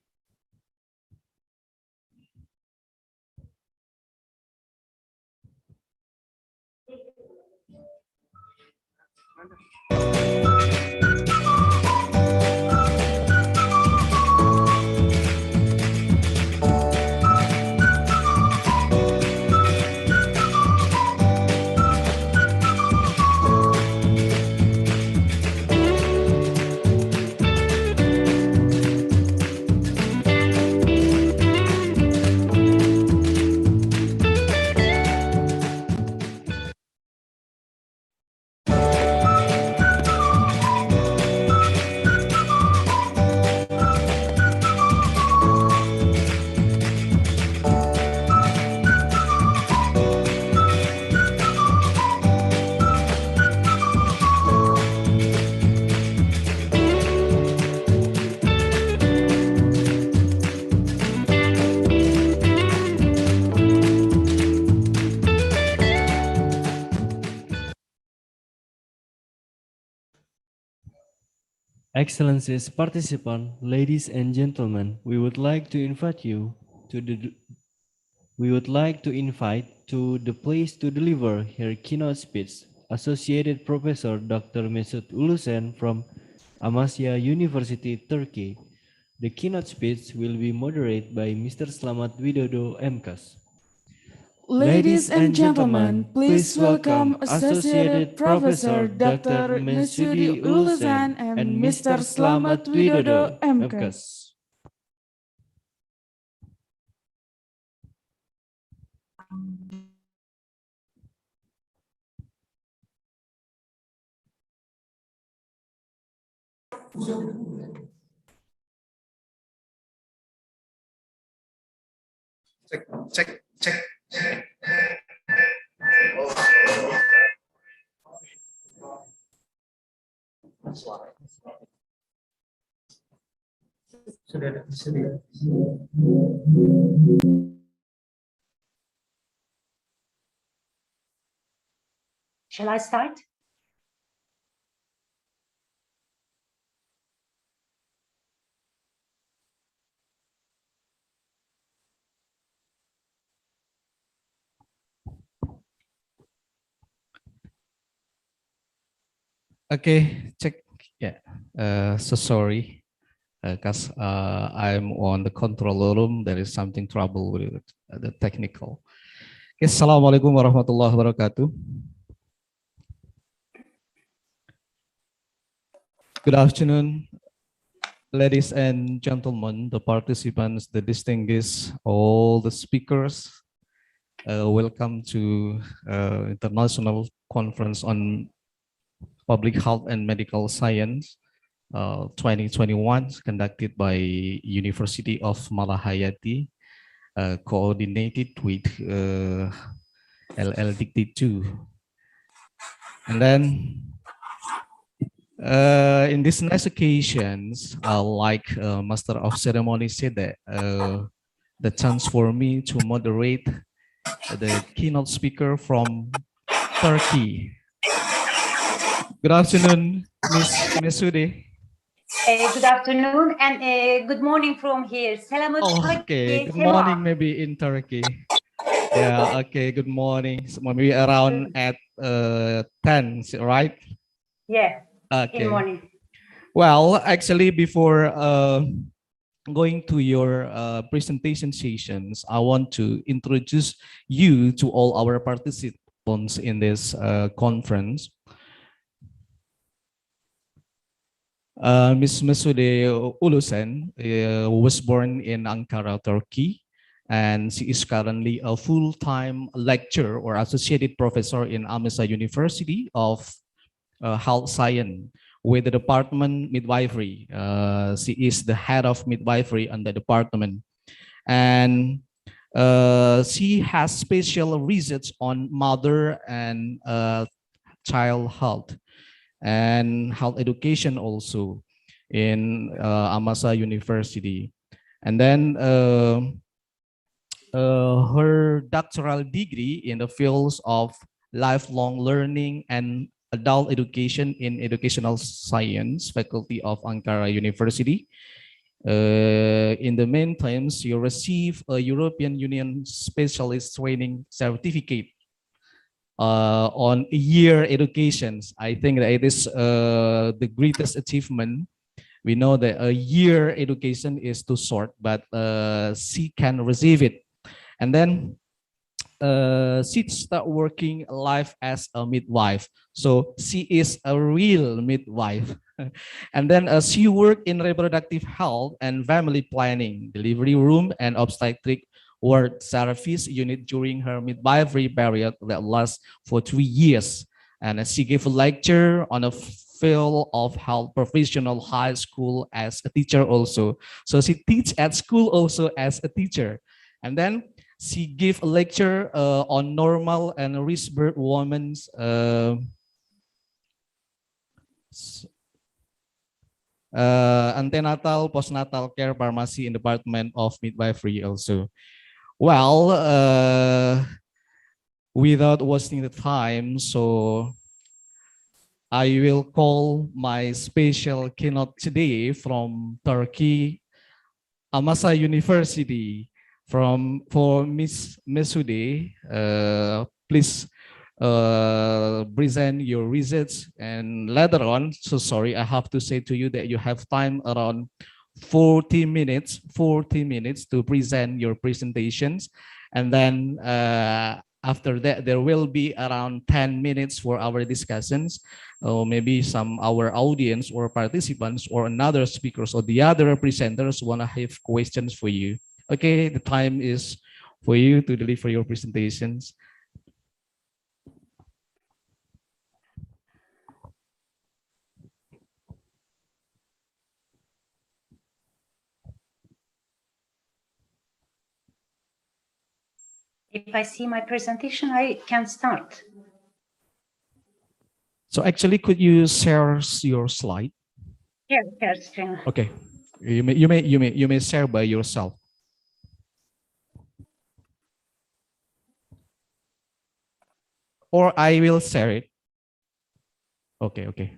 Excellencies, participants, ladies and gentlemen, we would like to invite to the place to deliver her keynote speech, Associated Professor Dr. Mesude ULUSEN from Amasya University, Turkey. The keynote speech will be moderated by Mr. Slamet Widodo, M.Kas. Ladies and gentlemen, please welcome Associated Professor Dr. Mesude ULUSEN and Mr. Slamet Widodo, M.Kas. Check. Shall I start? Okay, check. Yeah. So sorry, because I'm on the control room. There is something trouble with it, the technical. Okay, Assalamualaikum warahmatullahi wabarakatuh. Good afternoon, ladies and gentlemen, the participants, the distinguished, all the speakers. Welcome to International Conference on Public Health and Medical Science 2021, conducted by University of Malahayati, coordinated with LLDIKTI II. And then in these nice occasions, like Master of Ceremony said, that the chance for me to moderate the keynote speaker from Turkey. Good afternoon, Miss Mesude. Good afternoon and good morning from here. Selamat pagi. Okay, good morning maybe in Turkey. Yeah, okay, good morning. So maybe around at 10, right? Yeah, Okay. in morning. Well, actually, before going to your presentation sessions, I want to introduce you to all our participants in this conference. Ms. Mesude ULUSEN was born in Ankara, Turkey, and she is currently a full-time lecturer or associated professor in M.S.A University of Health Science with the department Midwifery. She is the head of Midwifery in the department, and she has special research on mother and child health and health education also in M.S.A University. And then her doctoral degree in the fields of lifelong learning and adult education in educational science, faculty of Ankara University. In the meantime, she received a European Union specialist training certificate on year educations. I think that it is the greatest achievement. We know that a year education is too short, but she can receive it. And then she start working life as a midwife. So she is a real midwife. And then she worked in reproductive health and family planning, delivery room and obstetric ward service unit during her midwifery period that lasts for 3 years. And she gave a lecture on a field of health professional high school as a teacher also. So she teach at school also as a teacher. And then she gave a lecture on normal and rebirth women's antenatal, postnatal care pharmacy in the Department of Midwifery also. Well, without wasting the time, so I will call my special keynote today from Turkey, M.S.A University, for Miss Mesude. Please present your research, and later on, so sorry, I have to say to you that you have time around 40 minutes to present your presentations, and then after that there will be around 10 minutes for our discussions. Maybe some our audience or participants or another speakers or the other presenters want to have questions for you. Okay, the time is for you to deliver your presentations. If I see my presentation, I can start. So actually, could you share your slide? Share screen. Okay, you may share by yourself. Or I will share it. Okay.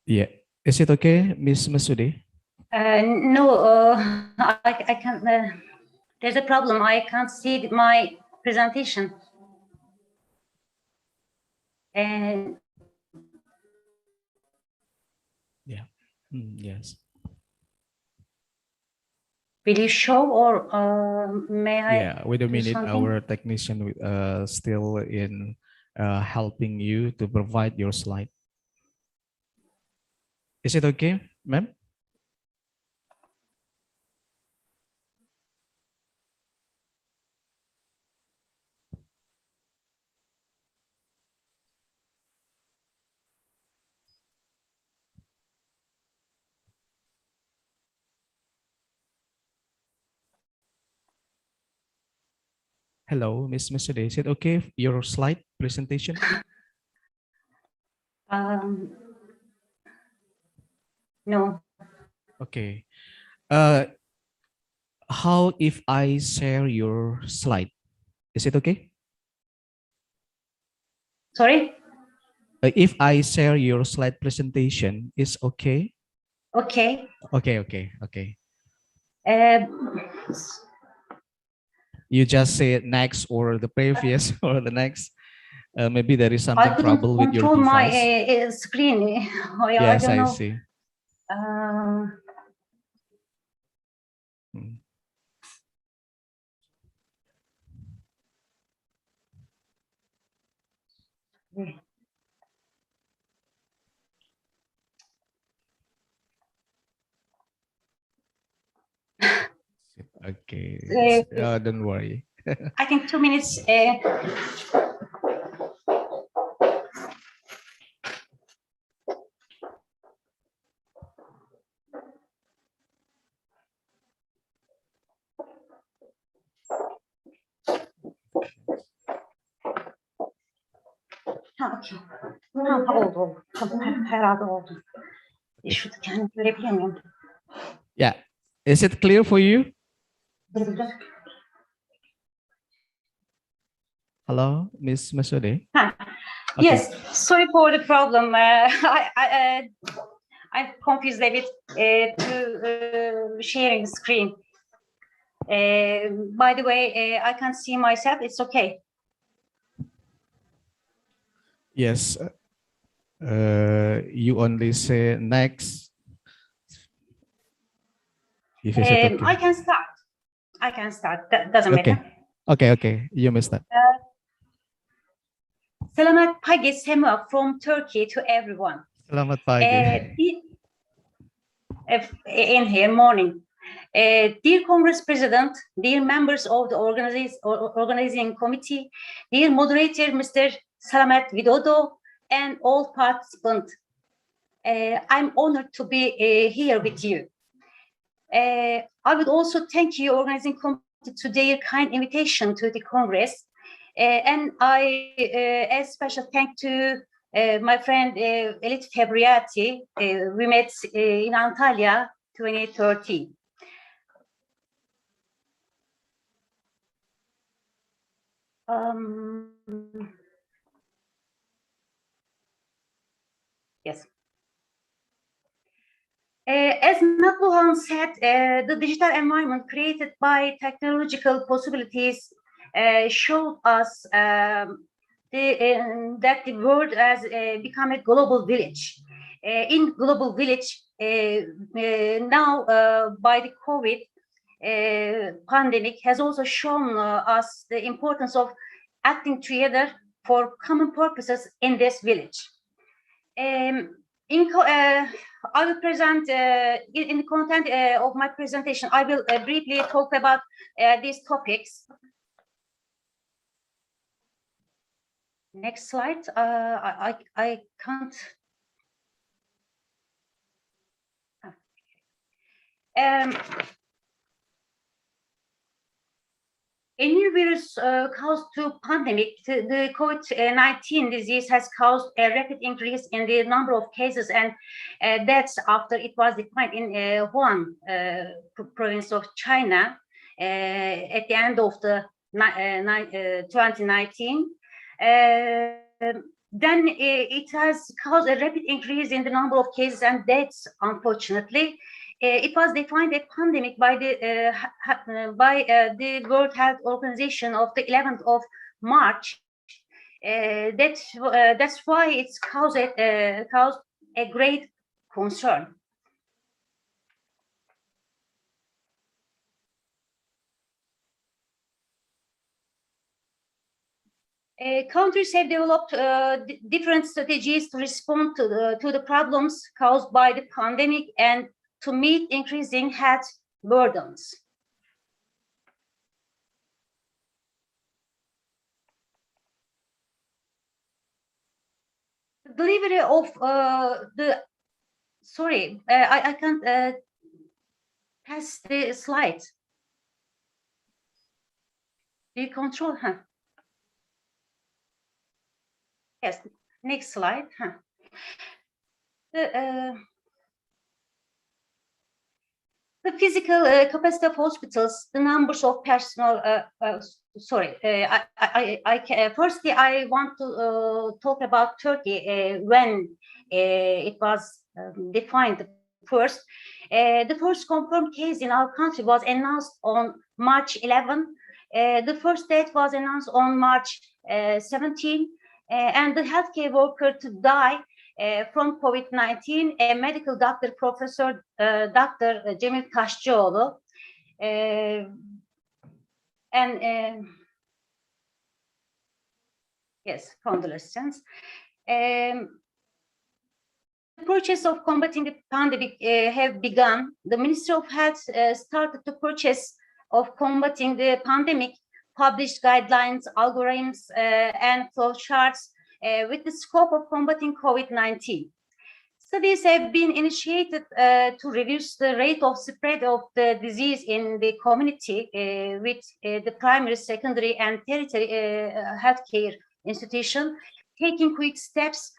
Yeah, is it okay, Miss Mesude? No, I can't. There's a problem. I can't see my presentation. And Yeah. Yes. will you show or may I? Yeah. Wait a do minute. something? Our technician still in helping you to provide your slide. Is it okay, ma'am? Hello, Miss Mesude. Is it okay? Your slide presentation? No. Okay. How if I share your slide? Is it okay? Sorry? If I share your slide presentation, is okay? Okay. Okay. Um, You just say next or the previous or the next. Maybe there is I something couldn't trouble with your control my device. screen. I Yes, don't I know. see. Okay. Don't worry. I think 2 minutes. Okay. Oldu. Herhalde oldu. Şu kendimi görebilemiyorum. Yeah. Is it clear for you? Hello, Miss Mesude? Yes, sorry for the problem. I'm confused a bit to sharing the screen. By the way, I can't see myself. It's okay. Yes. You only say next. If you said okay. I can start. That doesn't matter. Okay. You may start. Selamat pagi semua from Turkey to everyone. Selamat pagi. In here, morning. Dear Congress President, dear members of the organizing committee, dear moderator, Mr. Salamat Widodo, and all participants, I'm honored to be here with you. I would also thank you, organizing committee, to their kind invitation to the Congress. And I, a special thank to my friend Elit Febriati. We met in Antalya 2013. Yes. As Natluhan said, the digital environment created by technological possibilities showed us the that the world has become a global village. In global village, now by the COVID pandemic has also shown us the importance of acting together for common purposes in this village. I will present in the content of my presentation. I will briefly talk about these topics. Next slide. I can't. A new virus caused to pandemic. The COVID-19 disease has caused a rapid increase in the number of cases and deaths after it was defined in Wuhan province of China at the end of the 2019. Then it has caused a rapid increase in the number of cases and deaths, unfortunately. It was defined a pandemic by the World Health Organization of the 11th of March. That's why it's caused a great concern. Countries have developed different strategies to respond to the problems caused by the pandemic and to meet increasing health burdens. The delivery of I can't pass the slide. Do you control? Yes, next slide. The physical capacity of hospitals, the numbers of personnel. Firstly, I want to talk about Turkey when it was defined first. The first confirmed case in our country was announced on March 11. The first date was announced on March 17, and the healthcare worker to die from COVID-19, a medical doctor, Professor Dr. Cemil Kaşçıoğlu, and yes, condolences. The process of combating the pandemic have begun. The Ministry of Health started the process of combating the pandemic, published guidelines, algorithms, and flow charts with the scope of combating COVID-19. Studies have been initiated to reduce the rate of spread of the disease in the community with the primary, secondary, and tertiary healthcare institution, taking quick steps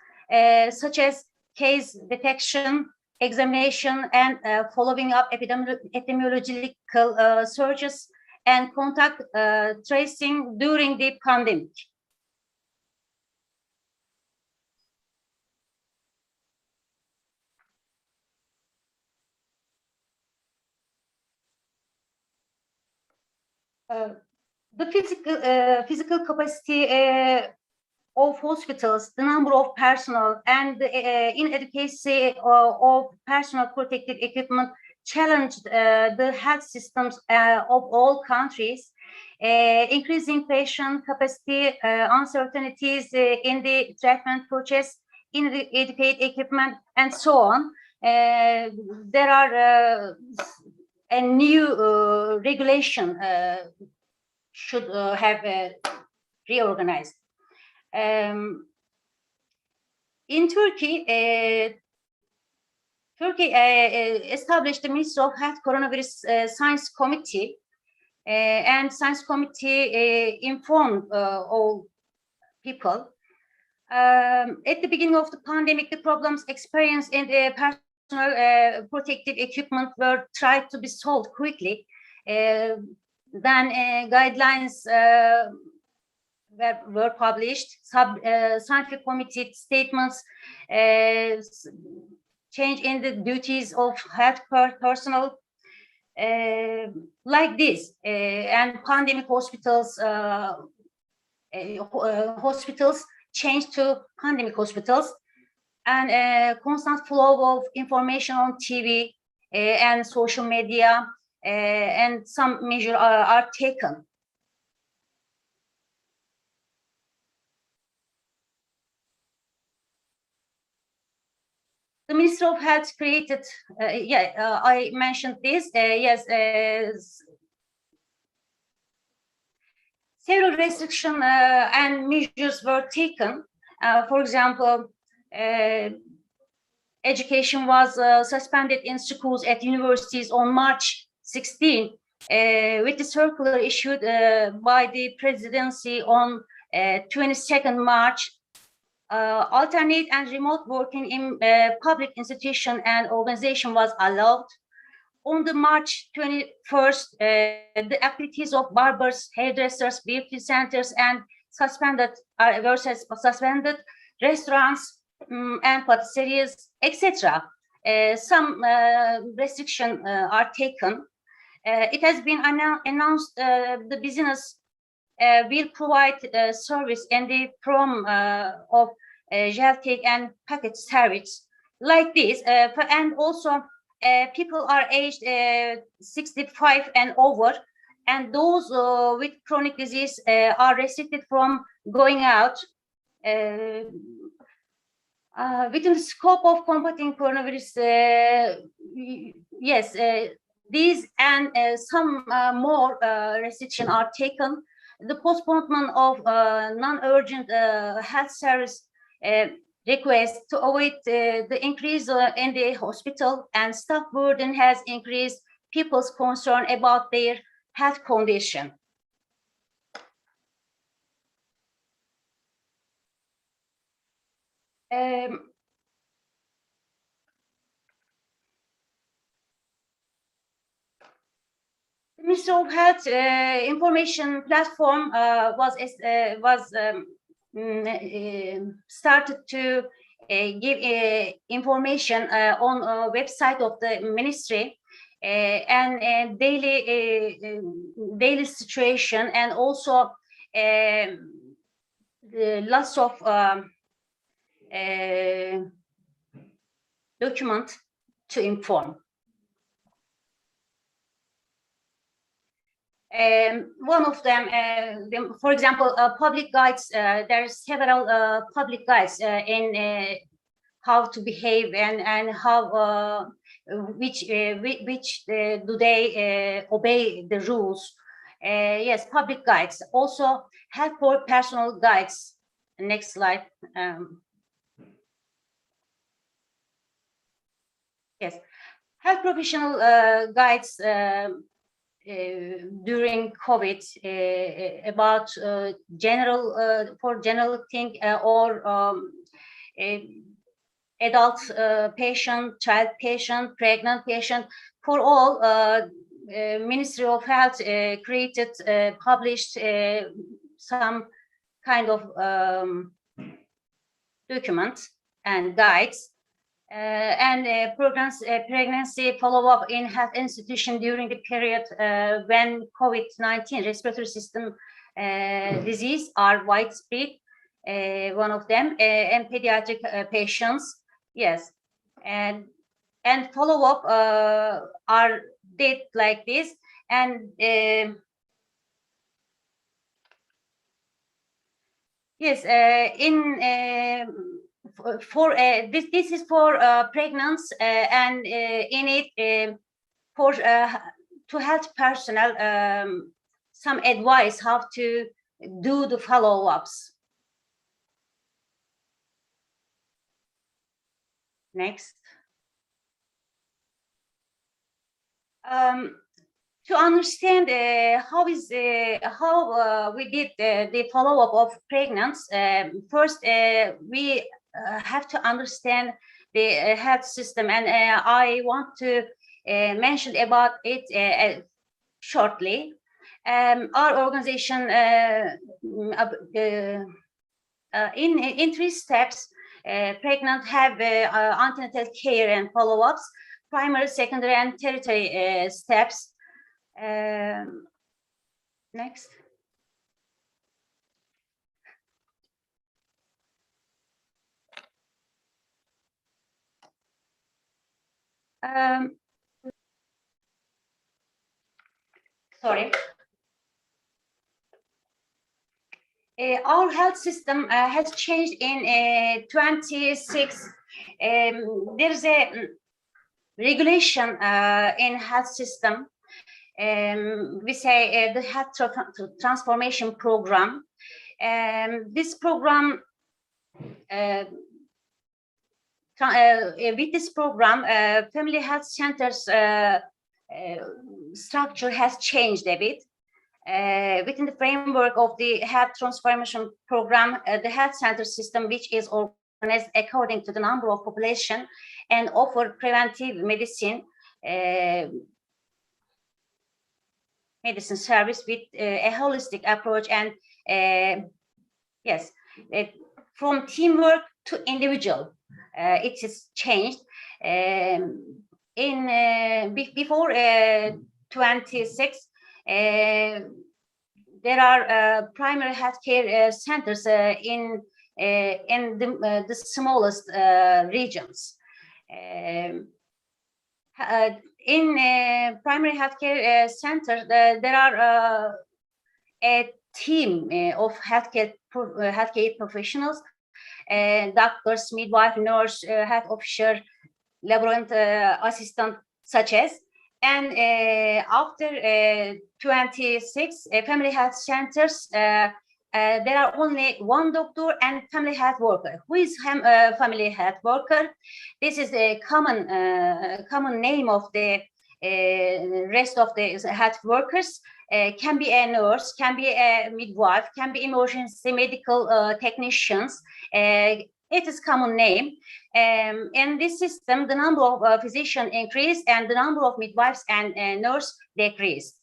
such as case detection, examination, and following up epidemiological searches and contact tracing during the pandemic. The physical capacity of hospitals, the number of personnel, and the inadequacy of personal protective equipment challenged the health systems of all countries, increasing patient capacity, uncertainties in the treatment process, inadequate equipment, and so on. There are a new regulation should have reorganized. In Turkey, Turkey established the Ministry of Health Coronavirus Science Committee, and Science Committee informed all people. At the beginning of the pandemic, the problems experienced in the personal protective equipment were tried to be solved quickly. Then guidelines were published, scientific committee statements, change in the duties of health personnel, like this, and pandemic hospitals hospitals changed to pandemic hospitals, and constant flow of information on TV and social media, and some measures are taken. The Ministry of Health created, I mentioned this, yes, several restrictions and measures were taken. For example, education was suspended in schools at universities on March 16, with the circular issued by the presidency on 22nd March. Alternate and remote working in public institution and organization was allowed. On the March 21st, the activities of barbers, hairdressers, beauty centers, and were suspended. Restaurants and patisseries, etc. Some restrictions are taken. It has been announced the business will provide service in the form of gel take and package service like this, and also people are aged 65 and over, and those with chronic disease are restricted from going out. Within the scope of combating coronavirus, yes, these and some more restrictions are taken. The postponement of non-urgent health service requests to avoid the increase in the hospital and staff burden has increased people's concern about their health condition. The Ministry of Health information platform was started to give information on a website of the ministry and daily situation, and also lots of document to inform. One of them, for example, public guides. There are several public guides in how to behave and how which do they obey the rules. Yes, public guides. Also, health for personal guides. Next slide. Yes, health professional guides during COVID about for general thing or adult patient, child patient, pregnant patient. For all, Ministry of Health created, published some kind of documents and guides. And programs, pregnancy follow-up in health institution during the period when COVID-19 respiratory system disease are widespread. One of them, and pediatric patients, yes, and follow-up are did like this, and yes, this is for pregnancy, and in it for to health personnel some advice how to do the follow-ups. Next. To understand how we did the follow-up of pregnancy, first we have to understand the health system, and I want to mention about it shortly. Our organization in 3 steps, pregnant have antenatal care and follow-ups, primary, secondary, and tertiary steps. Next. Sorry. Our health system has changed in 26. There's a regulation in health system. We say the health transformation program. This program, with this program, family health centers structure has changed a bit. Within the framework of the health transformation program, the health center system, which is organized according to the number of population and offer preventive medicine service with a holistic approach and yes, from teamwork to individual, it is changed. Before 26, there are primary healthcare centers in the smallest regions. In primary healthcare centers, there are a team of healthcare professionals, doctors, midwife, nurse, health officer, laborant assistant, such as. And after 26 family health centers, there are only one doctor and family health worker. Who is family health worker? This is a common name of the rest of the health workers. Can be a nurse, can be a midwife, can be emergency medical technicians. It is common name. In this system, the number of physicians increased and the number of midwives and nurses decreased.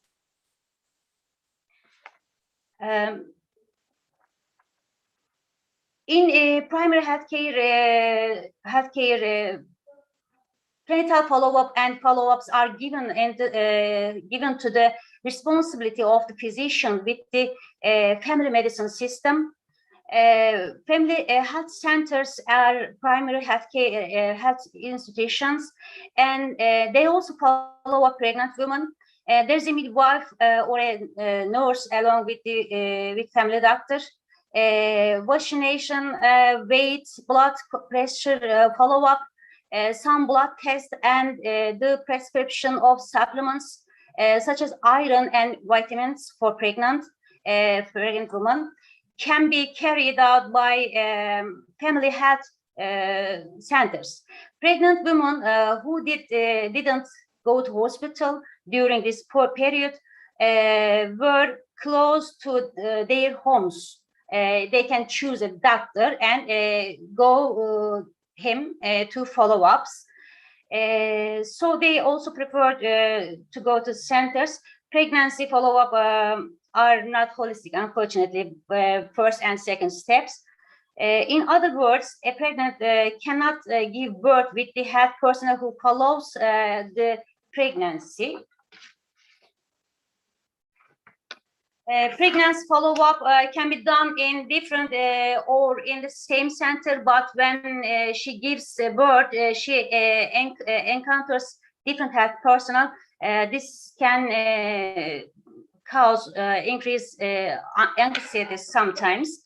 In primary healthcare, prenatal follow-up and follow-ups are given to the responsibility of the physician with the family medicine system. Family health centers are primary healthcare health institutions, and they also follow up pregnant women. There's a midwife or a nurse along with the with family doctor. Vaccination, weight, blood pressure follow-up, some blood tests, and the prescription of supplements such as iron and vitamins for pregnant women can be carried out by family health centers. Pregnant women who didn't go to hospital during this period were close to their homes. They can choose a doctor and go him to follow-ups. So they also prefer to go to centers. Pregnancy follow-up are not holistic, unfortunately, first and second steps. In other words, a pregnant cannot give birth with the health personnel who follows the pregnancy. Pregnancy follow-up can be done in different or in the same center, but when she gives birth, she encounters different health personnel. This can cause increased anxiety sometimes.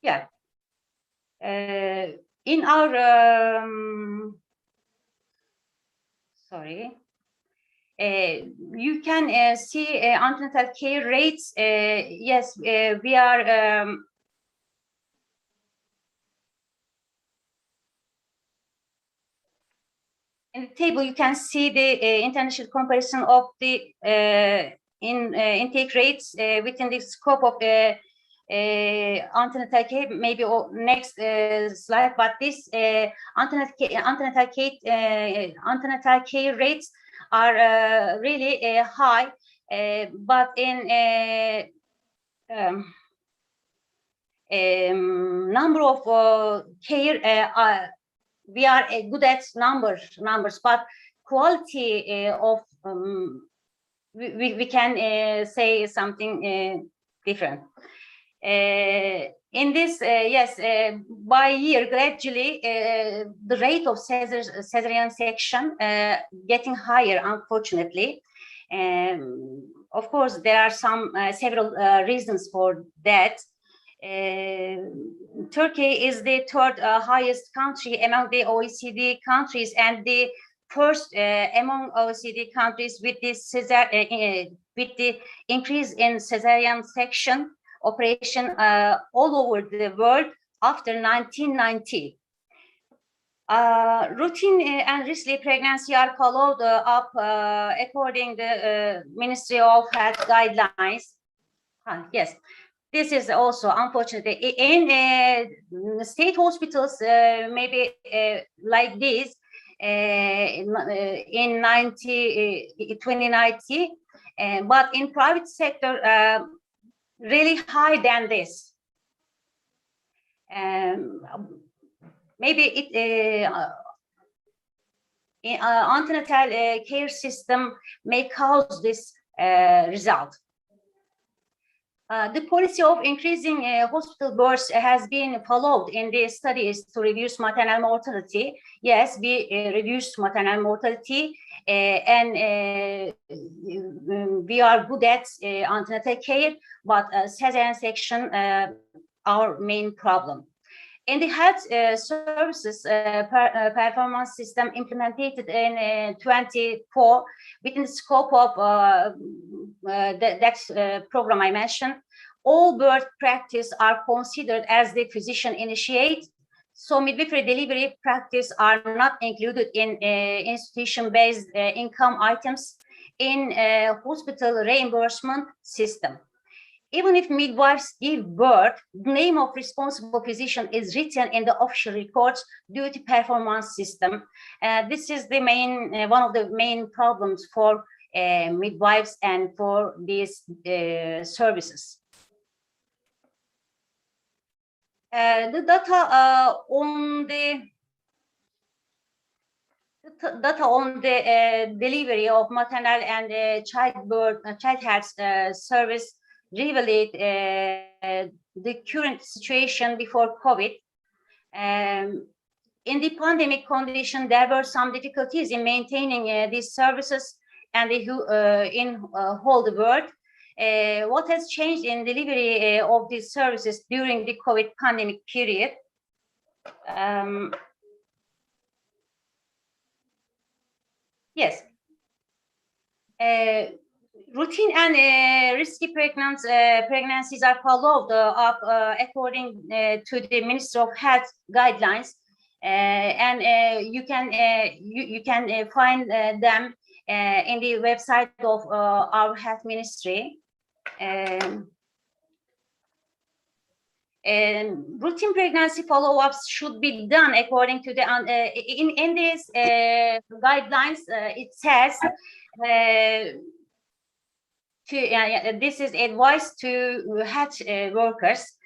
Yeah. In our sorry, you can see antenatal care rates. Yes, we are in the table. You can see the international comparison of the intake rates within the scope of the antenatal care, maybe next slide, but this antenatal care rates are really high, but in number of care, we are good at numbers, but quality of we can say something different. In this, yes, by year, gradually, the rate of cesarean section getting higher, unfortunately. Of course, there are several reasons for that. Turkey is the third highest country among the OECD countries and the first among OECD countries with the increase in cesarean section operation all over the world after 1990. Routine and risky pregnancy are followed up according to the Ministry of Health guidelines. Yes, this is also unfortunately in state hospitals, maybe like this in 2090, but in private sector, really high than this. Maybe it antenatal care system may cause this result. The policy of increasing hospital births has been followed in the studies to reduce maternal mortality. Yes, we reduced maternal mortality, and we are good at antenatal care, but cesarean section our main problem. In the health services performance system implemented in 24 within the scope of that program I mentioned, all birth practice are considered as the physician initiate. So midwifery delivery practice are not included in institution-based income items in hospital reimbursement system. Even if midwives give birth, the name of responsible physician is written in the official records due to performance system. This is the one of the main problems for midwives and for these services. The data on the delivery of maternal and child health service revealed the current situation before COVID. In the pandemic condition, there were some difficulties in maintaining these services and in whole the world. What has changed in delivery of these services during the COVID pandemic period? Yes. Routine and risky pregnancies are followed up according to the Ministry of Health guidelines, and you can find them in the website of our Health Ministry. Routine pregnancy follow-ups should be done according to the in these guidelines. It says. This is advice to health workers.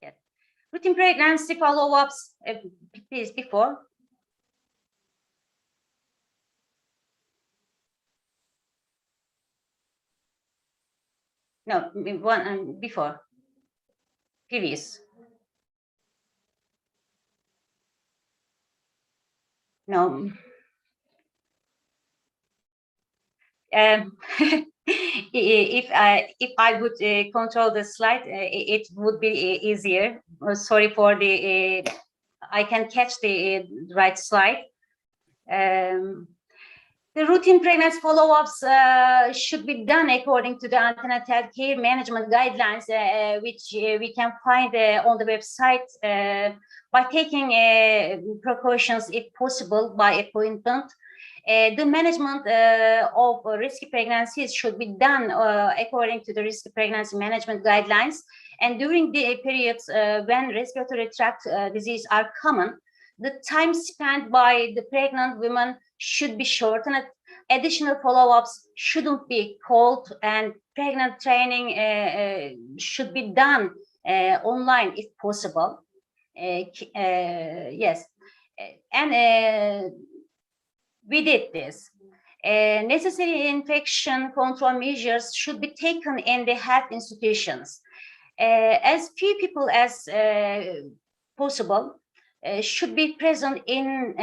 Yes. Routine pregnancy follow-ups, please, before. No, one before. Previous. No. If I would control the slide, it would be easier. Sorry for the. I can catch the right slide. The routine pregnancy follow-ups should be done according to the antenatal care management guidelines, which we can find on the website by taking precautions if possible by appointment. The management of risky pregnancies should be done according to the risky pregnancy management guidelines. And during the periods when respiratory tract disease are common, the time spent by the pregnant women should be shortened. Additional follow-ups shouldn't be called, and pregnant training should be done online if possible. Yes, and we did this. Necessary infection control measures should be taken in the health institutions. As few people as possible should be present in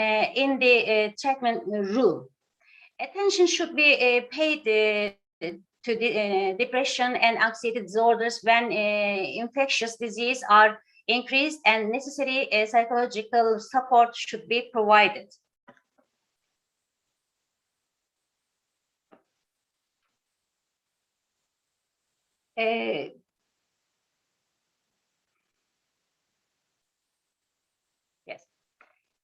the treatment room. Attention should be paid to the depression and anxiety disorders when infectious disease are increased, and necessary psychological support should be provided. Yes.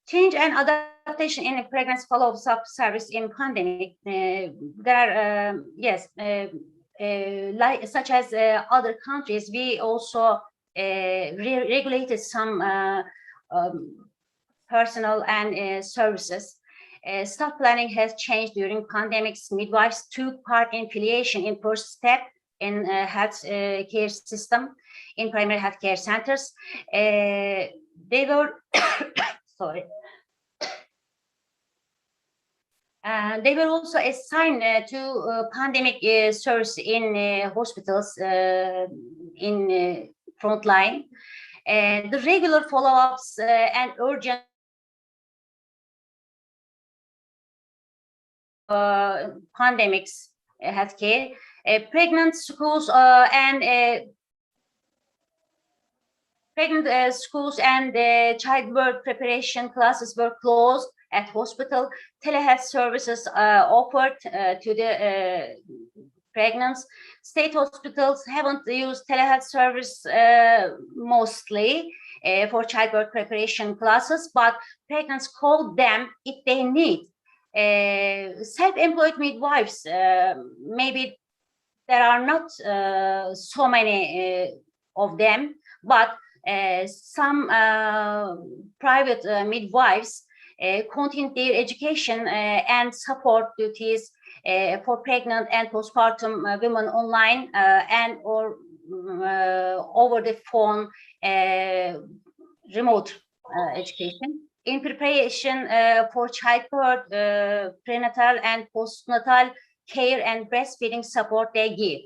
Change and adaptation in pregnancy follow-up service in pandemic. There are, yes, like such as other countries, we also regulated some personnel and services. Staff planning has changed during pandemics. Midwives took part in filiation in first step in health care system, in primary health care centers. They were, sorry. They were also assigned to pandemic service in hospitals in front line. The regular follow-ups and urgent pandemics healthcare, pregnant schools and childbirth preparation classes were closed at hospital. Telehealth services offered to the pregnant. State hospitals haven't used telehealth service mostly for childbirth preparation classes, but pregnants call them if they need. Self-employed midwives, maybe there are not so many of them, but some private midwives continue their education and support duties for pregnant and postpartum women online and or over the phone remote education. In preparation for childbirth, prenatal and postnatal care and breastfeeding support they give.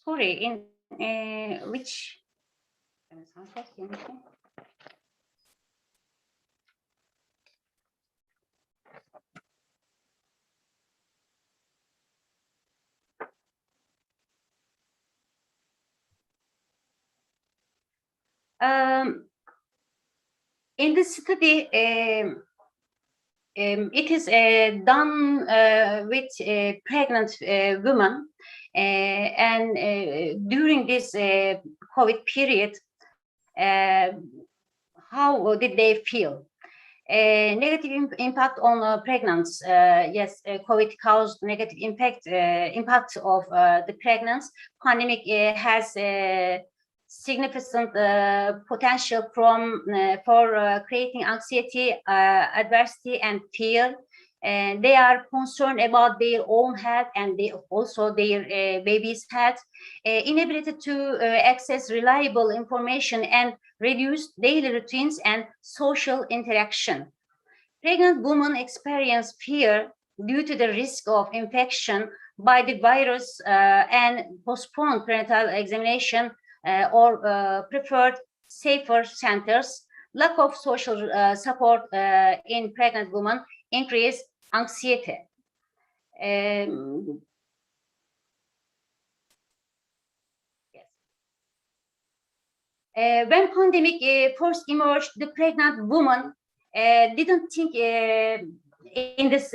Sorry, in which? In this study, it is done with pregnant women, and during this COVID period, how did they feel? Negative impact on pregnancy. Yes, COVID caused negative impact of the pregnancy. Pandemic has significant potential for creating anxiety, adversity, and fear. They are concerned about their own health and also their baby's health, inability to access reliable information and reduce daily routines and social interaction. Pregnant women experience fear due to the risk of infection by the virus and postpone prenatal examination or preferred safer centers. Lack of social support in pregnant women increase anxiety. When pandemic first emerged, the pregnant woman didn't think in this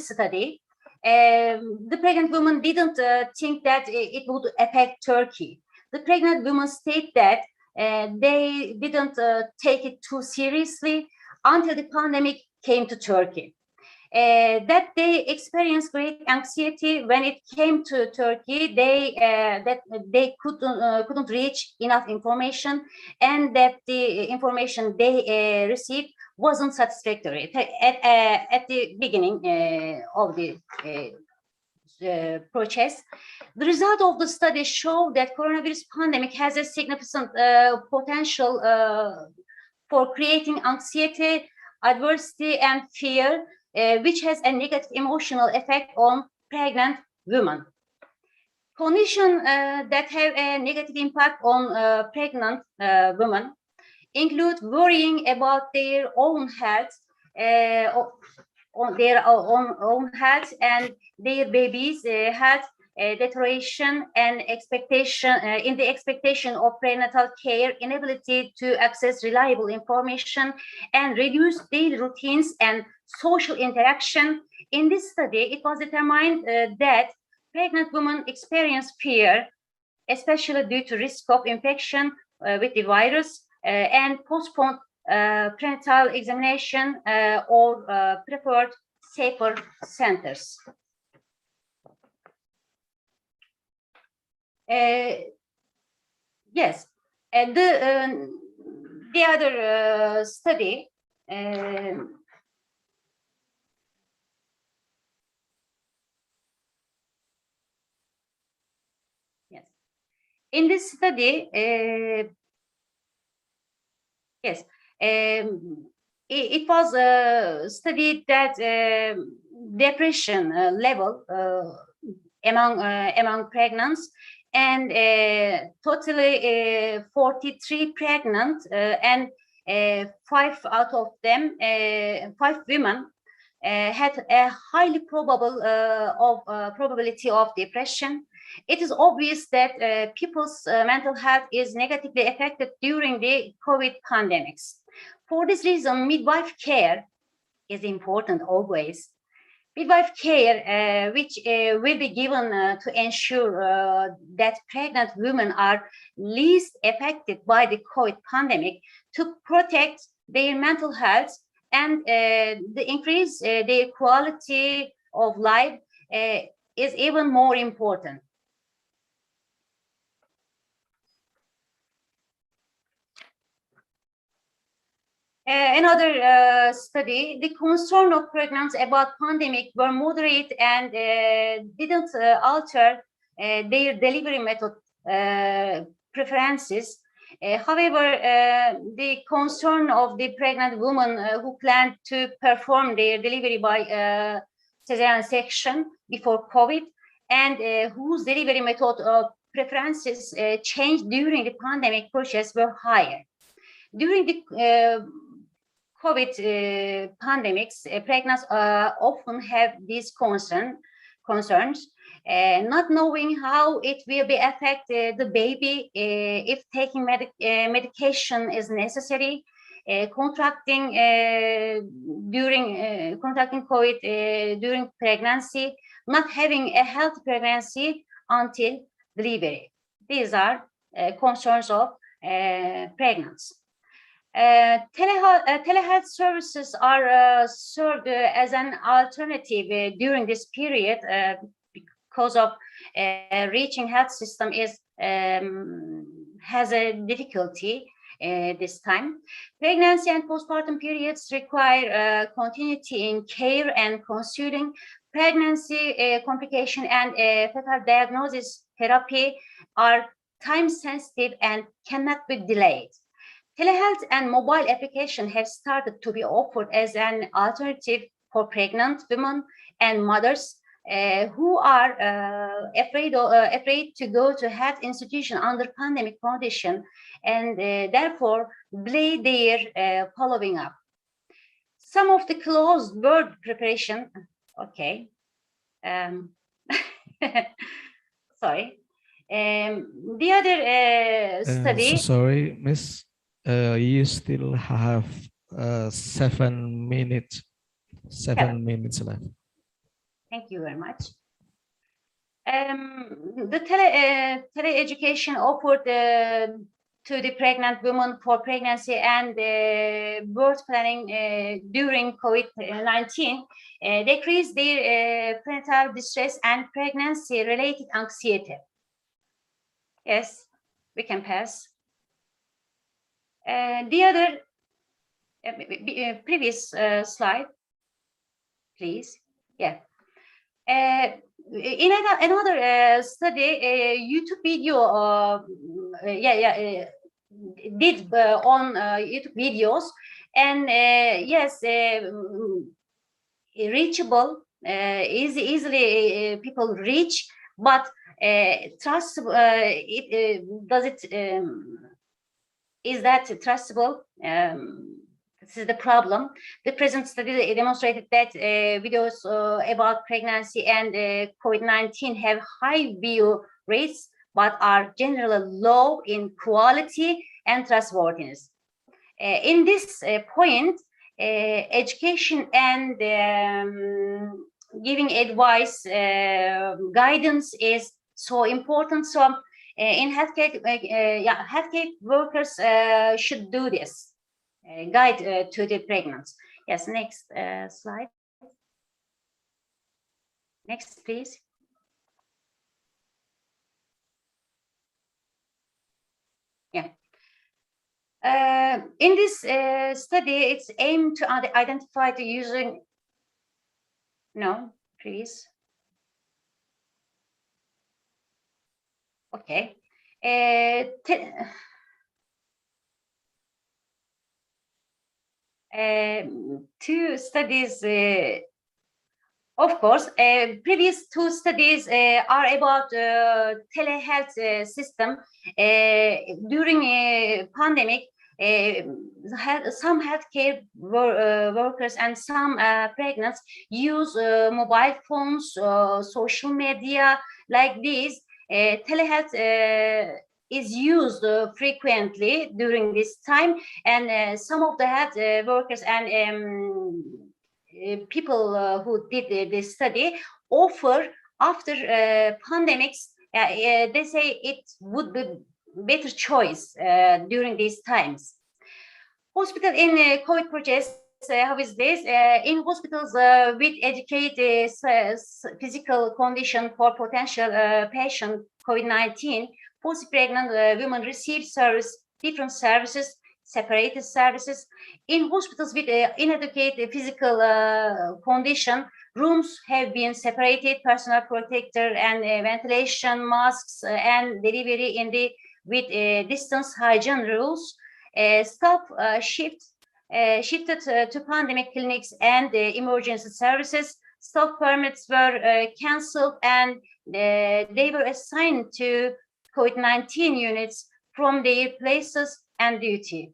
study. The pregnant woman didn't think that it would affect Turkey. The pregnant women state that they didn't take it too seriously until the pandemic came to Turkey. that they experienced great anxiety when it came to Turkey. That they couldn't reach enough information, and that the information they received wasn't satisfactory at the beginning of the process. The result of the study showed that coronavirus pandemic has a significant potential for creating anxiety, adversity, and fear, which has a negative emotional effect on pregnant women. Conditions that have a negative impact on pregnant women include worrying about their own health, on their own health and their baby's health, deterioration and expectation in the expectation of prenatal care, inability to access reliable information, and reduced daily routines and social interaction. In this study, it was determined that pregnant women experience fear, especially due to risk of infection with the virus, and postponed prenatal examination or preferred safer centers. Yes, and the other study yes, in this study, yes, it was studied that depression level among pregnants, and totally 43 pregnant and 5 out of them, 5 women had a highly probability of depression. It is obvious that people's mental health is negatively affected during the COVID pandemics. For this reason, midwife care is important always. Midwife care, which will be given to ensure that pregnant women are least affected by the COVID pandemic, to protect their mental health and increase their quality of life, is even more important. Another study, the concern of pregnants about pandemic were moderate and didn't alter their delivery method preferences. However, the concern of the pregnant women who planned to perform their delivery by cesarean section before COVID, and whose delivery method preferences changed during the pandemic process were higher. During the COVID pandemics, pregnants often have these concerns, not knowing how it will be affect the baby if taking medication is necessary, contracting COVID during pregnancy, not having a healthy pregnancy until delivery. These are concerns of pregnants. Telehealth services are served as an alternative during this period because of reaching health system has a difficulty this time. Pregnancy and postpartum periods require continuity in care and counseling. Pregnancy complication and fetal diagnosis therapy are time sensitive and cannot be delayed. Telehealth and mobile application have started to be offered as an alternative for pregnant women and mothers who are afraid to go to health institution under pandemic condition, and therefore delay their following up. Some of the closed word preparation, okay. Sorry. The other study. Sorry, Miss. You still have 7 minutes. 7 minutes left. Thank you very much. The tele-education offered to the pregnant women for pregnancy and birth planning during COVID-19, decrease their prenatal distress and pregnancy-related anxiety. Yes, we can pass. The other previous slide, please. Yeah. In another study, YouTube video, did on YouTube videos, and yes, reachable, easily people reach, but trust. Is that trustable? This is the problem. The present study demonstrated that videos about pregnancy and COVID-19 have high view rates, but are generally low in quality and trustworthiness. In this point, education and giving advice, guidance is so important. So in healthcare, healthcare workers should do this. Guide to the pregnant. Yes, next slide. Next, please. Yeah. In this study, it's aimed to identify the using. No, please. Okay. Two studies, of course, previous two studies are about telehealth system. During a pandemic, some healthcare workers and some pregnant use mobile phones, social media like this. Telehealth is used frequently during this time, and some of the health workers and people who did this study offer after pandemics. They say it would be better choice during these times. Hospital in COVID projects. How is this? In hospitals with educated physical condition for potential patient COVID-19, post-pregnant women receive different services, separated services. In hospitals with inadequate physical condition, rooms have been separated, personal protector and ventilation masks and delivery with distance hygiene rules. Staff shifted to pandemic clinics and emergency services. Staff permits were cancelled, and they were assigned to COVID-19 units from their places and duty.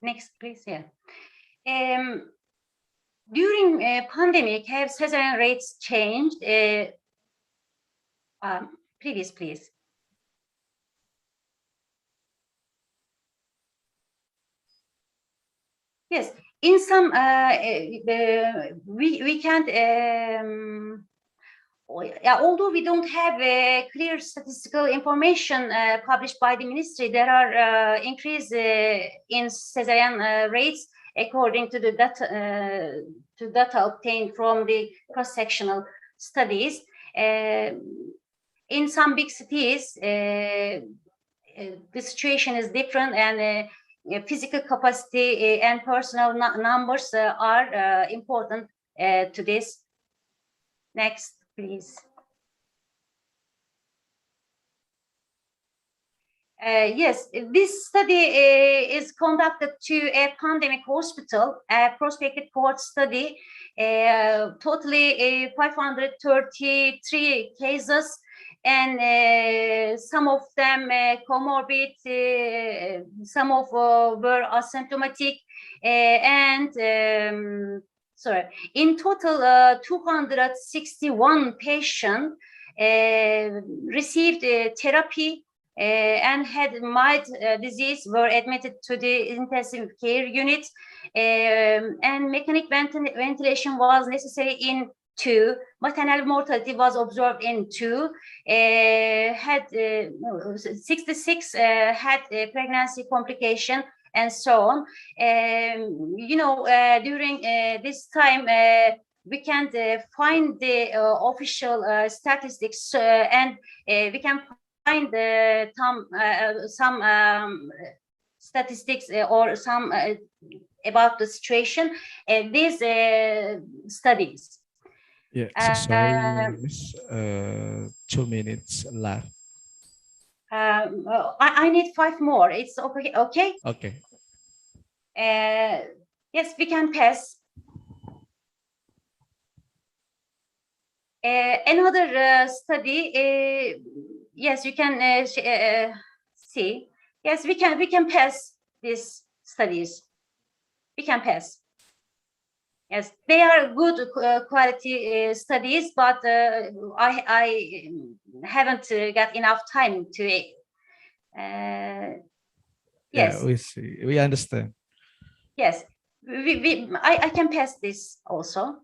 Next, please. Yeah. During pandemic, have cesarean rates changed? Previous, please. Yes, in some we can't. Although we don't have clear statistical information published by the ministry, there are increase in cesarean rates according to the data obtained from the cross-sectional studies. In some big cities, the situation is different, and physical capacity and personal numbers are important to this. Next, please. Yes, this study is conducted to a pandemic hospital, a prospective cohort study, totally 533 cases, and some of them comorbid, some of were asymptomatic, and sorry, in total 261 patients received therapy and had mild disease, were admitted to the intensive care unit, and mechanic ventilation was necessary in 2. Maternal mortality was observed in 2. 66 had pregnancy complication, and so on. During this time, we can't find the official statistics, and we can find some statistics or some about the situation. These studies. Yeah, sorry, Miss. 2 minutes left. I need 5 more. It's okay. Okay. Okay. Yes, we can pass. Another study. Yes, you can see. Yes, we can pass these studies. We can pass. Yes, they are good quality studies, but I haven't got enough time to. Yes. Yeah, we see. We understand. Yes, I can pass this also.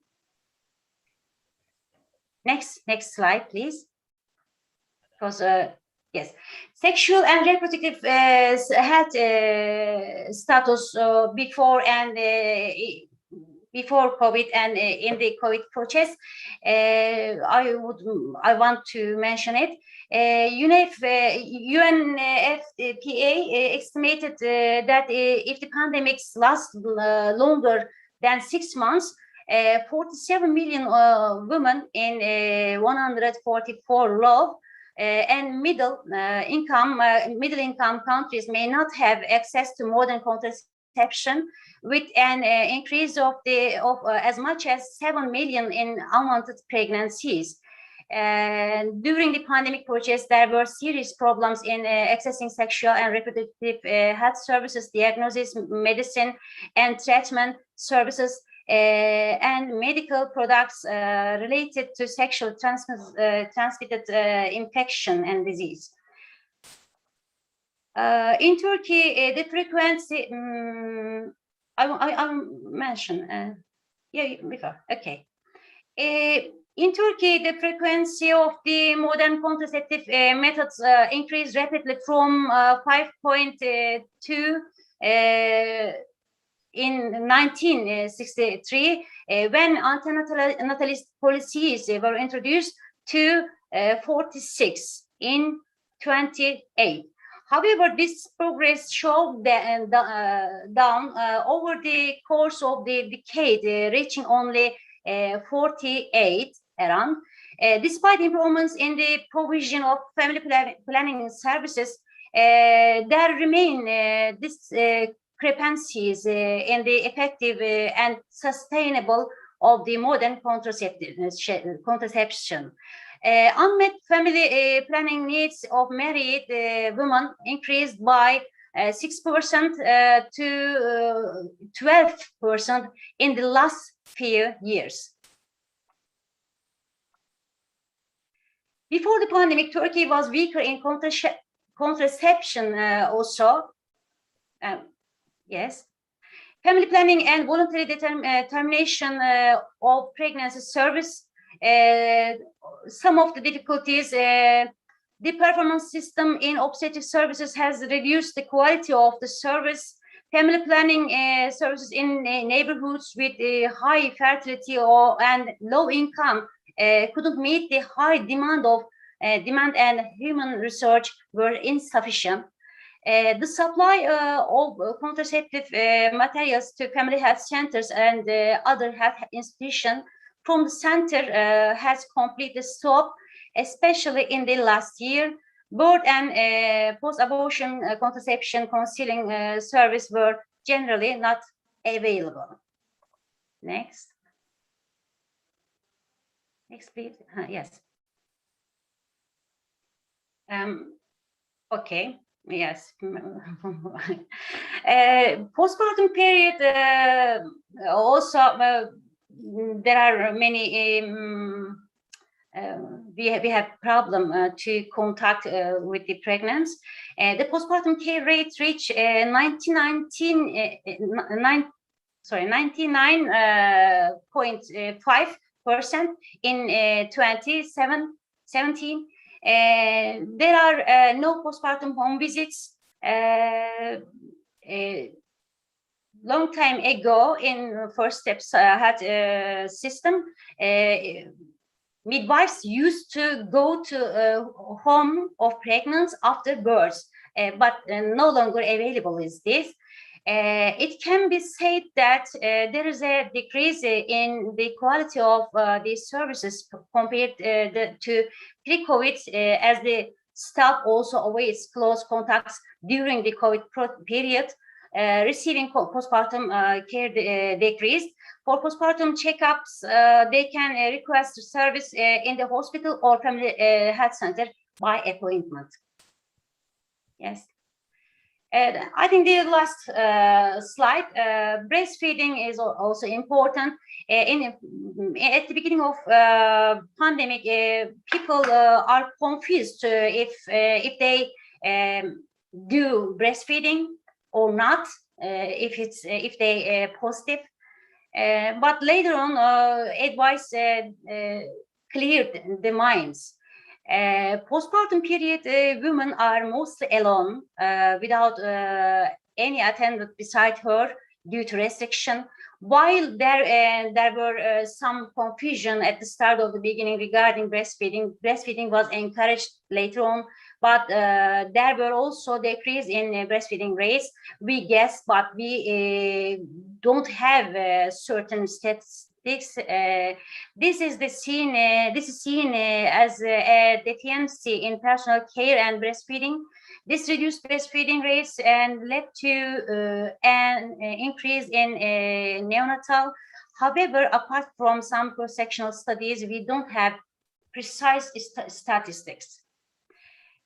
Next slide, please. Because yes, sexual and reproductive health status before and before COVID and in the COVID process. I want to mention it. UNFPA estimated that if the pandemics last longer than 6 months, 47 million women in 144 low and middle income countries may not have access to modern contraception, with an increase of as much as 7 million in unwanted pregnancies. During the pandemic process, there were serious problems in accessing sexual and reproductive health services, diagnosis, medicine, and treatment services, and medical products related to sexual transmitted infection and disease. In Turkey, the frequency, I'll mention, okay. In Turkey, the frequency of the modern contraceptive methods increased rapidly from 5.2 in 1963, when antinatalist policies were introduced, to 46 in 28. However, this progress showed down over the course of the decade, reaching only 48 around. Despite improvements in the provision of family planning services, there remain discrepancies in the effective and sustainable of the modern contraception. Unmet family planning needs of married women increased by 6% to 12% in the last few years. Before the pandemic, Turkey was weaker in contraception also. Yes. Family planning and voluntary termination of pregnancy service. Some of the difficulties, the performance system in obstetric services has reduced the quality of the service. Family planning services in neighborhoods with high fertility and low income couldn't meet the high demand and human research were insufficient. The supply of contraceptive materials to family health centers and other health institutions from the center has completely stopped, especially in the last year. Birth and post-abortion contraception counseling service were generally not available. Next. Next, please. Yes. Okay. Yes. Postpartum period also there are many we have problem to contact with the pregnant. The postpartum care rate reached 99.5% in 2017. There are no postpartum home visits. Long time ago, in First Steps had a system, midwives used to go to home of pregnant after birth, but no longer available is this. It can be said that there is a decrease in the quality of these services compared to pre-COVID, as the staff also awaits close contacts during the COVID period. Receiving postpartum care decreased. For postpartum checkups, they can request service in the hospital or family health center by appointment. Yes. I think the last slide, breastfeeding is also important. At the beginning of pandemic, people are confused if they do breastfeeding or not, if they positive. But later on, advice cleared the minds. Postpartum period, women are mostly alone without any attendant beside her due to restriction. While there were some confusion at the start of the beginning regarding breastfeeding, breastfeeding was encouraged later on, but there were also decrease in breastfeeding rates. We guess, but we don't have certain statistics. This is seen as a deficiency in personal care and breastfeeding. This reduced breastfeeding rates and led to an increase in neonatal. However, apart from some cross-sectional studies, we don't have precise statistics.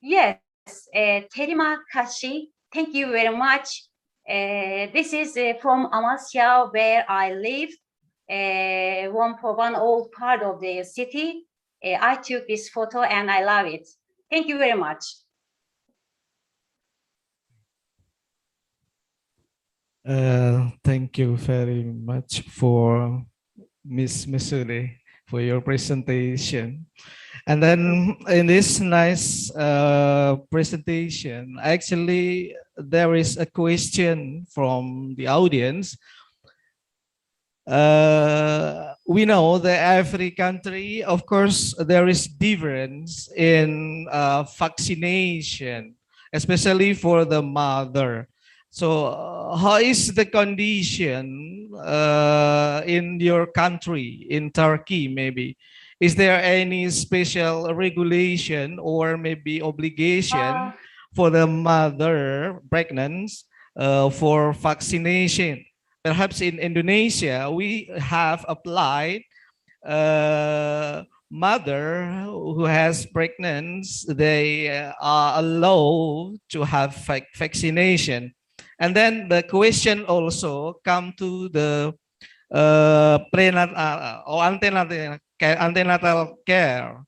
Yes, Terima kasih. Thank you very much. This is from Amasya, where I live. One old part of the city. I took this photo and I love it. Thank you very much. Thank you very much for Ms. Mesude for your presentation. And then in this nice presentation, actually there is a question from the audience. We know that every country, of course, there is difference in vaccination, especially for the mother. So how is the condition in your country, in Turkey maybe? Is there any special regulation or maybe obligation for the mother pregnant for vaccination? Perhaps in Indonesia, we have applied mother who has pregnancy, they are allowed to have vaccination. And then the question also come to the prenatal or antenatal care.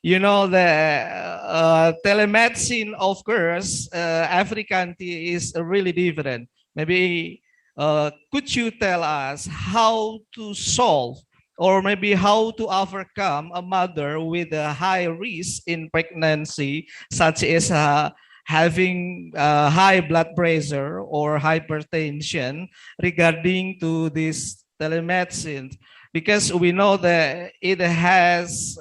You know, the telemedicine, of course, every country is really different. Maybe could you tell us how to solve or maybe how to overcome a mother with a high risk in pregnancy, such as having high blood pressure or hypertension, regarding to this telemedicine? Because we know that it has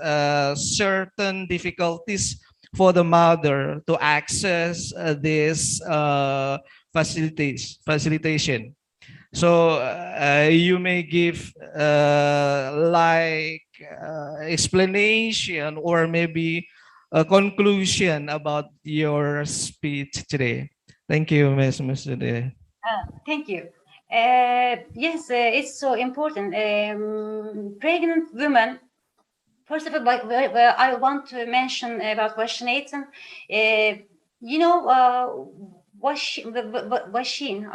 certain difficulties for the mother to access this facilitation. So you may give explanation or maybe a conclusion about your speech today. Thank you, Ms. Mesude. Thank you. Yes, it's so important. Pregnant women, first of all, I want to mention about vaccination. You know, vaccine,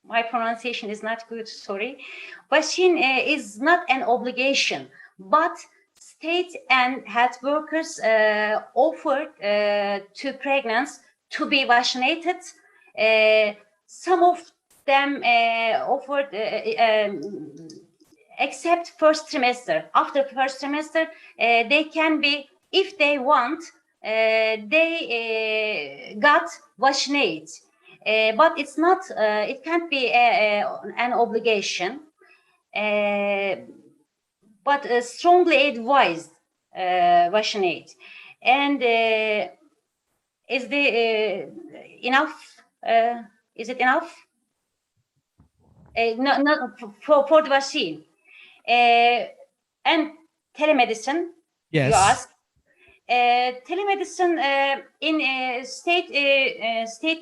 my pronunciation is not good, sorry. Vaccine is not an obligation, but state and health workers offered to pregnants to be vaccinated. Some of them offered except first trimester. After first trimester, they can be, if they want, they got vaccinate. But it's not, it can't be an obligation, but strongly advised vaccinate. And is the enough? Is it enough? Not for the vaccine. And telemedicine, Yes. you ask. Telemedicine in state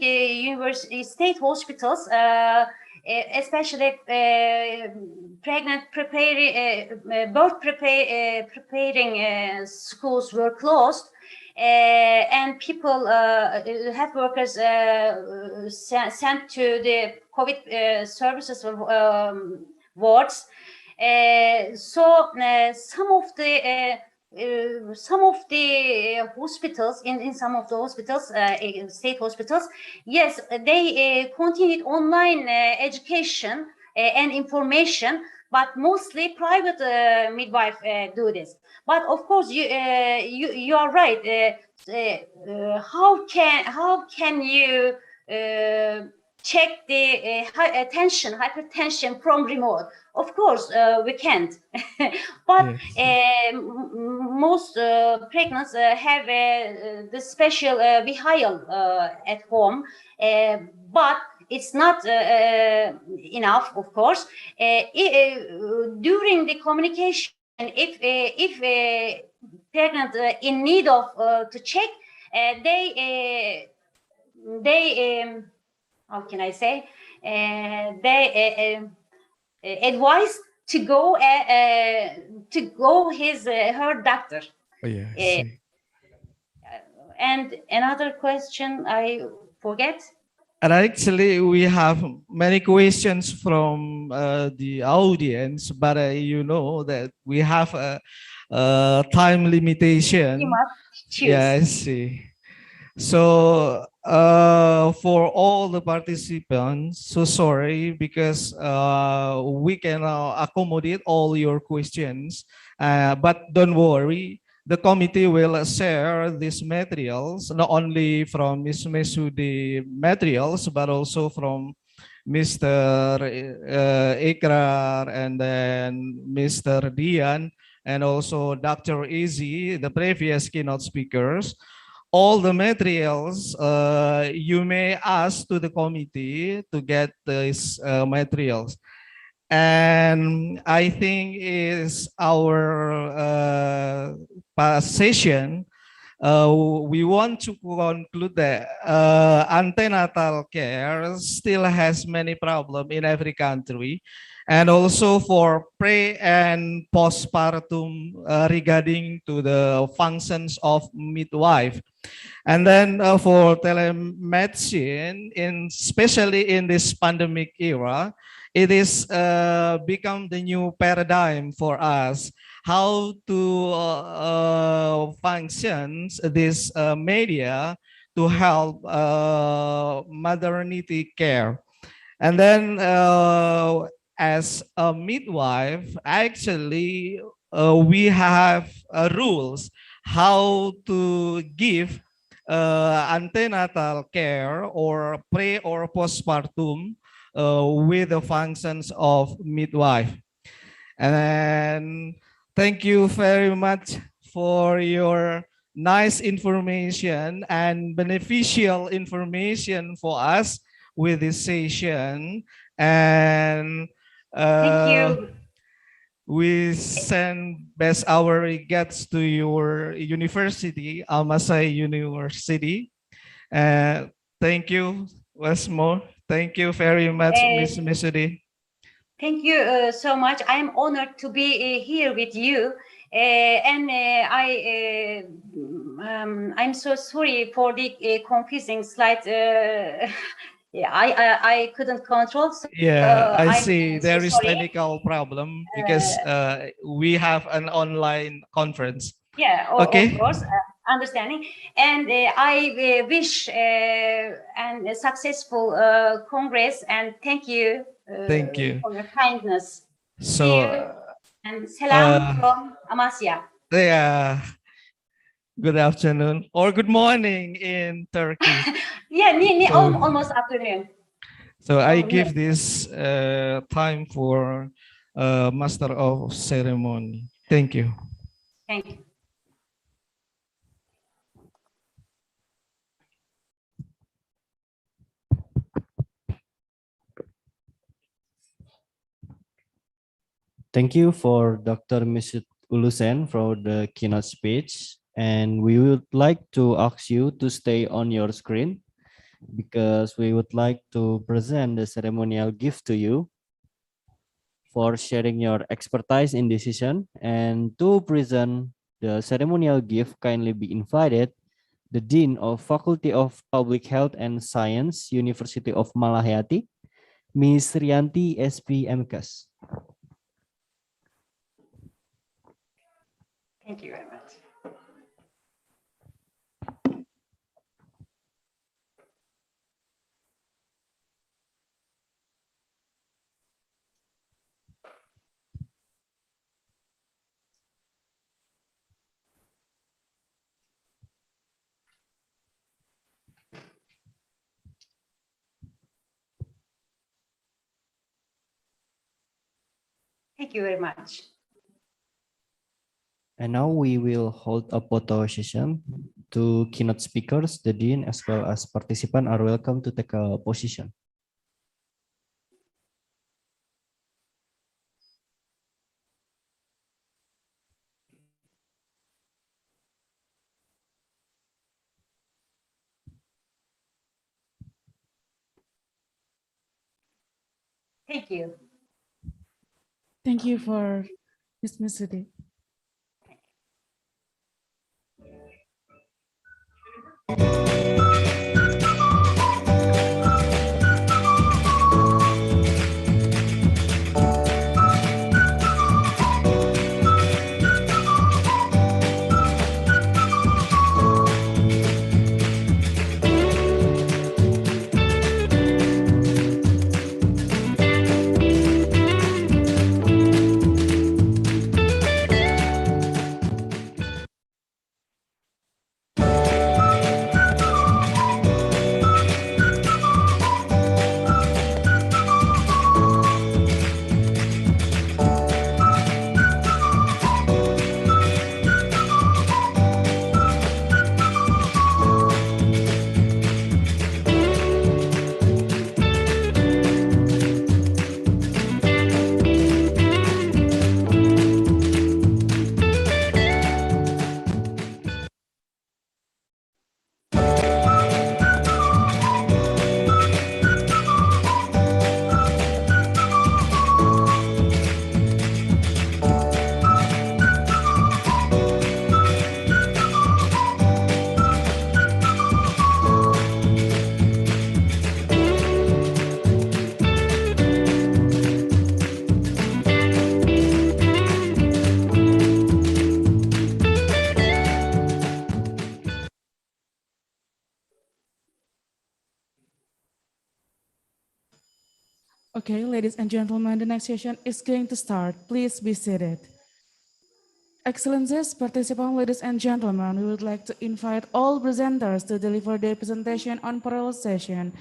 university, state hospitals, especially pregnant birth preparing schools were closed, and people, health workers, sent to the COVID services wards. So some of the hospitals, in some of the hospitals, state hospitals, yes, they continued online education and information, but mostly private midwife do this. But of course, you are right. How can you check the hypertension from remote? Of course, we can't. But most pregnants have the special vehicle at home, but it's not enough, of course. During the communication, if pregnant in need of to check, they how can I say, they advise to go her doctor. Oh, yeah, and another question I forget. And actually, we have many questions from the audience, but you know that we have a time limitation. You must choose. Yeah, I see. So for all the participants, so sorry because we can accommodate all your questions, but don't worry. The committee will share these materials, not only from Ms. Mesude materials, but also from Mr. Ikrar and then Mr. Dian, and also Dr. Izzy, the previous keynote speakers. All the materials you may ask to the committee to get these materials. And I think is our past session. We want to conclude that antenatal care still has many problems in every country, and also for pre and postpartum regarding to the functions of midwife. And then for telemedicine, especially in this pandemic era, it is become the new paradigm for us. How to function this media to help maternity care. And then as a midwife, actually we have rules how to give antenatal care or pre or postpartum with the functions of midwife. And thank you very much for your nice information and beneficial information for us with this session. And thank you. We send best our regards to your university, M.S.A University. Thank you once more. Thank you very much, Ms. Mesude. Thank you so much. I'm honored to be here with you. And I'm so sorry for the confusing slide. Yeah, I couldn't control. So, yeah, I see I'm there so is sorry. technical problem because we have an online conference. Yeah, okay. Of course, understanding. And I wish a successful Congress, and thank you. Thank you For your kindness. so And salam from Amasya. Yeah. Good afternoon or good morning in Turkey. Yeah, So- almost afternoon. So I Oh, give yeah. this time for Master of Ceremony. Thank you. Thank you. Thank you for Dr. Mesude ULUSEN for the keynote speech. And we would like to ask you to stay on your screen because we would like to present the ceremonial gift to you for sharing your expertise in decision. And to present the ceremonial gift, kindly be invited the Dean of Faculty of Public Health and Science, University of Malahayati, Ms. Rianti SP MKes. Thank you very much. Thank you very much. And now we will hold a photo session. To keynote speakers, the Dean as well as participants are welcome to take a position. Thank you. Thank you for Ms. Mesude. Okay, ladies and gentlemen, the next session is going to start. Please be seated. Excellencies, participants, ladies and gentlemen, we would like to invite all presenters to deliver their presentation on parallel session.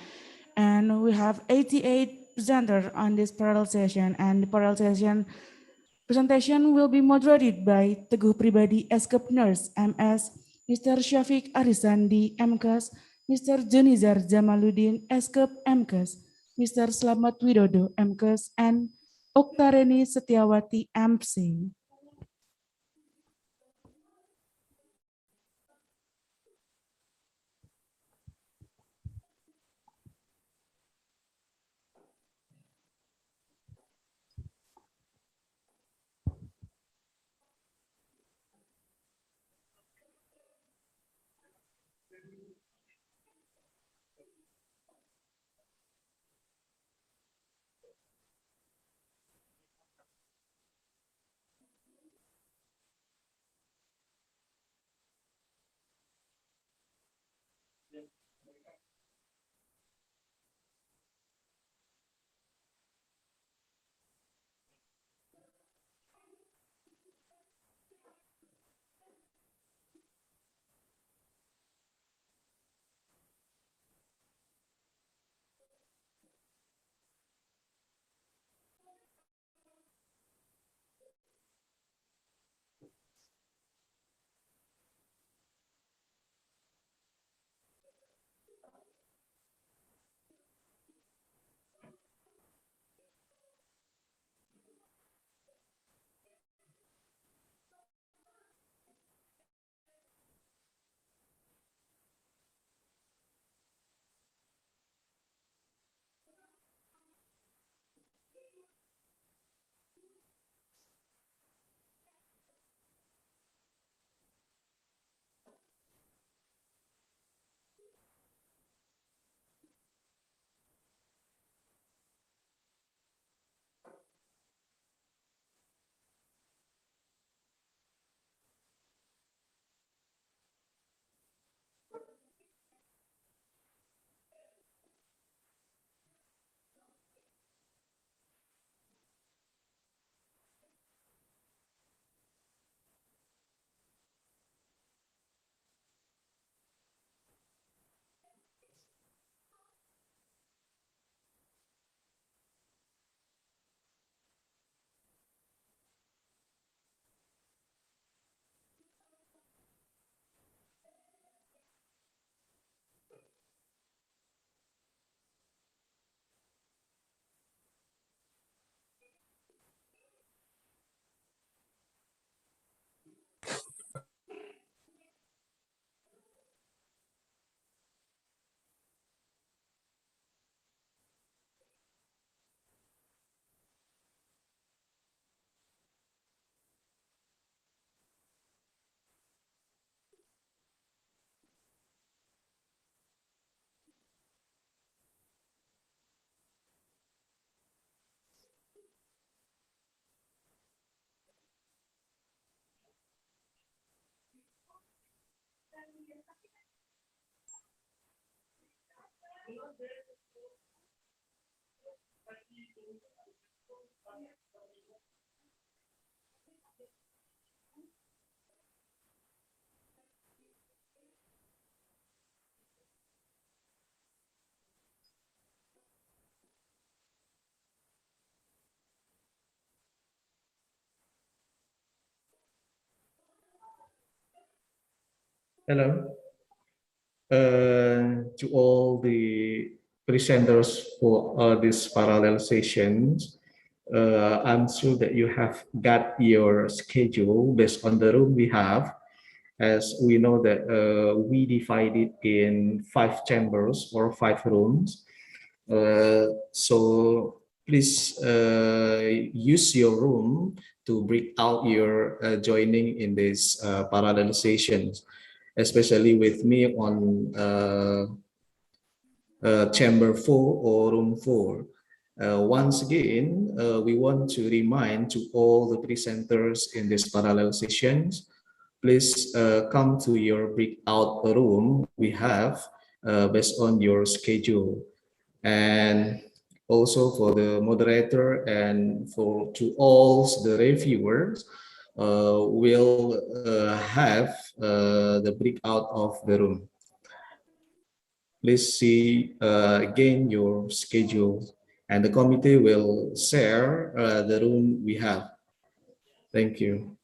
And we have 88 presenters on this parallel session, and the parallel session presentation will be moderated by Teguh Pribadi Eskep Nurse, MS, Mr. Syafiq Arisandi, MKes, Mr. Junizar Jamaluddin, Eskep MKes, Mr. Slamet Widodo, MKes, and Oktareni Setiawati, MC. Hello. To all the presenters for these parallel sessions, I'm sure that you have got your schedule based on the room we have, as we know that we divided in 5 chambers or 5 rooms. So please use your room to break out your joining in these parallel sessions, especially with me on chamber 4 or room 4. Once again, we want to remind to all the presenters in these parallel sessions, please come to your breakout room we have based on your schedule. And also for the moderator and to all the reviewers, will have the breakout of the room. Please see again your schedule, and the committee will share the room we have. Thank you.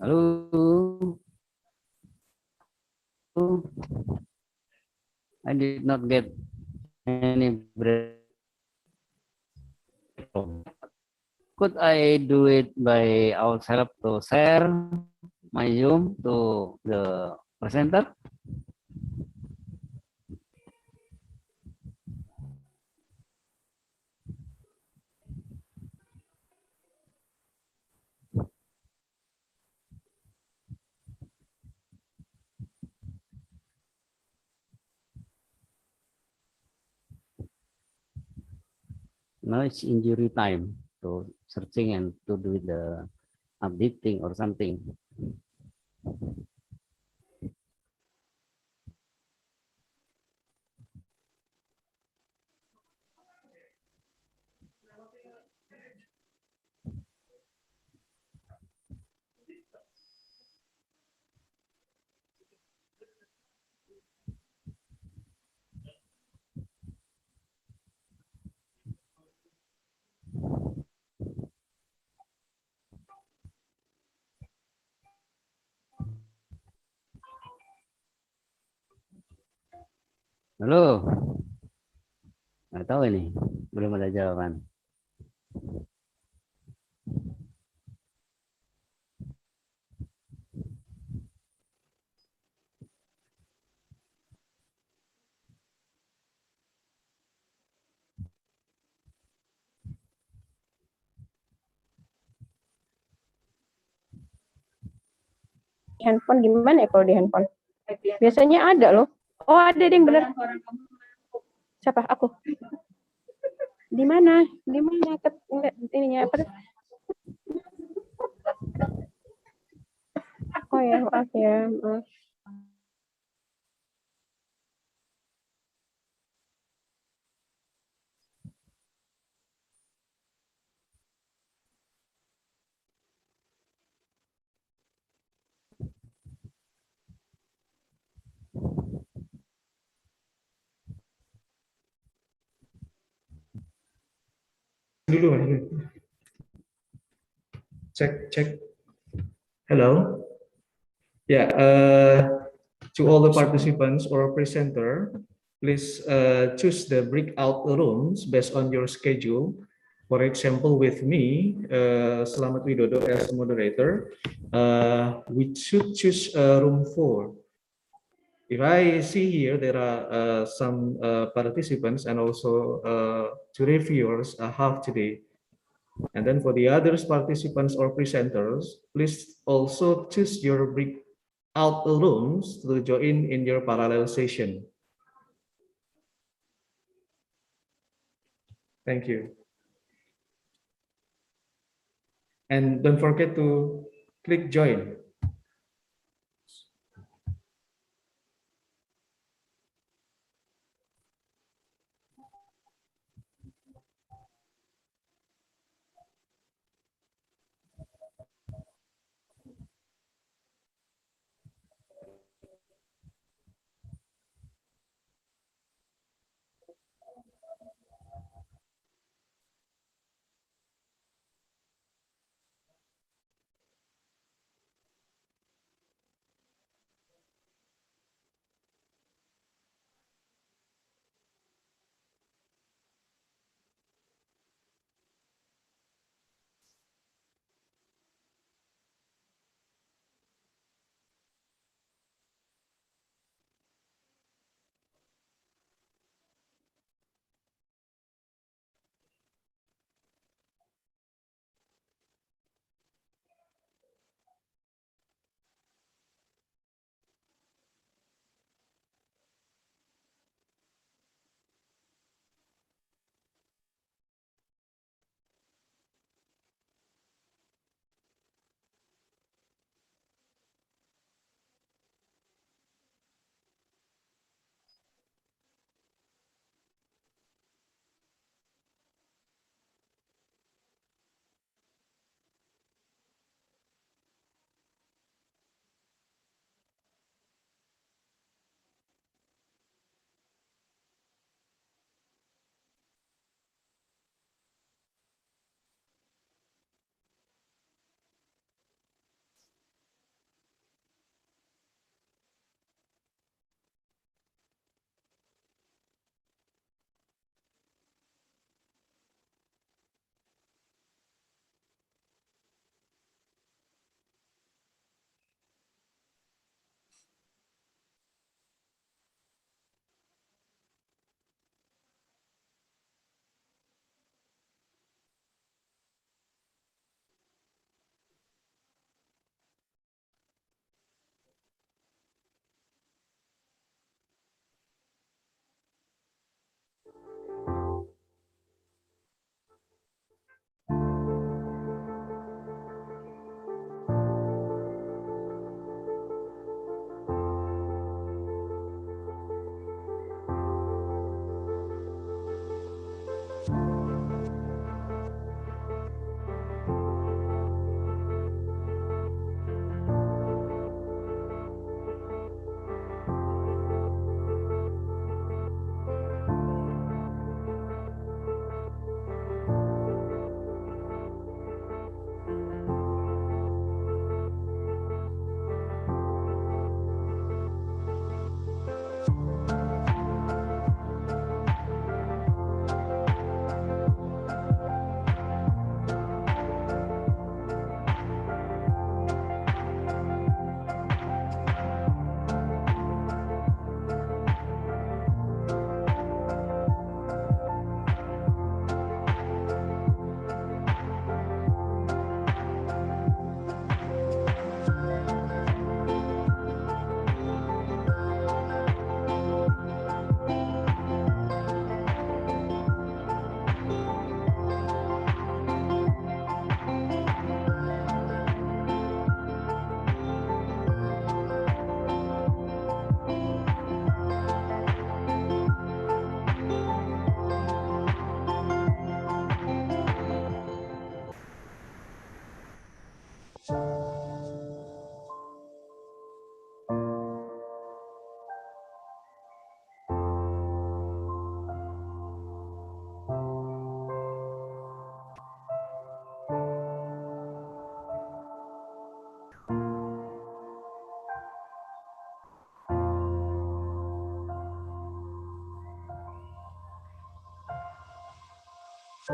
Hello. I did not get any break. Could I do it by ourselves to share my Zoom to the presenter? No, it's injury time. So searching and to do the updating or something. Halo. Nggak tahu ini, belum ada jawaban. Handphone gimana ya kalau di handphone? Biasanya ada loh. Oh, ada yang benar. Siapa? Aku. Di mana? Di mana ininya apa? Oh ya, maaf ya. Maaf. Dulu, cek. Hello. Yeah, to all the participants or presenter, please choose the breakout rooms based on your schedule. For example, with me, Selamat Widodo as moderator, we should choose room 4. If I see here, there are some participants and also 2 reviewers half today. And then for the others participants or presenters, please also choose your breakout rooms to join in your parallel session. Thank you. And don't forget to click join. Oh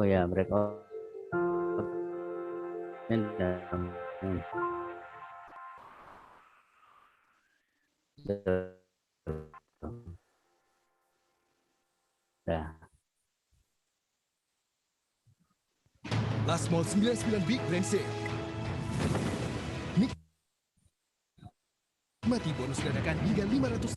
ya, breakout. Last Mall 99 Big Grand Sale. Nikmati bonus dadakan hingga 500.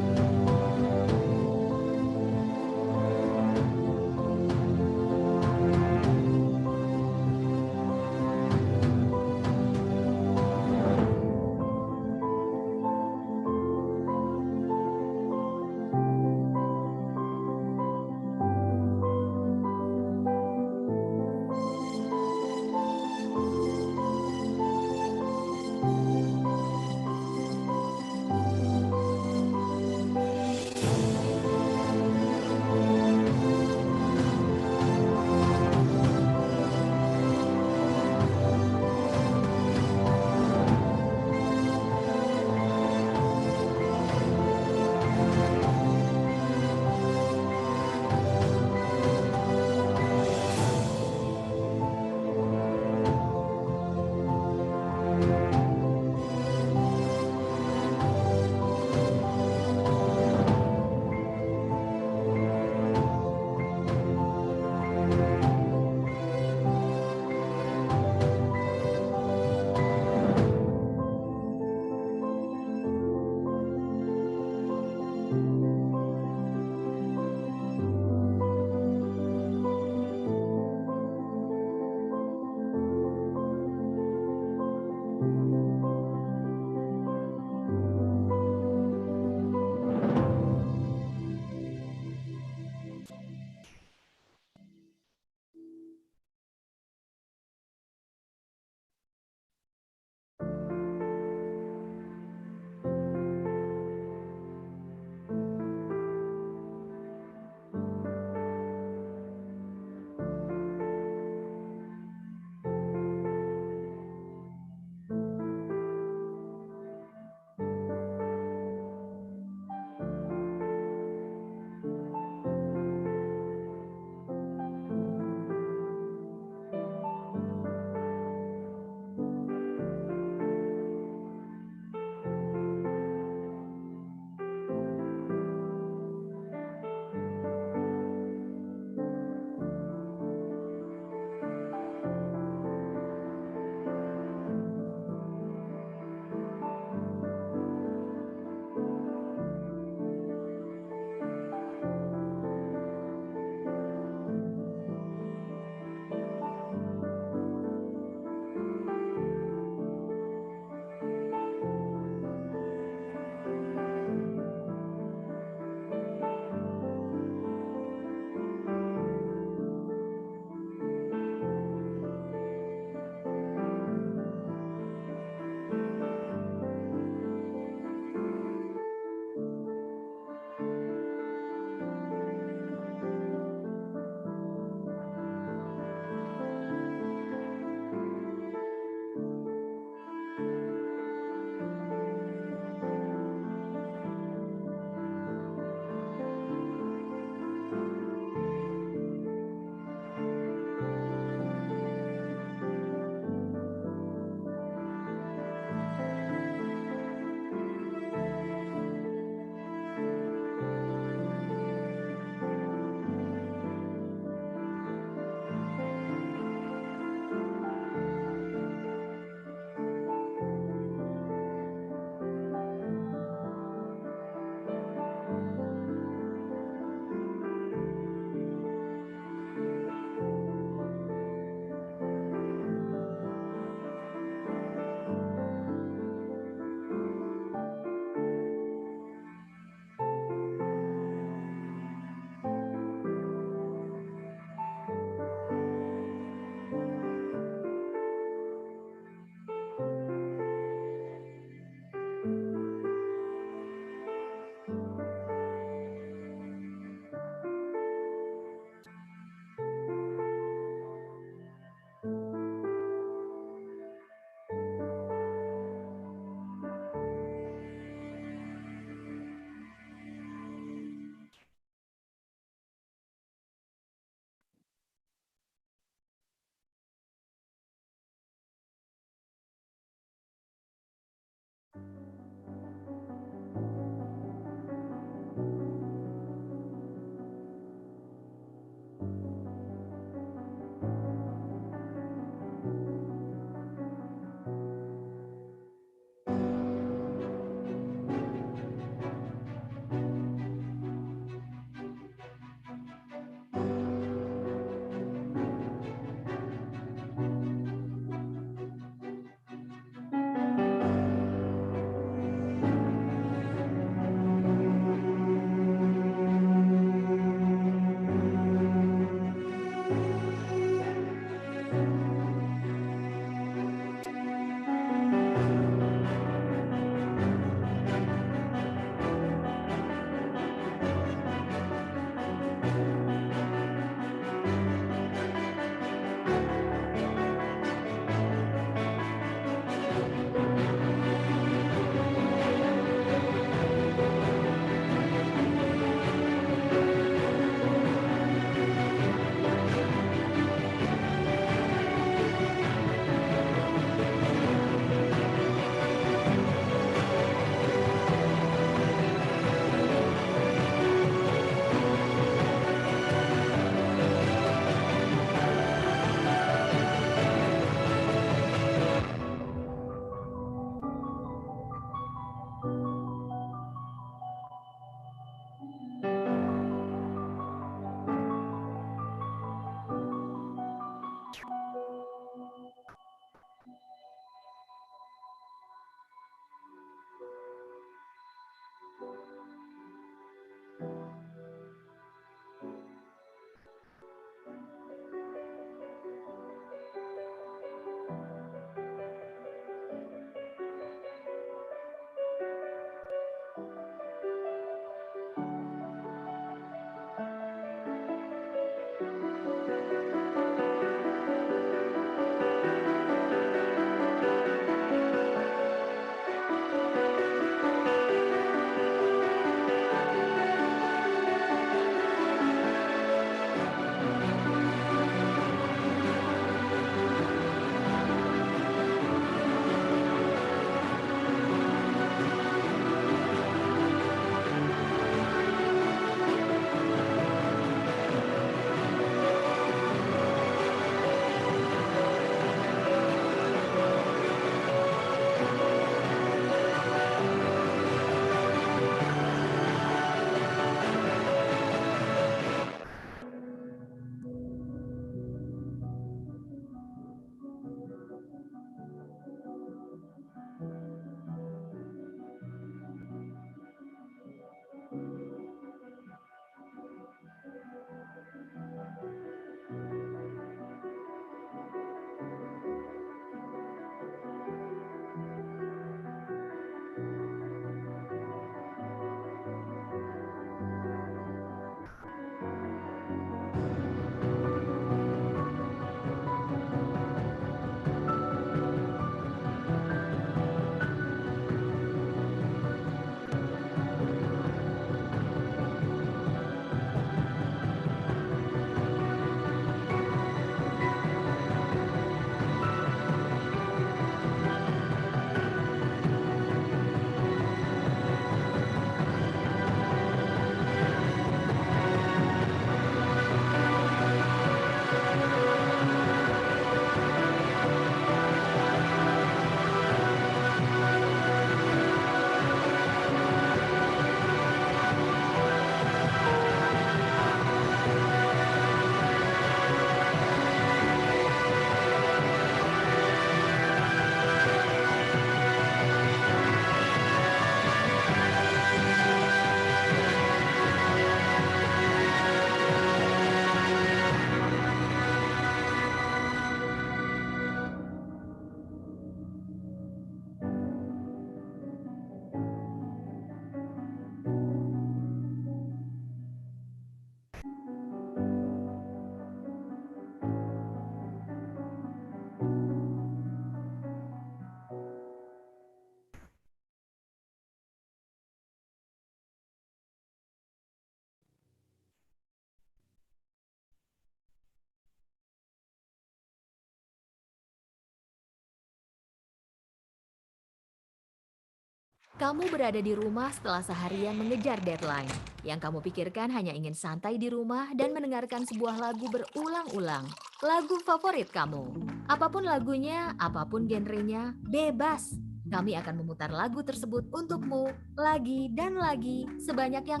Kamu berada di rumah setelah seharian mengejar deadline. Yang kamu pikirkan hanya ingin santai di rumah dan mendengarkan sebuah lagu berulang-ulang. Lagu favorit kamu. Apapun lagunya, apapun genrenya, bebas. Kami akan memutar lagu tersebut untukmu lagi dan lagi sebanyak yang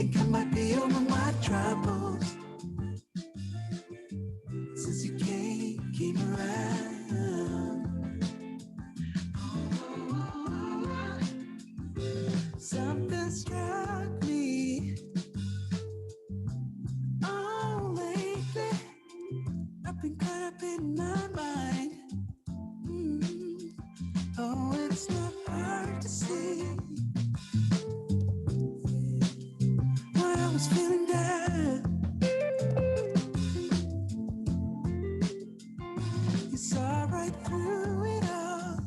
think I might be over my troubles since you came around. Something struck me. Oh, lately I've been caught up in my mind. Oh, it's not hard to see. When I was feeling down, you saw right through it all.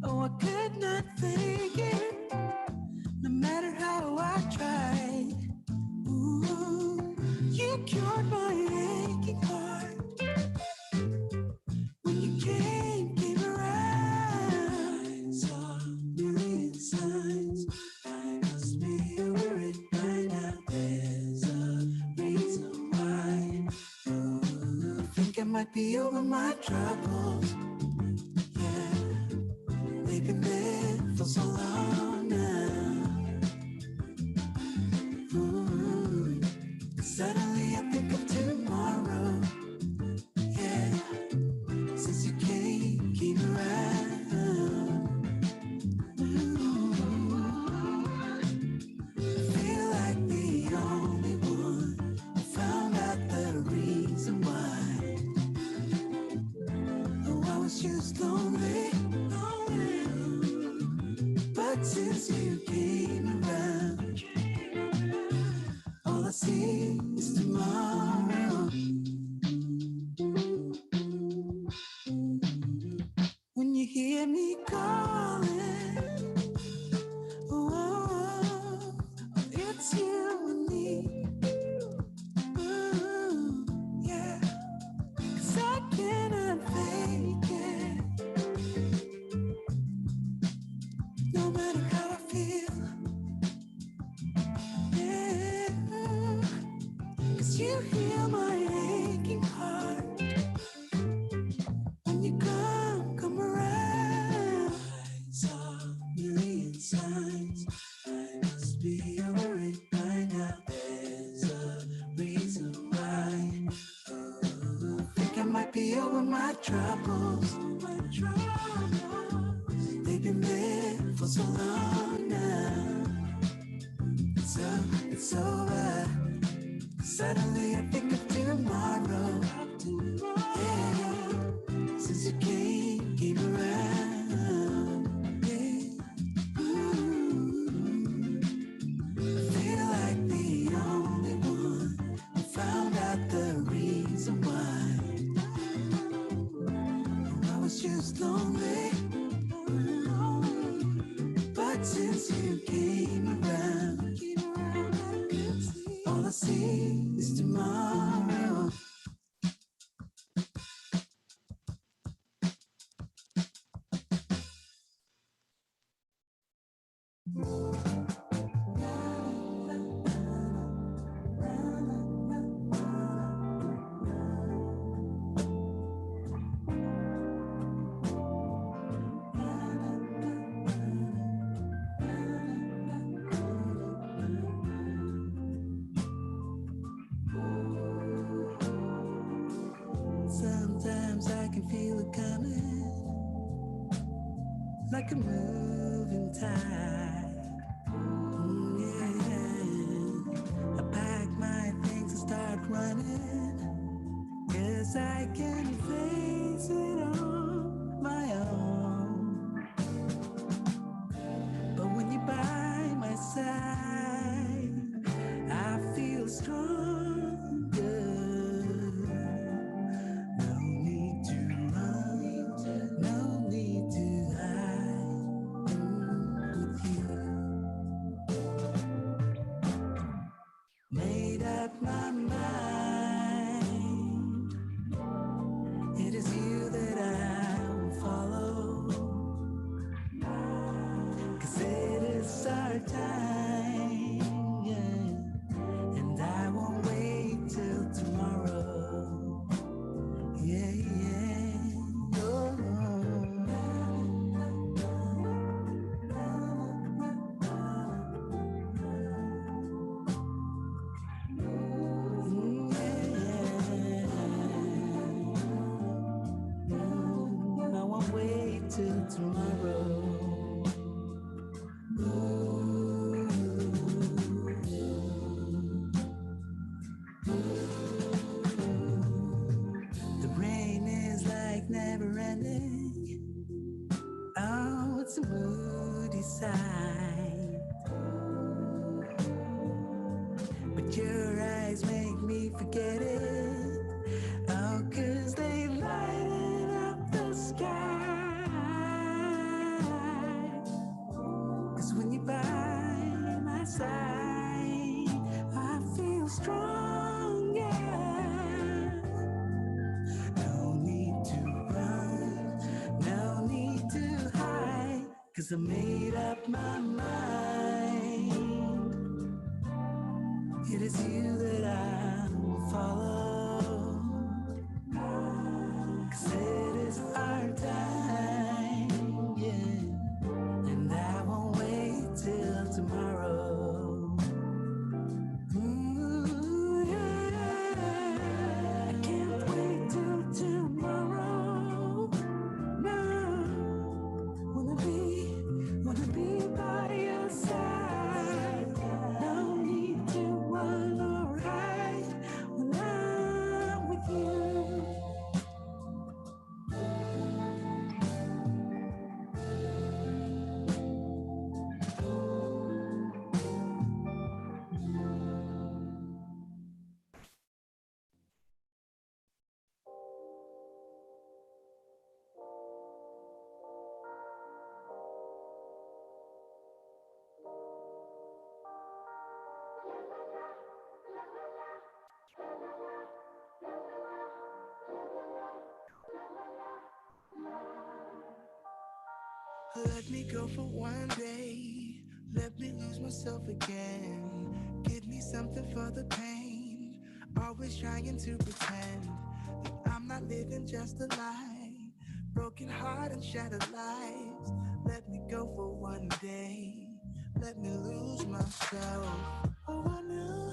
Oh, I could not fake it, no matter how I tried. Ooh, you cured my aching heart when you came around. Saw a million signs. I must be over it by now. There's a reason why. Oh, I think I might be over my troubles. Yeah, they've been there for so long now. Ooh, suddenly I think of tomorrow. Yeah, since you came around. Ooh, I feel like the only one who found out the reason why. Oh, I was just lonely, but since you came around, all I see is tomorrow. When you hear me calling, oh, it's you and me. Ooh, yeah, 'cause I cannot fake it. No matter how I feel, yeah, 'cause you heal my aching heart. When you come around, I saw a million signs. I must be over it by now. There's a reason why. Oh, I think I might be over my troubles. They've been there for so long now. It's over. Suddenly I think of tomorrow. Yeah, since you came around. Yeah. Ooh, I feel like the only one who found out the reason why. I was just lonely, but since you came around, all I see is tomorrow. feel it coming, like a moving tide. Yeah. I pack my things and start running, 'cause I can face it on my own. But when you're by my side, I feel stronger. No need to run, no need to hide with you. Made up my mind, it is you that I will follow, 'cause it is our time, yeah. And I won't wait till tomorrow. Yeah, yeah. Oh. I won't wait till tomorrow. The rain is like never ending. Oh, it's a moody sight. But your eyes make me forget it. Oh, 'cause they lighten up the sky. 'Cause when you're by my side, I feel stronger. No need to run, no need to hide, 'cause I made up my mind. It is you that I will follow, 'cause it is our time, yeah. And I won't wait till tomorrow. Ooh, yeah. I can't wait till tomorrow. No, wanna be by your side. No need to run or hide when I'm with you. Let me go for one day. Let me lose myself again. Give me something for the pain. Always trying to pretend that I'm not living just a lie. Broken heart and shattered lives. Let me go for one day. Let me lose myself. Oh, I knew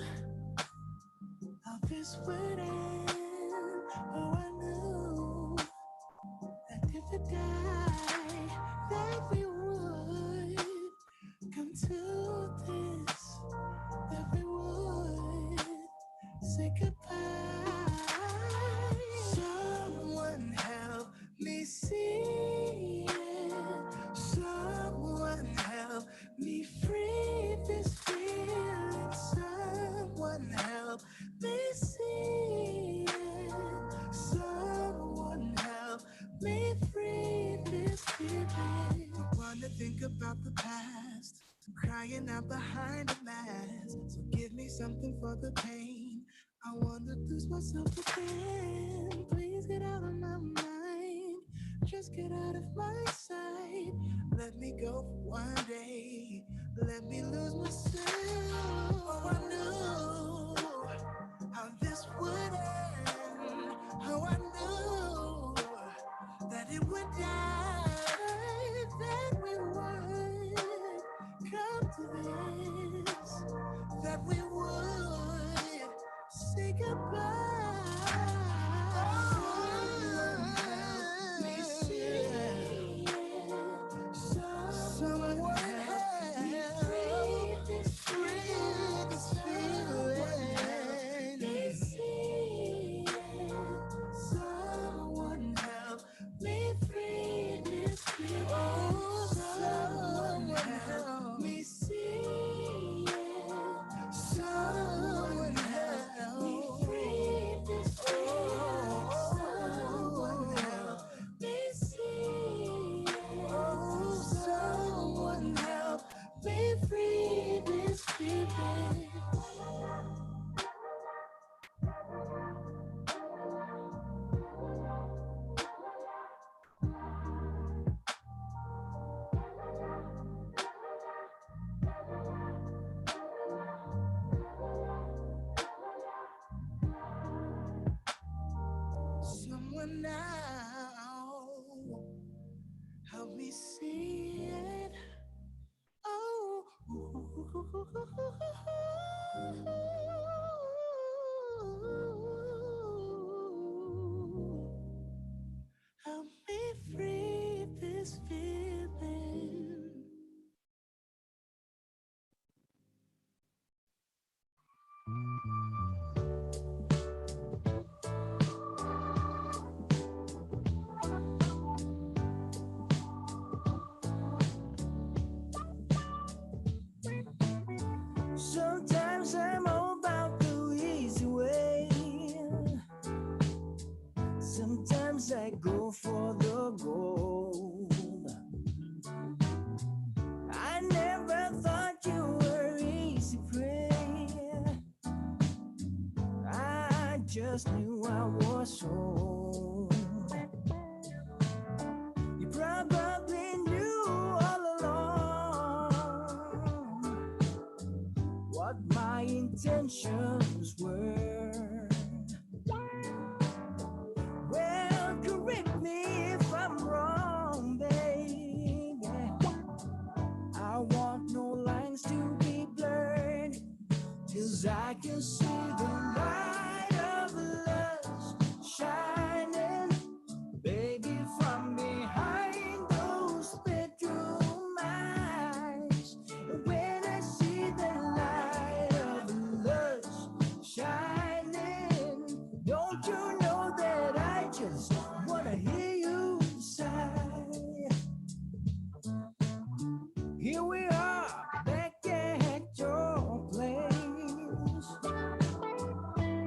how this would end. Oh, I knew that if I die, that we would come to this, that we would say goodbye. Someone help me see it. Someone help me free this feeling. Someone help me see it. Someone help me free this feeling. I wanna think about the past, crying out behind a mask. So give me something for the pain. I wanna lose myself again. Please get out of my mind. Just get out of my sight. Let me go for one day. Let me lose myself. Oh, I knew how this would end. Oh, I knew that it would die, that we would come to this, that we would say goodbye. Someone help me free this feeling. Someone now help me see it. Oh, help me free this feeling. Sometimes I'm all about the easy way. Sometimes I go for the gold. I never thought you were easy prey. I just knew I was sold. You probably knew all along what my intentions were. Well, correct me if I'm wrong, baby. I want no lines to be blurred, 'cause I can see the light of lust shining, baby, from behind those bedroom eyes. And when I see the light of lust shining, don't you know that I just wanna hear you sigh? Here we are, back at your place.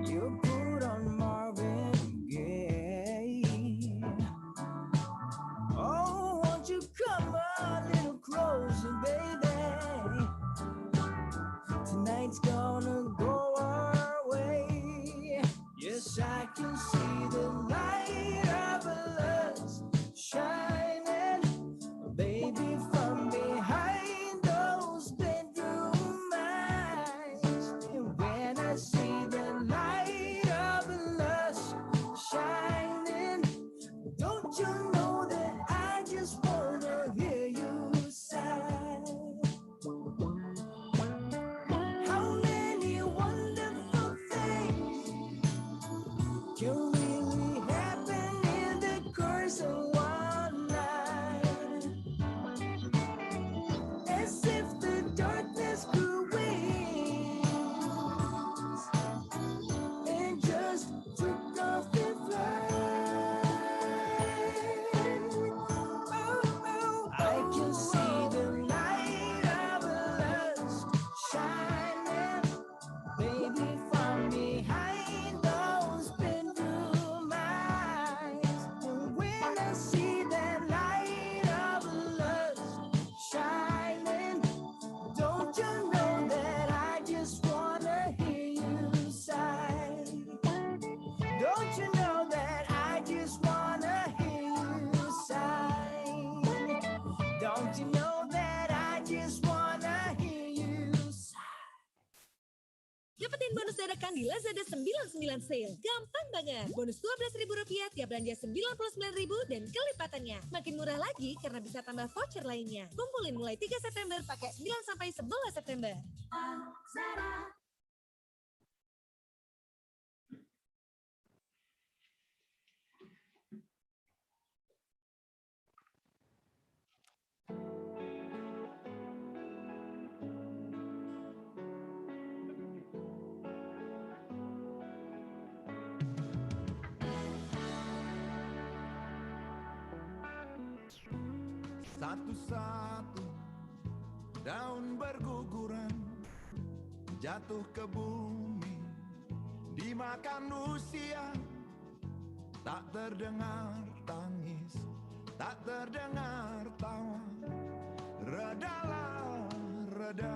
You put on Marvin Gaye. Oh, won't you come a little closer, baby? Tonight's gonna go our way. Yes, I can see the light of lust shining, baby, from behind those bedroom eyes. And when I see the light of lust shining, don't you know that I just wanna hear you sigh? How many wonderful things can really happen in the course of one night? As if the darkness grew wings and just took off their flight. Oh, I can see the light of lust shining, baby, from behind those bedroom eyes. And when I see that light of lust shining, don't you know that I just wanna hear you sigh? Don't you know that I just wanna hear you sigh? Don't you know that I just wanna hear you sigh? Dapetin bonus dadakan di Lazada 99 Sale. Gampang banget. Bonus Rp12.000 tiap belanja Rp99.000 dan kelipatannya. Makin murah lagi karena bisa tambah voucher lainnya. Kumpulin mulai 3 September pakai 9 sampai 11 September. Satu-satu daun berguguran jatuh ke bumi, dimakan usia. Tak terdengar tangis, tak terdengar tawa. Redalah, reda.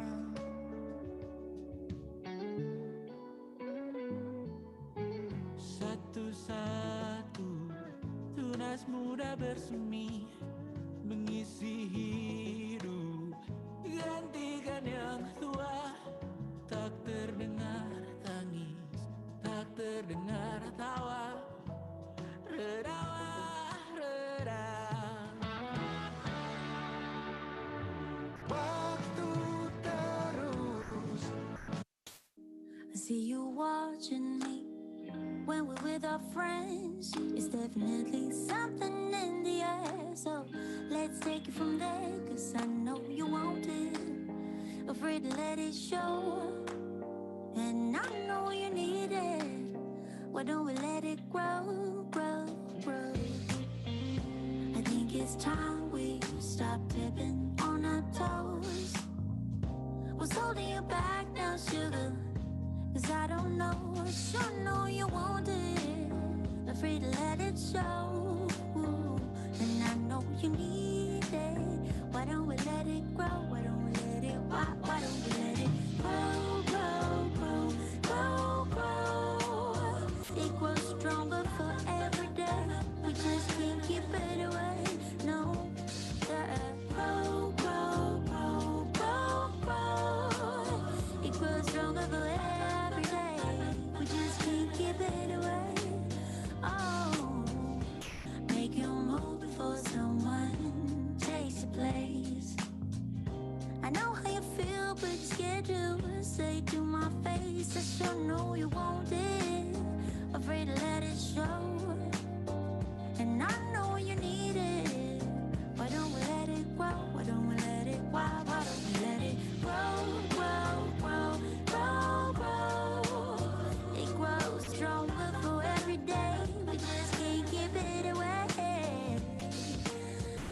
Satu-satu tunas muda bersemi mengisi hidup, gantikan yang tua. Tak terdengar tangis, tak terdengar tawa. Redalah, redam. Waktu terus. I see you watching me when we're with our friends. It's definitely something in the air. So let's take it from there, 'cause I know you want it. Afraid to let it show, and I know you need it. Why don't we let it grow, grow, grow? I think it's time we stop tipping on our toes. What's holding you back now, sugar? 'Cause I don't know, I sure know you want it. Afraid to let it show, and I know you need it. Why don't we let it grow? Why don't we let it? Why don't we let it grow, grow, grow, grow, grow? It grows stronger for every day. We just can't keep it away. No, grow, grow, grow, grow, grow. It grows stronger for every day. We just can't keep it away. Oh, make you move before someone takes your place. I know how you feel, but you're scared to say to my face. I sure know you want it. Afraid to let it show, and I know you need it. Why don't we let it grow? Why don't we let it? Why don't we let it grow, grow, grow, grow, grow? It grows stronger for every day. We just can't keep it away.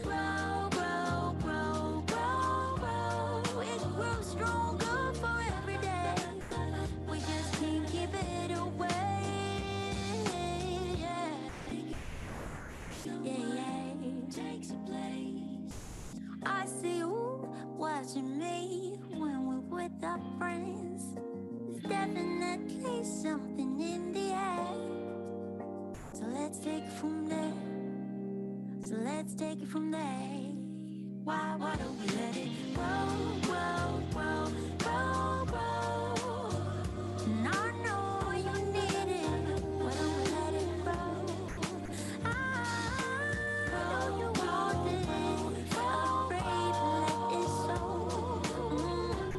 Grow, grow, grow, grow, grow. It grows stronger for every day. We just can't keep it away. Yeah, yeah, yeah. Takes a place. I see you watching me when we're with our friends. There's definitely something in the air. So let's take it from there. So let's take it from there. Why don't we let it grow, grow, grow, grow, grow? And I know you need it. Why don't we let it grow? I know you want it. Afraid to let it show.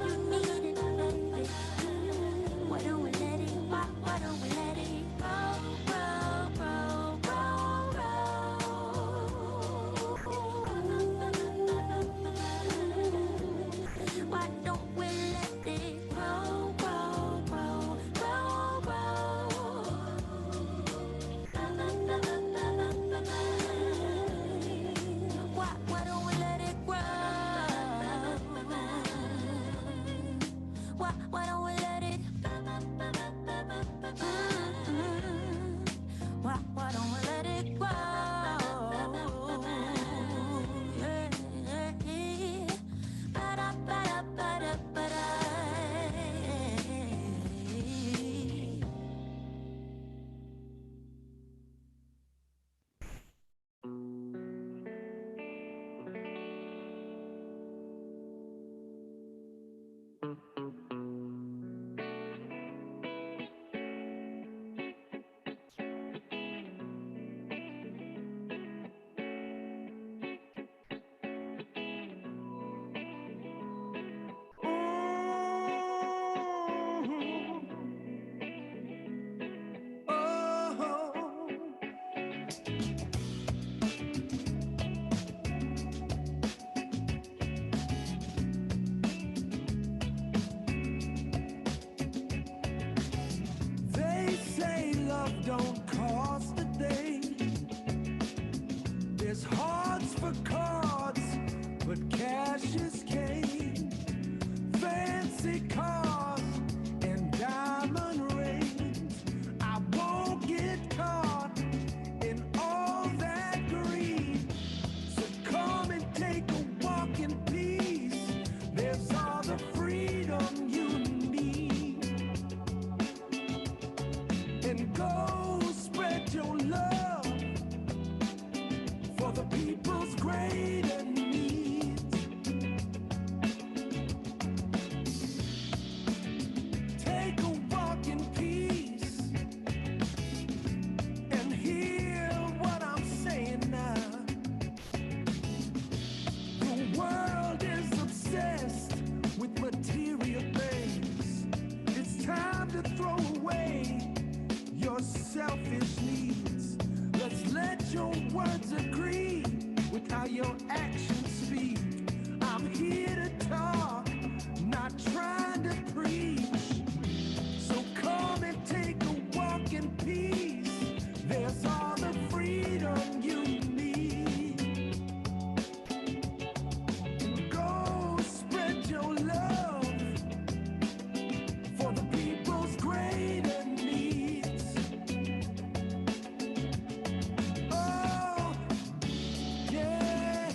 You need it, baby. Why don't we let it? Why don't we let it grow, grow, grow, grow, grow? Why don't we let it grow, grow, grow, grow, grow? Why don't we let it grow? Why don't we let it? Why don't we let it grow? Yeah, yeah, yeah. Ba-da, ba-da, ba-da, ba-da. They say love don't cost a thing. There's hearts for cards, but cash is king. Fancy cars and diamond rings. I won't get caught in all that greed. So come and take a walk in peace. There's all the your words agree with how your actions speak. I'm here to talk, not trying to preach. So come and take a walk in peace. There's all the freedom you need. And go spread your love for the people's greater needs. Oh, yeah.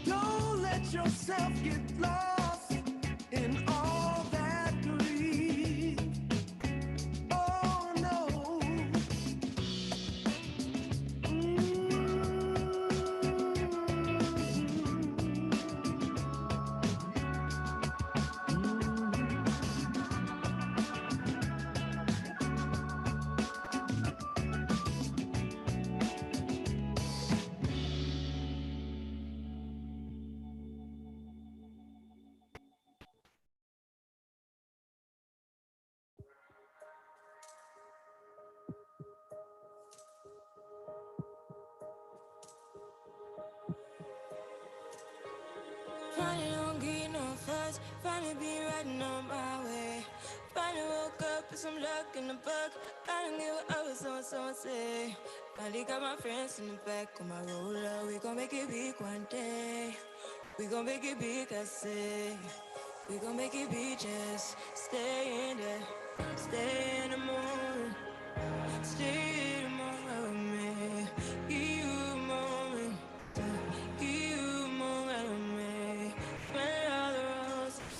Don't let yourself get lost in all that greed. Oh no. Finally don't get no fuss, finally be riding on my way. Finally woke up with some luck in the book. I don't give what others so say. Finally got my friends in the back of my roller. We gon' make it big one day. We gon' make it big, I say. We gon' make it big, just stay in there. Stay in the moment. Stay in the moment with me. Give you a moment. Give you a moment with me. Smell all the roses.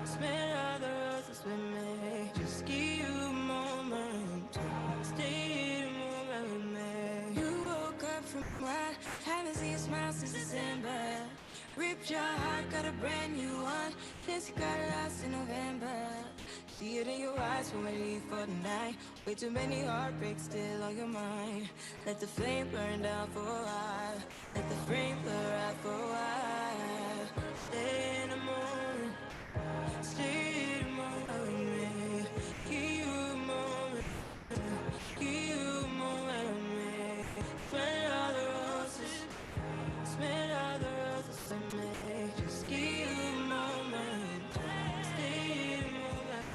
Smell all the roses with me. Just give you a moment. Stay in the moment with me. You woke up from what? Haven't seen a smile since December. Ripped your heart, got a brand new one. Since you got lost in November. See it in your eyes when we leave for the night. Way too many heartbreaks still on your mind. Let the flame burn down for a while. Let the flame blur out for a while. Stay in the moment. Stay in the moment with me. Give you a moment. Give you a moment with me. Smell all the roses. Smell all the roses with me. Just give you a moment. Stay in the moment.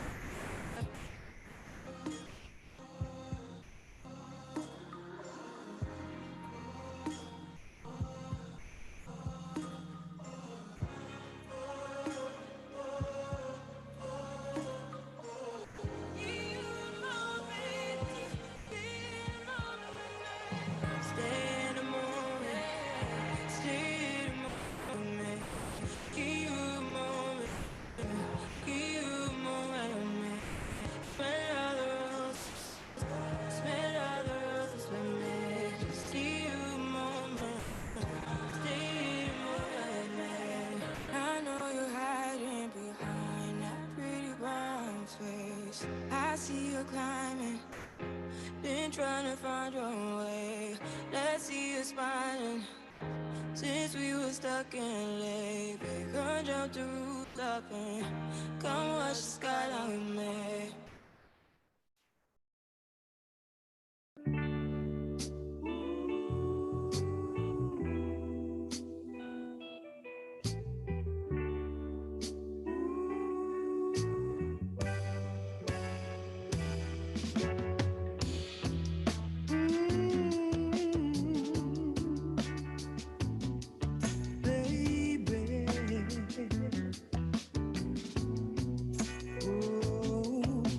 Stay in the moment. Stay in the moment. Give you a moment. Give you a moment with me. Smell all the roses. Smell all the roses with me. Just give you a moment. Stay in the moment with me. I know you're hiding behind that pretty brown face. I see you climbing. Been trying to find your way. Let's see you smiling. Since we were stuck in late, we gonna jump the roof up and come watch the skyline with me. Baby, oh.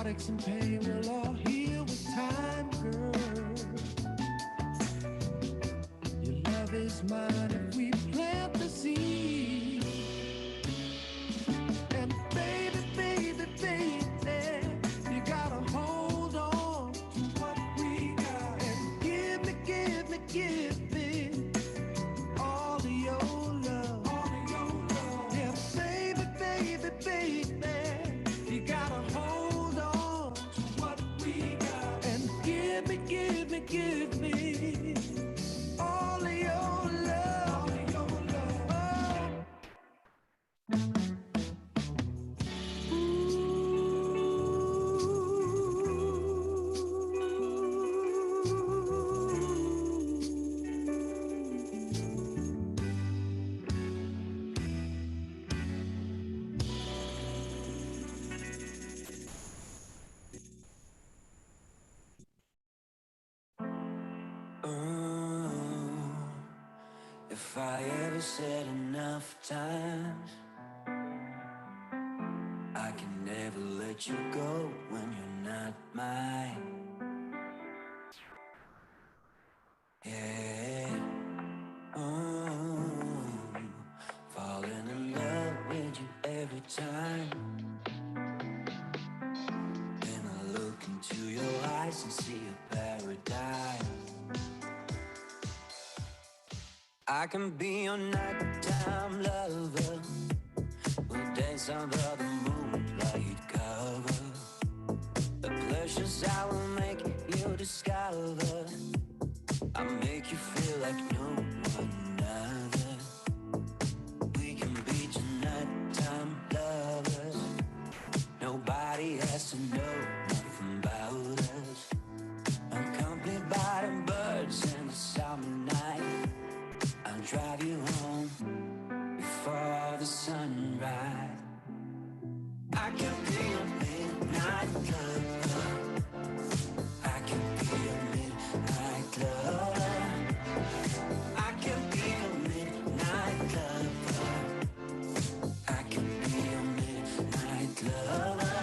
heartaches and pain will all heal with time, girl. Your love is mine if we plant the seed. And baby, baby, baby, you gotta hold on to what we got. And give me, give me, give me all of your love. All of your love. Yeah, baby, baby, baby, you gotta hold on to what we got. And give me, give me, give me all of your love. All of your love. If I ever said enough times, I can never let you go when you're not mine. Yeah. Falling in love with you every time. Then I look into your eyes and see a paradise. I can be your nighttime lover. We'll dance under the moonlight cover. The pleasures I will make you discover. I'll make you feel like no one other. We can be your nighttime lovers. Nobody has to know nothing about us. Accompanied by the birds in the summer night. I'll drive you home before the sunrise. I can be a midnight lover. I can be a midnight lover. I can be a midnight lover. I can be a midnight lover.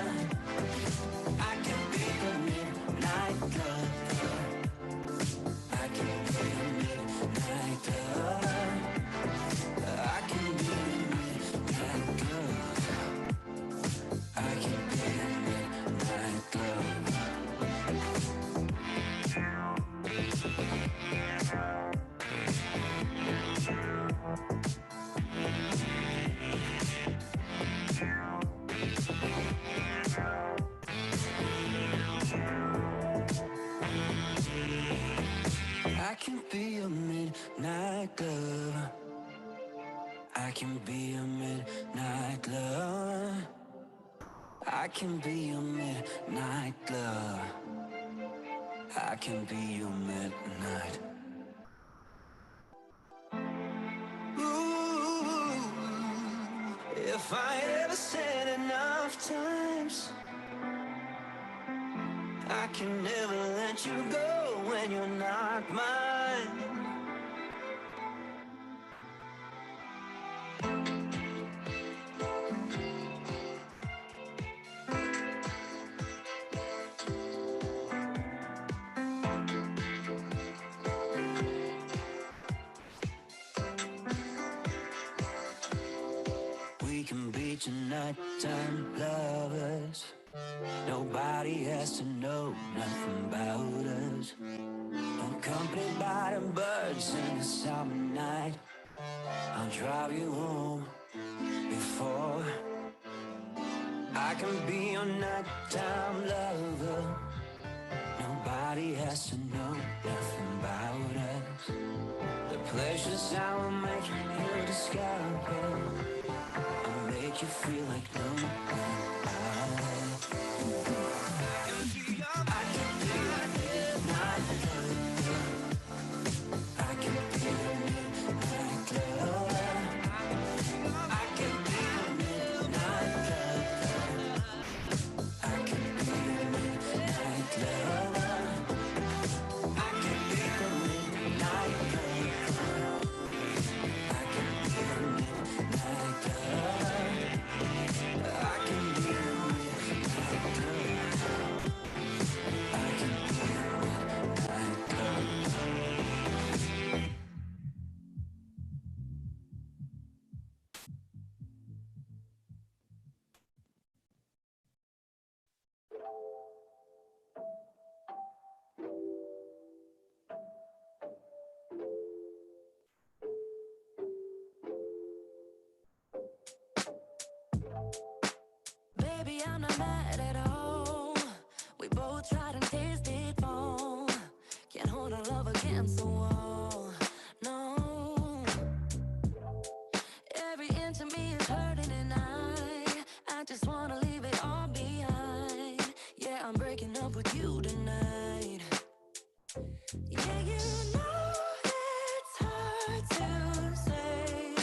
I can be a midnight lover. I can be a midnight lover. I can be a midnight lover. I can be a midnight lover. I can be a midnight lover. I can be a midnight lover. I can be a midnight lover. I can be your midnight. Ooh, if I ever said enough times, I can never let you go when you're not mine. We can be tonight time lovers. Nobody has to know nothing about us. Accompanied by the birds in the summer night. I'll drive you home before. I can be your nighttime lover. Nobody has to know nothing about us. The pleasures I will make you discover. I'll make you feel like no one other. I can be a midnight lover. I can be a midnight lover. I can be a midnight lover. I can be a midnight lover. I can be a midnight lover. I can be a midnight lover. I can be I'm not mad at all. We both tried and tasted fall. Can't hold our love against the wall. No. Every inch of me is hurting and I just wanna leave it all behind. Yeah, I'm breaking up with you tonight. Yeah, you know it's hard to say.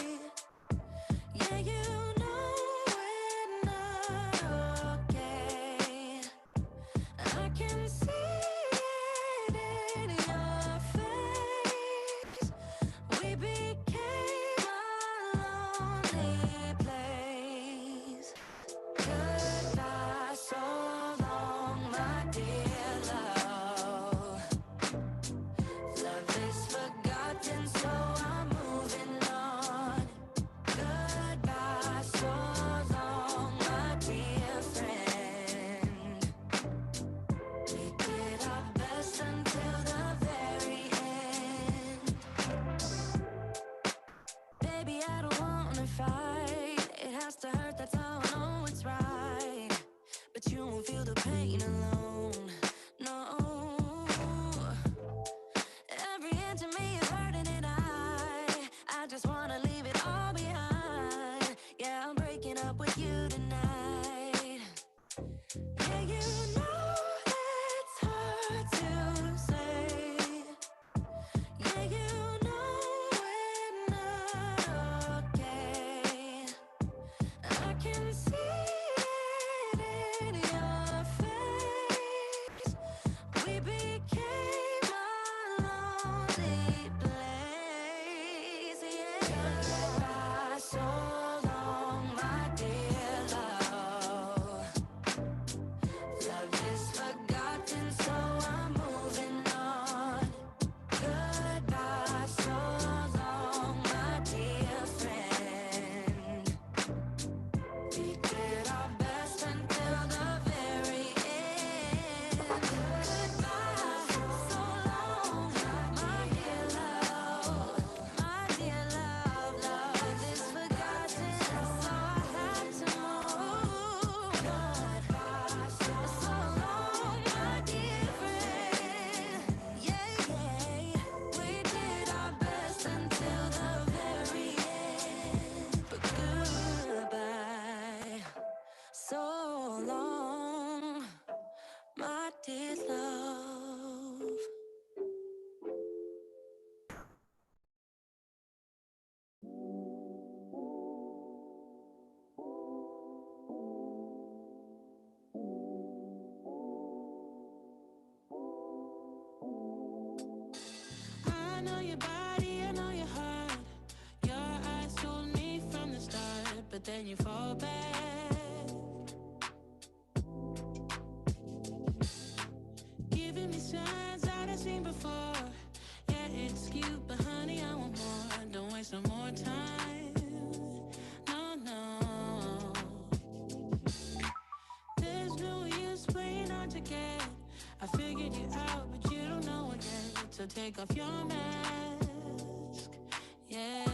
Yeah, you know we're not okay. I can see it in your face. We became a lonely place. Goodbye, so long, my dear love. Love is forgotten, so I'm moving on. Goodbye, so long, my dear friend. We did our best until the very end. Baby, I don't wanna fight. It has to hurt, that's how I know it's right. But you won't feel the pain alone. No. Every inch of me is hurting and I just wanna leave it all behind. Yeah, I'm breaking up with you tonight. Yeah, you know it's hard to say. Yeah, you know we're not okay. I can see it in your face. We became a lonely place. Yeah. Goodbye, so long, my dear love. Love is forgotten, so I'm moving on. Goodbye, so long, my dear friend. We did our best until the very end. Goodbye, so long, my dear love. My dear love, love is forgotten, so I had to move. Goodbye, so long, my dear friend. Yeah, yeah, we did our best until the very end. But goodbye, so long, my dear love. I know your body, I know your heart. Your eyes told me from the start, but then you fall back. Giving me signs that I've seen before. Yeah, it's cute, but honey, I want more. Don't waste no more time. No, no. There's no use playing hard to get. I figured you out, but you don't know it yet. So take off your mask. Yeah.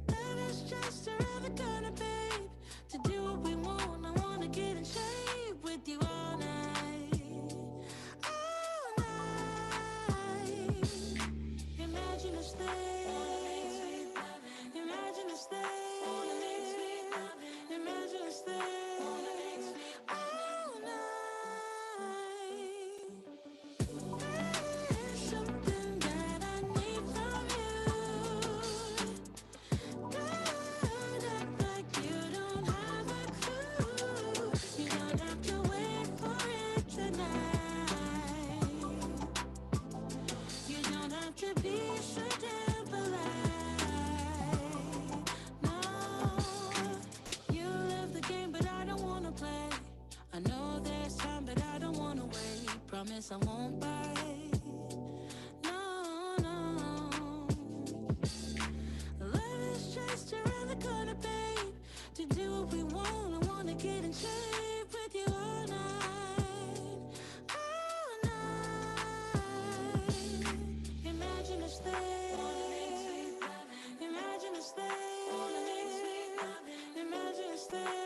That is just around the corner, babe. To do what we want, I wanna get in shape with you all night. All night. Imagine us there. Imagine us there. Imagine us there. All night. There's something that I need from you. Don't act like you don't have a clue. You don't have to wait for it tonight. You don't have to be so damn polite. No, you love the game, but I don't wanna play. I know there's time, but I don't wanna wait. Promise I won't bite. No, no. Love is just around the corner, babe. To do what we want, I wanna get in shape with you all night. All night. Imagine us there. Imagine us there. Imagine us there.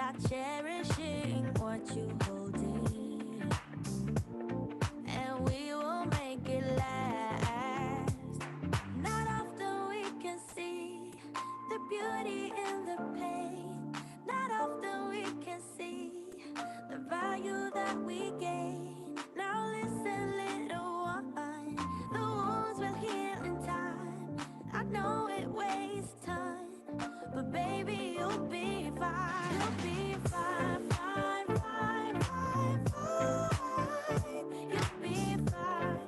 start cherishing what you hold in, and we will make it last. Not often we can see the beauty in the pain. Not often we can see the value that we gain. Now listen, little one, the wounds will heal in time. I know it wastes time, but baby, you'll be fine. You'll be fine, fine, fine, fine, fine. You'll be fine.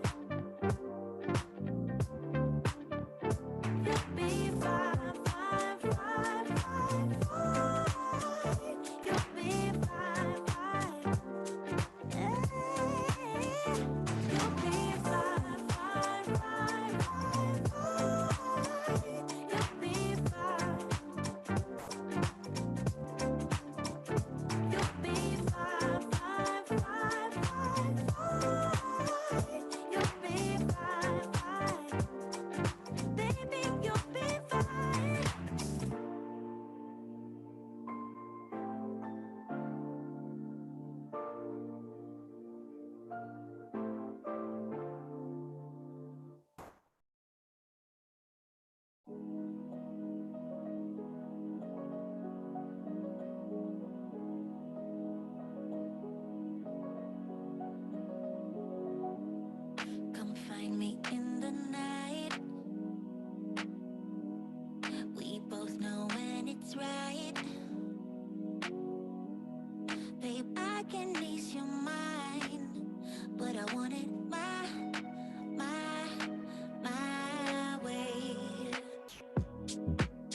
You'll be fine, fine, fine, fine, fine. You'll be fine, fine. Hey. You'll be fine, fine, fine, fine, fine. You'll be fine. You'll be fine, fine, fine, fine, fine. You'll be fine, fine. Baby, you'll be fine. Come find me in the night. We both know when it's right. Babe, I can ease your mind, but I want it my way.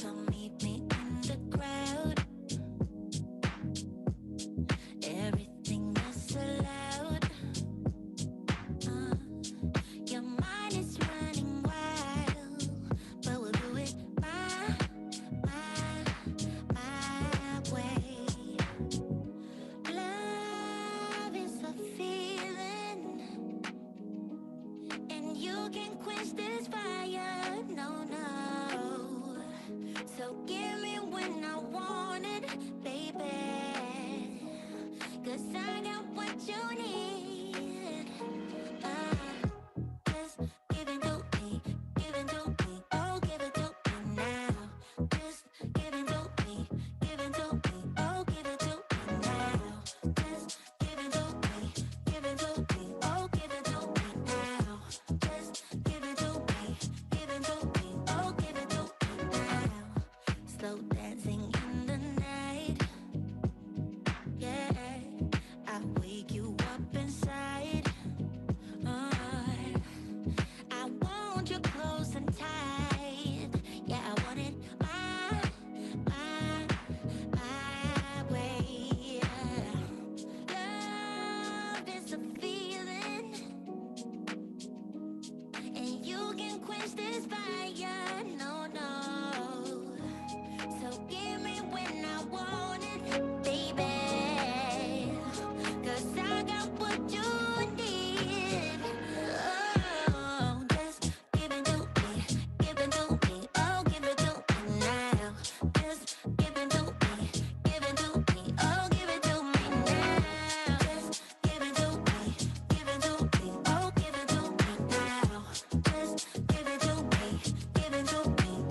Come meet me in the crowd. Everything is allowed. Your mind is running wild, but we'll do it my way. Love is a feeling, and you can quench this fire, no. So give me when I want it, baby, 'cause I got what you need. Just give it to me, oh, give it to me now. Just give it to me, oh, give it to me now. Just give it to me, oh, give it to me now. Just give it to me, oh, give it to me now. Slow dancing in the night, yeah. I wake you up inside. I want you close and tight. Yeah, I want it my way. Love is a feeling, and you can quench this fire, no. So give me when I want it, baby, 'cause I got what you need. Oh, just give it to me, oh, give it to me now. Just give it to me, oh, give it to me now. Just give it to me, oh, give it to me now. Just give it to me,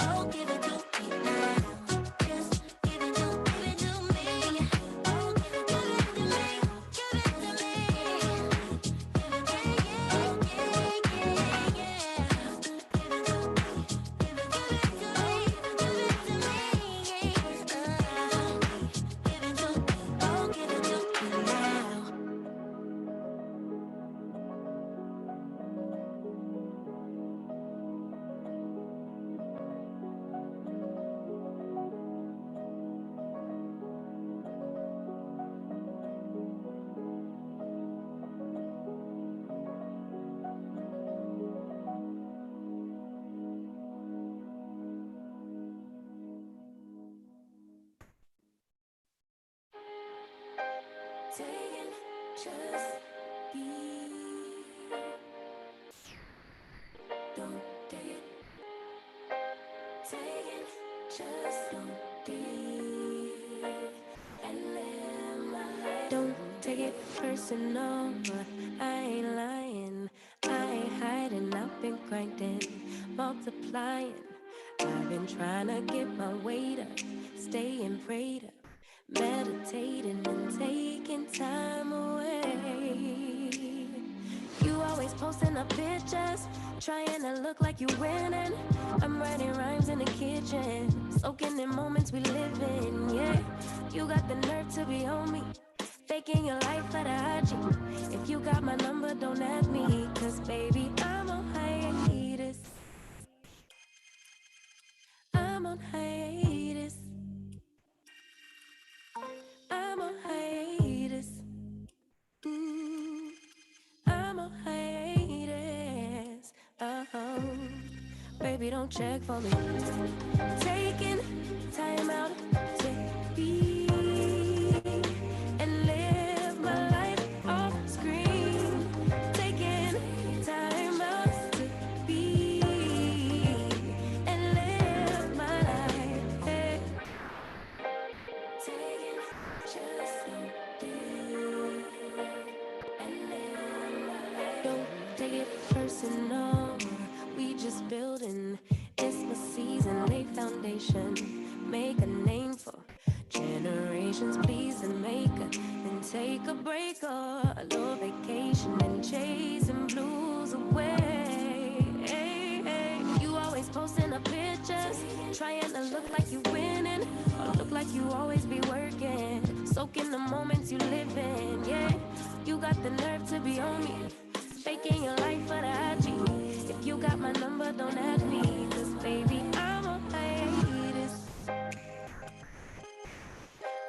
oh, give it to me now. Just give it to me, oh, give it to me now. it personal, I ain't lying, I ain't hiding, I've been grinding, multiplying. I've been trying to get my weight up, staying prayed up, meditating and taking time away. You always posting up pictures, trying to look like you winning. I'm writing rhymes in the kitchen, soaking in moments we live in, yeah. You got the nerve to be on me, faking your life for the IG. If you got my number, don't add me, cause baby, I'm on hiatus. I'm on hiatus. I'm on hiatus. Ooh, I'm on hiatus. Oh, baby, don't check for me. Taking time out to be and live my life off screen. Taking time out to be and live my life. Hey. Taking just so deep and live my life. Don't take it personal. We just building. It's my season, lay foundation. Make a name for generations, please, and make a then take a break or a little vacation and chasing blues away. Hey, hey. You always posting up pictures, trying to look like you winning, or look like you always be working, soaking the moments you live in. Yeah, you got the nerve to be on me, faking your life for the IG. If you got my number, don't add me, cause baby, I'm on hiatus.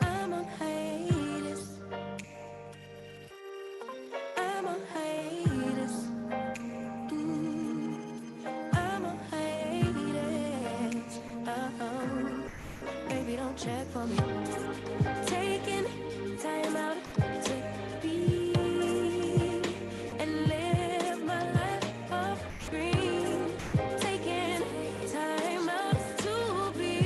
I'm on hiatus. I'm on hiatus. Ooh, I'm on hiatus. Oh, baby, don't check for me. Taking time out to be and live my life off screen. Taking time out to be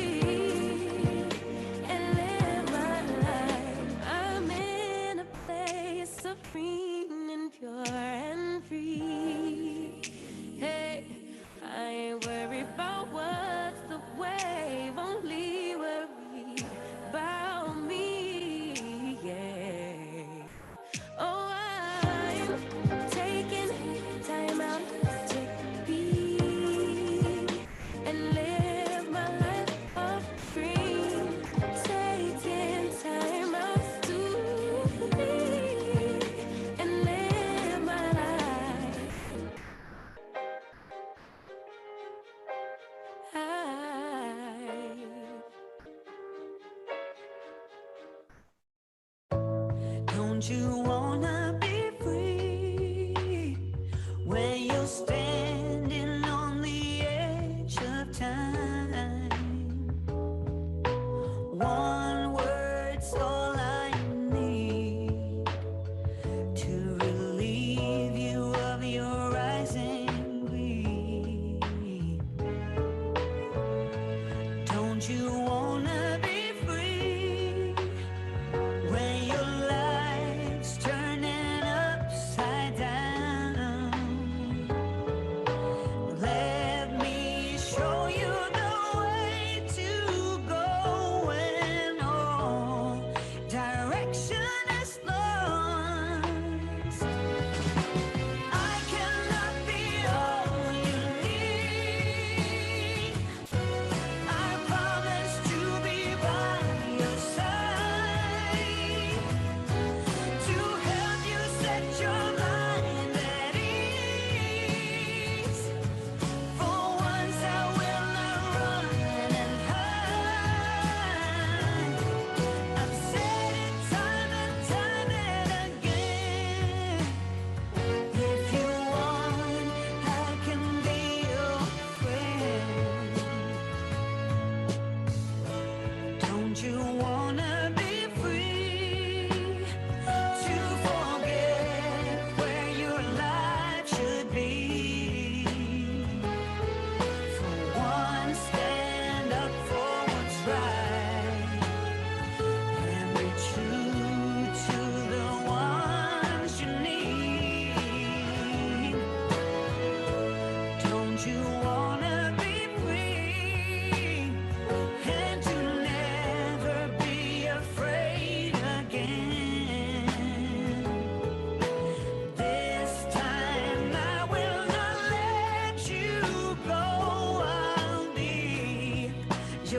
and live my life. I'm in a place serene and pure and free. Hey, I ain't worried about what's the wave, only worry about me, yeah. Oh, I'm taking time out to be and live my life off screen. Taking time out to be and live my life. Don't you wanna be free when you're standing on the edge of time? One word's all I need to relieve you of your rising greed. Don't you wanna be free when your life's turning upside down? Let me show you the way to go when all direction is lost. I cannot be all you need. I promise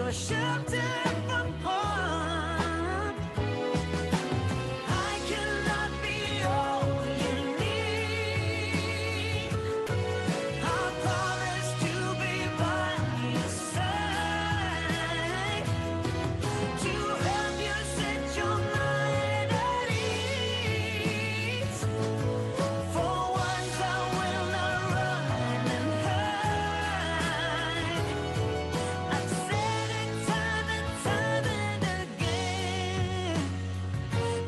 You're a shelter from harm. I cannot be all you need. I promise to be by your side, to help you set your mind at ease. For once I will not run and hide. I've said it time and time and again.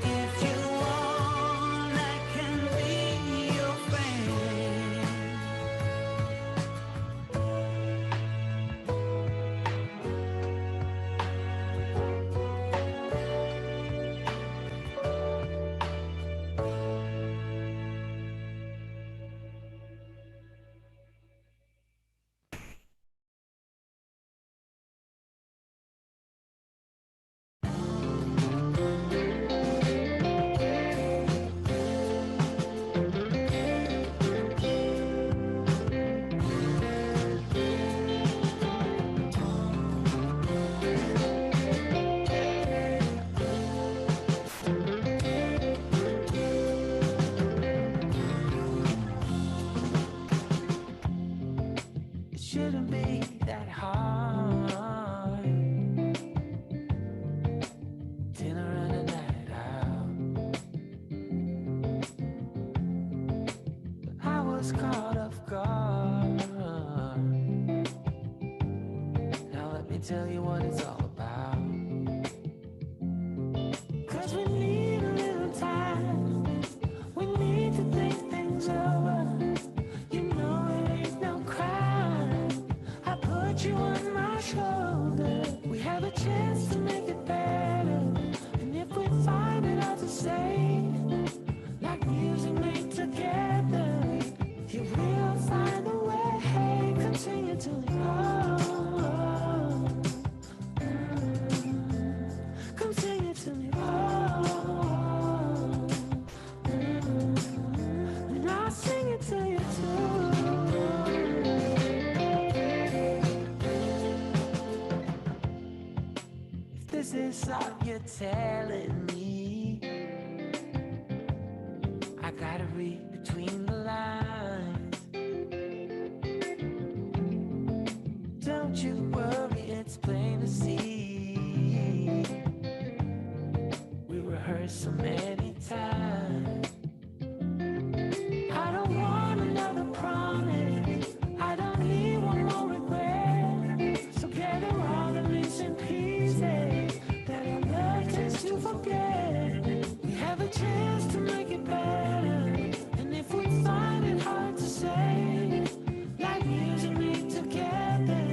If you want, I can be your friend. It shouldn't be that hard. Dinner and a night out. But I was caught off guard. Now let me tell you what it's all about. 'Cause we need a little time. We need to think things over. You know it ain't no crime. I put you on my shoulder. We have a chance to make it better. And if we find it hard to say, like music made together, you will find a way. Continue to live on. Continue to live on. And I'll sing it to you too. If this is all you're telling me, I gotta read between the lines. Don't you worry, it's plain to see. We rehearsed so many times. I don't want another promise. I don't need one more regret. So gather all the missing pieces that our love tends to forget. We have a chance to make it better. And if we find it hard to say, like music made together,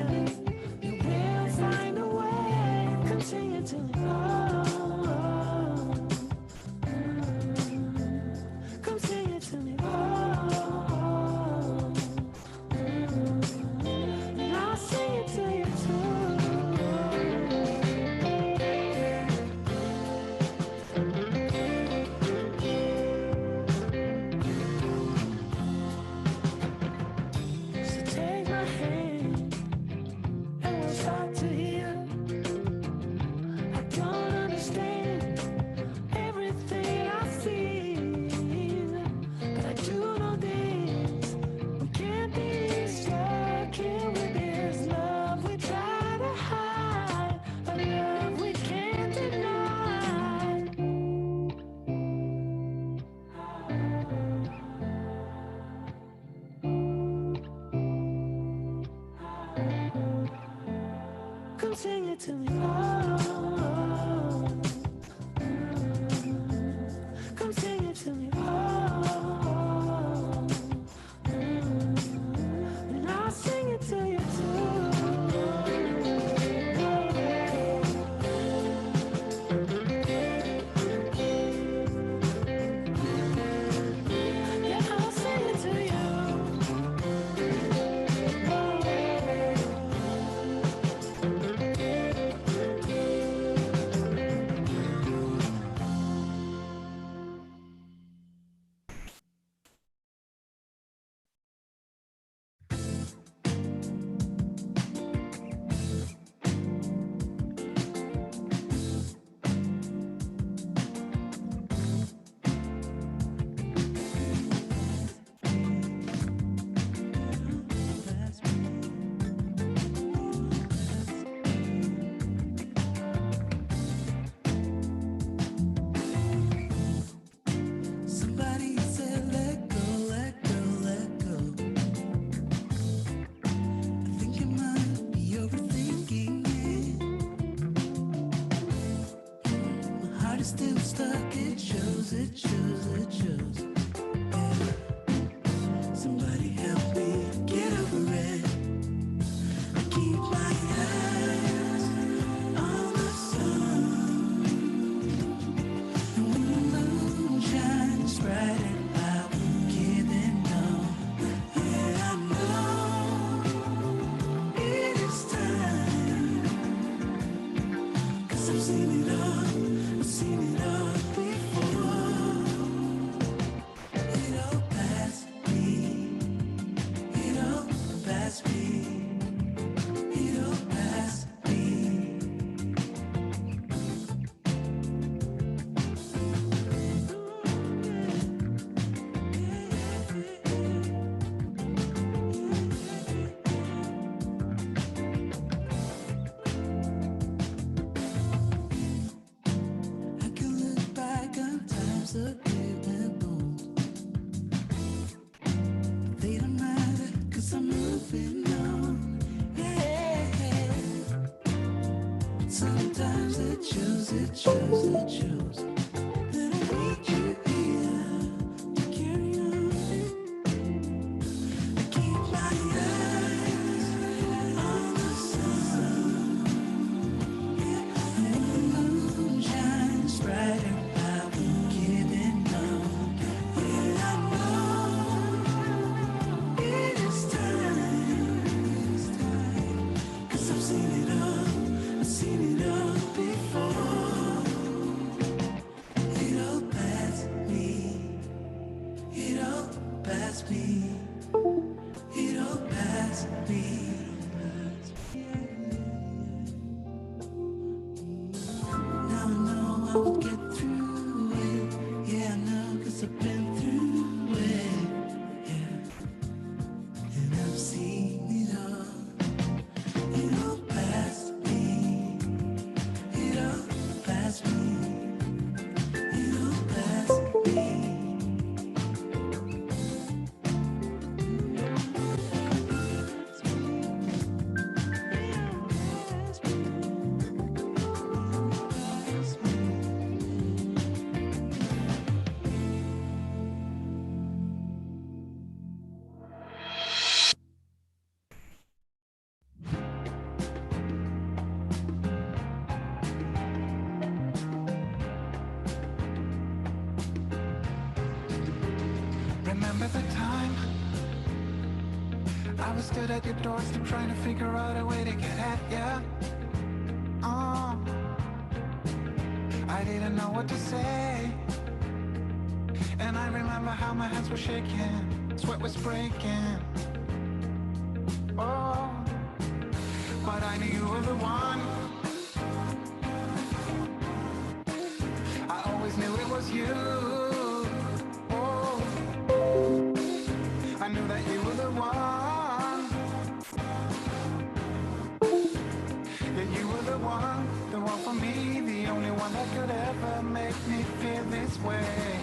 you will find a way. Continue to live on. Continue to live on. And I'll sing it to you too. So take my hand and we'll start to heal. I don't understand everything I feel, but I do know this: we can't be stuck here with this love we try to hide, a love we can't deny. Continue to live on. Continue to live on. And I'll sing it to you too. Yeah, I'll sing it to you. stuck, it shows, it shows, it shows. Yeah. Somebody help me get over it. I keep my eyes on the sun, and when the moon shines bright, I won't give it no. Yeah, I know it is time, 'cause I've seen it all, I've seen it all before. It all passed me, it all passed me, it all passed me. I can look back on times that gave me bones. They don't matter, 'cause I'm moving on. Yeah. Sometimes it shows, it shows, it shows that I need you here to carry on. I keep my eyes on the sun. Yeah. And when the moon shines brighter, I won't give it no. Yeah, I know it is time, 'cause I've seen it all, I've seen it all before. It all passed me, it all passed me, it all passed me. Now I know I will get through it. Yeah, I know, 'cause I've been through it. Yeah. And I've seen it all. It all passed me. It all passed me. It all passed me. Remember the time I was stood at your doorstep trying to figure out a way to get at ya. I didn't know what to say, and I remember how my hands were shaking, sweat was breaking. Oh, but I knew you were the one. I always knew it was you. Oh, I knew that you were the one. Yeah, you were the one for me, the only one that could ever make me feel this way.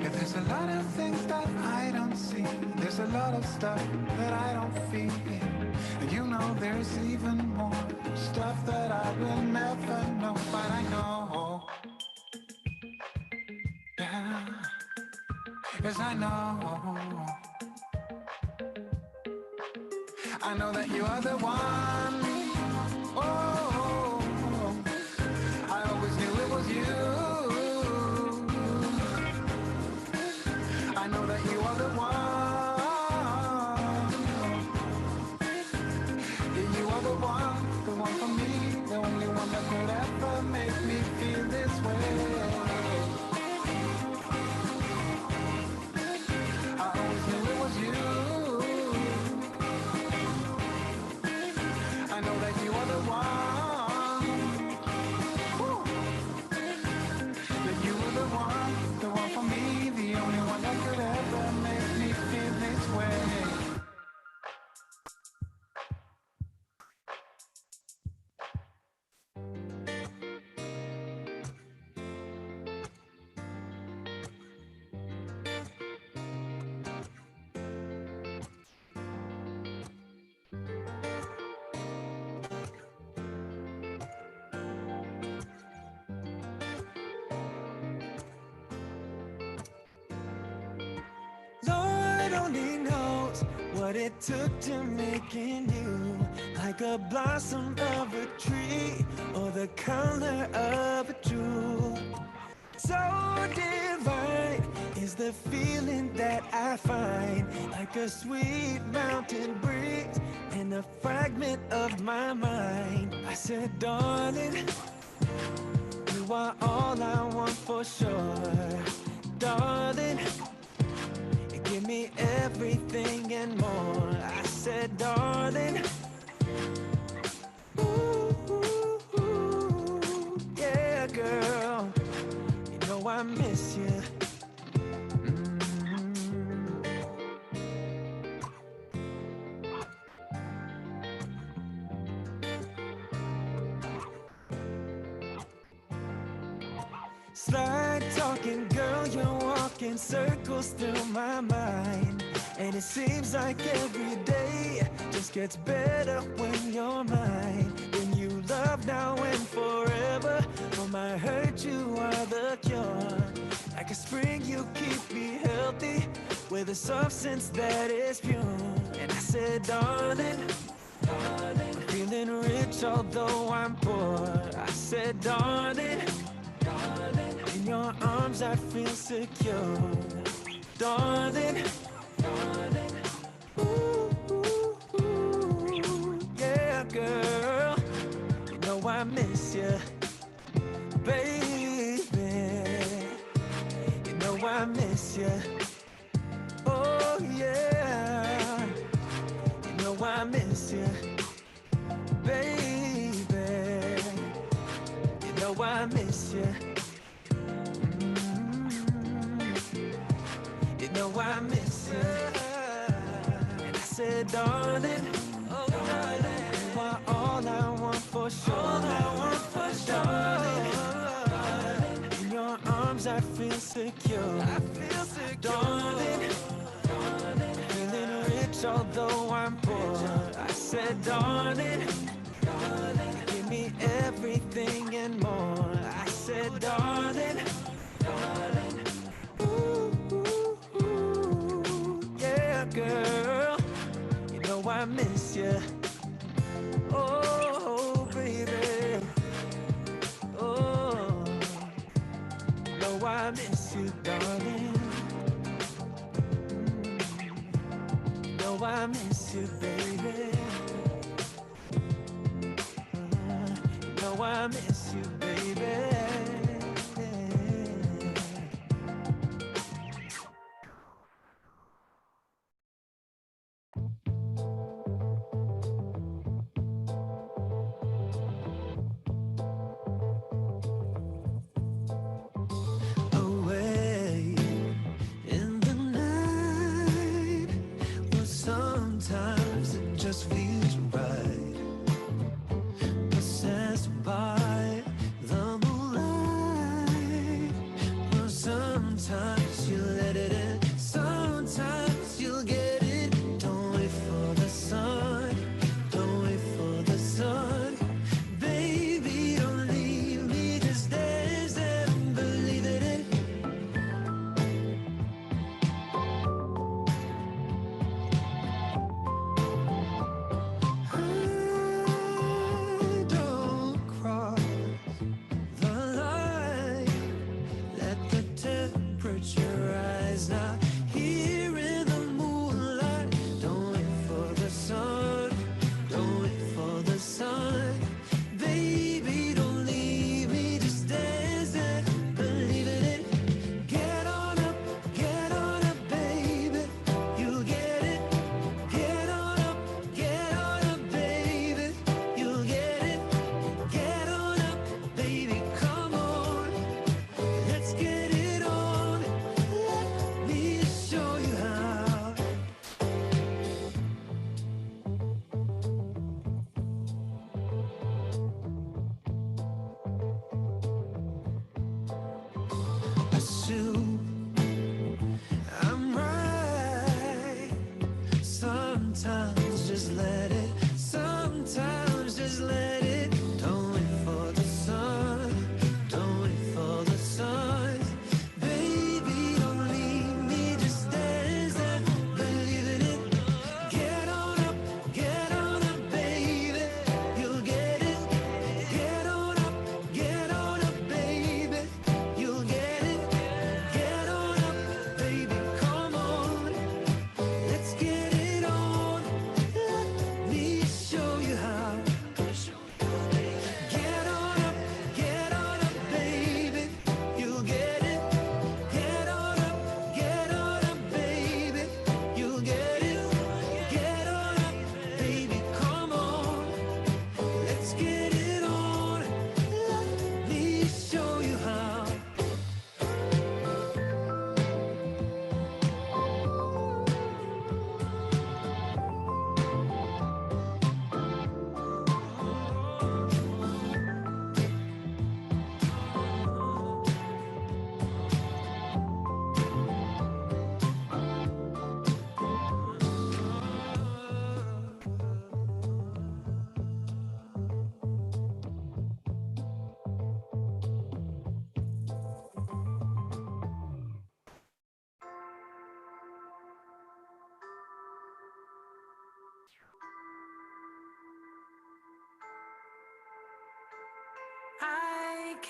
Yeah, there's a lot of things that I don't see. There's a lot of stuff that I don't feel. And you know there's even more stuff that I will never know, but I know. Yeah, yes, I know. I know that you are the one. Oh, I always knew it was you. I know that you are the one. Yeah, you are the one for me, the only one that could ever make me feel this way. I always knew it was you. I know only knows what it took to making you like a blossom of a tree or the color of a jewel. So divine is the feeling that I find, like a sweet mountain breeze and a fragment of my mind. I said, darling, you are all I want for sure. Darling, you give me everything and more. I said, darling, ooh, ooh, ooh, yeah, girl, you know I miss you. Slide talking, girl, you're walking circles through my mind. And it seems like every day just gets better when you're mine. When you love now and forever, for my hurt you are the cure. Like a spring you keep me healthy, with a substance that is pure. And I said, darling, darling, I'm feeling rich although I'm poor. I said, darling, in your arms I feel secure. Darling, darling, ooh, ooh, ooh, yeah, girl, you know I miss you, baby, you know I miss you, oh yeah, you know I miss you, baby, you know I miss you. Know I miss you. And I said, darling, oh darling, you are all I want for sure. All I want for sure. Darling, in your arms I feel secure. I feel secure. Darling, darling, feeling rich although I'm poor. I said, darling, darling, give me everything and more. I said, darling, darling, ooh, girl, you know I miss you. Oh, baby. Oh, you know I miss you, darling. You know I miss you, baby. You know I miss you, baby. Sometimes it just feels right, possessed by the moonlight. Or sometimes you let it in, sometimes you'll get it. Don't wait for the sun, don't wait for the sun. Baby, don't leave me, just dance and believe it in.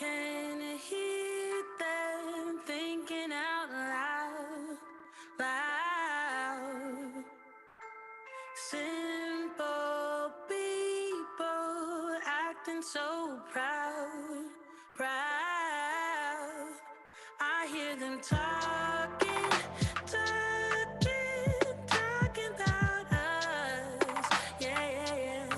can hear them thinking out loud, loud. Simple people acting so proud, proud. I hear them talking, talking, talking about us. Yeah, yeah, yeah.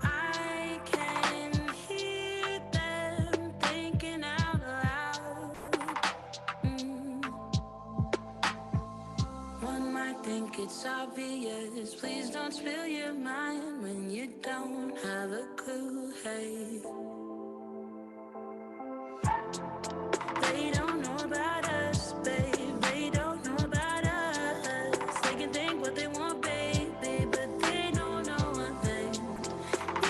I can hear them thinking out loud. One might think it's obvious. Please don't spill your mind when you don't have a clue. Hey, they don't know about us, babe. They don't know about us. They can think what they want, baby, but they don't know one thing.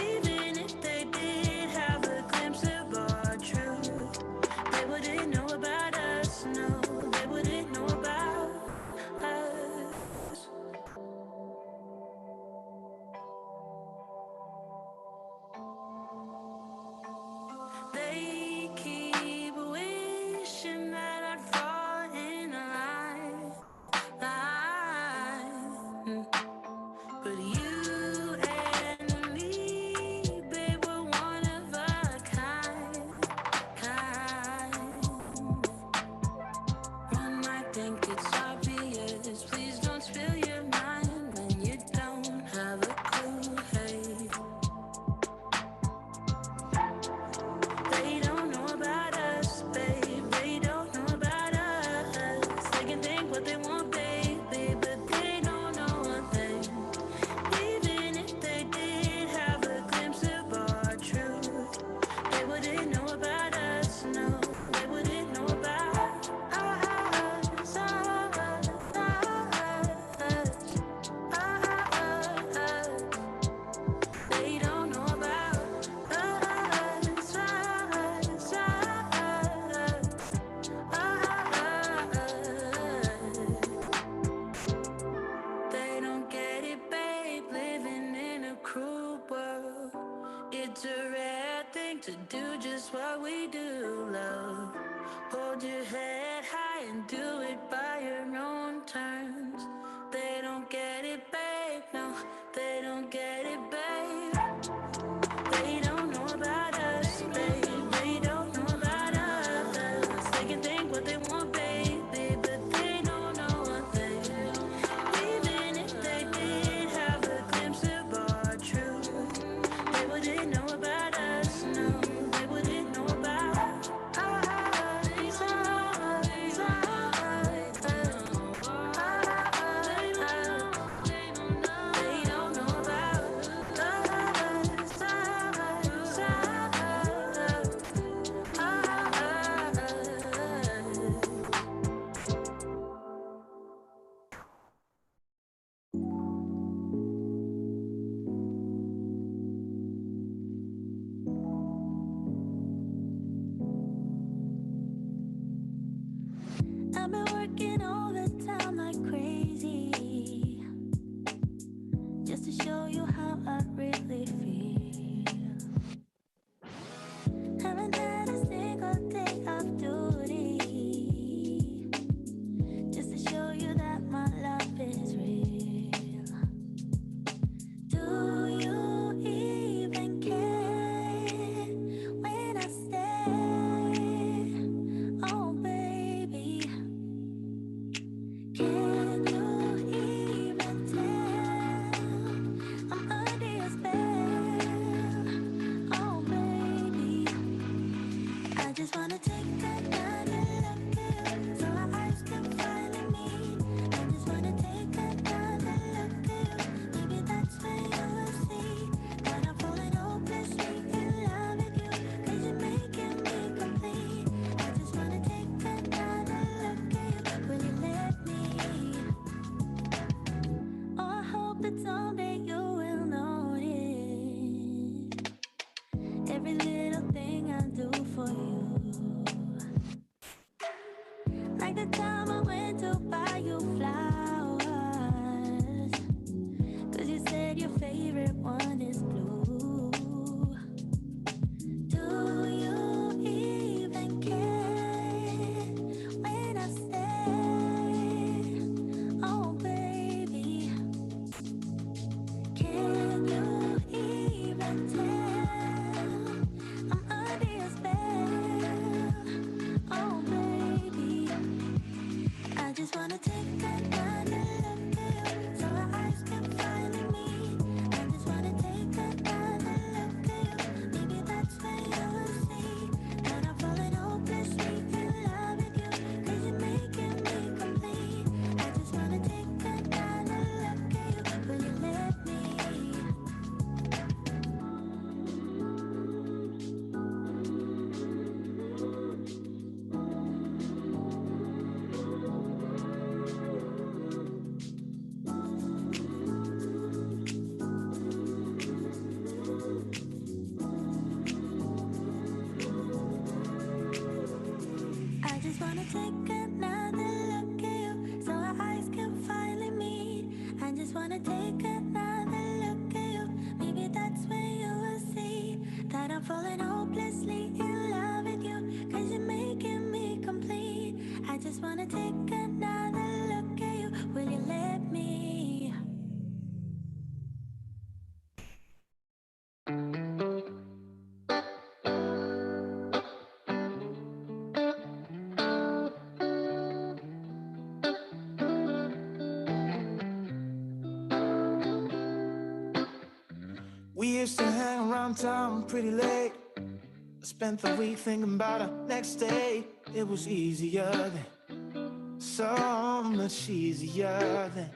Even if they did have a glimpse of our truth, they wouldn't know about us. No, they wouldn't know about us. They keep wishing that I'd fall in line, line. But you and me, babe, we're one of a kind, kind. One might think it's obvious. Please don't spill your mind when you don't have a clue. Hey, they don't know about us, babe. They don't know about us. They can think what they want, baby, but they don't know one thing. Even if they did have a glimpse of our truth, they wouldn't know about us. No, they wouldn't know about us. They don't know about They don't get it, babe, living in a cruel world. It's a rare thing to do just what we do, love. Hold your head high and do it by your own terms. They don't get it, babe, no, they don't get it, babe. They don't know about us, babe. They don't know about us. They can think what they want, baby, but they don't know one thing. Even if they did have a glimpse of our truth, they wouldn't know about us. No, they wouldn't know about us. They don't know about I've been working all the time like crazy, just to show you how I really feel. Haven't had a single day of duty, just to show you that my love is real. Do you even care when I stay? Oh, baby. Can you even tell I'm under your spell? Oh, baby, I just wanna take that time to look at you, so our eyes can finally meet. I just wanna take that time to look at you, maybe that's when you will see that I'm falling hopelessly in love with you, 'cause you're making me complete. I just wanna take that time to look at you, will you let me? Oh, I hope that someday you will notice every little thing I do for you. wanna take another look at you, so our eyes can finally meet. I just wanna take another look at you. Maybe that's when you will see that I'm falling hopelessly in love with you, 'cause you're making me complete. I just wanna take another look at you. Will you let me? We used to hang around town pretty late. I spent the week thinking about our next day. It was easier then, so much easier then.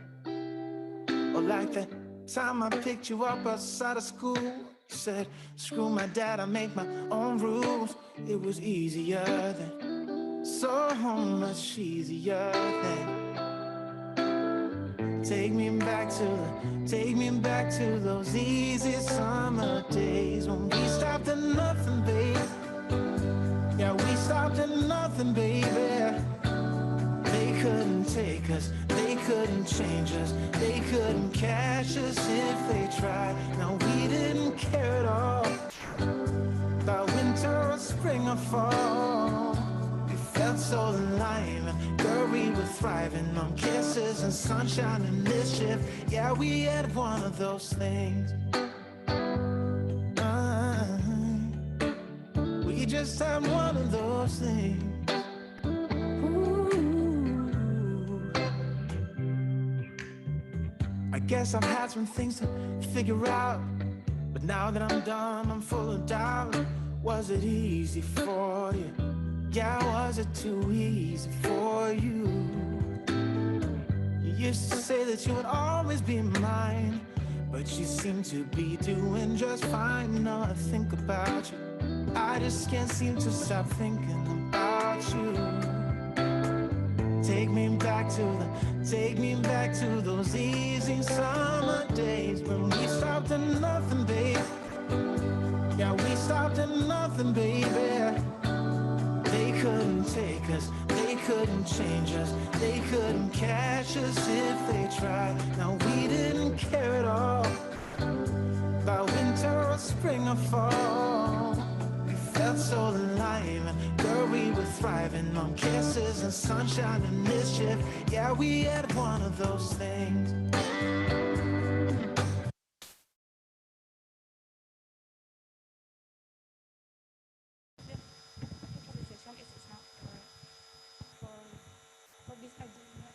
Or like that time I picked you up outside of school. You said, screw my dad, I make my own rules. It was easier then, so much easier then. Take me back to those easy summer days when we stopped at nothing, babe. Yeah, we stopped at nothing, baby. They couldn't take us, they couldn't change us, they couldn't catch us if they tried. No, we didn't care at all about winter or spring or fall. We felt so alive, and girl, we were thriving on kisses and sunshine and mischief. Yeah, we had one of those things. We just had one of those things. I guess I've had some things to figure out, but now that I'm done, I'm full of doubt. Was it easy for you? Yeah, was it too easy for you? You used to say that you would always be mine, but you seem to be doing just fine. Now I think about you, I just can't seem to stop thinking about you. Take me back to those easy summer days when we stopped at nothing, babe. Yeah, we stopped at nothing, baby. They couldn't take us, they couldn't change us, they couldn't catch us if they tried. No, we didn't care at all about winter or spring or fall. We felt so alive, and girl, we were thriving on kisses and sunshine and mischief. Yeah, we had one of those things. For this agenda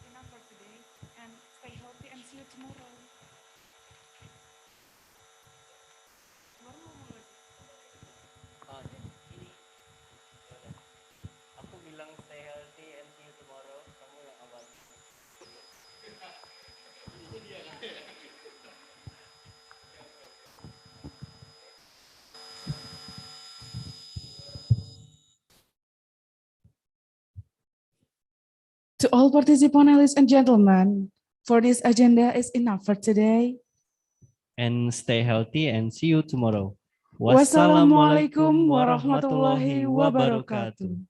enough for today, and stay healthy and see you tomorrow. Aku bilang stay healthy and see you tomorrow. Kamu yang awal. To all participants, ladies and gentlemen, for this agenda is enough for today. And stay healthy and see you tomorrow. Wassalamualaikum warahmatullahi wabarakatuh.